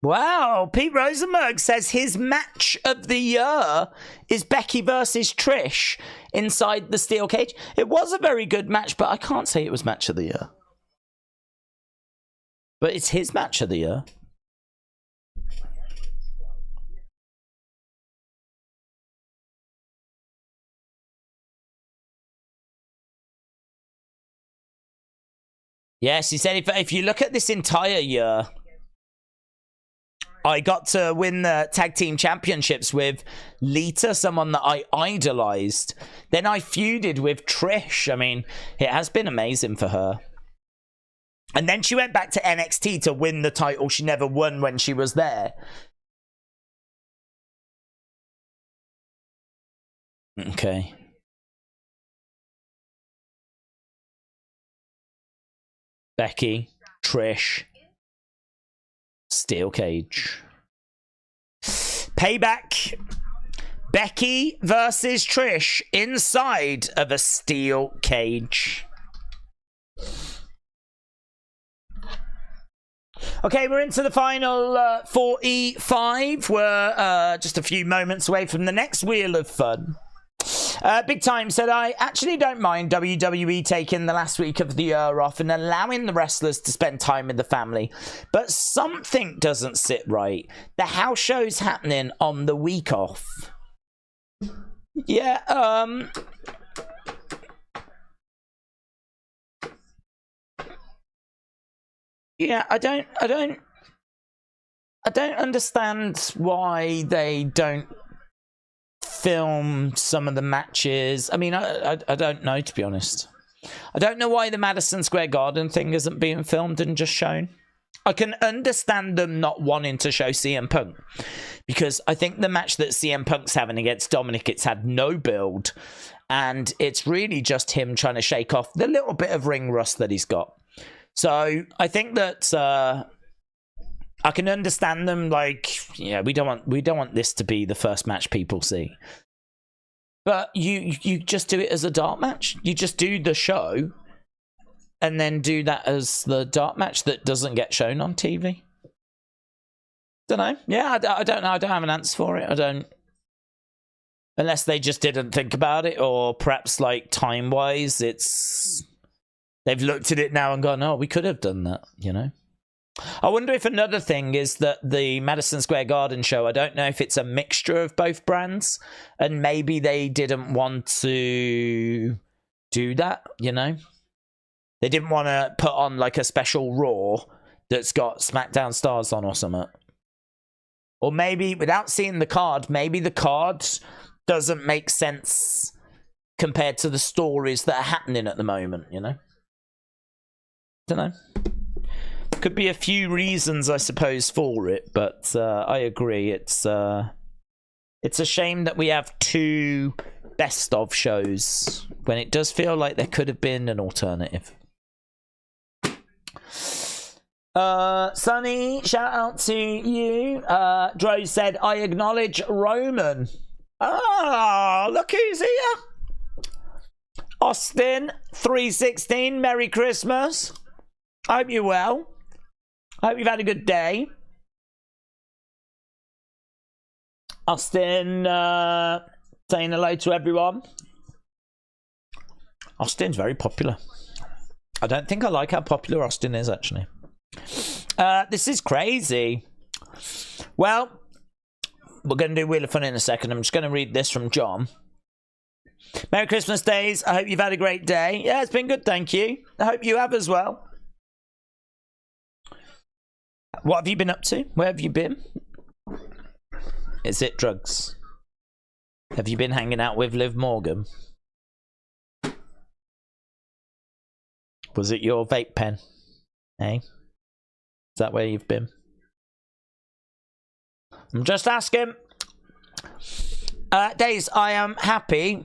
Wow, Pete Rosenberg says his match of the year is Becky versus Trish inside the steel cage. It was a very good match, but I can't say it was match of the year. But it's his match of the year. Yes, he said if you look at this entire year, I got to win the tag team championships with Lita, someone that I idolized. Then I feuded with Trish. I mean, it has been amazing for her. And then she went back to NXT to win the title she never won when she was there. Okay. Becky, Trish, steel cage. Payback. Becky versus Trish inside of a steel cage. Okay, we're into the final 45. We're just a few moments away from the next Wheel of Fun. Big Time said, I actually don't mind WWE taking the last week of the year off and allowing the wrestlers to spend time with the family, but something doesn't sit right. The house show's happening on the week off. Yeah, yeah, I don't understand why they don't film some of the matches. I mean, I don't know, to be honest. I don't know why the Madison Square Garden thing isn't being filmed and just shown. I can understand them not wanting to show CM Punk, because I think the match that CM Punk's having against Dominic, it's had no build, and it's really just him trying to shake off the little bit of ring rust that he's got. So I think that I can understand them, like, yeah, we don't want this to be the first match people see. But you just do it as a dark match. You just do the show and then do that as the dark match that doesn't get shown on TV. Don't know. Yeah, I don't know. I don't have an answer for it. I don't. Unless they just didn't think about it, or perhaps, like, time-wise, it's... They've looked at it now and gone, oh, we could have done that, you know? I wonder if another thing is that the Madison Square Garden show, I don't know if it's a mixture of both brands, and maybe they didn't want to do that, you know? They didn't want to put on, like, a special Raw that's got SmackDown stars on or something. Or maybe, without seeing the card, maybe the card doesn't make sense compared to the stories that are happening at the moment, you know? Don't know. Could be a few reasons, I suppose, for it, but I agree. It's a shame that we have two best of shows when it does feel like there could have been an alternative. Sonny, shout out to you. Dro said, I acknowledge Roman. Ah, look who's here. Austin 316, Merry Christmas. I hope you're well. I hope you've had a good day. Austin saying hello to everyone. Austin's very popular. I don't think I like how popular Austin is, actually. This is crazy. Well, we're going to do Wheel of Fun in a second. I'm just going to read this from John. Merry Christmas days. I hope you've had a great day. Yeah, it's been good, thank you. I hope you have as well. What have you been up to? Where have you been? Is it drugs? Have you been hanging out with Liv Morgan? Was it your vape pen? Eh? Is that where you've been? I'm just asking. Days, I am happy.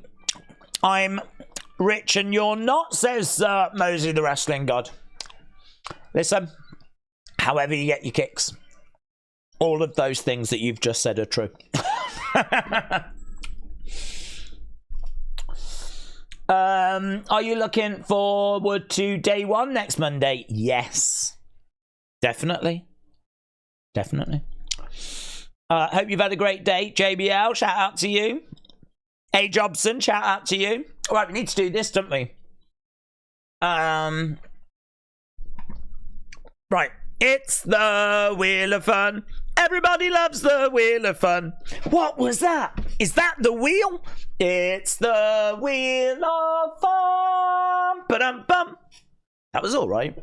I'm rich and you're not, says Mosey the Wrestling God. Listen, however you get your kicks, all of those things that you've just said are true. Are you looking forward to day one next Monday? Yes. Definitely. Definitely. Hope you've had a great day. JBL, shout out to you. A. Jobson, shout out to you. All right, we need to do this, don't we? Right. It's the Wheel of Fun. Everybody loves the Wheel of Fun. What was that? Is that the wheel? It's the Wheel of Fun. Ba-dum-bum. That was all right.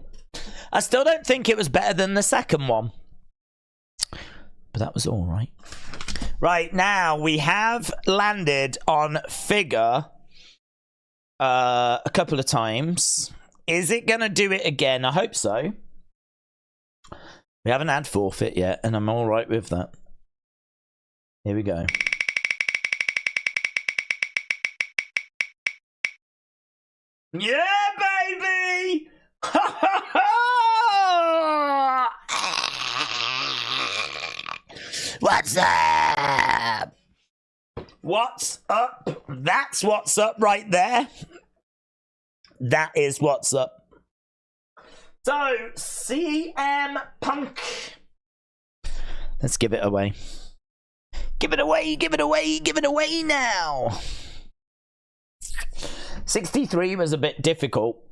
I still don't think it was better than the second one. But that was all right. Right, now we have landed on figure a couple of times. Is it going to do it again? I hope so. We haven't had forfeit yet, and I'm all right with that. Here we go. Yeah, baby! What's up? What's up? That's what's up right there. That is what's up. So, CM Punk. Let's give it away. Give it away, give it away, give it away now. 63 was a bit difficult.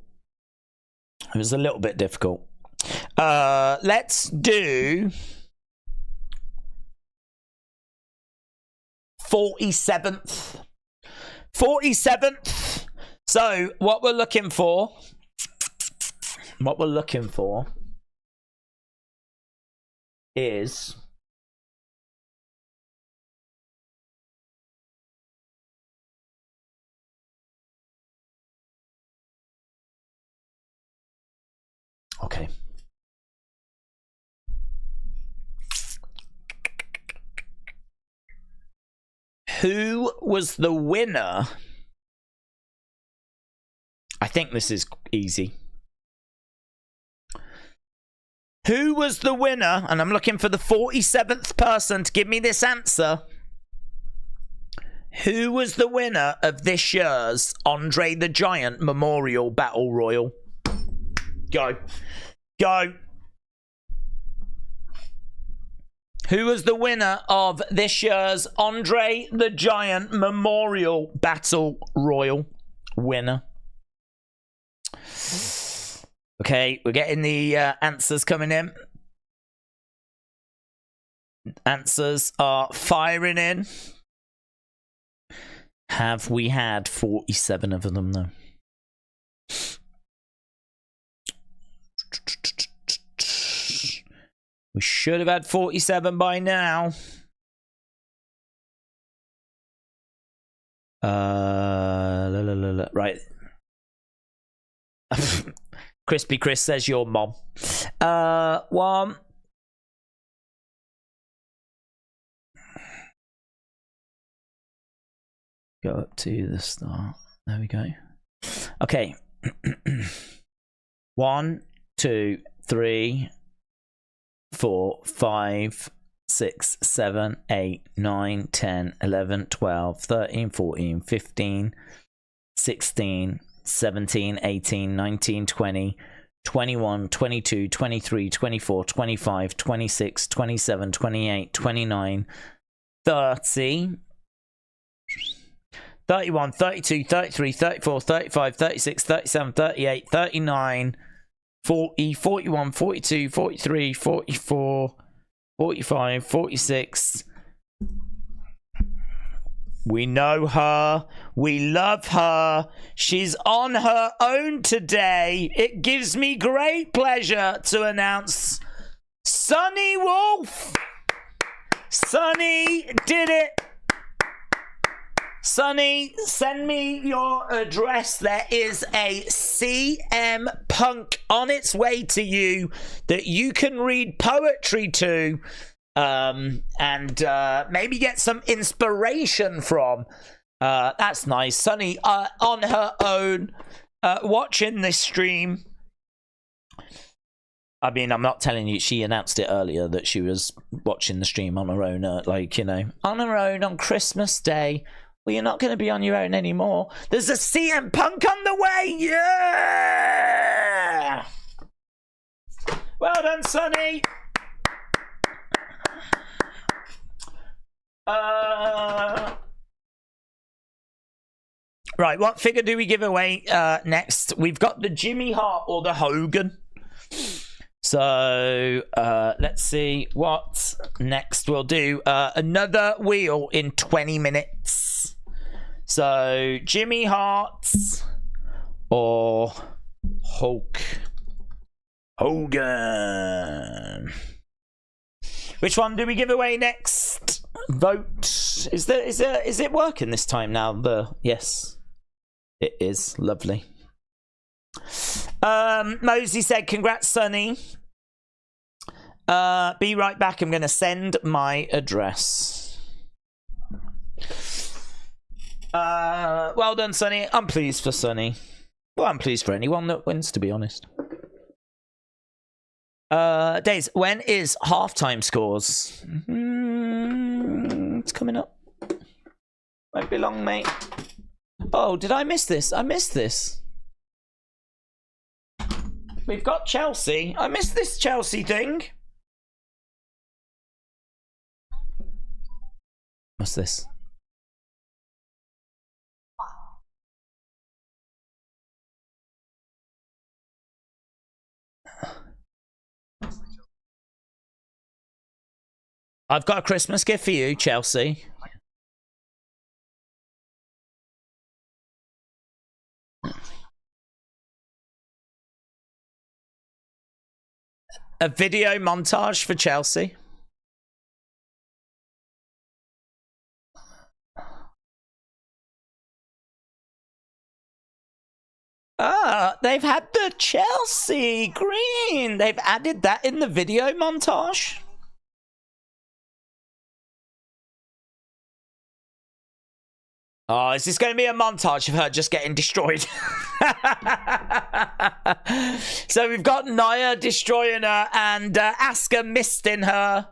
It was a little bit difficult. Let's do 47th. 47th. So, what we're looking for is okay. Who was the winner? I think this is easy. Who was the winner? And I'm looking for the 47th person to give me this answer. Who was the winner of this year's Andre the Giant Memorial Battle Royal? Go. Go. Who was the winner of this year's Andre the Giant Memorial Battle Royal winner? Okay, we're getting the answers coming in. Answers are firing in. Have we had 47 of them, though? We should have had 47 by now. Right. Crispy Chris says your mom. One. Go up to the start. There we go. Okay. 1, 2, 3, 4, 5, 6, 7, 8, 9, 10, 11, 12, 13, 14, 15, 16, 17, 18, 19, 20, 21, 22, 23, 24, 25, 26, 27, 28, 29, 30, 31, 32, 33, 34, 35, 36, 37, 38, 39, 40, 41, 42, 43, 44, 45, 46. We know her. We love her. She's on her own today. It gives me great pleasure to announce Sunny Wolf. Sunny did it. Sunny, send me your address. There is a CM Punk on its way to you that you can read poetry to. And maybe get some inspiration from. That's nice. Sunny on her own, watching this stream. I mean, I'm not telling you, she announced it earlier that she was watching the stream on her own, like, you know, on her own on Christmas Day. Well, you're not going to be on your own anymore. There's a CM Punk on the way. Yeah! Well done, Sunny. Right, what figure do we give away next? We've got the Jimmy Hart or the Hogan. So let's see what next we'll do. Another wheel in 20 minutes. So Jimmy Hart or Hulk Hogan. Which one do we give away next? Vote. Is it working this time now? Yes, it is. Lovely. Mosey said, "Congrats, Sonny. Be right back. I'm going to send my address." Well done, Sonny. I'm pleased for Sonny. Well, I'm pleased for anyone that wins, to be honest. Days, when is halftime scores? It's coming up. Won't be long, mate. Oh, did I miss this? I missed this. we've got Chelsea. I missed this Chelsea thing. What's this? I've got a Christmas gift for you, Chelsea. A video montage for Chelsea. Ah, they've had the Chelsea green. They've added that in the video montage. Oh, is this going to be a montage of her just getting destroyed? So we've got Nia destroying her and Asuka misting her.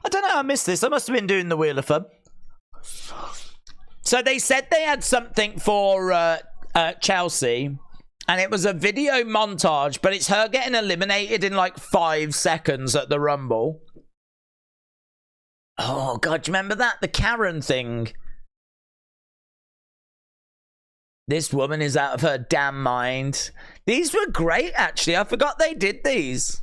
I don't know how I missed this. I must have been doing the Wheel of Fun. So they said they had something for Chelsea, and it was a video montage, but it's her getting eliminated in like 5 seconds at the Rumble. Oh, God, do you remember that? The Karen thing. This woman is out of her damn mind. These were great, actually. I forgot they did these.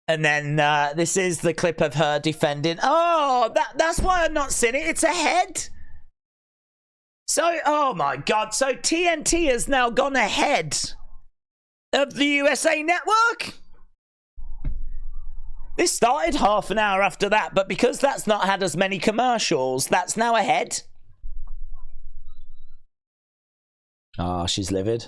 And then this is the clip of her defending. Oh, that's why I'm not seeing it. It's a head. So, oh my God. So TNT has now gone ahead of the USA Network. This started half an hour after that, but because that's not had as many commercials, that's now ahead. Ah, she's livid.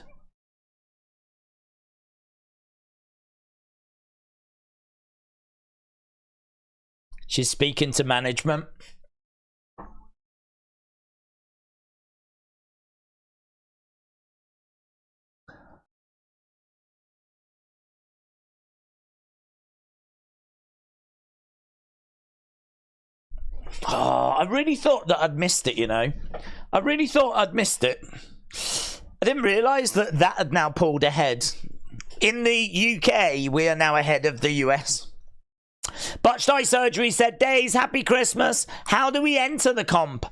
She's speaking to management. Oh, I really thought that I'd missed it, you know. I really thought I'd missed it. I didn't realise that that had now pulled ahead. In the UK, we are now ahead of the US. Botched Eye Surgery said, Days, happy Christmas. How do we enter the comp?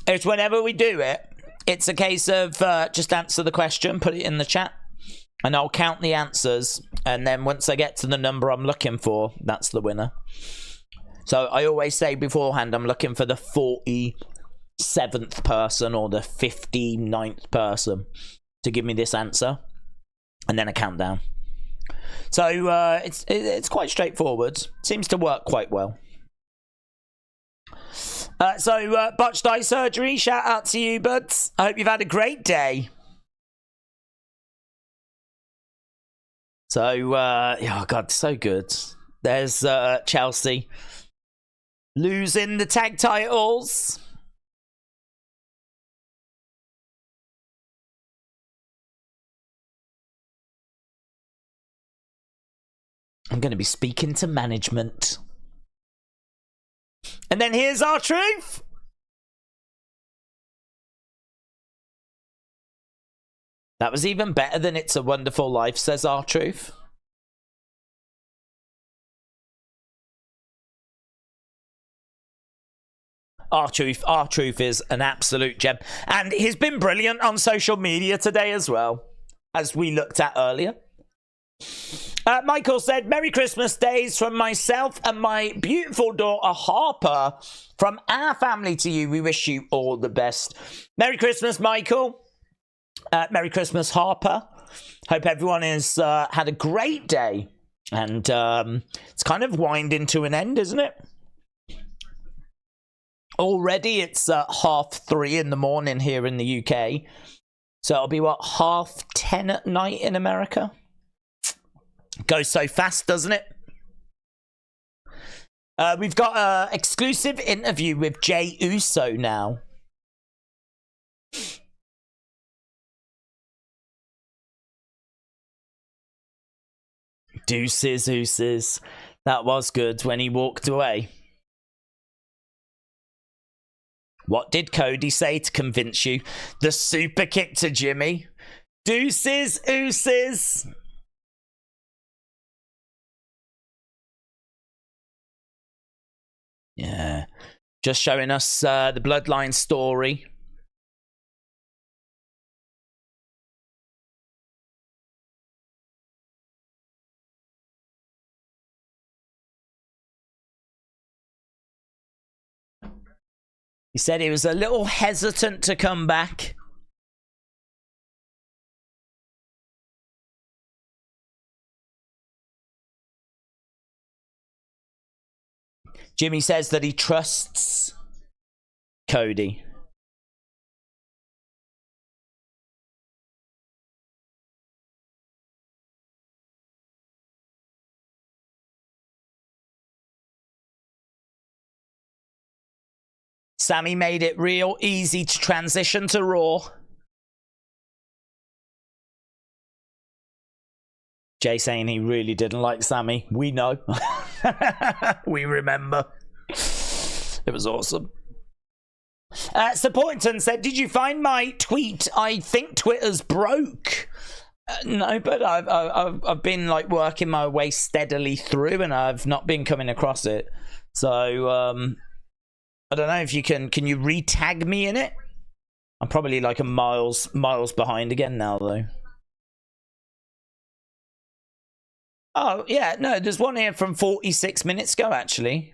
It's whenever we do it, it's a case of just answer the question, put it in the chat, and I'll count the answers. And then once I get to the number I'm looking for, that's the winner. So I always say beforehand, I'm looking for the 47th person or the 59th person to give me this answer. And then a countdown. So it's quite straightforward. Seems to work quite well. So Botched Eye Surgery, shout out to you, buds. I hope you've had a great day. So, oh God, so good. There's Chelsea losing the tag titles. I'm going to be speaking to management. And then here's R-Truth. That was even better than It's a Wonderful Life, says R-Truth. R-Truth is an absolute gem. And he's been brilliant on social media today as well, as we looked at earlier. Michael said, Merry Christmas days from myself and my beautiful daughter Harper. From our family to you, we wish you all the best. Merry Christmas, Michael. Merry Christmas, Harper. Hope everyone has had a great day. And it's kind of winding to an end, isn't it? Already it's 3:30 in the morning here in the UK. So it'll be, what, 10:30 at night in America? Goes so fast, doesn't it? We've got an exclusive interview with Jey Uso now. Deuces. That was good when he walked away. What did Cody say to convince you? The super kick to Jimmy. Deuces, ooses. Yeah. Just showing us the Bloodline story. He said he was a little hesitant to come back. Jimmy says that he trusts Cody. Sammy made it real easy to transition to Raw. Jay saying he really didn't like Sammy. We know. We remember. It was awesome. Supportington said, did you find my tweet? I think Twitter's broke. No, but I've been like working my way steadily through and I've not been coming across it. So I don't know if you can you re-tag me in it? I'm probably like a miles behind again now though. Oh, yeah, no, there's one here from 46 minutes ago, actually.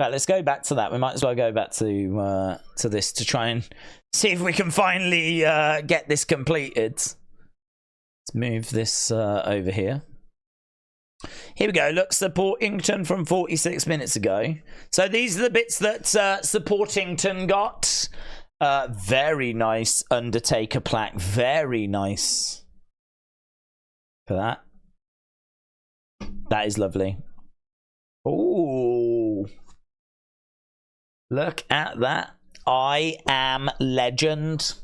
Right, let's go back to that. We might as well go back to this to try and see if we can finally get this completed. Let's move this over here. Here we go. Look, Supportington from 46 minutes ago. So these are the bits that Supportington got. Very nice Undertaker plaque. Very nice. For that. That is lovely. Ooh. Look at that. I am legend.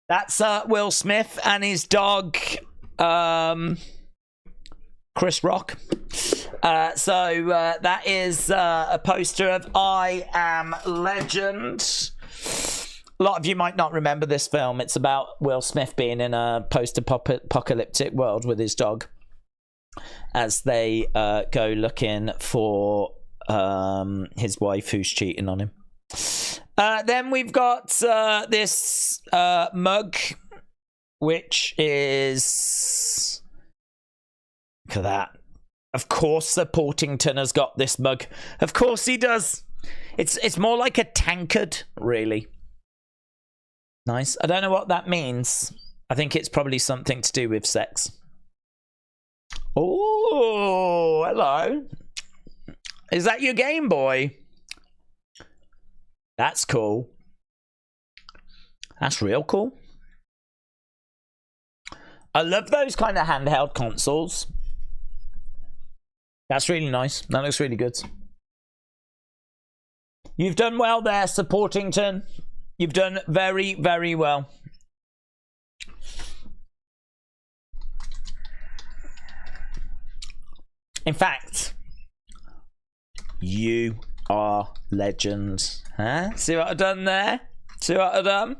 That's Will Smith and his dog, Chris Rock. So that is a poster of I Am Legend. A lot of you might not remember this film. It's about Will Smith being in a post-apocalyptic world with his dog as they go looking for his wife who's cheating on him. Then we've got this mug, which is... Look at that. Of course Supportington has got this mug. Of course he does. It's more like a tankard, really. Nice. I don't know what that means. I think it's probably something to do with sex. Oh, hello. Is that your Game Boy? That's cool. That's real cool. I love those kind of handheld consoles. That's really nice. That looks really good. You've done well there, Supportington. You've done very, very well. In fact, you are legends. Huh? See what I've done there? See what I've done?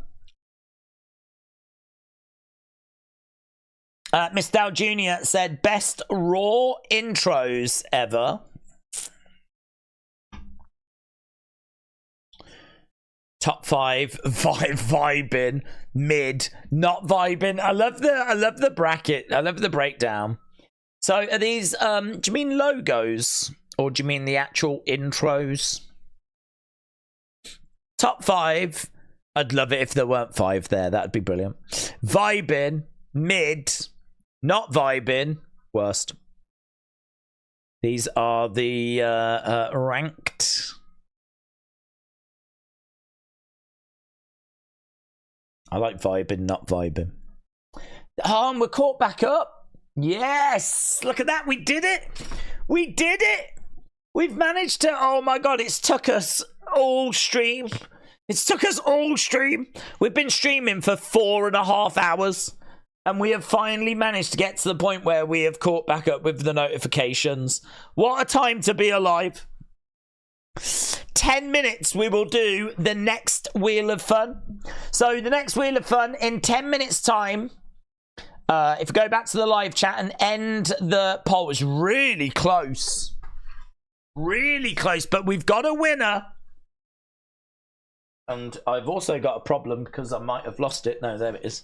Miss Dow Jr. said, best Raw intros ever. Top 5, vibing, mid, not vibing. I love the bracket. I love the breakdown. So are these do you mean logos or do you mean the actual intros? Top 5. I'd love it if there weren't 5 there. That'd be brilliant. Vibing, mid, not vibing, worst. These are the ranked. I like vibing, not vibing. Oh, and we're caught back up. Yes! Look at that. We did it. We did it. We've managed to... Oh, my God. It's took us all stream. It's took us all stream. We've been streaming for 4.5 hours. And we have finally managed to get to the point where we have caught back up with the notifications. What a time to be alive. 10 minutes we will do the next Wheel of Fun. So the next Wheel of Fun in 10 minutes time. If we go back to the live chat and end the poll, it's really close. Really close, but we've got a winner. And I've also got a problem because I might have lost it. No, there it is.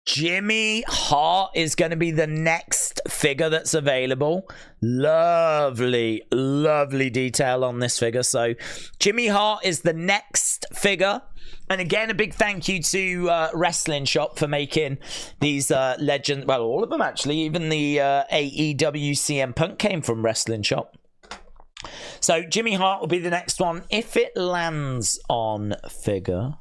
Jimmy Hart is going to be the next figure that's available. Lovely, lovely detail on this figure. So Jimmy Hart is the next figure. And again, a big thank you to Wrestling Shop for making these legends. Well, all of them actually. Even the AEW CM Punk came from Wrestling Shop. So Jimmy Hart will be the next one if it lands on figure.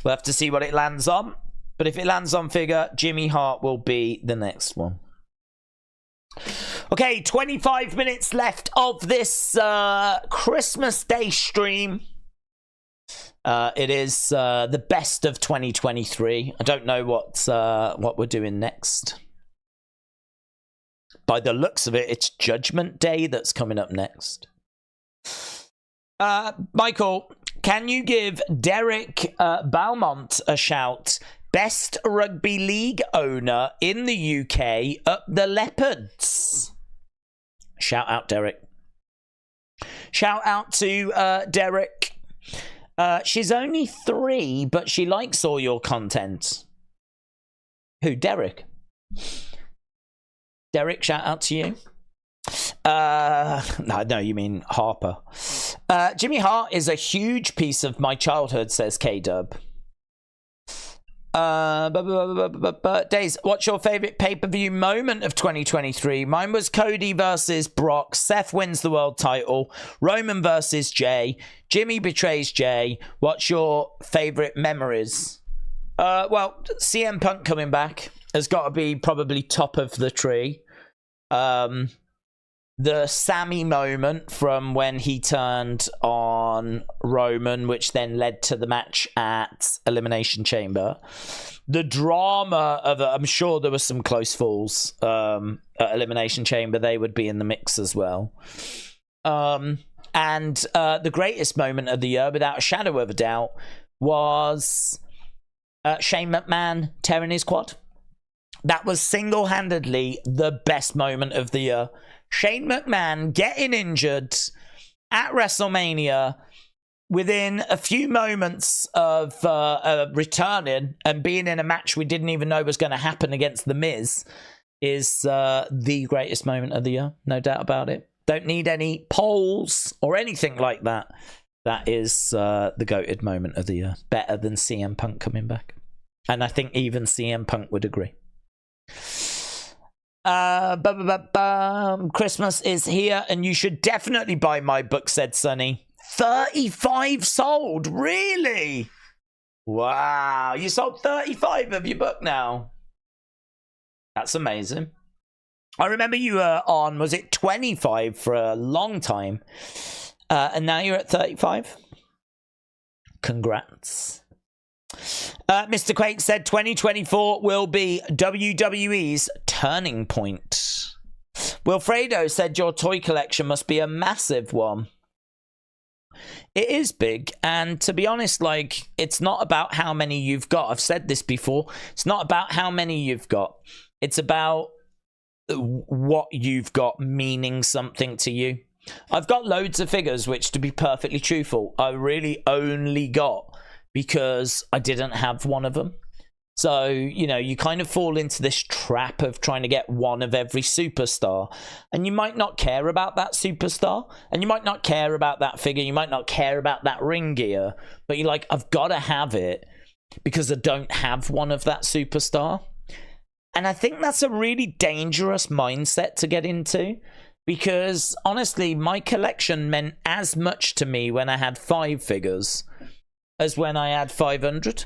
We'll have to see what it lands on. But if it lands on figure, Jimmy Hart will be the next one. Okay, 25 minutes left of this Christmas Day stream. It is the best of 2023. I don't know what we're doing next. By the looks of it, it's Judgment Day that's coming up next. Michael, can you give Derek Balmont a shout? Best rugby league owner in the UK up the Leopards. Shout out, Derek. Shout out to Derek. She's only 3, but she likes all your content. Who, Derek? Derek, shout out to you. No, you mean Harper. Jimmy Hart is a huge piece of my childhood, says K-Dub. Days, what's your favorite pay-per-view moment of 2023? Mine was Cody versus Brock. Seth wins the world title. Roman versus Jay. Jimmy betrays Jay. What's your favorite memories? Well, CM Punk coming back has got to be probably top of the tree. The Sammy moment from when he turned on Roman, which then led to the match at Elimination Chamber. The drama of it, I'm sure there were some close falls at Elimination Chamber. They would be in the mix as well. And the greatest moment of the year, without a shadow of a doubt, was Shane McMahon tearing his quad. That was single-handedly the best moment of the year. Shane McMahon getting injured at WrestleMania within a few moments of returning and being in a match we didn't even know was going to happen against The Miz is the greatest moment of the year. No doubt about it. Don't need any polls or anything like that. That is the goated moment of the year. Better than CM Punk coming back. And I think even CM Punk would agree. Christmas is here and you should definitely buy my book, said Sonny. 35 sold, really? Wow, you sold 35 of your book now. That's amazing. I remember you were on, was it 25 for a long time, and now you're at 35. Congrats. Mr. Quake said 2024 will be WWE's turning point. Wilfredo said your toy collection must be a massive one. It is big, and to be honest, like, it's not about how many you've got. I've said this before. It's not about how many you've got. It's about what you've got meaning something to you. I've got loads of figures, which, to be perfectly truthful, I really only got because I didn't have one of them. So, you know, you kind of fall into this trap of trying to get one of every superstar. And you might not care about that superstar. And you might not care about that figure. You might not care about that ring gear. But you're like, I've got to have it because I don't have one of that superstar. And I think that's a really dangerous mindset to get into. Because, honestly, my collection meant as much to me when I had 5 figures as when I had 500.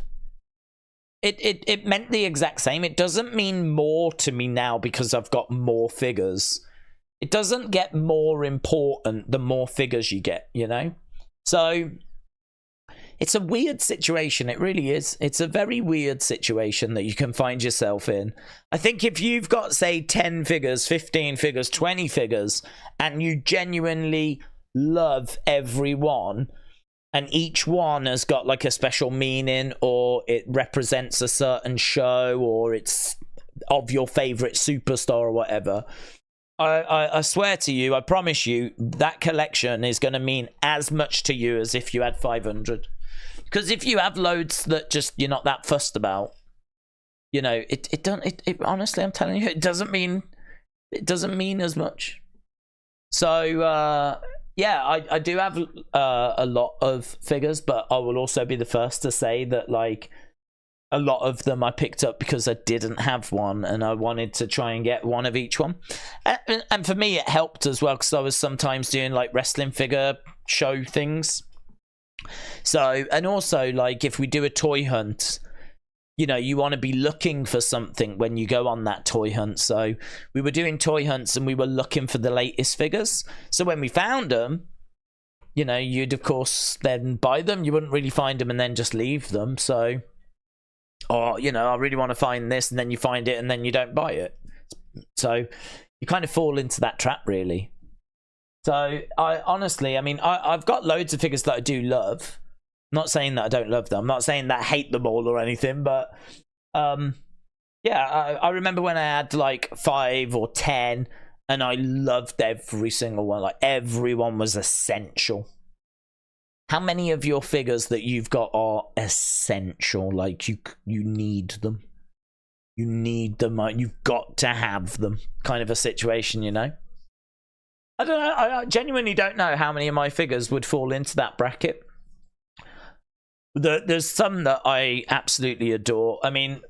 It meant the exact same. It doesn't mean more to me now because I've got more figures. It doesn't get more important the more figures you get, you know? So it's a weird situation. It really is. It's a very weird situation that you can find yourself in. I think if you've got, say, 10 figures, 15 figures, 20 figures, and you genuinely love every one, and each one has got like a special meaning, or it represents a certain show, or it's of your favorite superstar or whatever, I swear to you, I promise you, that collection is going to mean as much to you as if you had 500. Because if you have loads that just you're not that fussed about, you know, it honestly, I'm telling you, it doesn't mean as much. So yeah, I do have a lot of figures, but I will also be the first to say that, like, a lot of them I picked up because I didn't have one and I wanted to try and get one of each one. And for me, it helped as well, because I was sometimes doing like wrestling figure show things. So, and also, like, if we do a toy hunt, you know, you want to be looking for something when you go on that toy hunt. So we were doing toy hunts and we were looking for the latest figures. So when we found them, you know, you'd of course then buy them. You wouldn't really find them and then just leave them. So, or, you know, I really want to find this, and then you find it and then you don't buy it. So you kind of fall into that trap, really. So I honestly, I mean, I've got loads of figures that I do love. I'm not saying that I don't love them. I'm not saying that I hate them all or anything, but yeah, I remember when I had like 5 or 10 and I loved every single one. Like, everyone was essential. How many of your figures that you've got are essential? Like, you need them. You need them. You've got to have them, kind of a situation, you know? I don't know. I genuinely don't know how many of my figures would fall into that bracket. There's some that I absolutely adore. I mean,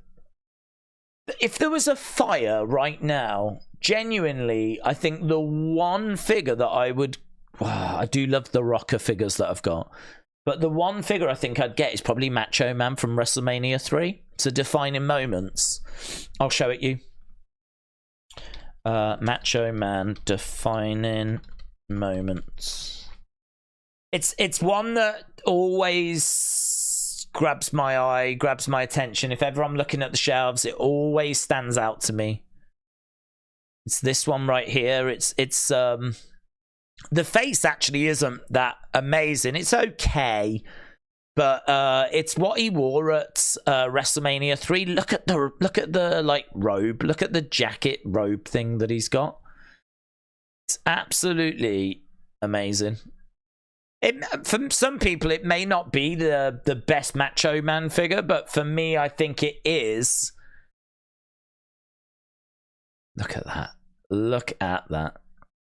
if there was a fire right now, genuinely, I think the one figure that I would... I do love the rocker figures that I've got. But the one figure I think I'd get is probably Macho Man from WrestleMania 3. It's a defining moments. I'll show it you. Macho Man defining moments. It's one that always grabs my eye, grabs my attention. If ever I'm looking at the shelves, it always stands out to me. It's this one right here. It's the face actually isn't that amazing. It's okay, but it's what he wore at WrestleMania 3. Look at the like robe. Look at the jacket robe thing that he's got. It's absolutely amazing. For some people, it may not be the best Macho Man figure, but for me, I think it is. Look at that. Look at that.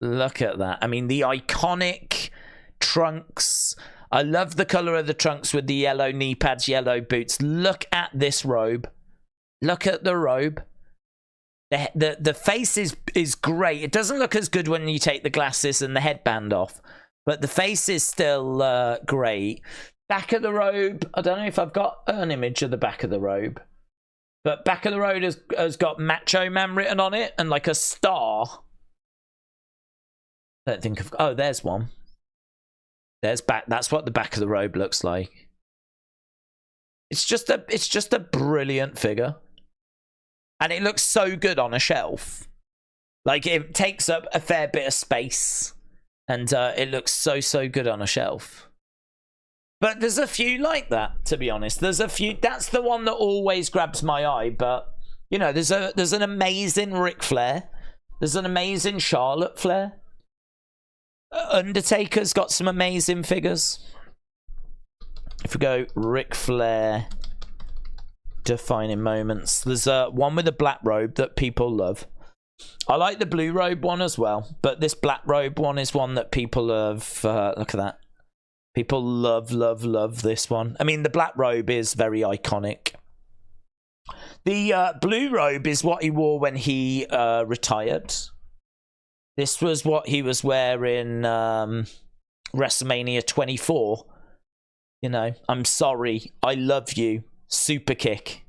Look at that. I mean, the iconic trunks. I love the color of the trunks with the yellow knee pads, yellow boots. Look at this robe. Look at the robe. The face is great. It doesn't look as good when you take the glasses and the headband off, but the face is still great. Back of the robe. I don't know if I've got an image of the back of the robe, but back of the robe has got Macho Man written on it and like a star. I don't think of... Oh, there's one. There's back. That's what the back of the robe looks like. It's just a brilliant figure, and it looks so good on a shelf. Like, it takes up a fair bit of space, and it looks so good on a shelf. But there's a few like that, to be honest. There's a few. That's the one that always grabs my eye. But you know, there's an amazing Ric Flair. There's an amazing Charlotte Flair. Undertaker's got some amazing figures. If we go Ric Flair defining moments, there's one with a black robe that people love. I like the blue robe one as well, but this black robe one is one that people have. Look at that. People love this one. I mean, the black robe is very iconic. The blue robe is what he wore when he retired. This was what he was wearing WrestleMania 24. You know, I'm sorry, I love you, super kick.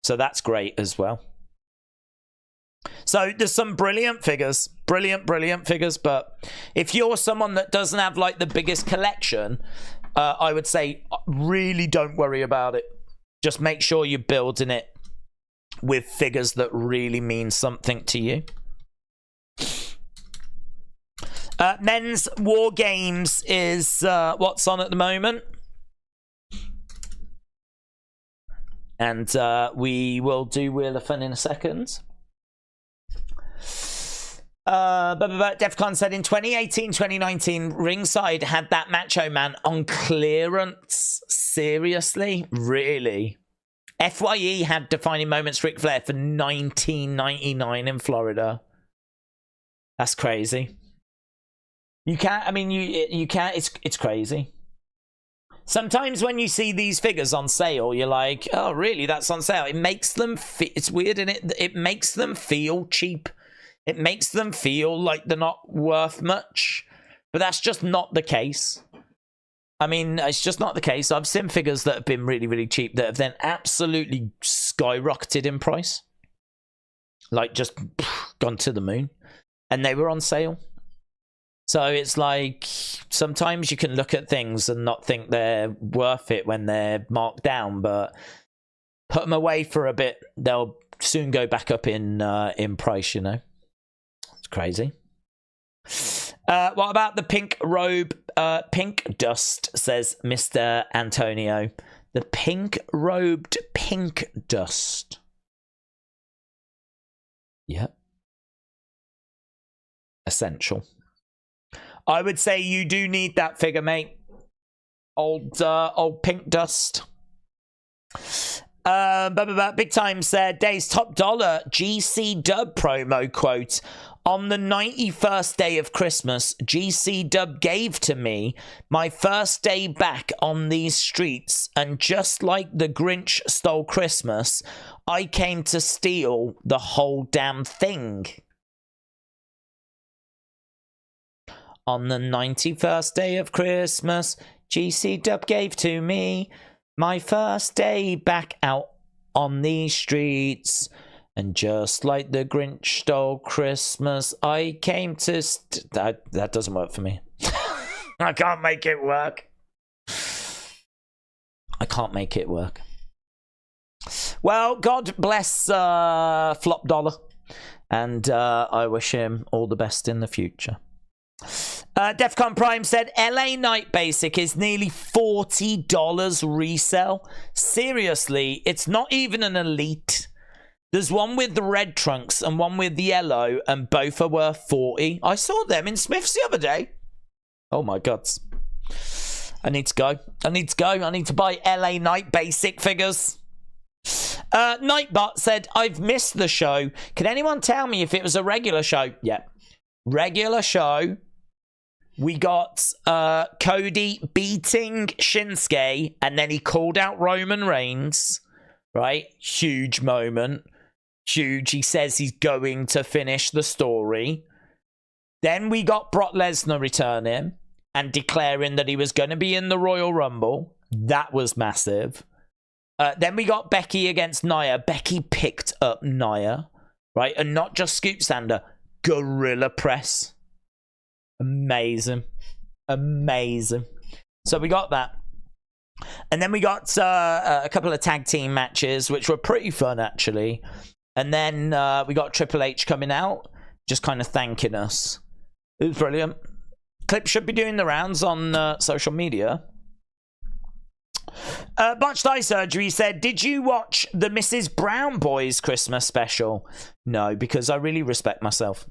So that's great as well. So there's some brilliant figures, brilliant figures. But if you're someone that doesn't have like the biggest collection, I would say really don't worry about it. Just make sure you're building it with figures that really mean something to you. Men's War Games is what's on at the moment. And we will do Wheel of Fun in a second. Defcon said in 2018-2019, Ringside had that Macho Man on clearance. Seriously? Really? FYE had Defining Moments Ric Flair for $19.99 in Florida. That's crazy. You can't, I mean, you can't, it's crazy. Sometimes when you see these figures on sale, you're like, oh, really? That's on sale. It makes them, it's weird, and it makes them feel cheap. It makes them feel like they're not worth much. But that's just not the case. I mean, it's just not the case. I've seen figures that have been really, really cheap that have then absolutely skyrocketed in price. Like, just gone to the moon. And they were on sale. So it's like, sometimes you can look at things and not think they're worth it when they're marked down, but put them away for a bit, they'll soon go back up in price, you know. It's crazy. What about the pink robe? Pink dust, says Mr. Antonio. The pink robed pink dust. Yep. Essential. I would say you do need that figure, mate. Old pink dust. Big Time said, Days top dollar GC Dub promo quote. On the 91st day of Christmas, GC Dub gave to me my first day back on these streets, and just like the Grinch stole Christmas, I came to steal the whole damn thing. On the 91st day of Christmas, GC Dub gave to me my first day back out on these streets. And just like the Grinch stole Christmas, I came to... That doesn't work for me. I can't make it work. I can't make it work. Well, God bless Flop Dollar. And I wish him all the best in the future. Defcon Prime said LA Night Basic is nearly $40 resale. Seriously, it's not even an elite. There's one with the red trunks and one with the yellow, and both are worth $40. I saw them in Smith's the other day. Oh my god. I need to go. I need to buy LA Night Basic figures. Nightbot said, I've missed the show. Can anyone tell me if it was a regular show? Yeah. Regular show. We got Cody beating Shinsuke, and then he called out Roman Reigns. Right? Huge moment. Huge. He says he's going to finish the story. Then we got Brock Lesnar returning and declaring that he was going to be in the Royal Rumble. That was massive. Then we got Becky against Nia. Becky picked up Nia. Right? And not just Scoop Sander. Gorilla Press. Amazing. Amazing. So we got that. And then we got a couple of tag team matches, which were pretty fun, actually. And then we got Triple H coming out, just kind of thanking us. It was brilliant. Clip should be doing the rounds on social media. Botched Eye Surgery said, did you watch the Mrs. Brown Boys Christmas special? No, because I really respect myself.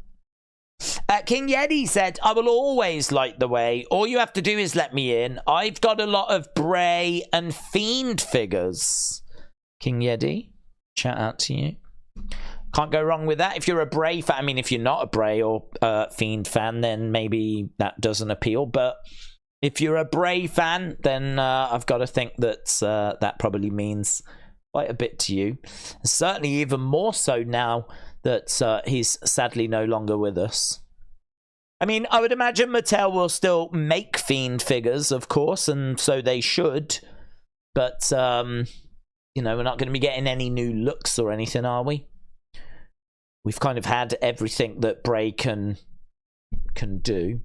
King Yeti said, I will always light the way. All you have to do is let me in. I've got a lot of Bray and Fiend figures. King Yeti, shout out to you. Can't go wrong with that. If you're a Bray fan, I mean, if you're not a Bray or Fiend fan, then maybe that doesn't appeal. But if you're a Bray fan, then I've got to think that that probably means quite a bit to you. Certainly even more so now that he's sadly no longer with us. I mean, I would imagine Mattel will still make Fiend figures, of course, and so they should. But, you know, we're not going to be getting any new looks or anything, are we? We've kind of had everything that Bray can can do.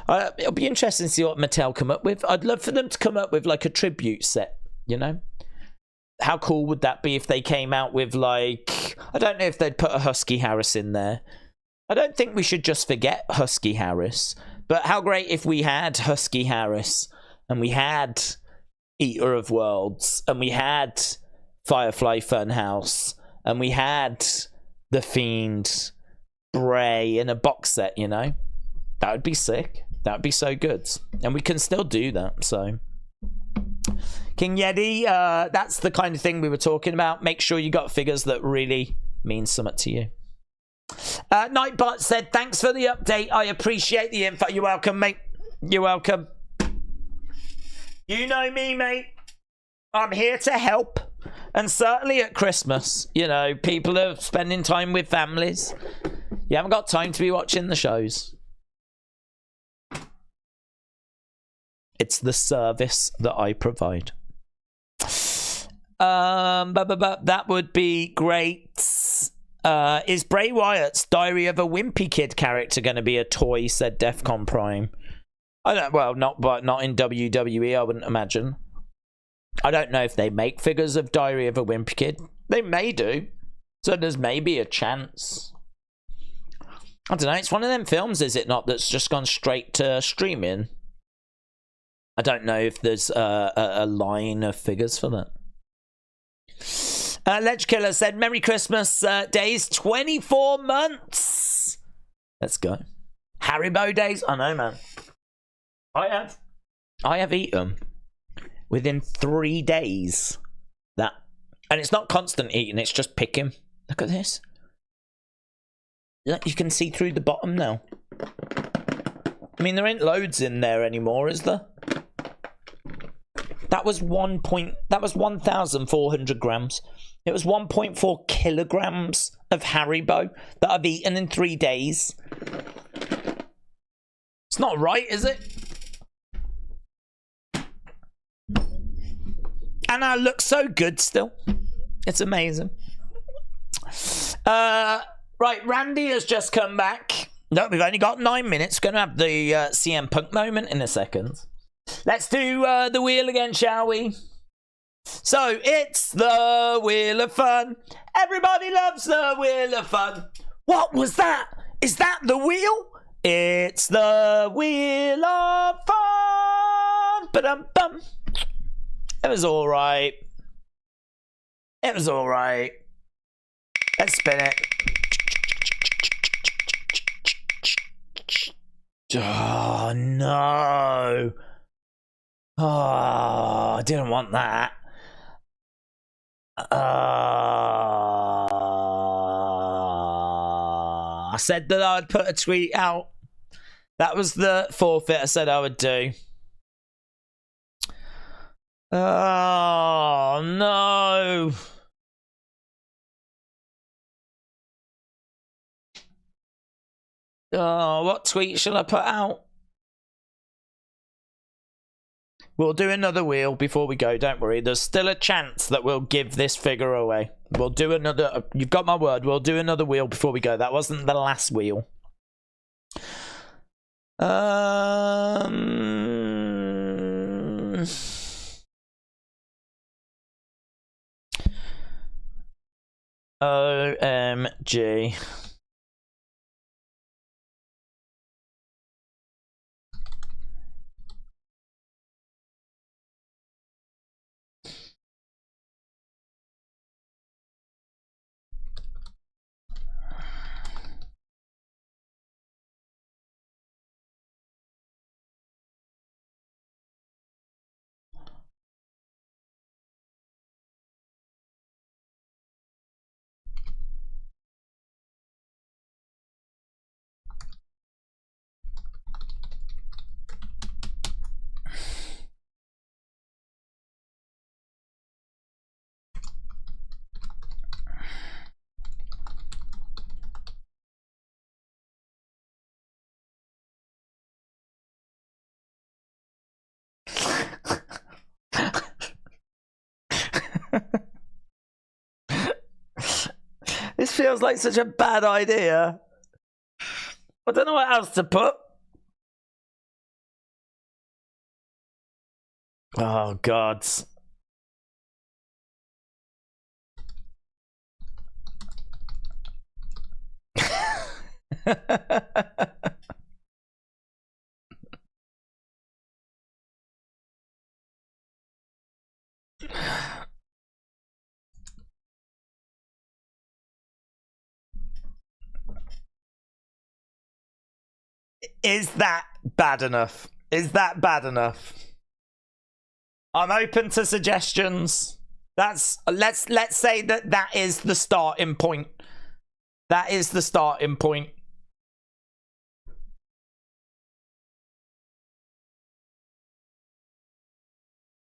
It'll be interesting to see what Mattel come up with. I'd love for them to come up with like a tribute set, you know? How cool would that be if they came out with like, I don't know if they'd put a Husky Harris in there. I don't think we should just forget Husky Harris, but how great if we had Husky Harris and we had Eater of Worlds and we had Firefly Funhouse and we had The Fiend, Bray in a box set, you know? That would be sick. That would be so good. And we can still do that, so. King Yeti, that's the kind of thing we were talking about. Make sure you got figures that really mean something to you. Nightbot said, thanks for the update. I appreciate the info. You're welcome, mate. You're welcome. You know me, mate. I'm here to help. And certainly at Christmas, you know, people are spending time with families. You haven't got time to be watching the shows. It's the service that I provide. That would be great. Is Bray Wyatt's Diary of a Wimpy Kid character going to be a toy? Said Defcon Prime. I don't. Well, not in WWE. I wouldn't imagine. I don't know if they make figures of Diary of a Wimpy Kid. They may do. So there's maybe a chance. I don't know. It's one of them films, is it not? That's just gone straight to streaming. I don't know if there's a line of figures for that. Ledge Killer said, Merry Christmas days, 24 months. Let's go. Haribo days? I know, man. I have eaten within 3 days. That. And it's not constant eating, it's just picking. Look at this. Look, you can see through the bottom now. I mean, there ain't loads in there anymore, is there? That was 1,400 grams. It was 1.4 kilograms of Haribo that I've eaten in 3 days. It's not right, is it? And I look so good still. It's amazing. Right, Randy has just come back. No, we've only got 9 minutes. Going to have the CM Punk moment in a second. Let's do the wheel again, shall we? So, it's the Wheel of Fun. Everybody loves the Wheel of Fun. What was that? Is that the wheel? It's the Wheel of Fun. Ba-dum-bum. It was alright. It was alright. Let's spin it. Oh, no. Oh, I didn't want that. I said that I'd put a tweet out. That was the forfeit I said I would do. Oh, no. Oh, what tweet shall I put out? We'll do another wheel before we go, don't worry. There's still a chance that we'll give this figure away. We'll do another... You've got my word. We'll do another wheel before we go. That wasn't the last wheel. OMG. This feels like such a bad idea. I don't know what else to put. Oh, God. Is that bad enough? Is that bad enough? I'm open to suggestions. Let's say that is the starting point. That is the starting point.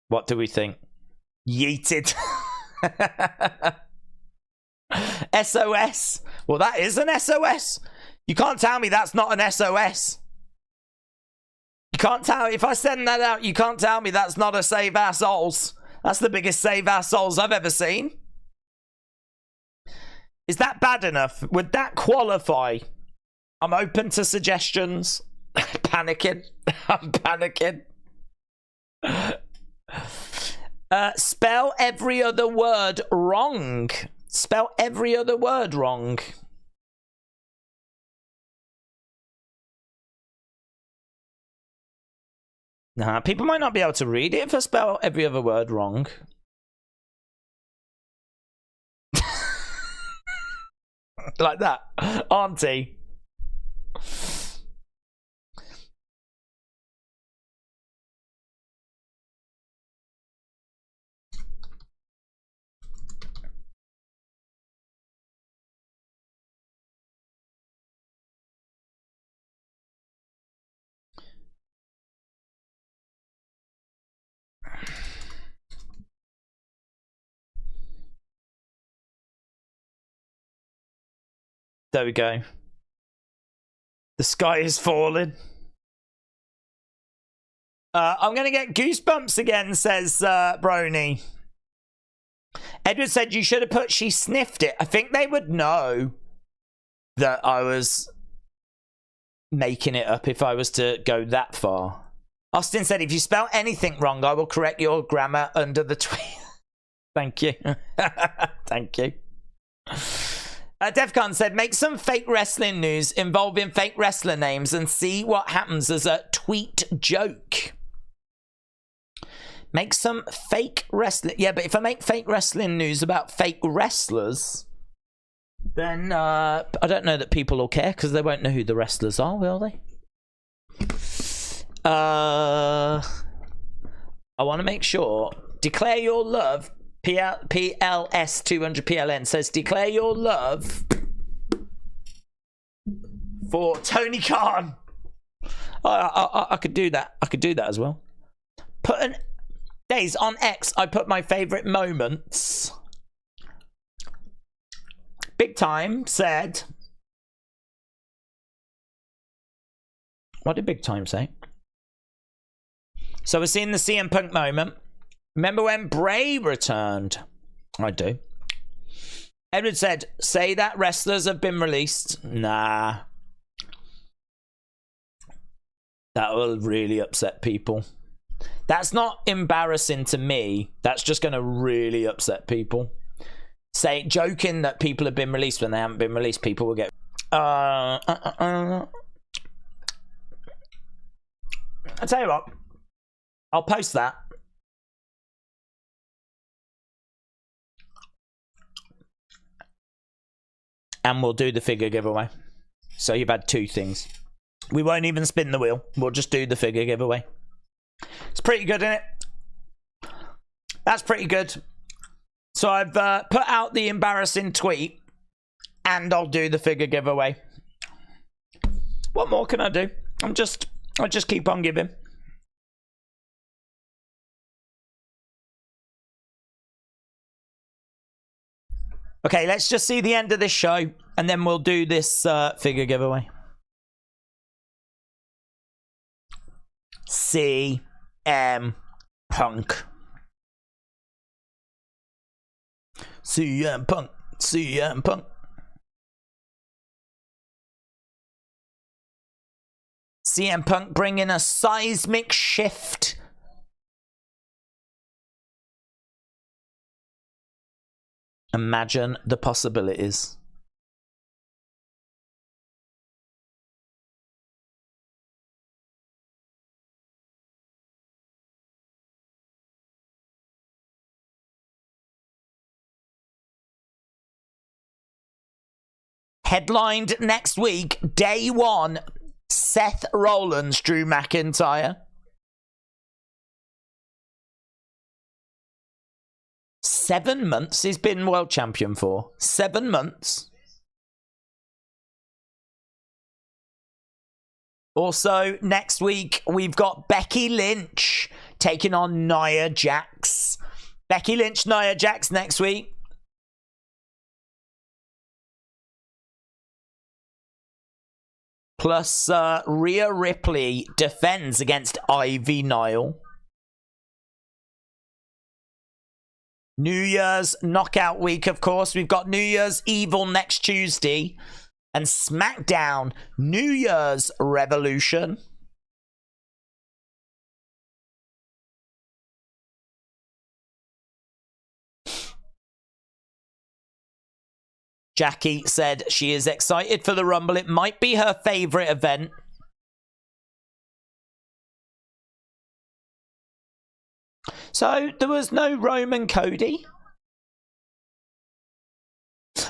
What do we think? Yeeted. SOS. Well, that is an SOS. You can't tell me that's not an SOS. You can't tell. If I send that out, you can't tell me that's not a Save Our Souls. That's the biggest Save Our Souls I've ever seen. Is that bad enough? Would that qualify? I'm open to suggestions. Panicking. I'm panicking. Spell every other word wrong. Spell every other word wrong. Nah, people might not be able to read it if I spell every other word wrong. Like that, auntie. There we go. The sky is falling. I'm going to get goosebumps again, says Brony. Edward said you should have put she sniffed it. I think they would know that I was making it up if I was to go that far. Austin said, if you spell anything wrong, I will correct your grammar under the tweet. Thank you. Thank you. Defcon said, make some fake wrestling news involving fake wrestler names and see what happens as a tweet joke. Make some fake wrestling. Yeah, but if I make fake wrestling news about fake wrestlers, then I don't know that people will care because they won't know who the wrestlers are, will they? I want to make sure. Declare your love. PLS 200 PLN says declare your love for Tony Khan. I could do that. I could do that as well. Put an days on X. I put my favorite moments. Big Time said. What did Big Time say? So we're seeing the CM Punk moment. Remember when Bray returned? I do. Edward said, say that wrestlers have been released. Nah. That will really upset people. That's not embarrassing to me. That's just going to really upset people. Say, joking that people have been released when they haven't been released, people will get... I'll tell you what. I'll post that. And we'll do the figure giveaway. So you've had two things. We won't even spin the wheel. We'll just do the figure giveaway. It's pretty good, isn't it? That's pretty good. So I've put out the embarrassing tweet. And I'll do the figure giveaway. What more can I do? I'll just keep on giving. Okay, let's just see the end of this show, and then we'll do this figure giveaway. CM Punk. CM Punk. CM Punk. CM Punk bringing a seismic shift Imagine the possibilities. Headlined next week, day one, Seth Rollins, Drew McIntyre. 7 months he's been world champion for. 7 months. Also, next week, we've got Becky Lynch taking on Nia Jax. Becky Lynch, Nia Jax next week. Plus, Rhea Ripley defends against Ivy Nile. New Year's Knockout Week, of course. We've got New Year's Evil next Tuesday. And SmackDown New Year's Revolution. Jackie said she is excited for the Rumble. It might be her favourite event. So, there was no Roman Cody.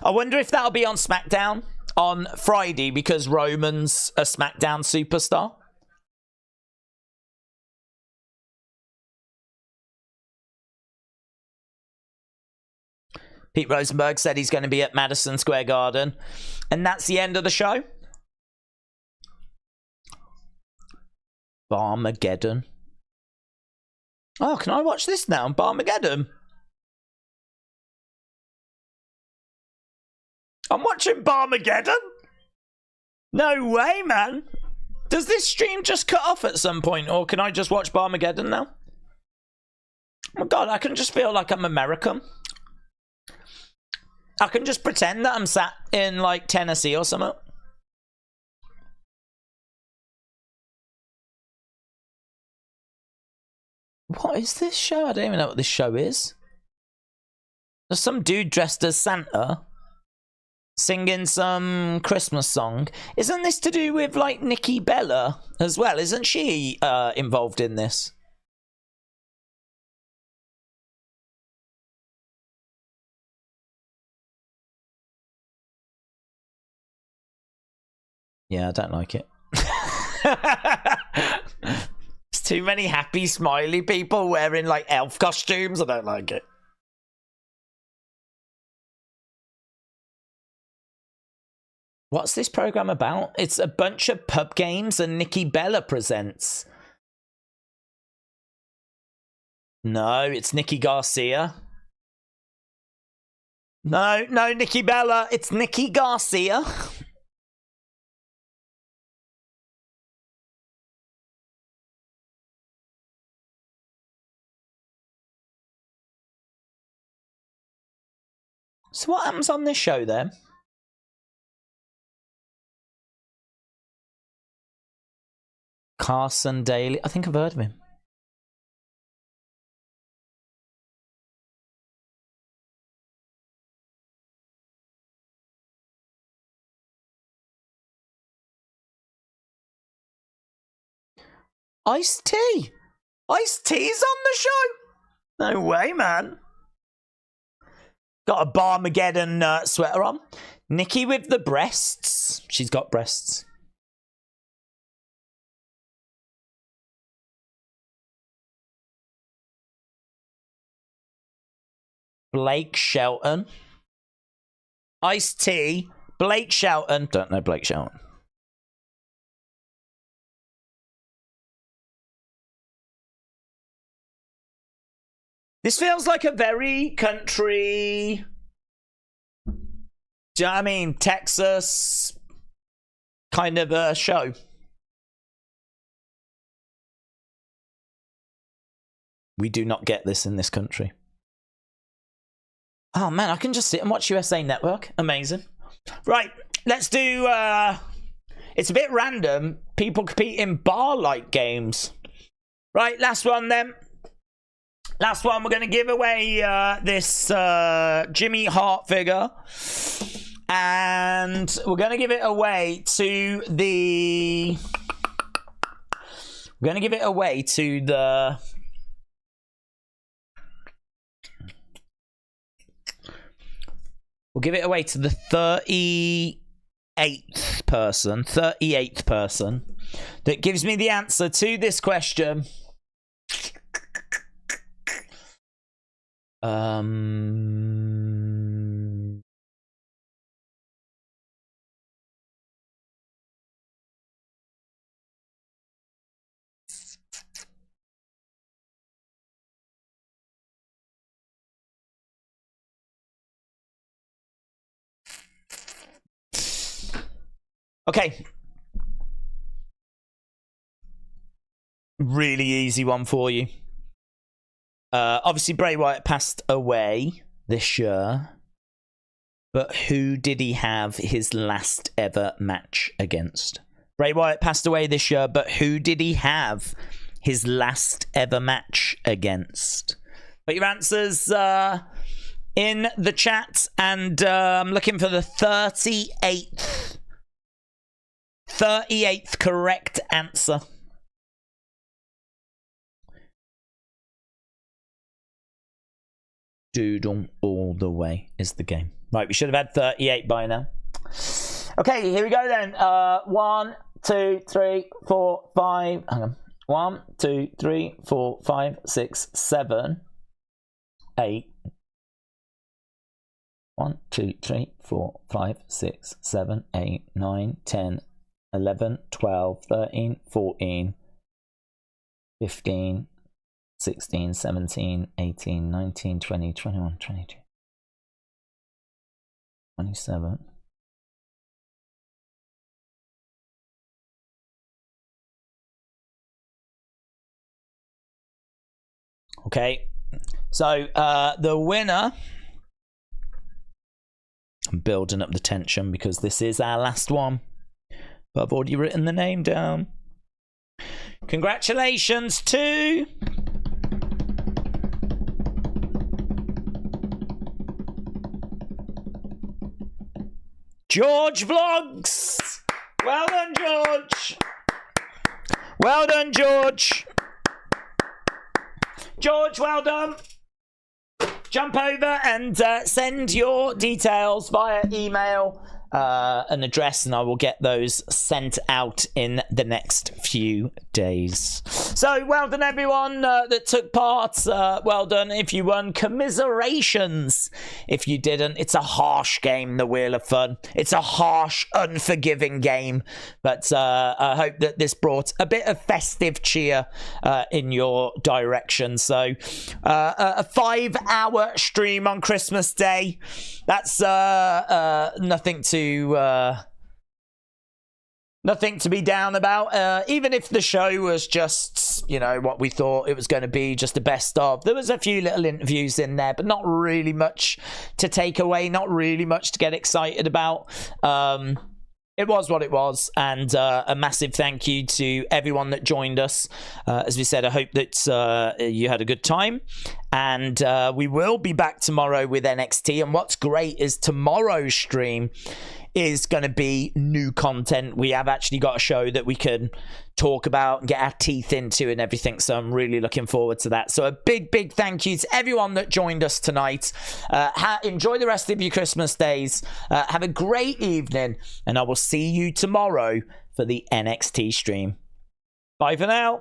I wonder if that'll be on SmackDown on Friday because Roman's a SmackDown superstar. Pete Rosenberg said he's going to be at Madison Square Garden. And that's the end of the show. Barmageddon. Oh, can I watch this now? Barmageddon. I'm watching Barmageddon? No way, man. Does this stream just cut off at some point? Or can I just watch Barmageddon now? Oh my god, I can just feel like I'm American. I can just pretend that I'm sat in, like, Tennessee or something. What is this show? I don't even know what this show is. There's some dude dressed as Santa singing some Christmas song. Isn't this to do with, like, Nikki Bella as well? Isn't she involved in this? Yeah, I don't like it. There's too many happy, smiley people wearing, like, elf costumes. I don't like it. What's this program about? It's a bunch of pub games and Nikki Bella presents. No, it's Nikki Garcia. No, Nikki Bella. It's Nikki Garcia. So what happens on this show then? Carson Daly. I think I've heard of him. Ice-T. Ice-T's on the show. No way, man. Got a Barmageddon sweater on. Nikki with the breasts. She's got breasts. Blake Shelton. Ice-T. Blake Shelton. Don't know Blake Shelton. This feels like a very country, do you know what I mean, Texas kind of a show. We do not get this in this country. Oh man, I can just sit and watch USA Network. Amazing. Right, let's do, it's a bit random. People compete in bar-like games. Right, last one then. Last one, we're going to give away this Jimmy Hart figure. And we're going to give it away to the... We're going to give it away to the... We'll give it away to the 38th person that gives me the answer to this question. Okay. Really easy one for you. Obviously, Bray Wyatt passed away this year. But who did he have his last ever match against? Bray Wyatt passed away this year, but who did he have his last ever match against? Put your answers in the chat, and I'm looking for the 38th correct answer. Doodle all the way is the game. Right, we should have had 38 by now. Okay, here we go then. 1, 2, 3, 4, 5. Hang on. 1, 2, 3, 4, 5, 6, 7, 8. 1, 2, 3, 4, 5, 6, 7, 8, 9, 10, 11, 12, 13, 14, 15, 16, 17, 18, 19, 20, 21, 22, 27. Okay, so the winner, I'm building up the tension because this is our last one, but I've already written the name down. Congratulations to George Vlogs. Well done, George. Well done, George. George, well done. Jump over and send your details via email, an address, and I will get those sent out in the next few days. So, well done, everyone that took part. Well done if you won. Commiserations if you didn't. It's a harsh game, the Wheel of Fun. It's a harsh, unforgiving game. But I hope that this brought a bit of festive cheer in your direction. So, a 5-hour stream on Christmas Day. That's nothing to be down about. Even if the show was just, you know, what we thought it was going to be, just the best of. There was a few little interviews in there, but not really much to take away, not really much to get excited about. It was what it was, and a massive thank you to everyone that joined us. As we said, I hope that you had a good time, and we will be back tomorrow with NXT. And what's great is tomorrow's stream is going to be new content. We have actually got a show that we can talk about and get our teeth into and everything, so I'm really looking forward to that. So a big thank you to everyone that joined us tonight. Enjoy the rest of your Christmas days. Have a great evening, and I will see you tomorrow for the NXT stream. Bye for now.